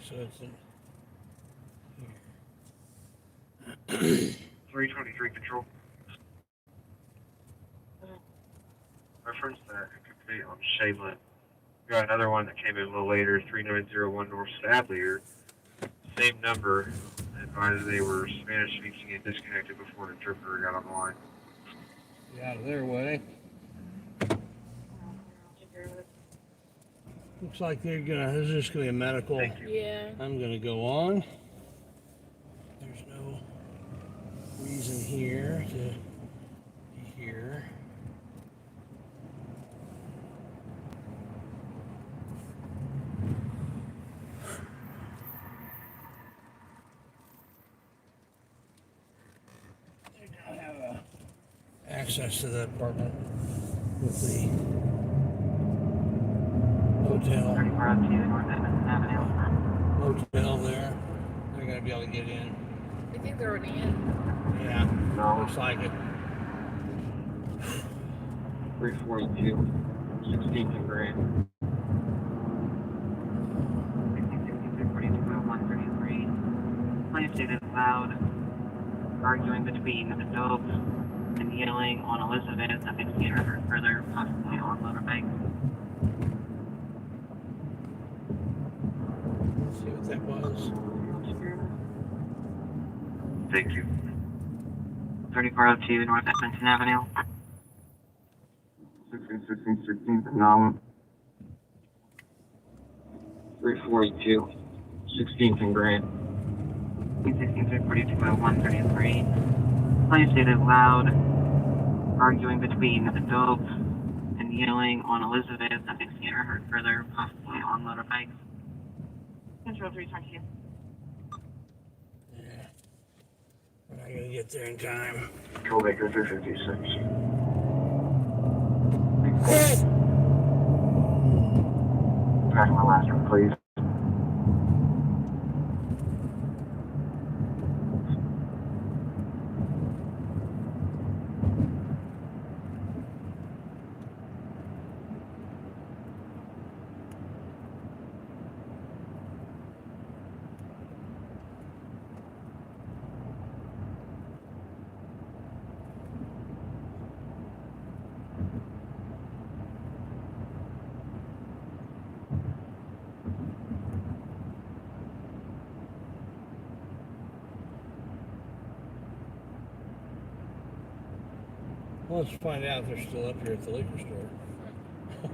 so it's in here. 323 Control. Reference that complete on Shaylin. We got another one that came in a little later, 3901 North Sadlier. Same number. Advised they were Spanish speaking and disconnected before an interpreter got on the line. Get out of their way. Looks like this is just gonna be a medical. Yeah. I'm gonna go on. There's no reason here to be here. They don't have access to that apartment with the hotel. Motel there. They're gonna be able to get in. I think they're already in. Yeah, looks like it. 342, 16th and Grand. 133. Please say this loud. Arguing between adults and yelling on Elizabeth. I think he heard further, possibly on motorbike. See what that was. Thank you. 3402 North Edmonton Avenue. 16th and Nollan. 342, 16th and Grand. 133. Please say this loud. Arguing between adults and yelling on Elizabeth. I think he heard further, possibly on motorbikes. Control 322. Yeah. We're not gonna get there in time. Control Baker 356. Back my last one, please. Well, let's find out if they're still up here at the liquor store. I'm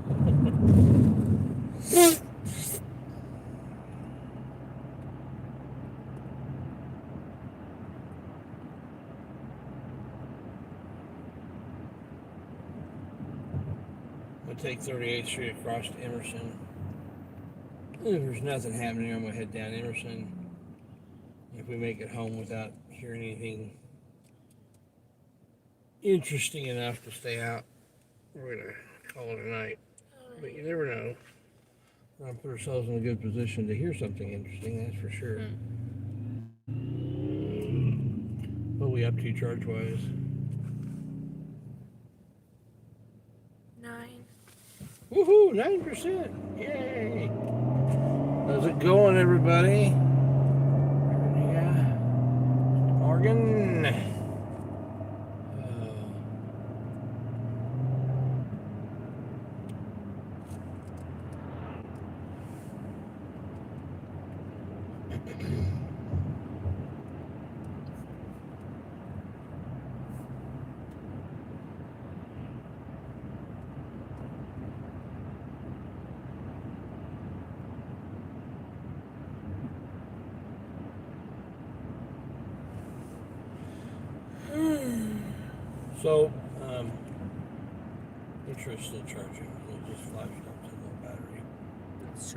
gonna take 38th Street across to Emerson. If there's nothing happening, I'm gonna head down Emerson. If we make it home without hearing anything interesting enough to stay out, we're gonna call it a night. But you never know. We're gonna put ourselves in a good position to hear something interesting, that's for sure. What are we up to charge-wise? 9. Woohoo, 9%. Yay. How's it going, everybody? Yeah. Morgan. So, interest still charging. It just flashed up to the battery. It's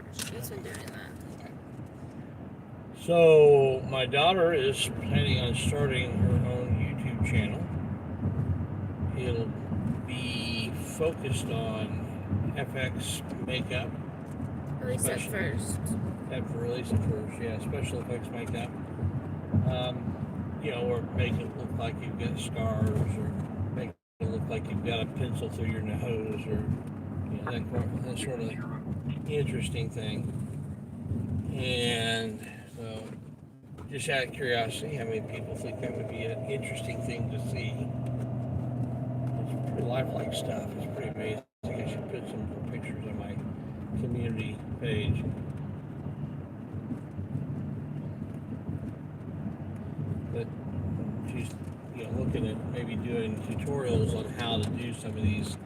been doing that. So, my daughter is planning on starting her own YouTube channel. It'll be focused on FX makeup. Release it first. Release it first, yeah. Special effects makeup. Or make it look like you've got scars, or make it look like you've got a pencil through your nose, or that sort of interesting thing. And so, just out of curiosity, how many people think that would be an interesting thing to see? It's pretty lifelike stuff. It's pretty amazing. I should put some more pictures on my community page. But she's, looking at maybe doing tutorials on how to do some of these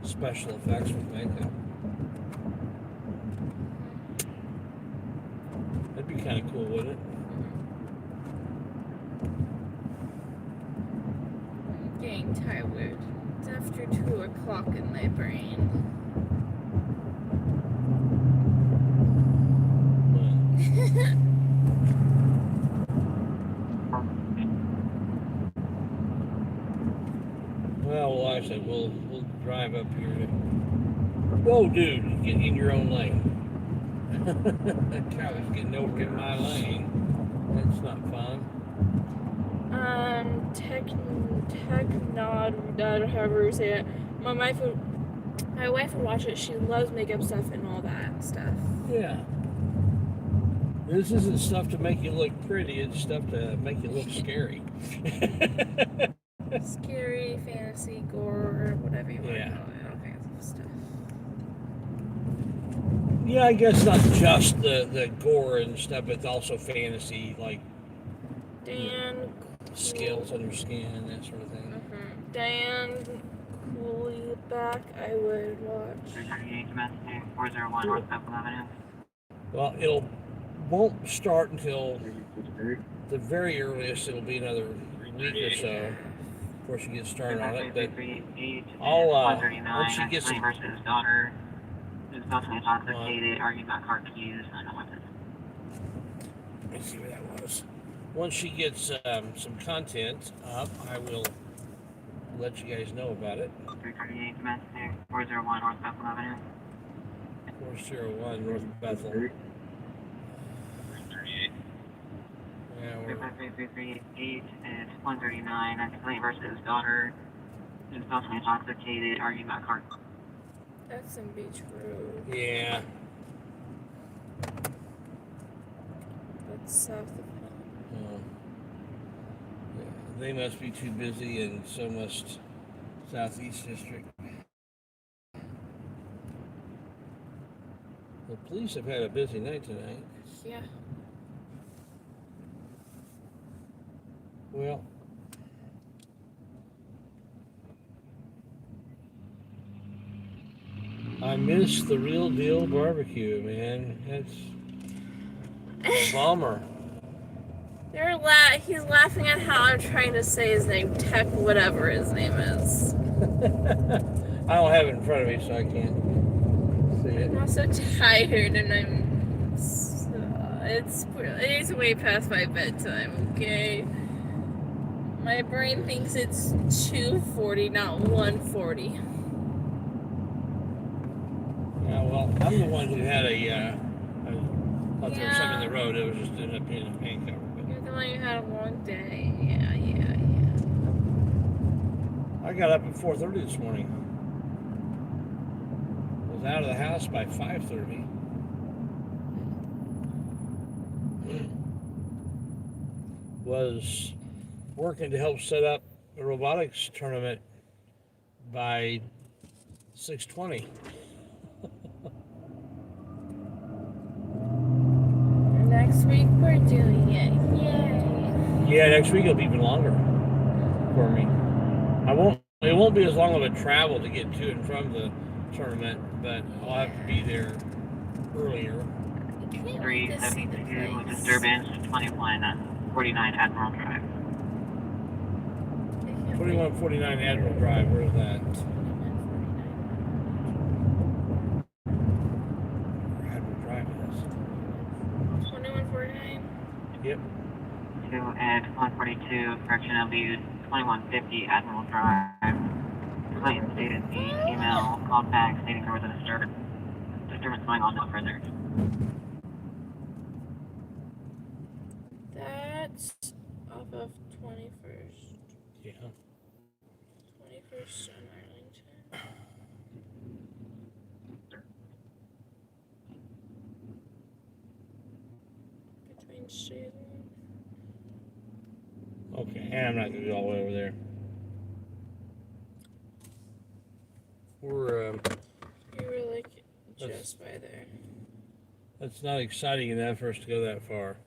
special effects with makeup. That'd be kind of cool, wouldn't it? I'm getting tired. It's after 2 o'clock in my brain. Well, like I said, we'll drive up here to... Whoa, dude, get in your own lane. That cow is getting over in my lane. That's not fun. Technod, however you say it. My wife would watch it. She loves makeup stuff and all that stuff. Yeah. This isn't stuff to make you look pretty. It's stuff to make you look scary. Scary, fantasy, gore, whatever you want to call it. All kinds of stuff. Yeah, I guess not just the gore and stuff, but also fantasy, like scales on your skin and that sort of thing. Diane Cooley back, I would watch. 338 domestic, 401 North Bethel Avenue. Well, it won't start until the very earliest. It'll be another week or so before she gets started on it. But once she gets some versus daughter, who's possibly intoxicated, arguing about car keys. I don't know what this. Let's see where that was. Once she gets some content up, I will let you guys know about it. 338 domestic, 401 North Bethel Avenue. 401 North Bethel. 338. Yeah, 338, it's 139. That's complaint versus daughter, who's possibly intoxicated, arguing about car. That's in Beach Road. Yeah. That's south of home. They must be too busy, and so must Southeast District. The police have had a busy night tonight. Yeah. Well, I miss the real deal barbecue, man. That's a bummer. He's laughing at how I'm trying to say his name, Tech, whatever his name is. I don't have it in front of me, so I can't see it. I'm also tired, and it's way past my bedtime. Okay, my brain thinks it's 2:40, not 1:40. Yeah, well, I'm the one who had I thought there was something in the road. It was just ended up being a pain cover. You're the one who had a long day. Yeah. I got up at 4:30 this morning. Was out of the house by 5:30. Was working to help set up a robotics tournament by 6:20. Next week we're doing it. Yay! Yeah, next week it'll be even longer for me. It won't be as long of a travel to get to and from the tournament, but I'll have to be there earlier. 372 disturbance 2149 Admiral Drive. 2149 Admiral Drive, where's that? Where Admiral Drive is. 2149? Yep. 2 and 142, correction, it'll be 2150 Admiral Drive. Clayton stated the email called back stating there was a disturbance going on no further. That's off of 21st. Yeah. 21st on Arlington. Street. Okay, I'm not gonna go all the way over there. We're You were like just by there. That's not exciting enough for us to go that far.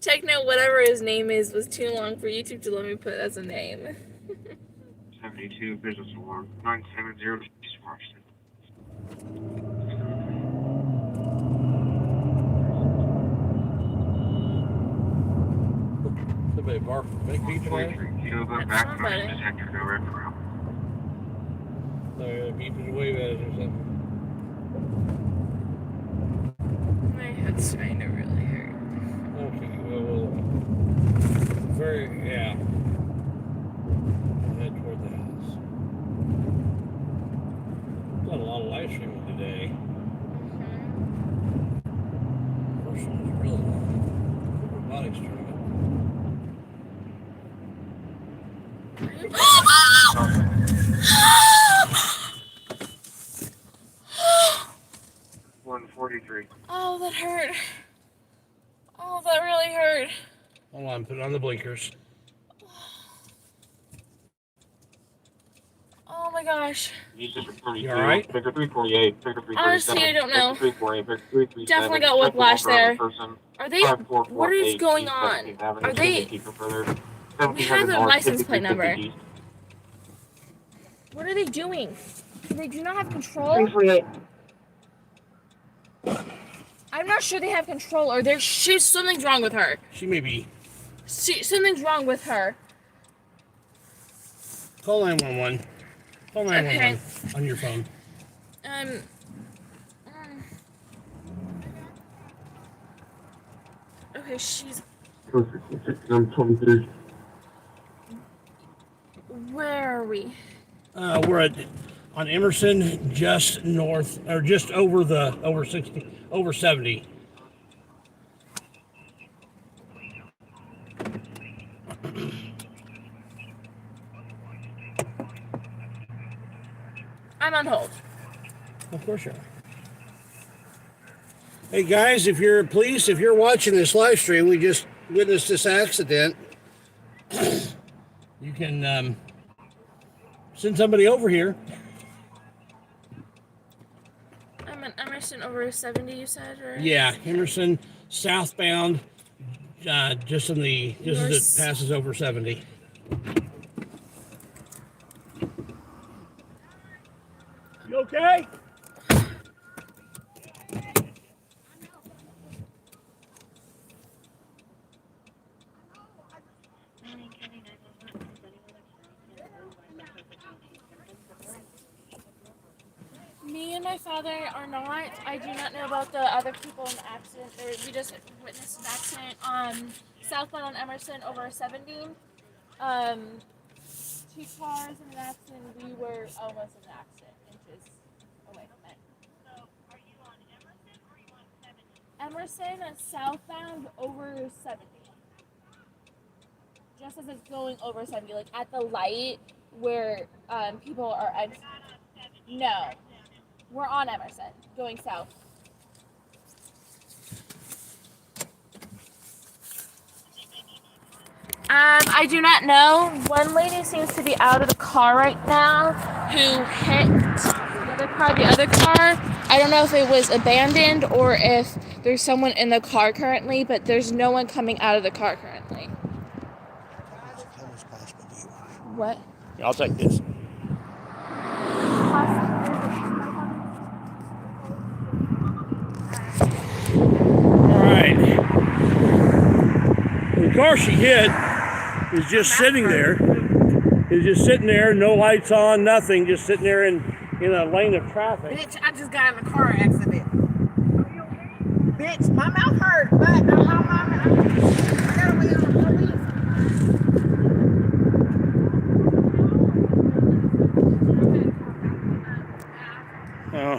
Techno, whatever his name is, was too long for YouTube to let me put as a name. 72 business alarm 970 East Washington. Somebody bark big beeping at us? Back motion detector, no red for They're beeping away at us or something. My head's kind of really hurt. Okay, well, yeah. We'll head toward the house. Done a lot of live streaming today. First one was really long. The robotics tournament. Oh, that hurt. Oh, that really hurt. Hold on, put on the blinkers. Oh my gosh. You alright? Victor 348, Victor 337. Honestly, I don't know. Victor 348, Victor 337. Definitely got whiplash there. Are they? What is going on? Are they? We have the license plate number. What are they doing? They do not have control. 348. I'm not sure they have control, or something's wrong with her. She may be. Something's wrong with her. Call 911. Call 911 on your phone. Okay, she's. I'm 23. Where are we? We're on Emerson, just north, or just over 70. I'm on hold. Of course you are. Hey guys, if you're watching this live stream, we just witnessed this accident. You can send somebody over here. I'm in Emerson over 70, you said, or? Yeah, Emerson southbound, just as it passes over 70. You okay? Me and my father are not. I do not know about the other people in the accident. We just witnessed an accident southbound on Emerson over 70. 2 cars in an accident. We were almost in an accident, inches away from it. So, are you on Emerson or are you on 70? Emerson is southbound over 70. Just as it's going over 70, like at the light where people are. No. We're on Emerson, going south. I do not know. One lady seems to be out of the car right now who hit the other car. The other car, I don't know if it was abandoned or if there's someone in the car currently, but there's no one coming out of the car currently. What? I'll take this. The car she hit is just sitting there. Is just sitting there, no lights on, nothing, just sitting there in a lane of traffic. Bitch, I just got in a car accident. Bitch, my mouth hurt, but I gotta wait on the police. Oh.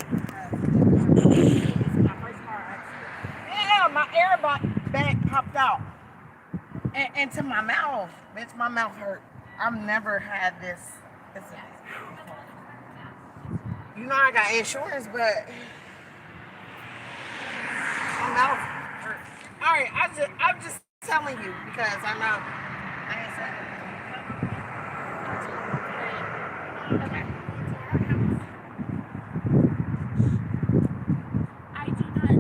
Yeah, my air bag popped out into my mouth. Bitch, my mouth hurt. I've never had this. You know I got insurance, but I'm out. All right, I'm just telling you because I know. Like I said. Okay. I do not think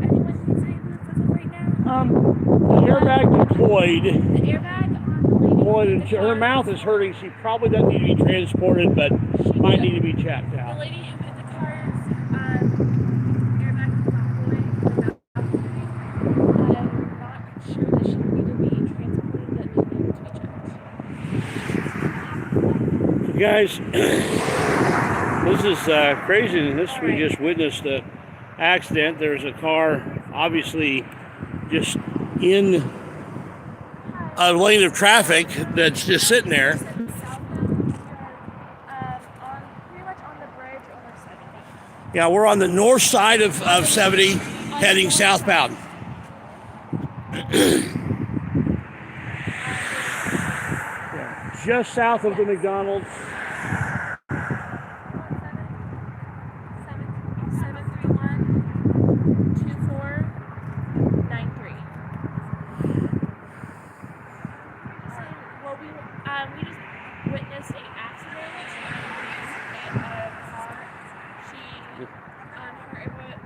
anyone needs any of this as of right now. The airbag deployed. The airbag on the lady. Deployed, and her mouth is hurting. She probably doesn't need to be transported, but might need to be checked The out. lady who hit the car's airbag was not deployed. I'm not sure that she needed to be transported, that may need to be checked. Guys, this is crazy. We just witnessed an accident. There's a car obviously just in a lane of traffic that's just sitting there. Yeah, we're on the north side of 70 heading southbound. Just south of the McDonald's. 731-2493. Well, we just witnessed an accident in a car.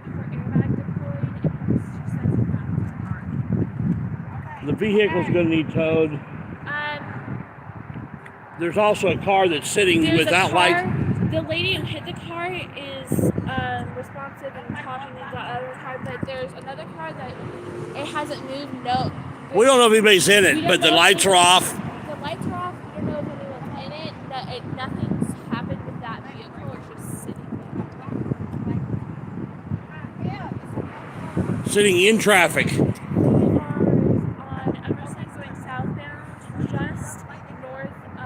Her airbag deployed and she says it's not The vehicle's going to need towed. There's also a car that's sitting without lights. The lady who hit the car is responsive and talking to the other car, but there's another car that it hasn't moved. No. We don't know if anybody's in it, but the lights are off. The lights are off. We don't know if anyone's in it. Nothing's happened with that vehicle. It's just sitting there. Sitting in traffic. I'm just going southbound, just north of.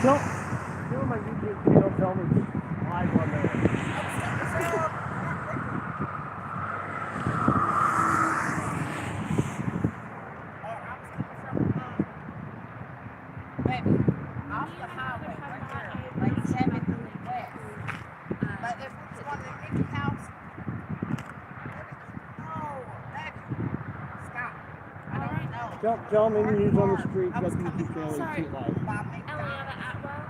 Don't go on my YouTube channel, tell me live on there. Baby, off the highway, right there, like 7th and west. But if it's one of the Mickey House, no, baby, stop. I don't know. Tell them any news on the street, got the YouTube channel, Sorry. YouTube live. Eliana Atwell.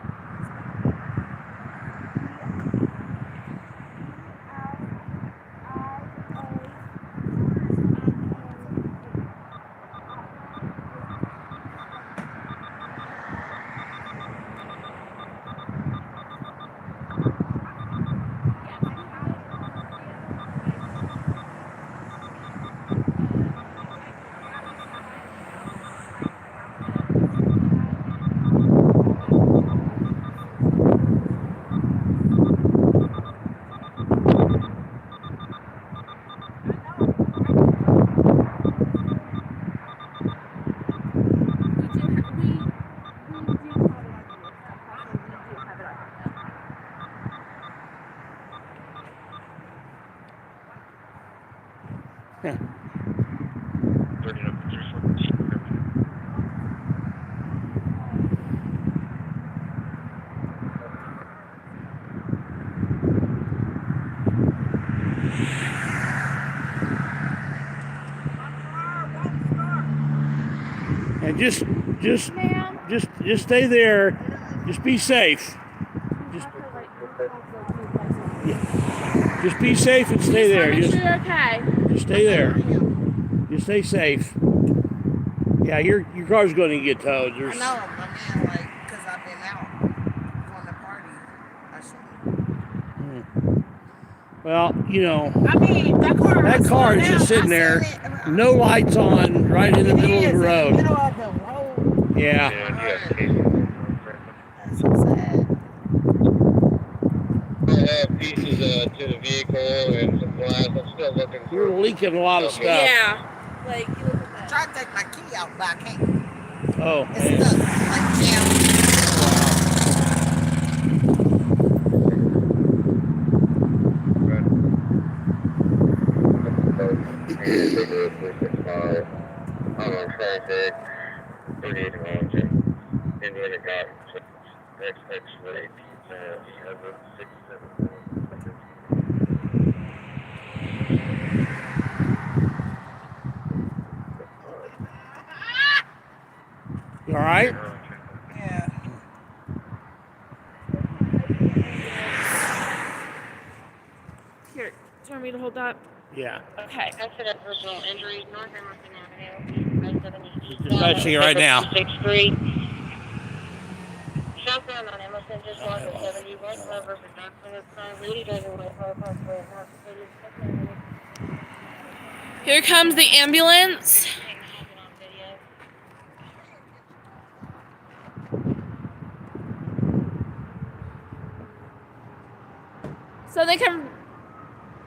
And just stay there. Just be safe. Just be safe and stay there. Make sure you're okay. Just stay there. Just stay safe. Yeah, your car's going to get towed. I know, but man, like, because I've been out going to party. Well, you know, I mean, that car is just sitting there, no lights on, right in the middle of the road. Middle of the road. Yeah. That's so sad. I have pieces to the vehicle and some glass. I'm still looking for. You're leaking a lot of stuff. Yeah. Like, you look at that. Try to take my key out, but I can't. Oh. It's stuck, like jammed. on traffic, 38 Wellington, Indiana got XX rate, 7674. You all right? Yeah. Here, do you want me to hold that? Yeah. Okay. Accident personal injuries, North Emerson Avenue, I-70. Dispatching it right now. 6th Southbound on Emerson, just lost at 70. Right lever for doctor this time. Lady driving white car possible. Here comes the ambulance. So they come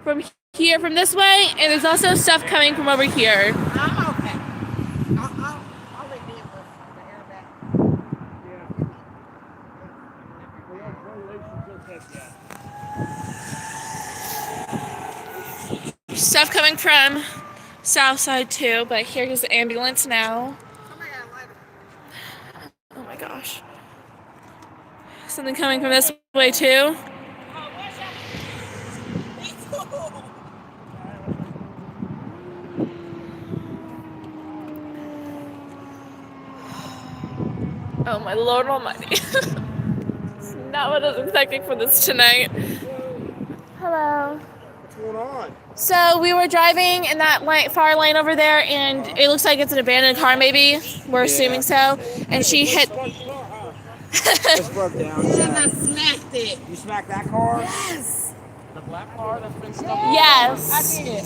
from here, from this way, and there's also stuff coming from over here. I'm okay. I'll let you put the airbag. Stuff coming from south side too, but here is the ambulance now. Oh my gosh. Something coming from this way too. Oh my Lord Almighty. It's not what I was expecting for this tonight. Hello. What's going on? So we were driving in that far lane over there, and it looks like it's an abandoned car maybe. We're assuming so. And she hit... It's broke down. And I smacked it. You smacked that car? Yes. The black car that's been stuck? Yes. I did.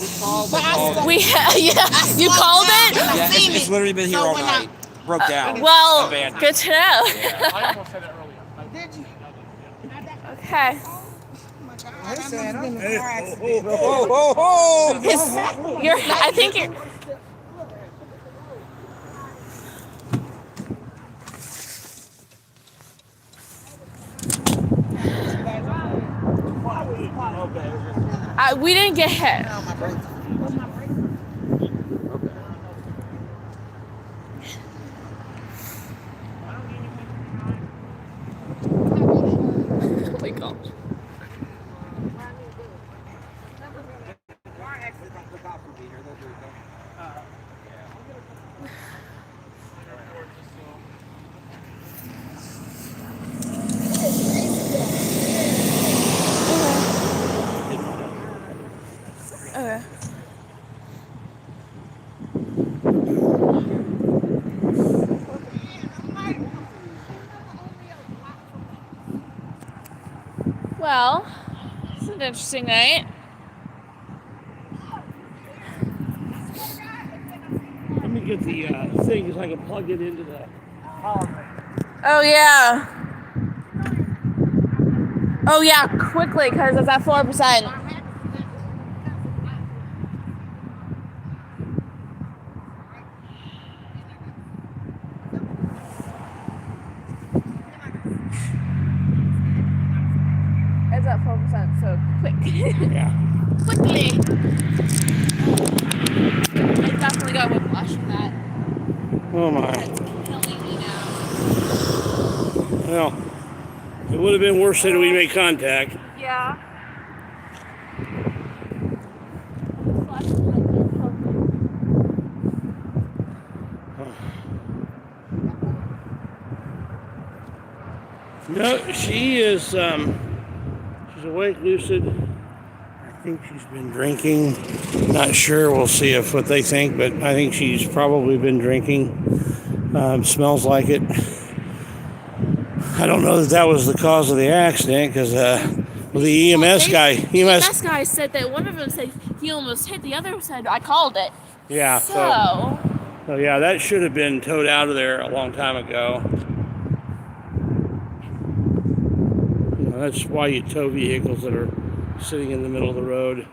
You called it? Yeah, it's literally been here all night. Broke down. Well, Abandoned. good to know. Yeah. I almost said it earlier. Did you? Okay. I think you're... we didn't get hit. Oh my gosh. Okay. Well, it's an interesting night. Let me get the thing so I can plug it into the power bank. Oh yeah. Oh yeah, quickly, because it's at 4%. It's at 4%, so quick. Yeah. Quickly. I definitely got whiplash from that. Oh my. That's killing me now. Well, it would have been worse had we made contact. Yeah. No, she is, she's awake, lucid. I think she's been drinking. Not sure, we'll see if what they think, but I think she's probably been drinking. Smells like it. I don't know that was the cause of the accident, because the EMS guy said that one of them said he almost hit, the other said I called it. Yeah, so yeah, that should have been towed out of there a long time ago. That's why you tow vehicles that are sitting in the middle of the road.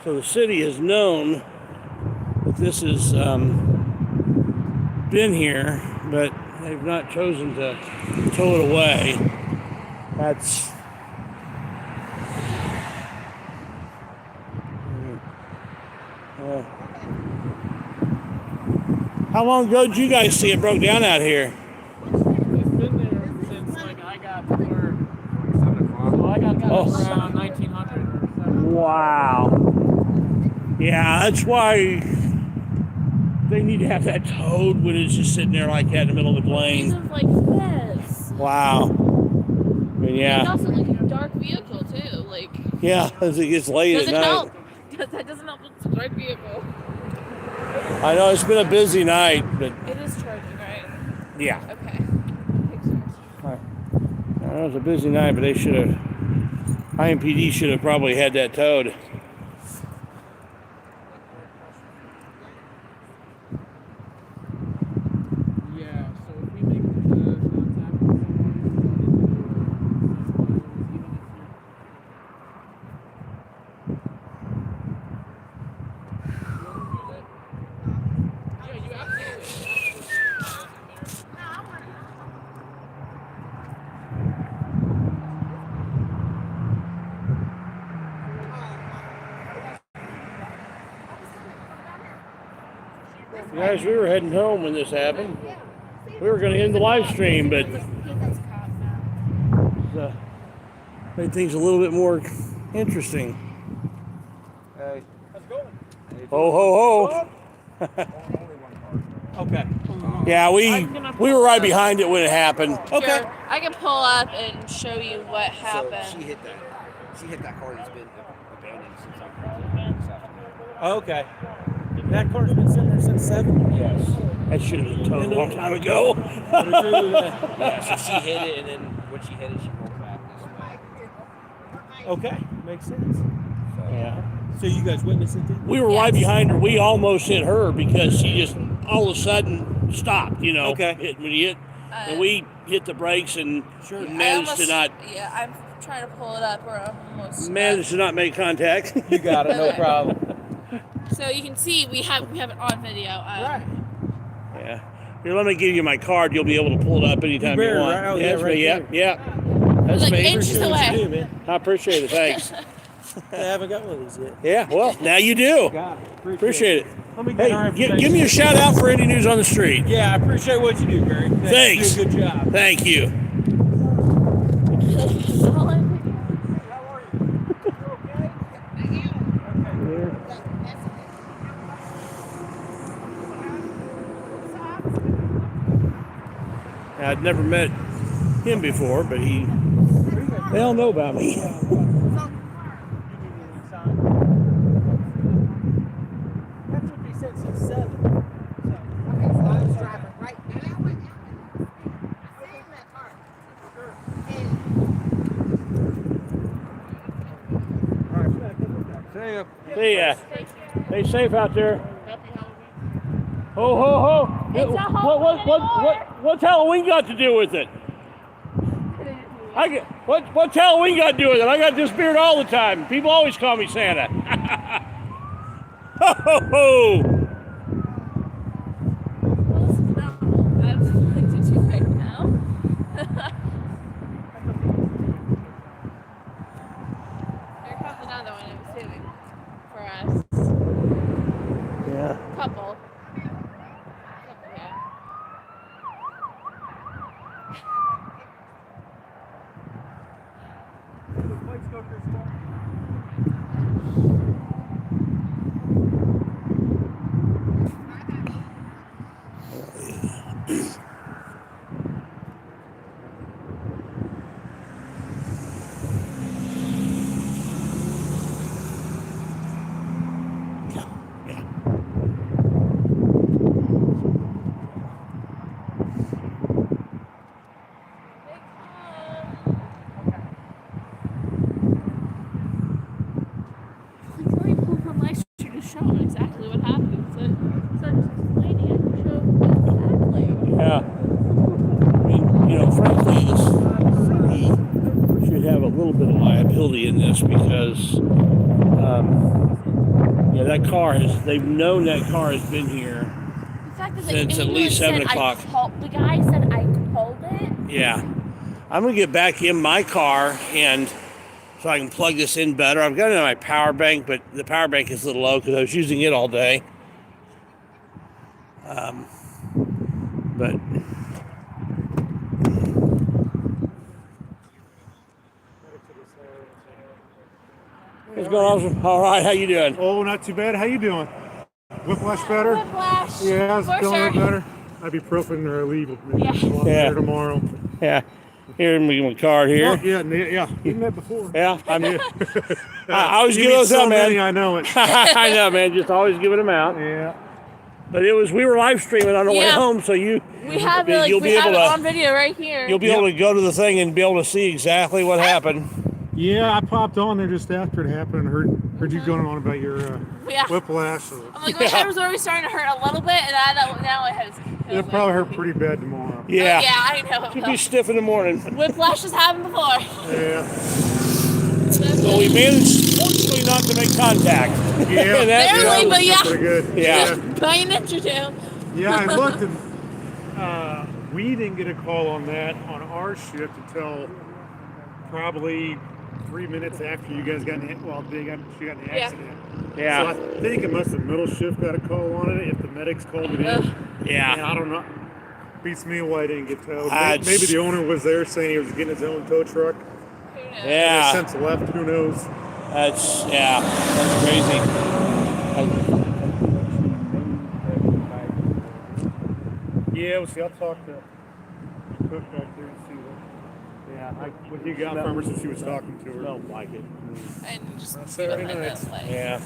So the city has known that this is been here, but they've not chosen to tow it away. That's how long ago did you guys see it broke down out here? It's been there since like I got to work. So I got to around 1900. Wow. Yeah, that's why they need to have that towed when it's just sitting there like that in the middle of the These lane. are like this. Wow. But yeah. It's also like a dark vehicle too. Like. Yeah, as it gets late at Doesn't night. help. That doesn't help. It's a dark vehicle. I know it's been a busy night, but It is charging, right? yeah. Okay. I know it was a busy night, but they should have. IMPD should have probably had that towed. Yeah, so if we make contact with someone, Guys, we were heading home when this happened. We were going to end the live stream, but made things a little bit more interesting. Hey, how's it going? Ho, ho, ho. Okay. Yeah, we were right behind it when it happened. Okay. I can pull up and show you what happened. So she hit that car that's been abandoned since Okay. That car's been sitting there since 7? Yes. That should have been towed a long time ago. Yeah, so she hit it, and then when she hit it, she rolled back this way. Okay, makes sense. Yeah. So you guys witnessed it then? We were right behind her. We almost hit her because she just all of a sudden stopped, Okay. When you hit, and we hit the brakes and managed to not. Yeah, I'm trying to pull it up. We're almost. Managed to not make contact. You got it, no problem. So you can see we have it on video. Right. Yeah. Here, let me give you my card. You'll be able to pull it up anytime you want. Right? Oh, That's right me. there. Yeah. That's Like me. inches away. Do, man. I appreciate it. Thanks. I haven't got one of these yet. Yeah. Well, now you do. Got it. Appreciate it. Let me get our Hey, information. give me a shout out for Indie News on the Street. Yeah, I appreciate what you do, Barry. Thanks. You do a good job. Thank you. I'd never met him before, but they all know about me. That's what they said since 7. Okay, so I was driving right, and I went out and seen that car. See ya. Stay safe out there. Ho ho ho! What's Halloween got to do with it? What's Halloween got to do with it? I got this beard all the time. People always call me Santa. Ho ho ho! Here comes another one, I'm assuming, for us. Yeah. Couple. Exactly what happened. So just explaining it to show exactly. Yeah. I mean, frankly, he should have a little bit of liability in this because, they've known that car has been here. The fact since at least 7 o'clock. The guy said I called it. Yeah. I'm going to get back in my car and so I can plug this in better. I've got it on my power bank, but the power bank is a little low because I was using it all day. But what's going on? All right, how you doing? Oh, not too bad. How you doing? Whiplash better? Whiplash. Yeah, it's feeling a little better. Ibuprofen or leave will be a lot better tomorrow. Yeah. Here, my card here. Oh, yeah. You've met before. Yeah, I'm here. I always You give meet those so out, man. many, I know it. I know, man. Just always giving them out. Yeah. But we were live streaming on the way home, so we have it, you'll be able it to on video right here. You'll be able to go to the thing and be able to see exactly what happened. Yeah, I popped on there just after it happened and heard you going on about your whiplash. So. I'm like, my head was already starting to hurt a little bit, and now it has. It'll probably hurt pretty bad tomorrow. Yeah. Yeah, I know. You'll be stiff in the morning. Whiplash has happened before. Yeah. So we managed, fortunately, not to make contact. Yeah. Barely, but yeah. Pretty good. Yeah. By an inch or two. Yeah, I looked and we didn't get a call on that on our shift until probably 3 minutes after you guys got in the accident. Yeah. So I think it must have middle shift got a call on it if the medics called it in. Yeah. And I don't know. Beats me why I didn't get towed. Maybe the owner was there saying he was getting his own tow truck. Yeah. Since left, who knows? That's crazy. Yeah, well, see, I'll talk to Cook back there and see what he got from her since she was talking to her. Don't like it. And just Saturday nights. Yeah.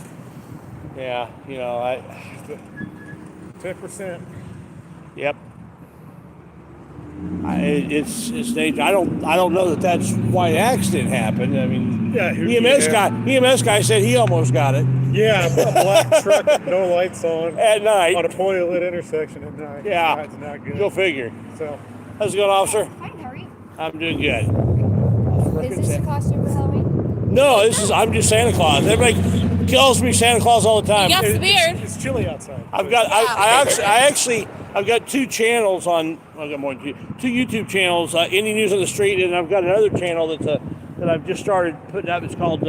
Yeah, you know, 10%. Yep. It's dangerous. I don't know that that's why an accident happened. I mean, EMS guy said he almost got it. Yeah, a black truck with no lights on at night on a poorly lit intersection at night. Yeah, That's not good. Go figure. So, how's it going, officer? Hi, how are you? I'm doing good. Is this a costume for Halloween? No, I'm just Santa Claus. Everybody calls me Santa Claus all the time. He got the beard. It's chilly outside. I've got I've got two channels on. I've got more than two YouTube channels. Indie News on the Street, and I've got another channel that I've just started putting up. It's called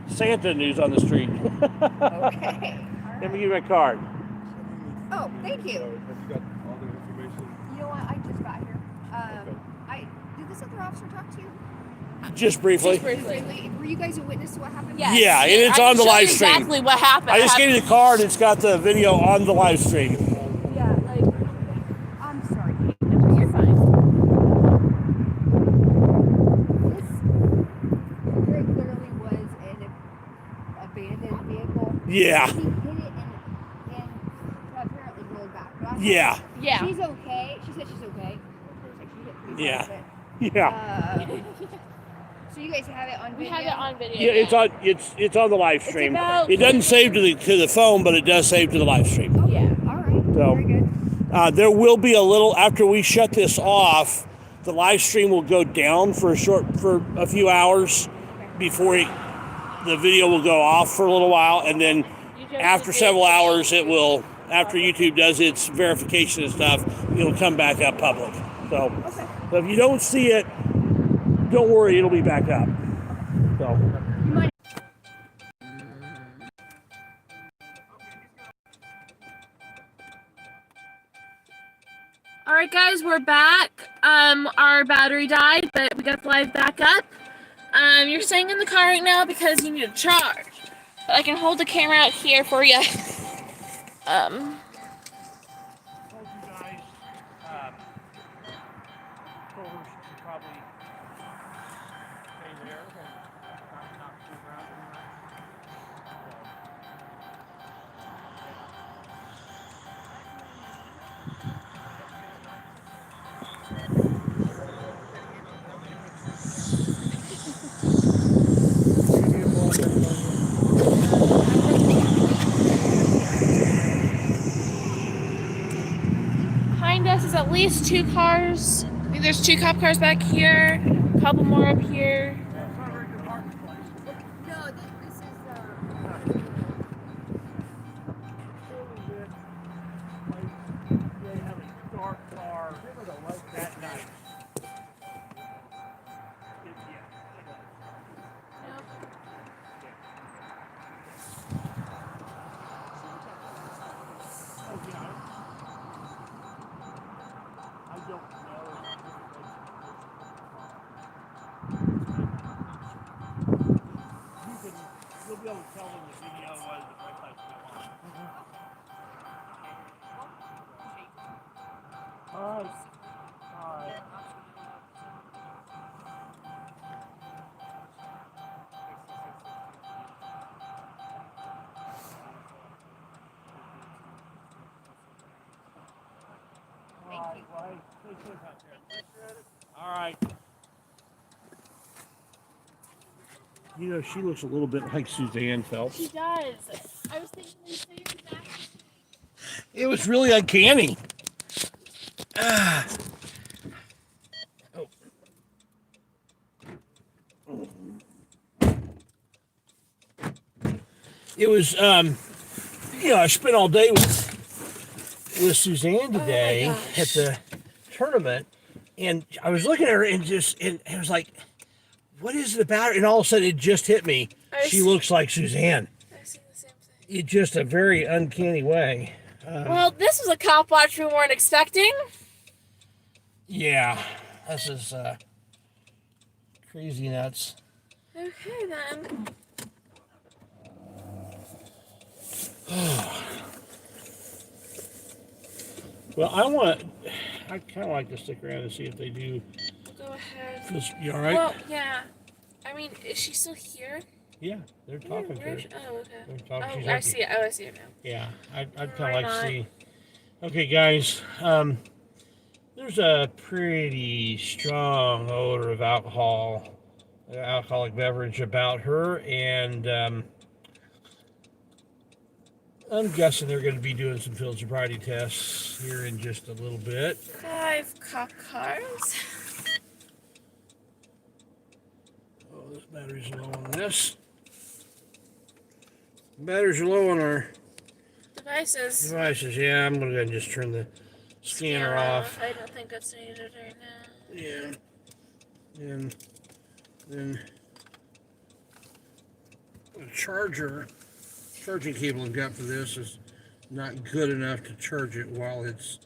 Santa News on the Street. Okay. Let me give you my card. Oh, thank you. Have you got all the information? You know what? I just got here. Did this other officer talk to you? Just briefly. Were you guys a witness to what happened? Yes. Yeah, and it's on the live stream. Exactly what happened. I just gave you the card. It's got the video on the live stream. Yeah, I'm sorry. You're fine. This very clearly was an abandoned vehicle. Yeah. He hit it and apparently rolled back. But Yeah. Yeah. She's okay. She said she's okay. Yeah. Yeah. So you guys have it on video? We have it on video. Yeah, it's on the live stream. about- It doesn't save to the phone, but it does save to the live stream. Oh, yeah. All right. So, Very good. there will be a little after we shut this off. The live stream will go down for a few hours before the video will go off for a little while, and then after several hours, it will. After YouTube does its verification and stuff, it'll come back up public. So if you don't see it, don't worry, it'll be back up. So. All right, guys, we're back. Our battery died, but we got the live back up. You're staying in the car right now because you need a charge. But I can hold the camera out here for you. Behind us is at least 2 cars. I think there's 2 cop cars back here, a couple more up here. No, this is remember the light that night. I don't know. You'll be able to tell in the video what the brake lights go on. All right. All right. All right. You know, she looks a little bit like Suzanne Phelps. She does. I was thinking the same exact. It was really uncanny. Ah. Oh. It was, you know, I spent all day with Suzanne today at the tournament, and I was looking at her and I was like, what is it about her? And all of a sudden it just hit me. She looks like Suzanne. I see the same thing. In just a very uncanny way. Well, this was a cop watch we weren't expecting. Yeah, this is crazy nuts. Okay then. Well, I kind of like to stick around and see if they do. Go ahead. You all right? Well, yeah. I mean, is she still here? Yeah, they're talking to her. Oh, okay. They're talking. She's I happy. see it. Oh, I see it now. Yeah, I'd kind Why of like not? to see. Okay, guys. There's a pretty strong odor of alcoholic beverage about her, and I'm guessing they're going to be doing some field sobriety tests here in just a little bit. 5 cop cars. Oh, this battery's low on this. Batteries are low on our Devices. Yeah, I'm going to go ahead and just turn the scanner off. I don't think that's needed right now. Yeah. And then the charging cable I've got for this is not good enough to charge it while it's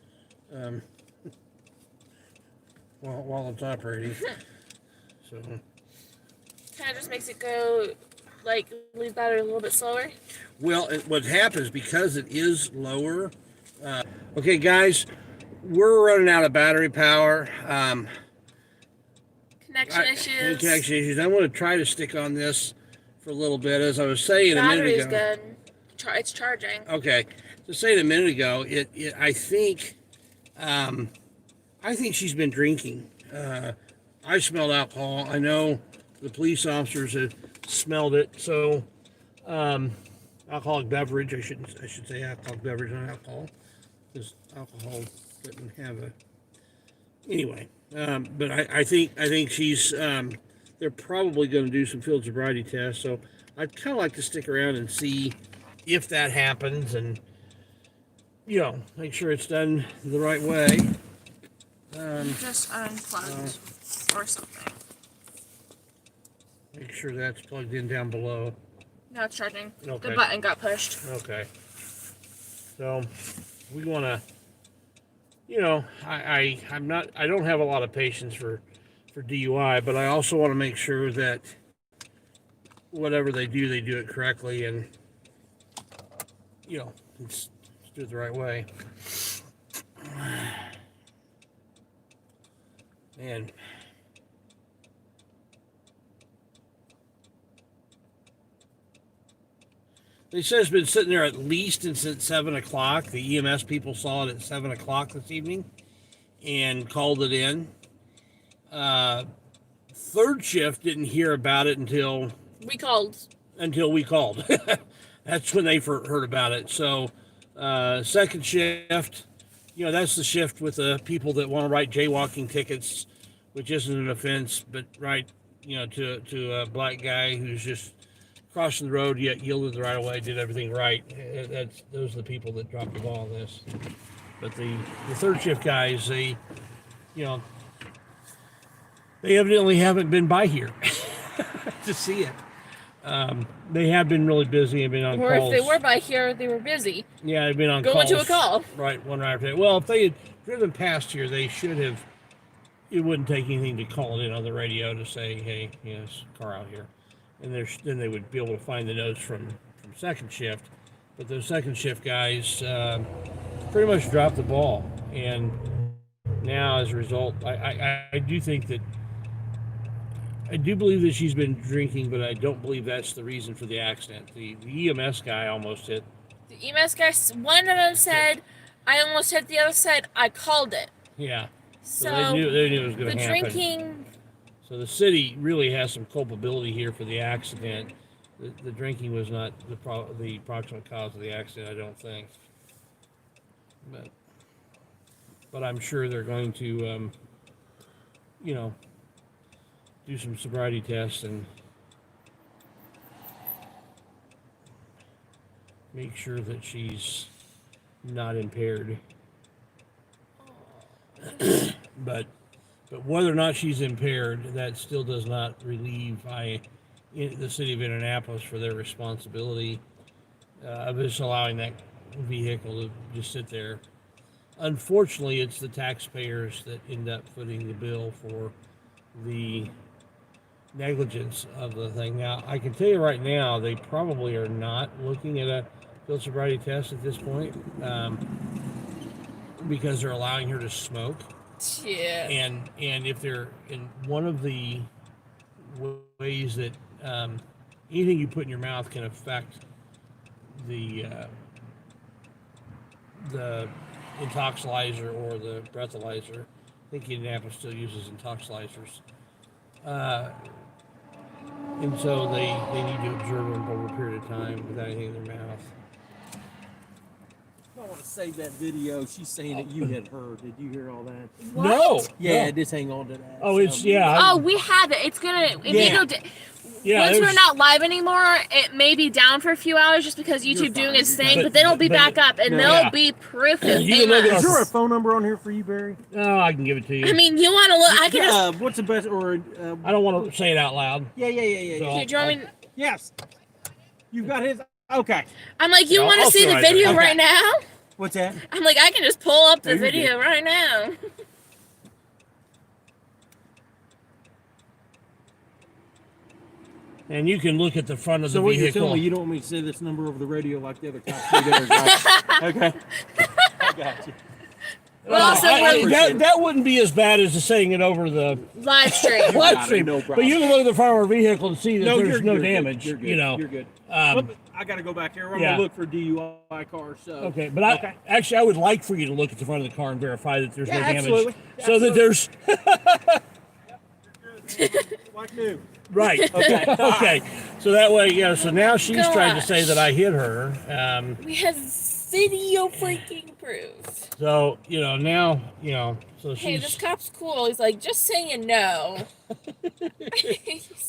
while it's operating. So Kind of just makes it go, like, leave battery a little bit slower. well, what happens because it is lower. Okay, guys, we're running out of battery power. Connection issues. Connection issues. I'm going to try to stick on this for a little bit. As I was saying a minute ago. Battery's good. It's charging. Okay, so saying a minute ago, I think she's been drinking. I smelled alcohol. I know the police officers have smelled it. So, alcoholic beverage. I should say alcoholic beverage, not alcohol, because alcohol doesn't have a. Anyway, but I think she's. They're probably going to do some field sobriety tests. So I'd kind of like to stick around and see if that happens, and make sure it's done the right way. Just unplugged or something. Make sure that's plugged in down below. Now it's charging. Okay. The button got pushed. Okay. So we want to, I don't have a lot of patience for DUI, but I also want to make sure that whatever they do it correctly, and let's do it the right way. Man. They said it's been sitting there at least since 7 o'clock. The EMS people saw it at 7 o'clock this evening and called it in. Third shift didn't hear about it until we called. That's when they heard about it. So second shift, that's the shift with the people that want to write jaywalking tickets, which isn't an offense, but write, to a black guy who's just crossing the road, yet yielded the right of way, did everything right. Those are the people that dropped the ball on this. But the third shift guys, they they evidently haven't been by here to see it. They have been really busy and been on Or calls. if they were by here, they were busy. Yeah, they've been on Going calls. to a call. Right, one right after the other. Well, if they had driven past here, they should have. It wouldn't take anything to call it in on the radio to say, "Hey, there's a car out here," and then they would be able to find the notes from second shift. But those second shift guys pretty much dropped the ball, and now as a result, I do think that. I do believe that she's been drinking, but I don't believe that's the reason for the accident. The EMS guy almost hit. The EMS guys, one of them said, I almost hit, the other said, I called it. Yeah. So they knew it was going to happen. The drinking. So the city really has some culpability here for the accident. The drinking was not the proximate cause of the accident, I don't think. But I'm sure they're going to, do some sobriety tests and make sure that she's not impaired. But whether or not she's impaired, that still does not relieve the city of Indianapolis for their responsibility of just allowing that vehicle to just sit there. Unfortunately, it's the taxpayers that end up footing the bill for the negligence of the thing. Now, I can tell you right now, they probably are not looking at a field sobriety test at this point because they're allowing her to smoke. Yeah. And if they're in one of the ways that anything you put in your mouth can affect the intoxilizer or the breathalyzer. I think Indianapolis still uses intoxilizers. And so they need to observe them over a period of time without anything in their mouth. I want to save that video. She's saying that you had heard. Did you hear all that? What? No. Yeah, no. just hang on to that. Oh, it's, yeah. Oh, we have it. It's gonna. Once we're not live anymore, it may be down for a few hours just because YouTube doing its thing, but then it'll be back up, and there'll be proof of Is there a phone number on here for you, Barry? Oh, I can give it to you. I mean, you want to look? I can just. What's the best? Or I don't want to say it out loud. Yeah. So Do you want me? Yes. You've got his. Okay. I'm like, you want to see the video right now? What's that? I'm like, I can just pull up the you're video good. right now. And you can look at the front of So the what vehicle. you're telling me, you don't want me to say this number over the radio like the other cops do there, right? Okay. I got you. Well, that wouldn't be as bad as saying it over the live stream. live stream. No problem. But you can look at the front of our vehicle and see that there's you're no good. damage. You're good. You know, You're good. Um, I got to go back here. I'm yeah. going to look for DUI cars. So. Okay, but I would like for you to look at the front of the car and verify that there's no damage, absolutely. so that there's Like new. right. Okay. Okay, so that way, so now she's trying to say that I hit her. We have video freaking proof. So now so she's. Hey, this cop's cool. He's like, just saying no.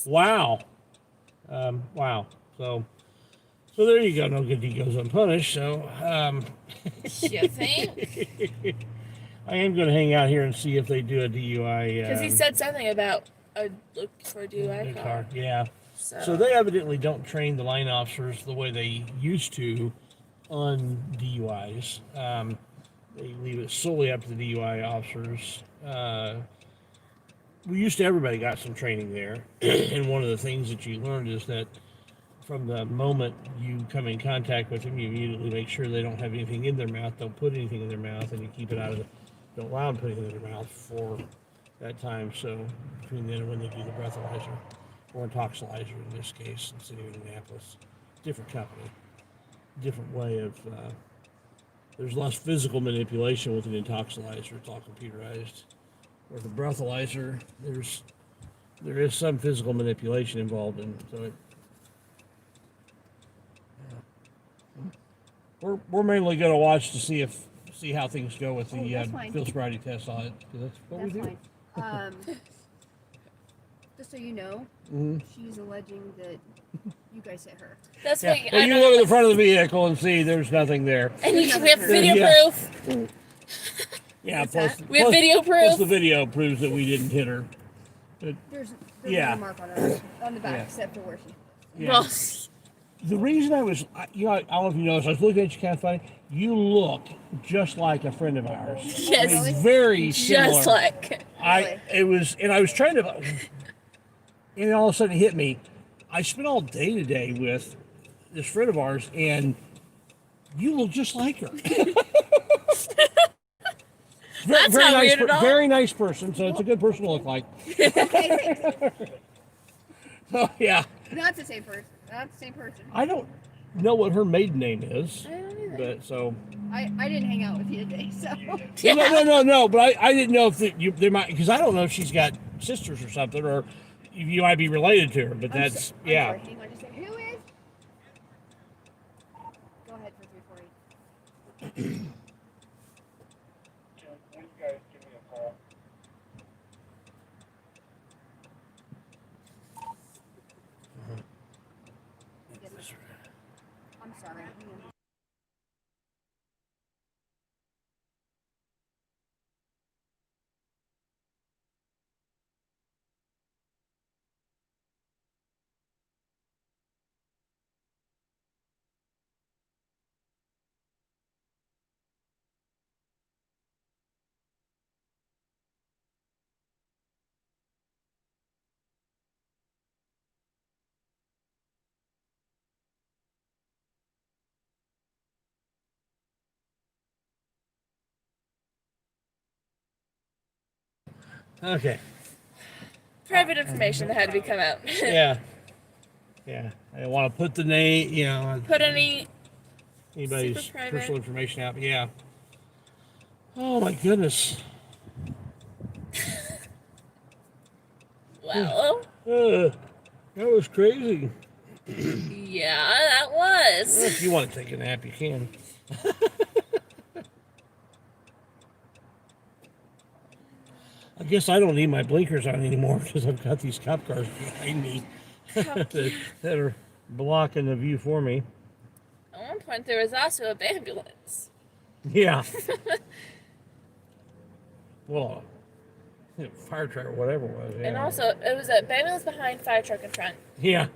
Wow. Wow. So there you go. No good deed goes unpunished. So, You think? I am going to hang out here and see if they do a DUI. Because he said something about a look for a DUI car. Yeah. So they evidently don't train the line officers the way they used to on DUIs. They leave it solely up to the DUI officers. Everybody got some training there. And one of the things that you learned is that from the moment you come in contact with them, you immediately make sure they don't have anything in their mouth, don't put anything in their mouth, and you keep it out of don't allow them to put anything in their mouth for that time. So between then and when they do the breathalyzer or intoxilizer in this case, in the city of Indianapolis, different company, different way of, there's less physical manipulation with an intoxilizer, it's all computerized. Or the breathalyzer, there is some physical manipulation involved in, so we're mainly going to watch to see how things go with the field sobriety test on it, because that's what we do. Fine. Just so you know, she's alleging that you guys hit her. That's yeah. what Well, you look at the front of the vehicle and see there's nothing there. And we have video proof. Yeah, What's plus, that? We have video plus proof. the video proves that we didn't hit her. But, There's yeah. no mark on her on the back Yeah. except for where she. Yeah. Well, The reason I was, I don't know if you noticed, I was looking at you kind of funny. You look just like a friend of ours. Yes. I mean, very similar. just like. I was trying to, and all of a sudden it hit me. I spent all day today with this friend of ours, and you look just like her. That's very not nice, weird at all. very nice person. So it's a good person to look like. Oh yeah. Not the same person. Not the same person. I don't know what her maiden name is, I don't either. but so. I didn't hang out with you today, so. No. But I didn't know if there might, because I don't know if she's got sisters or something, or you might be related to her. But that's yeah. I'm sorry, hang on just a second. Who is? Go ahead for 340. I'm sorry. Hang on. Okay. Private information that had to be come out. Yeah. Yeah. I don't want to put the name, Put anybody's super personal information out. Yeah. Oh my goodness. Well. That was crazy. Yeah, that was. If you want to take a nap, you can. I guess I don't need my blinkers on anymore because I've got these cop cars behind me that are blocking the view for me. At one point, there was also a ambulance. Yeah. Well, fire truck or whatever it was. Yeah. And also, it was a ambulance behind, fire truck in front. Yeah.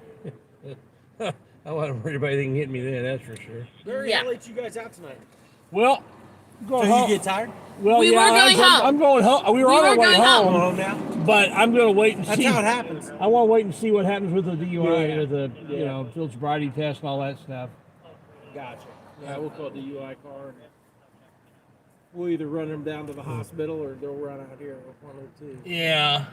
I wasn't worried about anything hitting me then, that's for sure. Barry, Yeah. how late you guys out tonight? Well, So you get tired? Well, We were going home. I'm going home. We were on our way going home. home now. But I'm going to wait and That's see. how it happens. I want to wait and see what happens with the DUI Yeah. or the, Yeah. field sobriety test and all that stuff. Gotcha. Yeah, we'll call the UI car. We'll either run them down to the hospital or they'll run out here. One of the two. Yeah.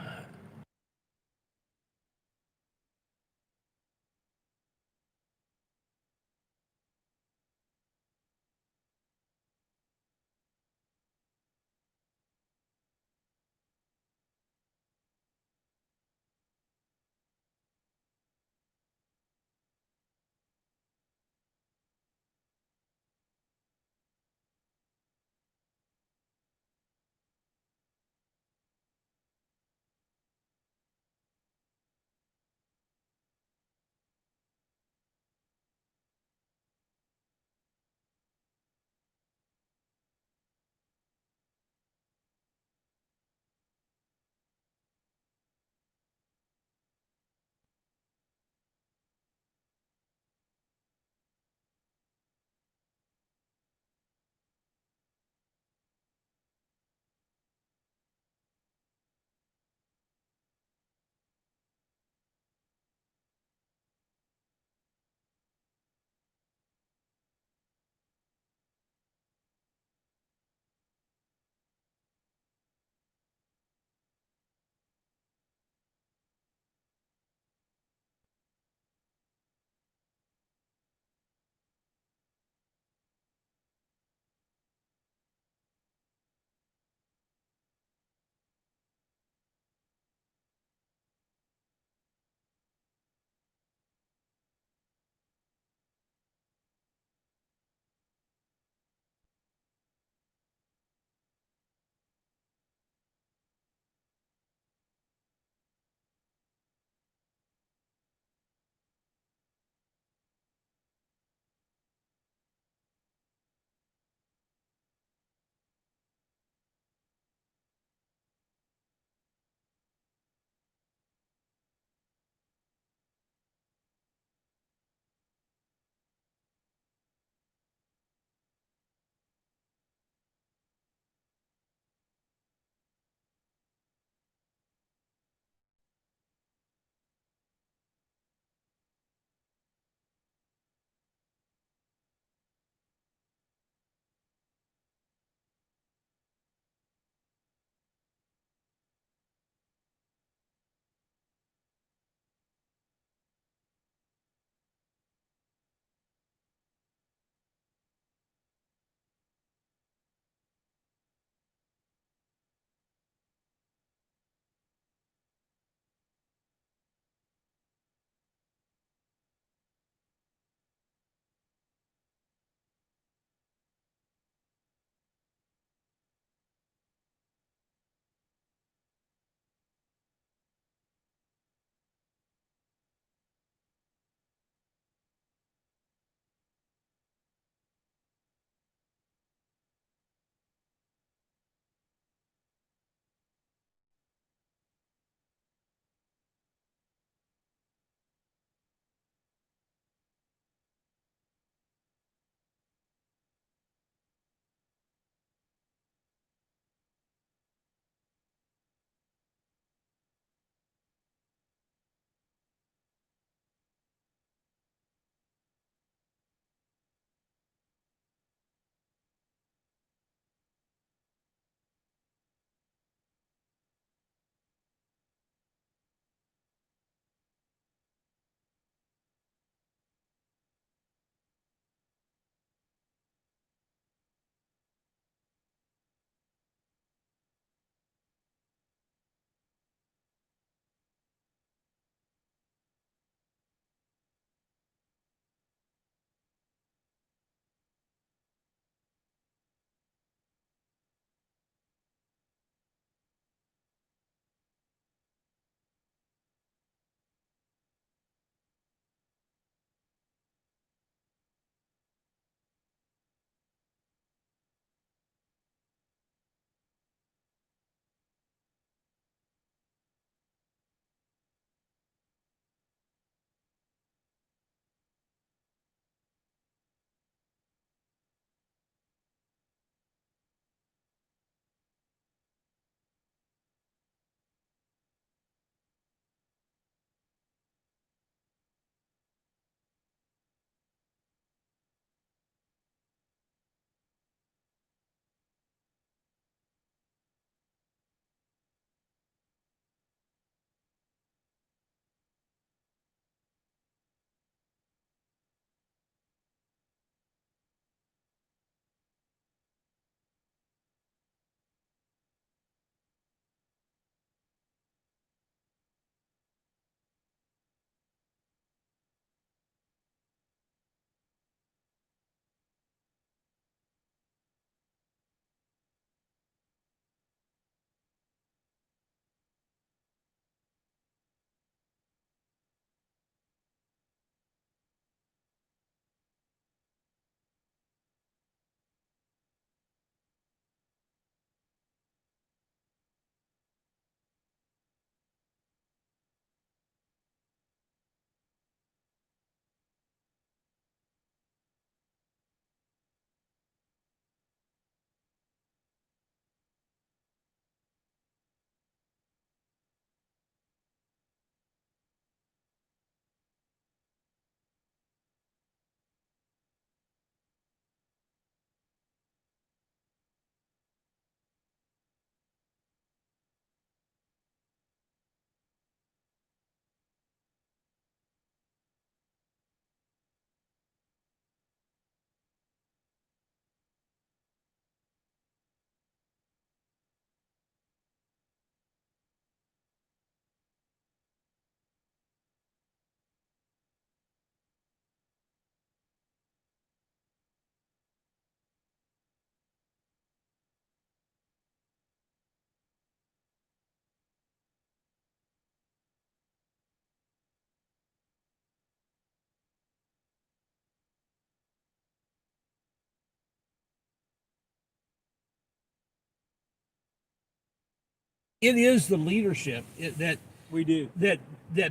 it is the leadership that we do that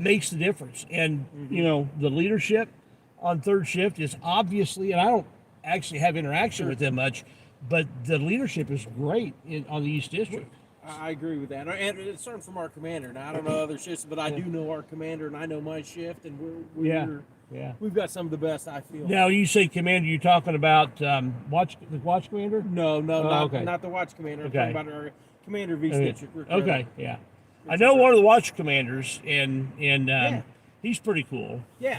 makes the difference. And you know, the leadership on third shift is obviously, and I don't actually have interaction with them much, but the leadership is great on the East District. I agree with that, and it's starting from our commander. Now I don't know other shifts, but I do know our commander, and I know my shift, and we've got some of the best. I feel. Now you say commander, you talking about the watch commander? No, okay. not the watch commander. I'm Okay. talking about our commander of East District. Okay, yeah. I know one of the watch commanders, and he's pretty cool. Yeah.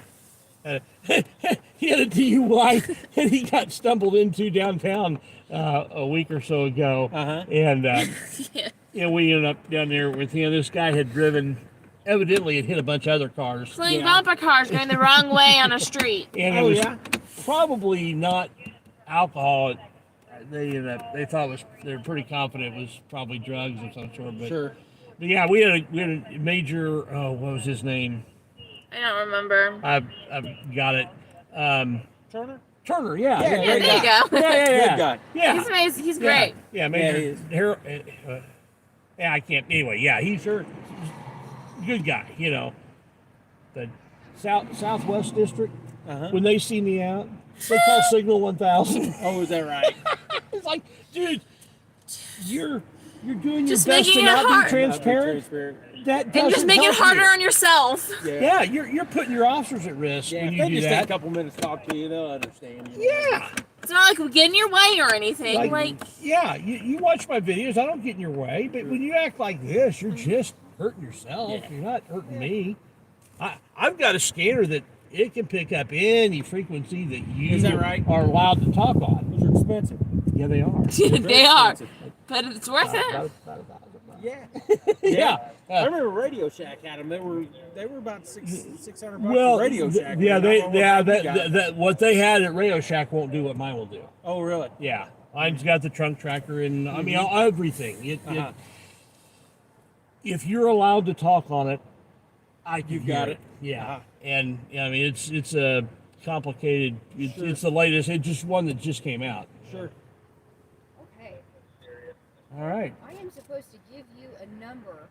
He had a DUI and he got stumbled into downtown a week or so ago, and we ended up down there with him. This guy had driven, evidently had hit a bunch of other cars. Fleeing bumper cars going the wrong way on a street. And it was probably not alcohol. They thought they were pretty confident it was probably drugs of some sort. But, but yeah, we had a major. Oh, what was his name? I don't remember. I've got it. Turner. Turner, yeah. Yeah, there you go. Yeah. Good guy. Yeah. He's amazing. He's great. Yeah, Major. Yeah, I can't. Anyway, yeah, he's a good guy. You know, the Southwest District. When they see me out, they call Signal 1000. Oh, is that right? It's like, dude, you're doing Just your best to making it not hard. be transparent. That And just doesn't make it help harder you. on yourself. Yeah, you're putting your officers at risk when you they do just that. take a couple minutes to talk to you, they'll understand. Yeah. It's not like we get in your way or anything. Like yeah, you watch my videos. I don't get in your way, but when you act like this, you're just hurting yourself. Yeah. You're not hurting me. I've got a scanner that it can pick up any frequency that you Is that right? are allowed to talk on. Those are expensive. Yeah, they are. they are. But it's worth it. Yeah. Yeah. I remember Radio Shack had them. They were about $600 Well, for Radio Shack. what they had at Radio Shack won't do what mine will do. Oh, really? Yeah, mine's got the trunk tracker and I mean everything. If you're allowed to talk on it, you've got it. Yeah, and I mean it's a complicated. It's the latest. It's just one that just came out. Sure. Okay. All right. I am supposed to give you a number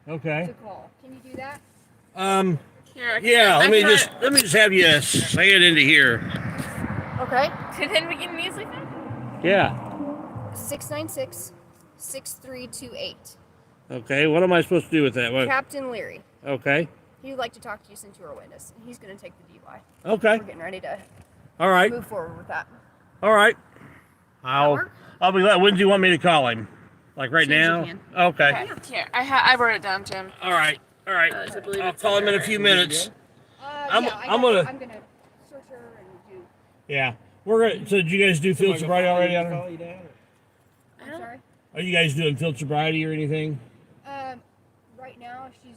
Okay. to call. Can you do that? Yeah. Let me just have you say it into here. Okay. And then we get music then? Yeah. 696-6328. Okay. What am I supposed to do with that? What? Captain Leary. Okay. He would like to talk to you since you are a witness. He's going to take the DUI. Okay. We're getting ready to All right. move forward with that. All right. I'll be glad. When do you want me to call him? Like right Soon as you now? can. Okay. Here, I wrote it down, Jim. All right. I'll call him in a few minutes. I'm gonna I'm gonna search her and do. Yeah. We're gonna. So did you guys do field sobriety already on her? I'm sorry. Are you guys doing field sobriety or anything? Right now she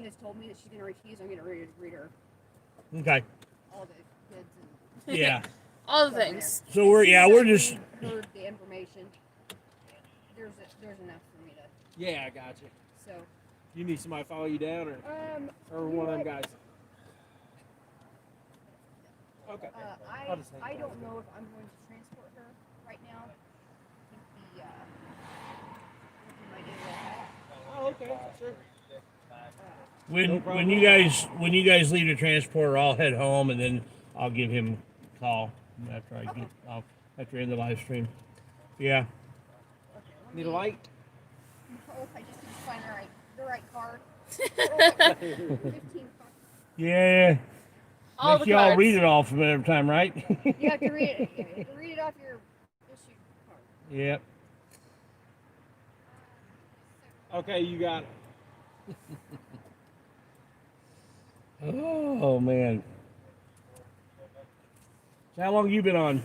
has told me that she's gonna refuse. I'm gonna read her Okay. all the kids and Yeah. All the things. So we're just. heard the information. There's enough for me to. Yeah, I got you. So. You need somebody to follow you down, or one of them guys. Okay. I don't know if I'm going to transport her right now. Oh, okay, sure. When you guys leave the transporter, I'll head home and then I'll give him a call after after I end the live stream. Yeah. Need a light? No, I just need to find the right card. 15 Yeah. All Make the y'all cards. read it all from every time, right? You have to read it. You have to read it off your issue card. Yep. Okay, you got it. Oh man. So how long you been on?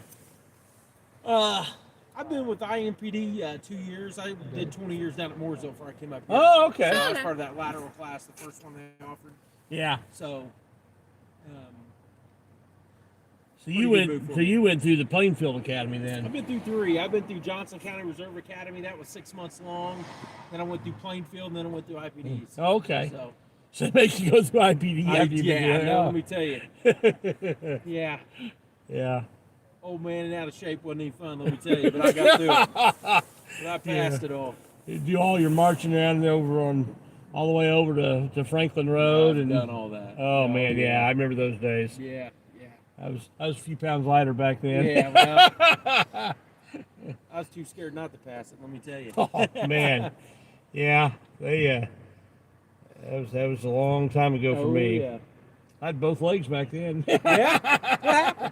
I've been with IMPD 2 years. I did 20 years down at Mooresville before I came up here. Oh, okay. So I was part of that lateral class, the first one they offered. Yeah. So, So you went through the Plainfield Academy then. I've been through 3. I've been through Johnson County Reserve Academy. That was 6 months long. Then I went through Plainfield, and then I went through IPD. Okay. So it makes you go through IPD. Let me tell you. Yeah. Yeah. Old man and out of shape wasn't any fun, let me tell you. But I got through it. But I passed it all. do all your marching around over on all the way over to Franklin Road, and done all that. Oh man, yeah, I remember those days. Yeah. I was a few pounds lighter back then. Yeah, well, I was too scared not to pass it. Let me tell you. Oh man, yeah, that was a long time ago for me. Yeah. I had both legs back then. Yeah.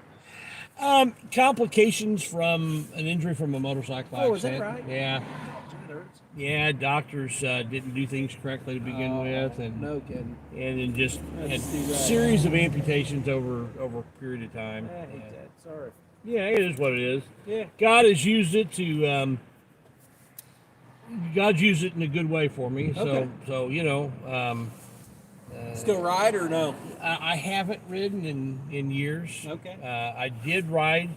Complications from an injury from a motorcycle accident. Oh, is that right? Yeah. That hurts. Yeah, doctors didn't do things correctly to begin with, and no kidding. And then just had That's too bad. series of amputations over a period of time. I hate that. Sorry. Yeah, it is what it is. Yeah. God has used it to. God's used it in a good way for me. Okay. So you know. Still ride or no? I haven't ridden in years. Okay. I did ride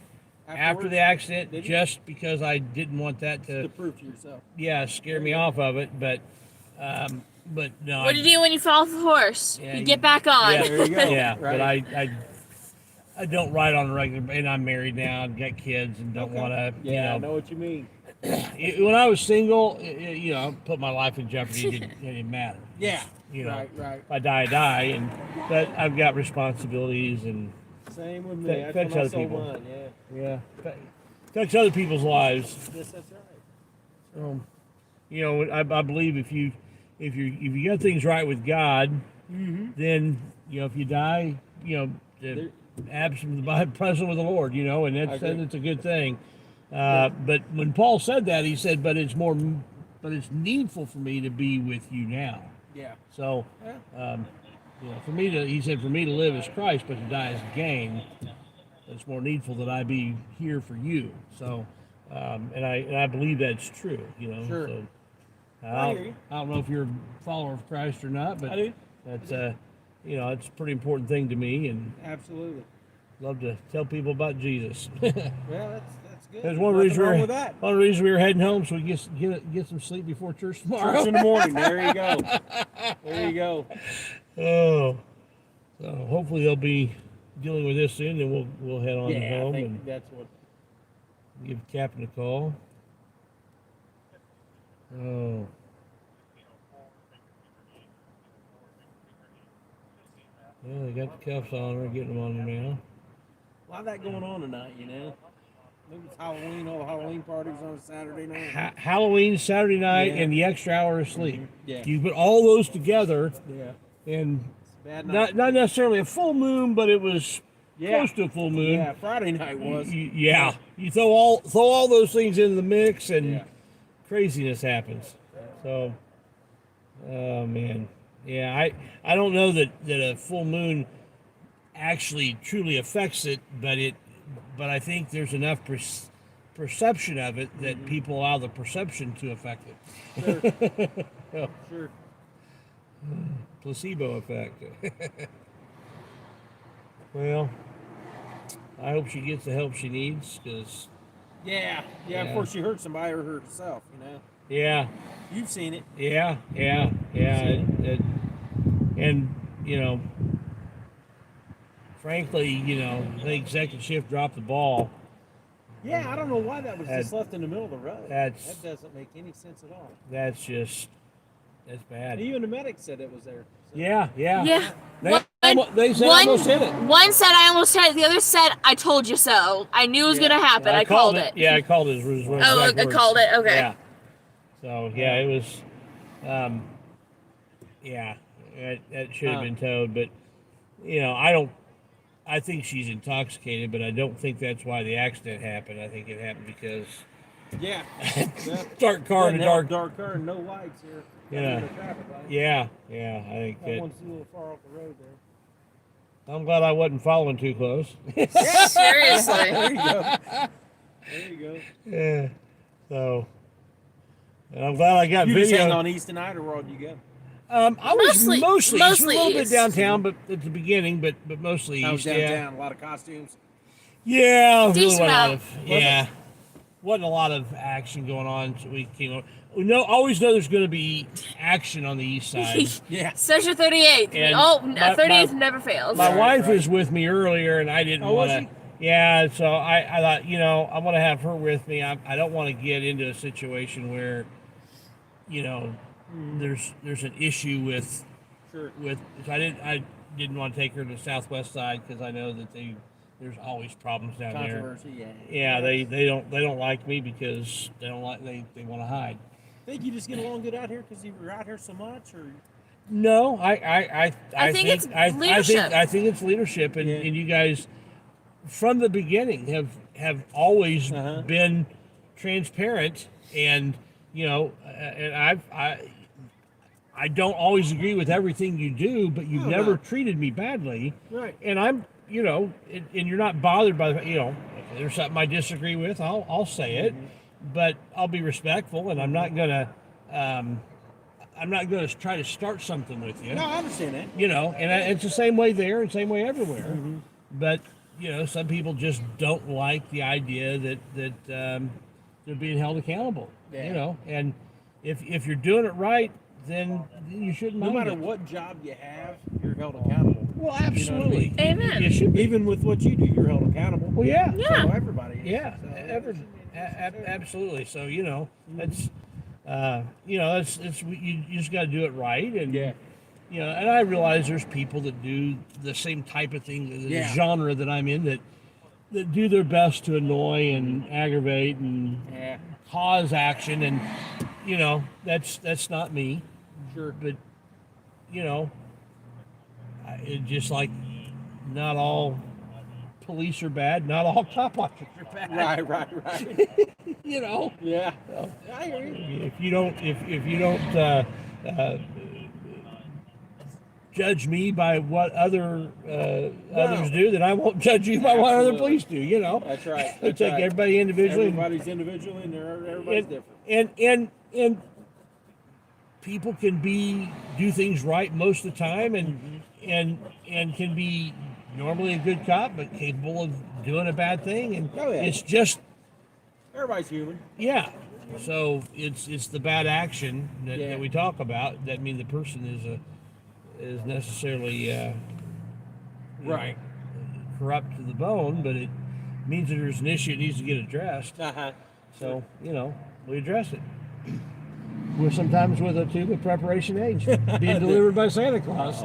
after the accident just because I didn't want that To prove to yourself. yeah, scare me off of it. But no. What do you do when you fall off the horse? Yeah, you get back on. Yeah, There you go. yeah, Right. but I don't ride on a regular, and I'm married now, and got kids, and don't want to. Yeah, I know what you mean. When I was single, you know, put my life in jeopardy. It didn't matter. Yeah. You know, Right. if I die, I die, but I've got responsibilities and Same with me. affects That's when I other sold people. mine. Yeah. Yeah, affects other people's lives. Yes, that's right. So, you know, I believe if you got things right with God, then you know if you die, you know, absent present with the Lord, you know, and that's a good thing. But when Paul said that, he said, but it's needful for me to be with you now. Yeah. So, you know, he said, for me to live is Christ, but to die is gain. It's more needful that I be here for you. So, and I believe that's true. You know. Sure. So, I hear you. I don't know if you're a follower of Christ or not, but I do. that's you know, it's a pretty important thing to me, and Absolutely. love to tell people about Jesus. Well, that's good. That's one Nothing reason wrong with that. we were heading home, so we get some sleep before church tomorrow. Church in the morning. There you go. There you go. Oh, so hopefully they'll be dealing with this soon, and we'll head on Yeah, I home think and that's what. give Captain a call. Oh. Yeah, they got the cuffs on. We're getting them on there now. A lot of that going on tonight, you know. Maybe it's Halloween, all the Halloween parties on Saturday night. Halloween, Saturday night, Yeah. and the extra hour of sleep. Yeah. You put all those together, Yeah. and Bad night. not necessarily a full moon, but it was close to a full moon. Yeah, Friday night was. Yeah, you throw all those things into the mix, and craziness happens. So, oh man, yeah, I don't know that a full moon actually truly affects it, but I think there's enough perception of it that people allow the perception to affect it. Sure. Sure. Placebo effect. Well, I hope she gets the help she needs, because Yeah. Before she hurt somebody or hurt herself, you know. yeah, You've seen it. yeah. And you know, frankly, you know, I think second shift dropped the ball. Yeah, I don't know why that was That- just left in the middle of the road. that doesn't make any sense at all. That's bad. Even the medic said it was there. So. Yeah. Yeah. They said I almost hit it. One said I almost hit it. The other said I told you so. I knew it was gonna happen. I called it. Yeah, I called it. Oh, I called it. Okay. Yeah. So yeah, it was. Yeah, that should have been towed, but you know, I think she's intoxicated, but I don't think that's why the accident happened. I think it happened because Yeah. dark car and dark car and no lights here. Yeah. No traffic lights. Yeah. I think That that. one's a little far off the road there. I'm glad I wasn't following too close. Seriously. There you go. There you go. Yeah. So, and I'm glad I got You video. just heading on east tonight, or where'd you go? I was mostly a little bit east. downtown, but at the beginning, but mostly I was east. Yeah. downtown. A lot of costumes. Yeah, really Decent wasn't a lot amount. of wasn't a lot of action going on. So we came. We always know there's going to be action on the east side. Yeah. Section 38. And Oh, my- 38th never fails. My wife was with me earlier, and I didn't Oh, was want to. Yeah, so I thought, you know, I want to have her with me. I don't want to get into a situation where you know, there's an issue with I didn't want to take her to the southwest side because I know that there's always problems down there. Controversy, Yeah, they don't like me because they want to hide. Think you just get along good out here because you were out here so much, or? No, I think it's leadership. I think it's leadership, and you guys from the beginning have always been transparent, and you know, and I don't always agree with everything you do, but you've never treated me badly, Right. and I'm, you know, and you're not bothered by, you know, if there's something I disagree with, I'll say it, but I'll be respectful, and I'm not gonna try to start something with you. No, I understand that. You know, and it's the same way there and same way everywhere. But you know, some people just don't like the idea that they're being held accountable. Yeah. You know, and if you're doing it right, then you shouldn't. No mind matter it. what job you have, you're held accountable. Well, absolutely. You know what I mean? Amen. You should be. Even with what you do, you're held accountable. Well, yeah. So everybody is. Yeah, absolutely. So you know, that's you know, it's you just got to do it right, and you know, and I realize there's people that do the same type of thing, the genre that I'm in, that do their best to annoy and aggravate and cause action, and you know, that's not me. Sure. But you know, it just like not all police are bad, not all cop officers are bad. Right. You know. Yeah. So, I hear you. if you don't judge me by what others do, then I won't judge you by what other police do. You know. That's right. I take everybody individually. Everybody's individually, and everybody's different. And people can do things right most of the time, and can be normally a good cop, but capable of doing a bad thing, and it's just Everybody's human. yeah. So it's the bad action that we talk about. That mean the person is necessarily Right. corrupt to the bone, but it means that there's an issue that needs to get addressed. So you know, we address it. We're sometimes with a tube of preparation age being delivered by Santa Claus.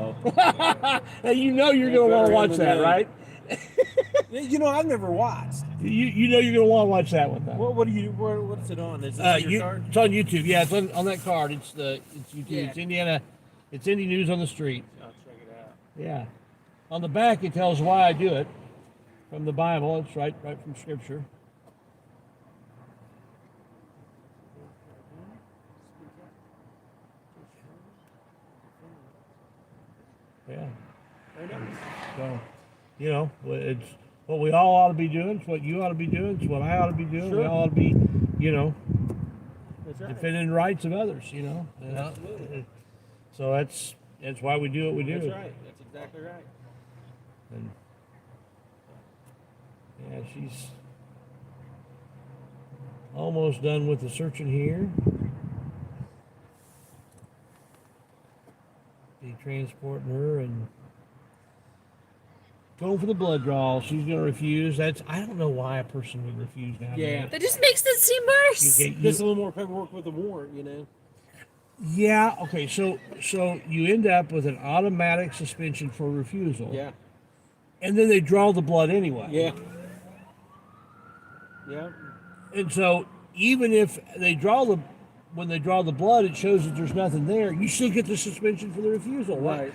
And you know you're going to want to watch that, right? You know, I've never watched. You know you're going to want to watch that one, though. What's it on? Is it on your card? It's on YouTube. Yeah, it's on that card. It's YouTube. Yeah. It's Indiana. It's Indy News on the Street. I'll check it out. Yeah. On the back, it tells why I do it from the Bible. It's right from Scripture. Yeah. So, you know, it's what we all ought to be doing. It's what you ought to be doing. It's what I ought to be doing. We all ought to be, you know, defending the rights of others. You know. Absolutely. So that's why we do what we do. That's right. That's exactly right. And yeah, she's almost done with the searching here. Be transporting her and going for the blood draw. She's going to refuse. I don't know why a person would refuse now. Yeah. That just makes it seem worse. There's a little more paperwork with the warrant, you know. Yeah. Okay. So you end up with an automatic suspension for refusal. Yeah. And then they draw the blood anyway. Yeah. Yeah. And so even if when they draw the blood, it shows that there's nothing there, you still get the suspension for the refusal. Right.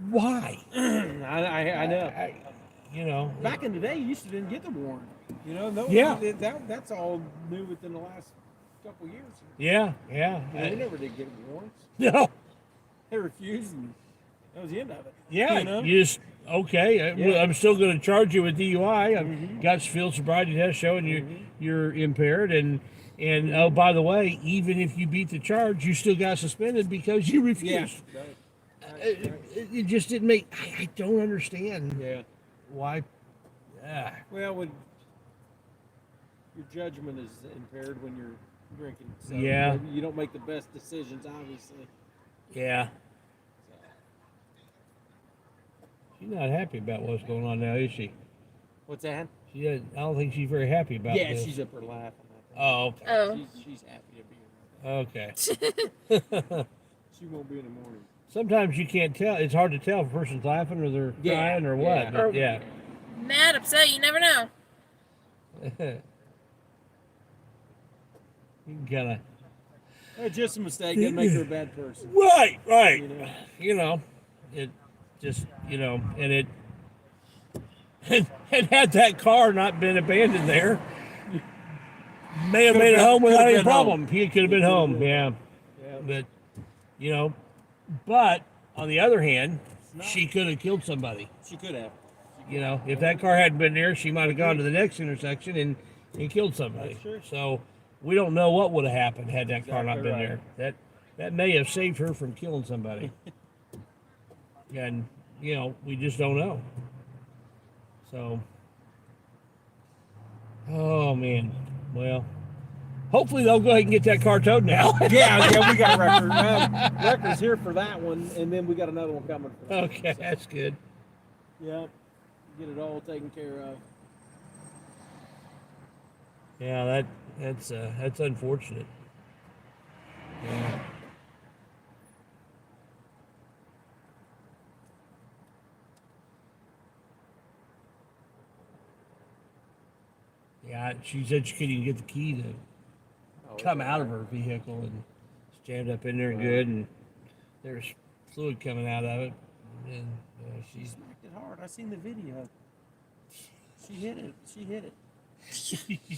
Why? I know. You know. Back in the day, you used to didn't get the warrant. You know. That's all new within the last couple of years. Yeah. They never did get warrants. No. They refused, and that was the end of it. Yeah. You know? You just I'm still going to charge you with DUI. I've got field sobriety test showing you're impaired, and oh, by the way, even if you beat the charge, you still got suspended because you refused. Yeah. It just didn't make. I don't understand. Yeah. Why? Well, when your judgment is impaired when you're drinking, so Yeah. you don't make the best decisions, obviously. Yeah. She's not happy about what's going on now, is she? What's that? I don't think she's very happy about this. Yeah, she's up her laughing. Oh, okay. Oh. She's happy Okay. She won't be in the morning. Sometimes you can't tell. It's hard to tell if a person's laughing or they're crying or what. But yeah. Mad, upset, you never know. You kind of. Just a mistake. Doesn't make her a bad person. Right. You know, it just, and it. And had that car not been abandoned there, may have made it home without any problem. He could have been home, yeah. But, but on the other hand, she could have killed somebody. She could have. If that car hadn't been there, she might have gone to the next intersection and killed somebody. So we don't know what would have happened had that car not been there. That may have saved her from killing somebody. And, we just don't know. So, oh man, well, hopefully they'll go ahead and get that car towed now. yeah, we got record. Record's here for that one, and then we got another one coming. For that okay, that's good. Yep, get it all taken care of. Yeah, that's unfortunate. Yeah. Yeah, she said she couldn't even get the key to come out of her vehicle, and it's jammed up in there good, and there's fluid coming out of it. And she smacked it hard. I seen the video. She hit it.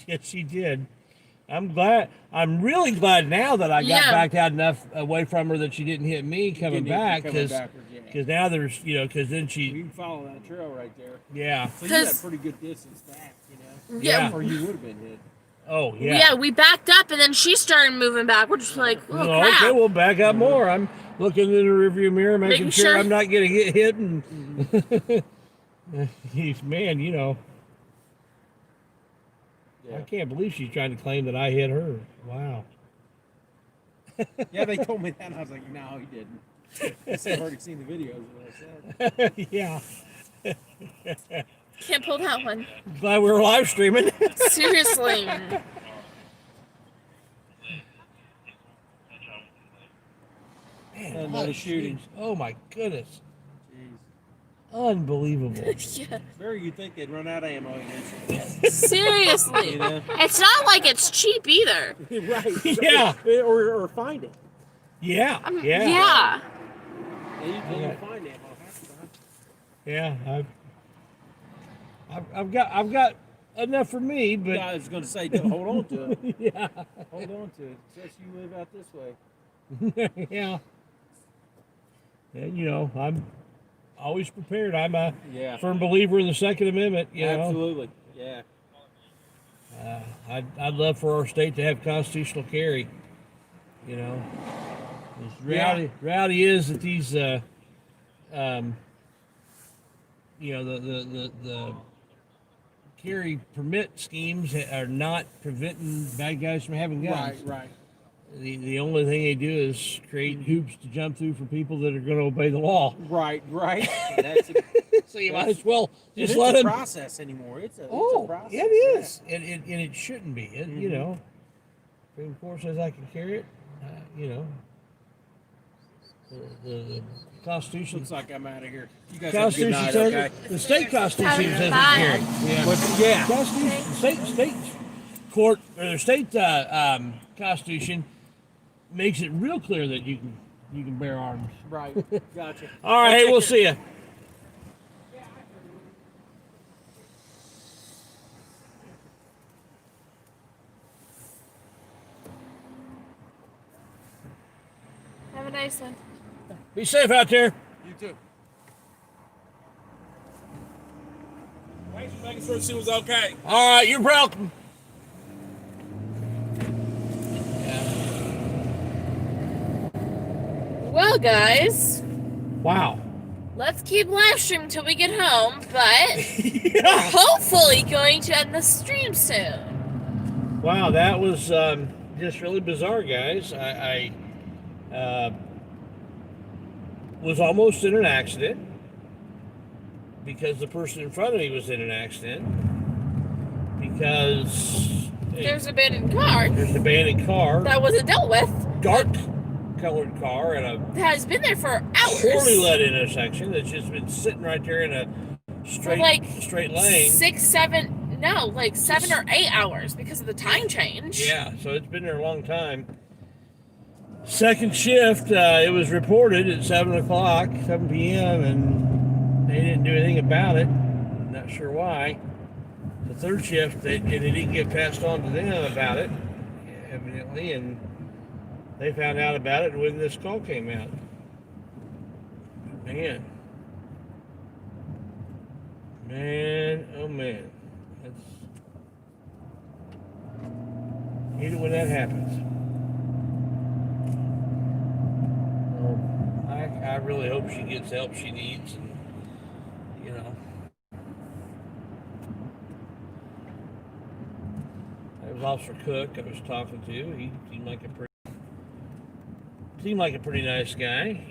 Yes, she did. I'm really glad now that I got backed out enough away from her that she didn't hit me coming back, because now there's, because then you can follow that trail right there. Yeah. So you got a pretty good distance back, Yeah. Or you would have been hit. Oh, yeah. Yeah, we backed up, and then she started moving back. We're just like, oh, crap. Okay, we'll back up more. I'm looking in the rearview mirror, making sure I'm not going to get hit. And man, I can't believe she's trying to claim that I hit her. Wow. Yeah, they told me that, and I was like, no, he didn't. I said, I've already seen the videos of what I said. Yeah. Can't pull that one. Glad we were live streaming. Seriously. Man, a lot of shootings. Oh my goodness. Jeez. Unbelievable. Yeah. Barry, you'd think they'd run out of ammo against Seriously. It's not like it's cheap either. Right. Yeah. Or find it. Yeah. Yeah. You can find ammo. Yeah. I've got enough for me, but I was going to say, hold on to it. Yeah. Hold on to it. Just you live out this way. Yeah. And I'm always prepared. I'm a firm believer in the Second Amendment. Absolutely. Yeah. I'd love for our state to have constitutional carry. Reality is that these the carry permit schemes are not preventing bad guys from having guns. Right. The only thing they do is create hoops to jump through for people that are going to obey the law. Right. So you might as well just let them. It's a process anymore. It's a process. It is, and it shouldn't be. Supreme Court says I can carry it. The Constitution. Looks like I'm out of here. You guys Constitution have a good night, says the state Constitution says Bye. it's carry. Yeah. Constitution, state court or the state Constitution makes it real clear that you can bear arms. Right. Gotcha. All right. Hey, we'll see you. Have a nice one. Be safe out there. You too. Thanks for making sure she was okay. All right. You're welcome. Well, guys. Wow. Let's keep live streaming until we get home, but we're hopefully going to end the stream soon. Wow, that was just really bizarre, guys. I was almost in an accident because the person in front of me was in an accident because There's an abandoned car. There's an abandoned car. That wasn't dealt with. Dark colored car and a that has been there for hours. poorly lit intersection that's just been sitting right there in a straight lane. 7 or 8 hours because of the time change. Yeah, so it's been there a long time. Second shift, it was reported at 7 p.m. and they didn't do anything about it. Not sure why. The third shift, it didn't get passed on to them about it, evidently, and they found out about it when this call came out. Man, oh man. Hate it when that happens. I really hope she gets the help she needs, and that was Officer Cook I was talking to. He seemed like a pretty nice guy.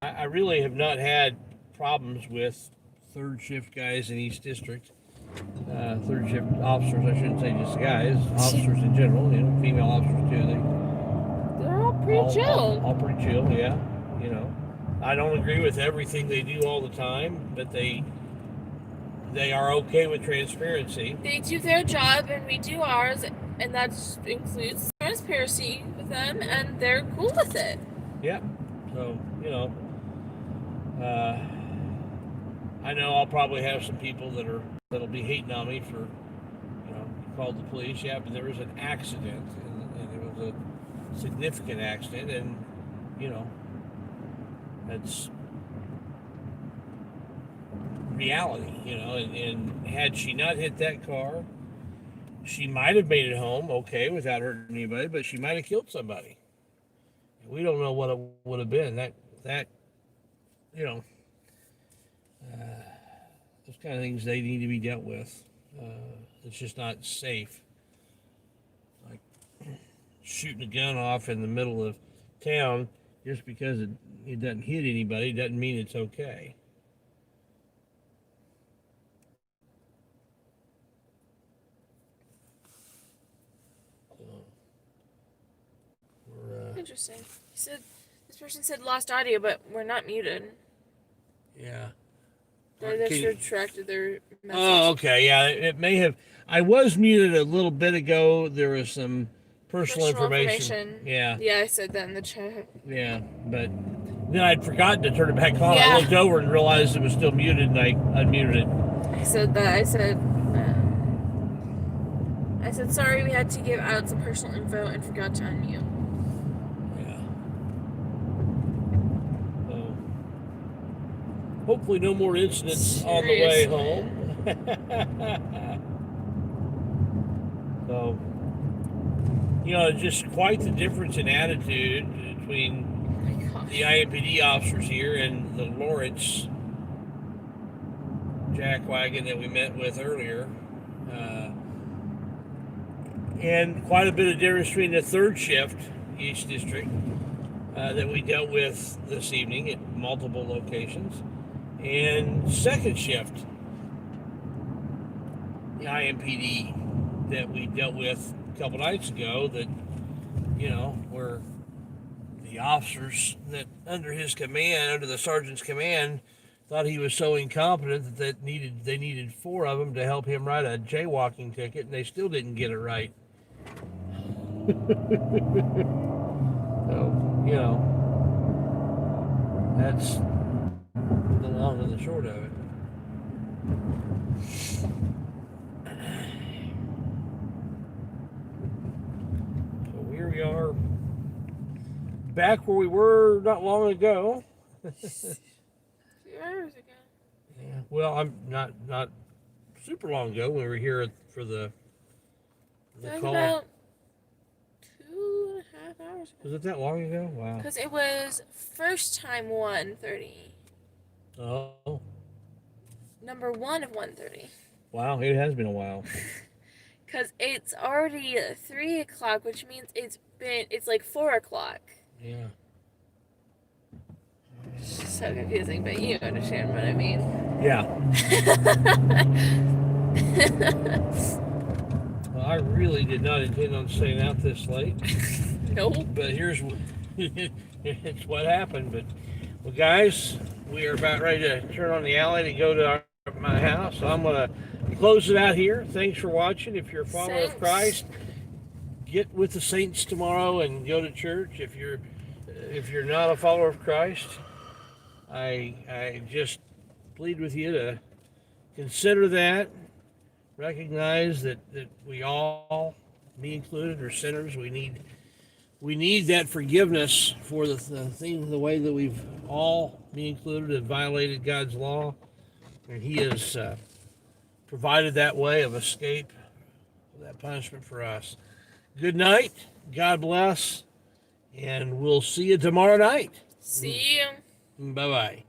I really have not had problems with third shift guys in East District. Third shift officers, I shouldn't say just guys, officers in general, female officers too. They're all pretty chill. All pretty chill, yeah. I don't agree with everything they do all the time, but they are okay with transparency. They do their job and we do ours, and that includes transparency with them, and they're cool with it. Yeah. So, I know I'll probably have some people that'll be hating on me for, called the police. Yeah, but there was an accident, and it was a significant accident, and, that's reality, and had she not hit that car, she might have made it home okay without hurting anybody, but she might have killed somebody. We don't know what it would have been. That those kind of things, they need to be dealt with. It's just not safe. Like shooting a gun off in the middle of town just because it doesn't hit anybody doesn't mean it's okay. Interesting. This person said lost audio, but we're not muted. Yeah. They just retracted their message. Oh, okay. Yeah, it may have. I was muted a little bit ago. There was some personal information. Yeah. Yeah, I said that in the chat. Yeah, but then I'd forgotten to turn it back on. Yeah. I looked over and realized it was still muted, and I unmuted it. I said that. I said, sorry, we had to give out some personal info and forgot to unmute. Hopefully no more incidents on the way home. So, just quite the difference in attitude between the IMPD officers here and the Lawrence jackwagon that we met with earlier. And quite a bit of difference between the third shift, East District, that we dealt with this evening at multiple locations. And second shift, the IMPD that we dealt with a couple nights ago, that, where the officers that under his command, under the sergeant's command, thought he was so incompetent that they needed 4 of them to help him write a jaywalking ticket, and they still didn't get it right. So, that's the long and the short of it. So here we are, back where we were not long ago. A few hours ago. Yeah. Well, I'm not super long ago when we were here for the call. About 2.5 hours ago. Was it that long ago? Wow. Because it was first time 1:30. Oh. Number 1 of 1:30. Wow, it has been a while. Because it's already 3 o'clock, which means it's like 4 o'clock. Yeah. So confusing, but you understand what I mean. Yeah. Well, I really did not intend on staying out this late. Nope. But here's it's what happened. But well, guys, we are about ready to turn on the alley to go to my house. So I'm gonna close it out here. Thanks for watching. If you're a follower of Christ, get with the saints tomorrow and go to church. If you're not a follower of Christ, I just plead with you to consider that. Recognize that we all, me included, are sinners. We need that forgiveness for the way that we've all, me included, have violated God's law, and He has provided that way of escape, that punishment for us. Good night. God bless, and we'll see you tomorrow night. See you. Bye bye.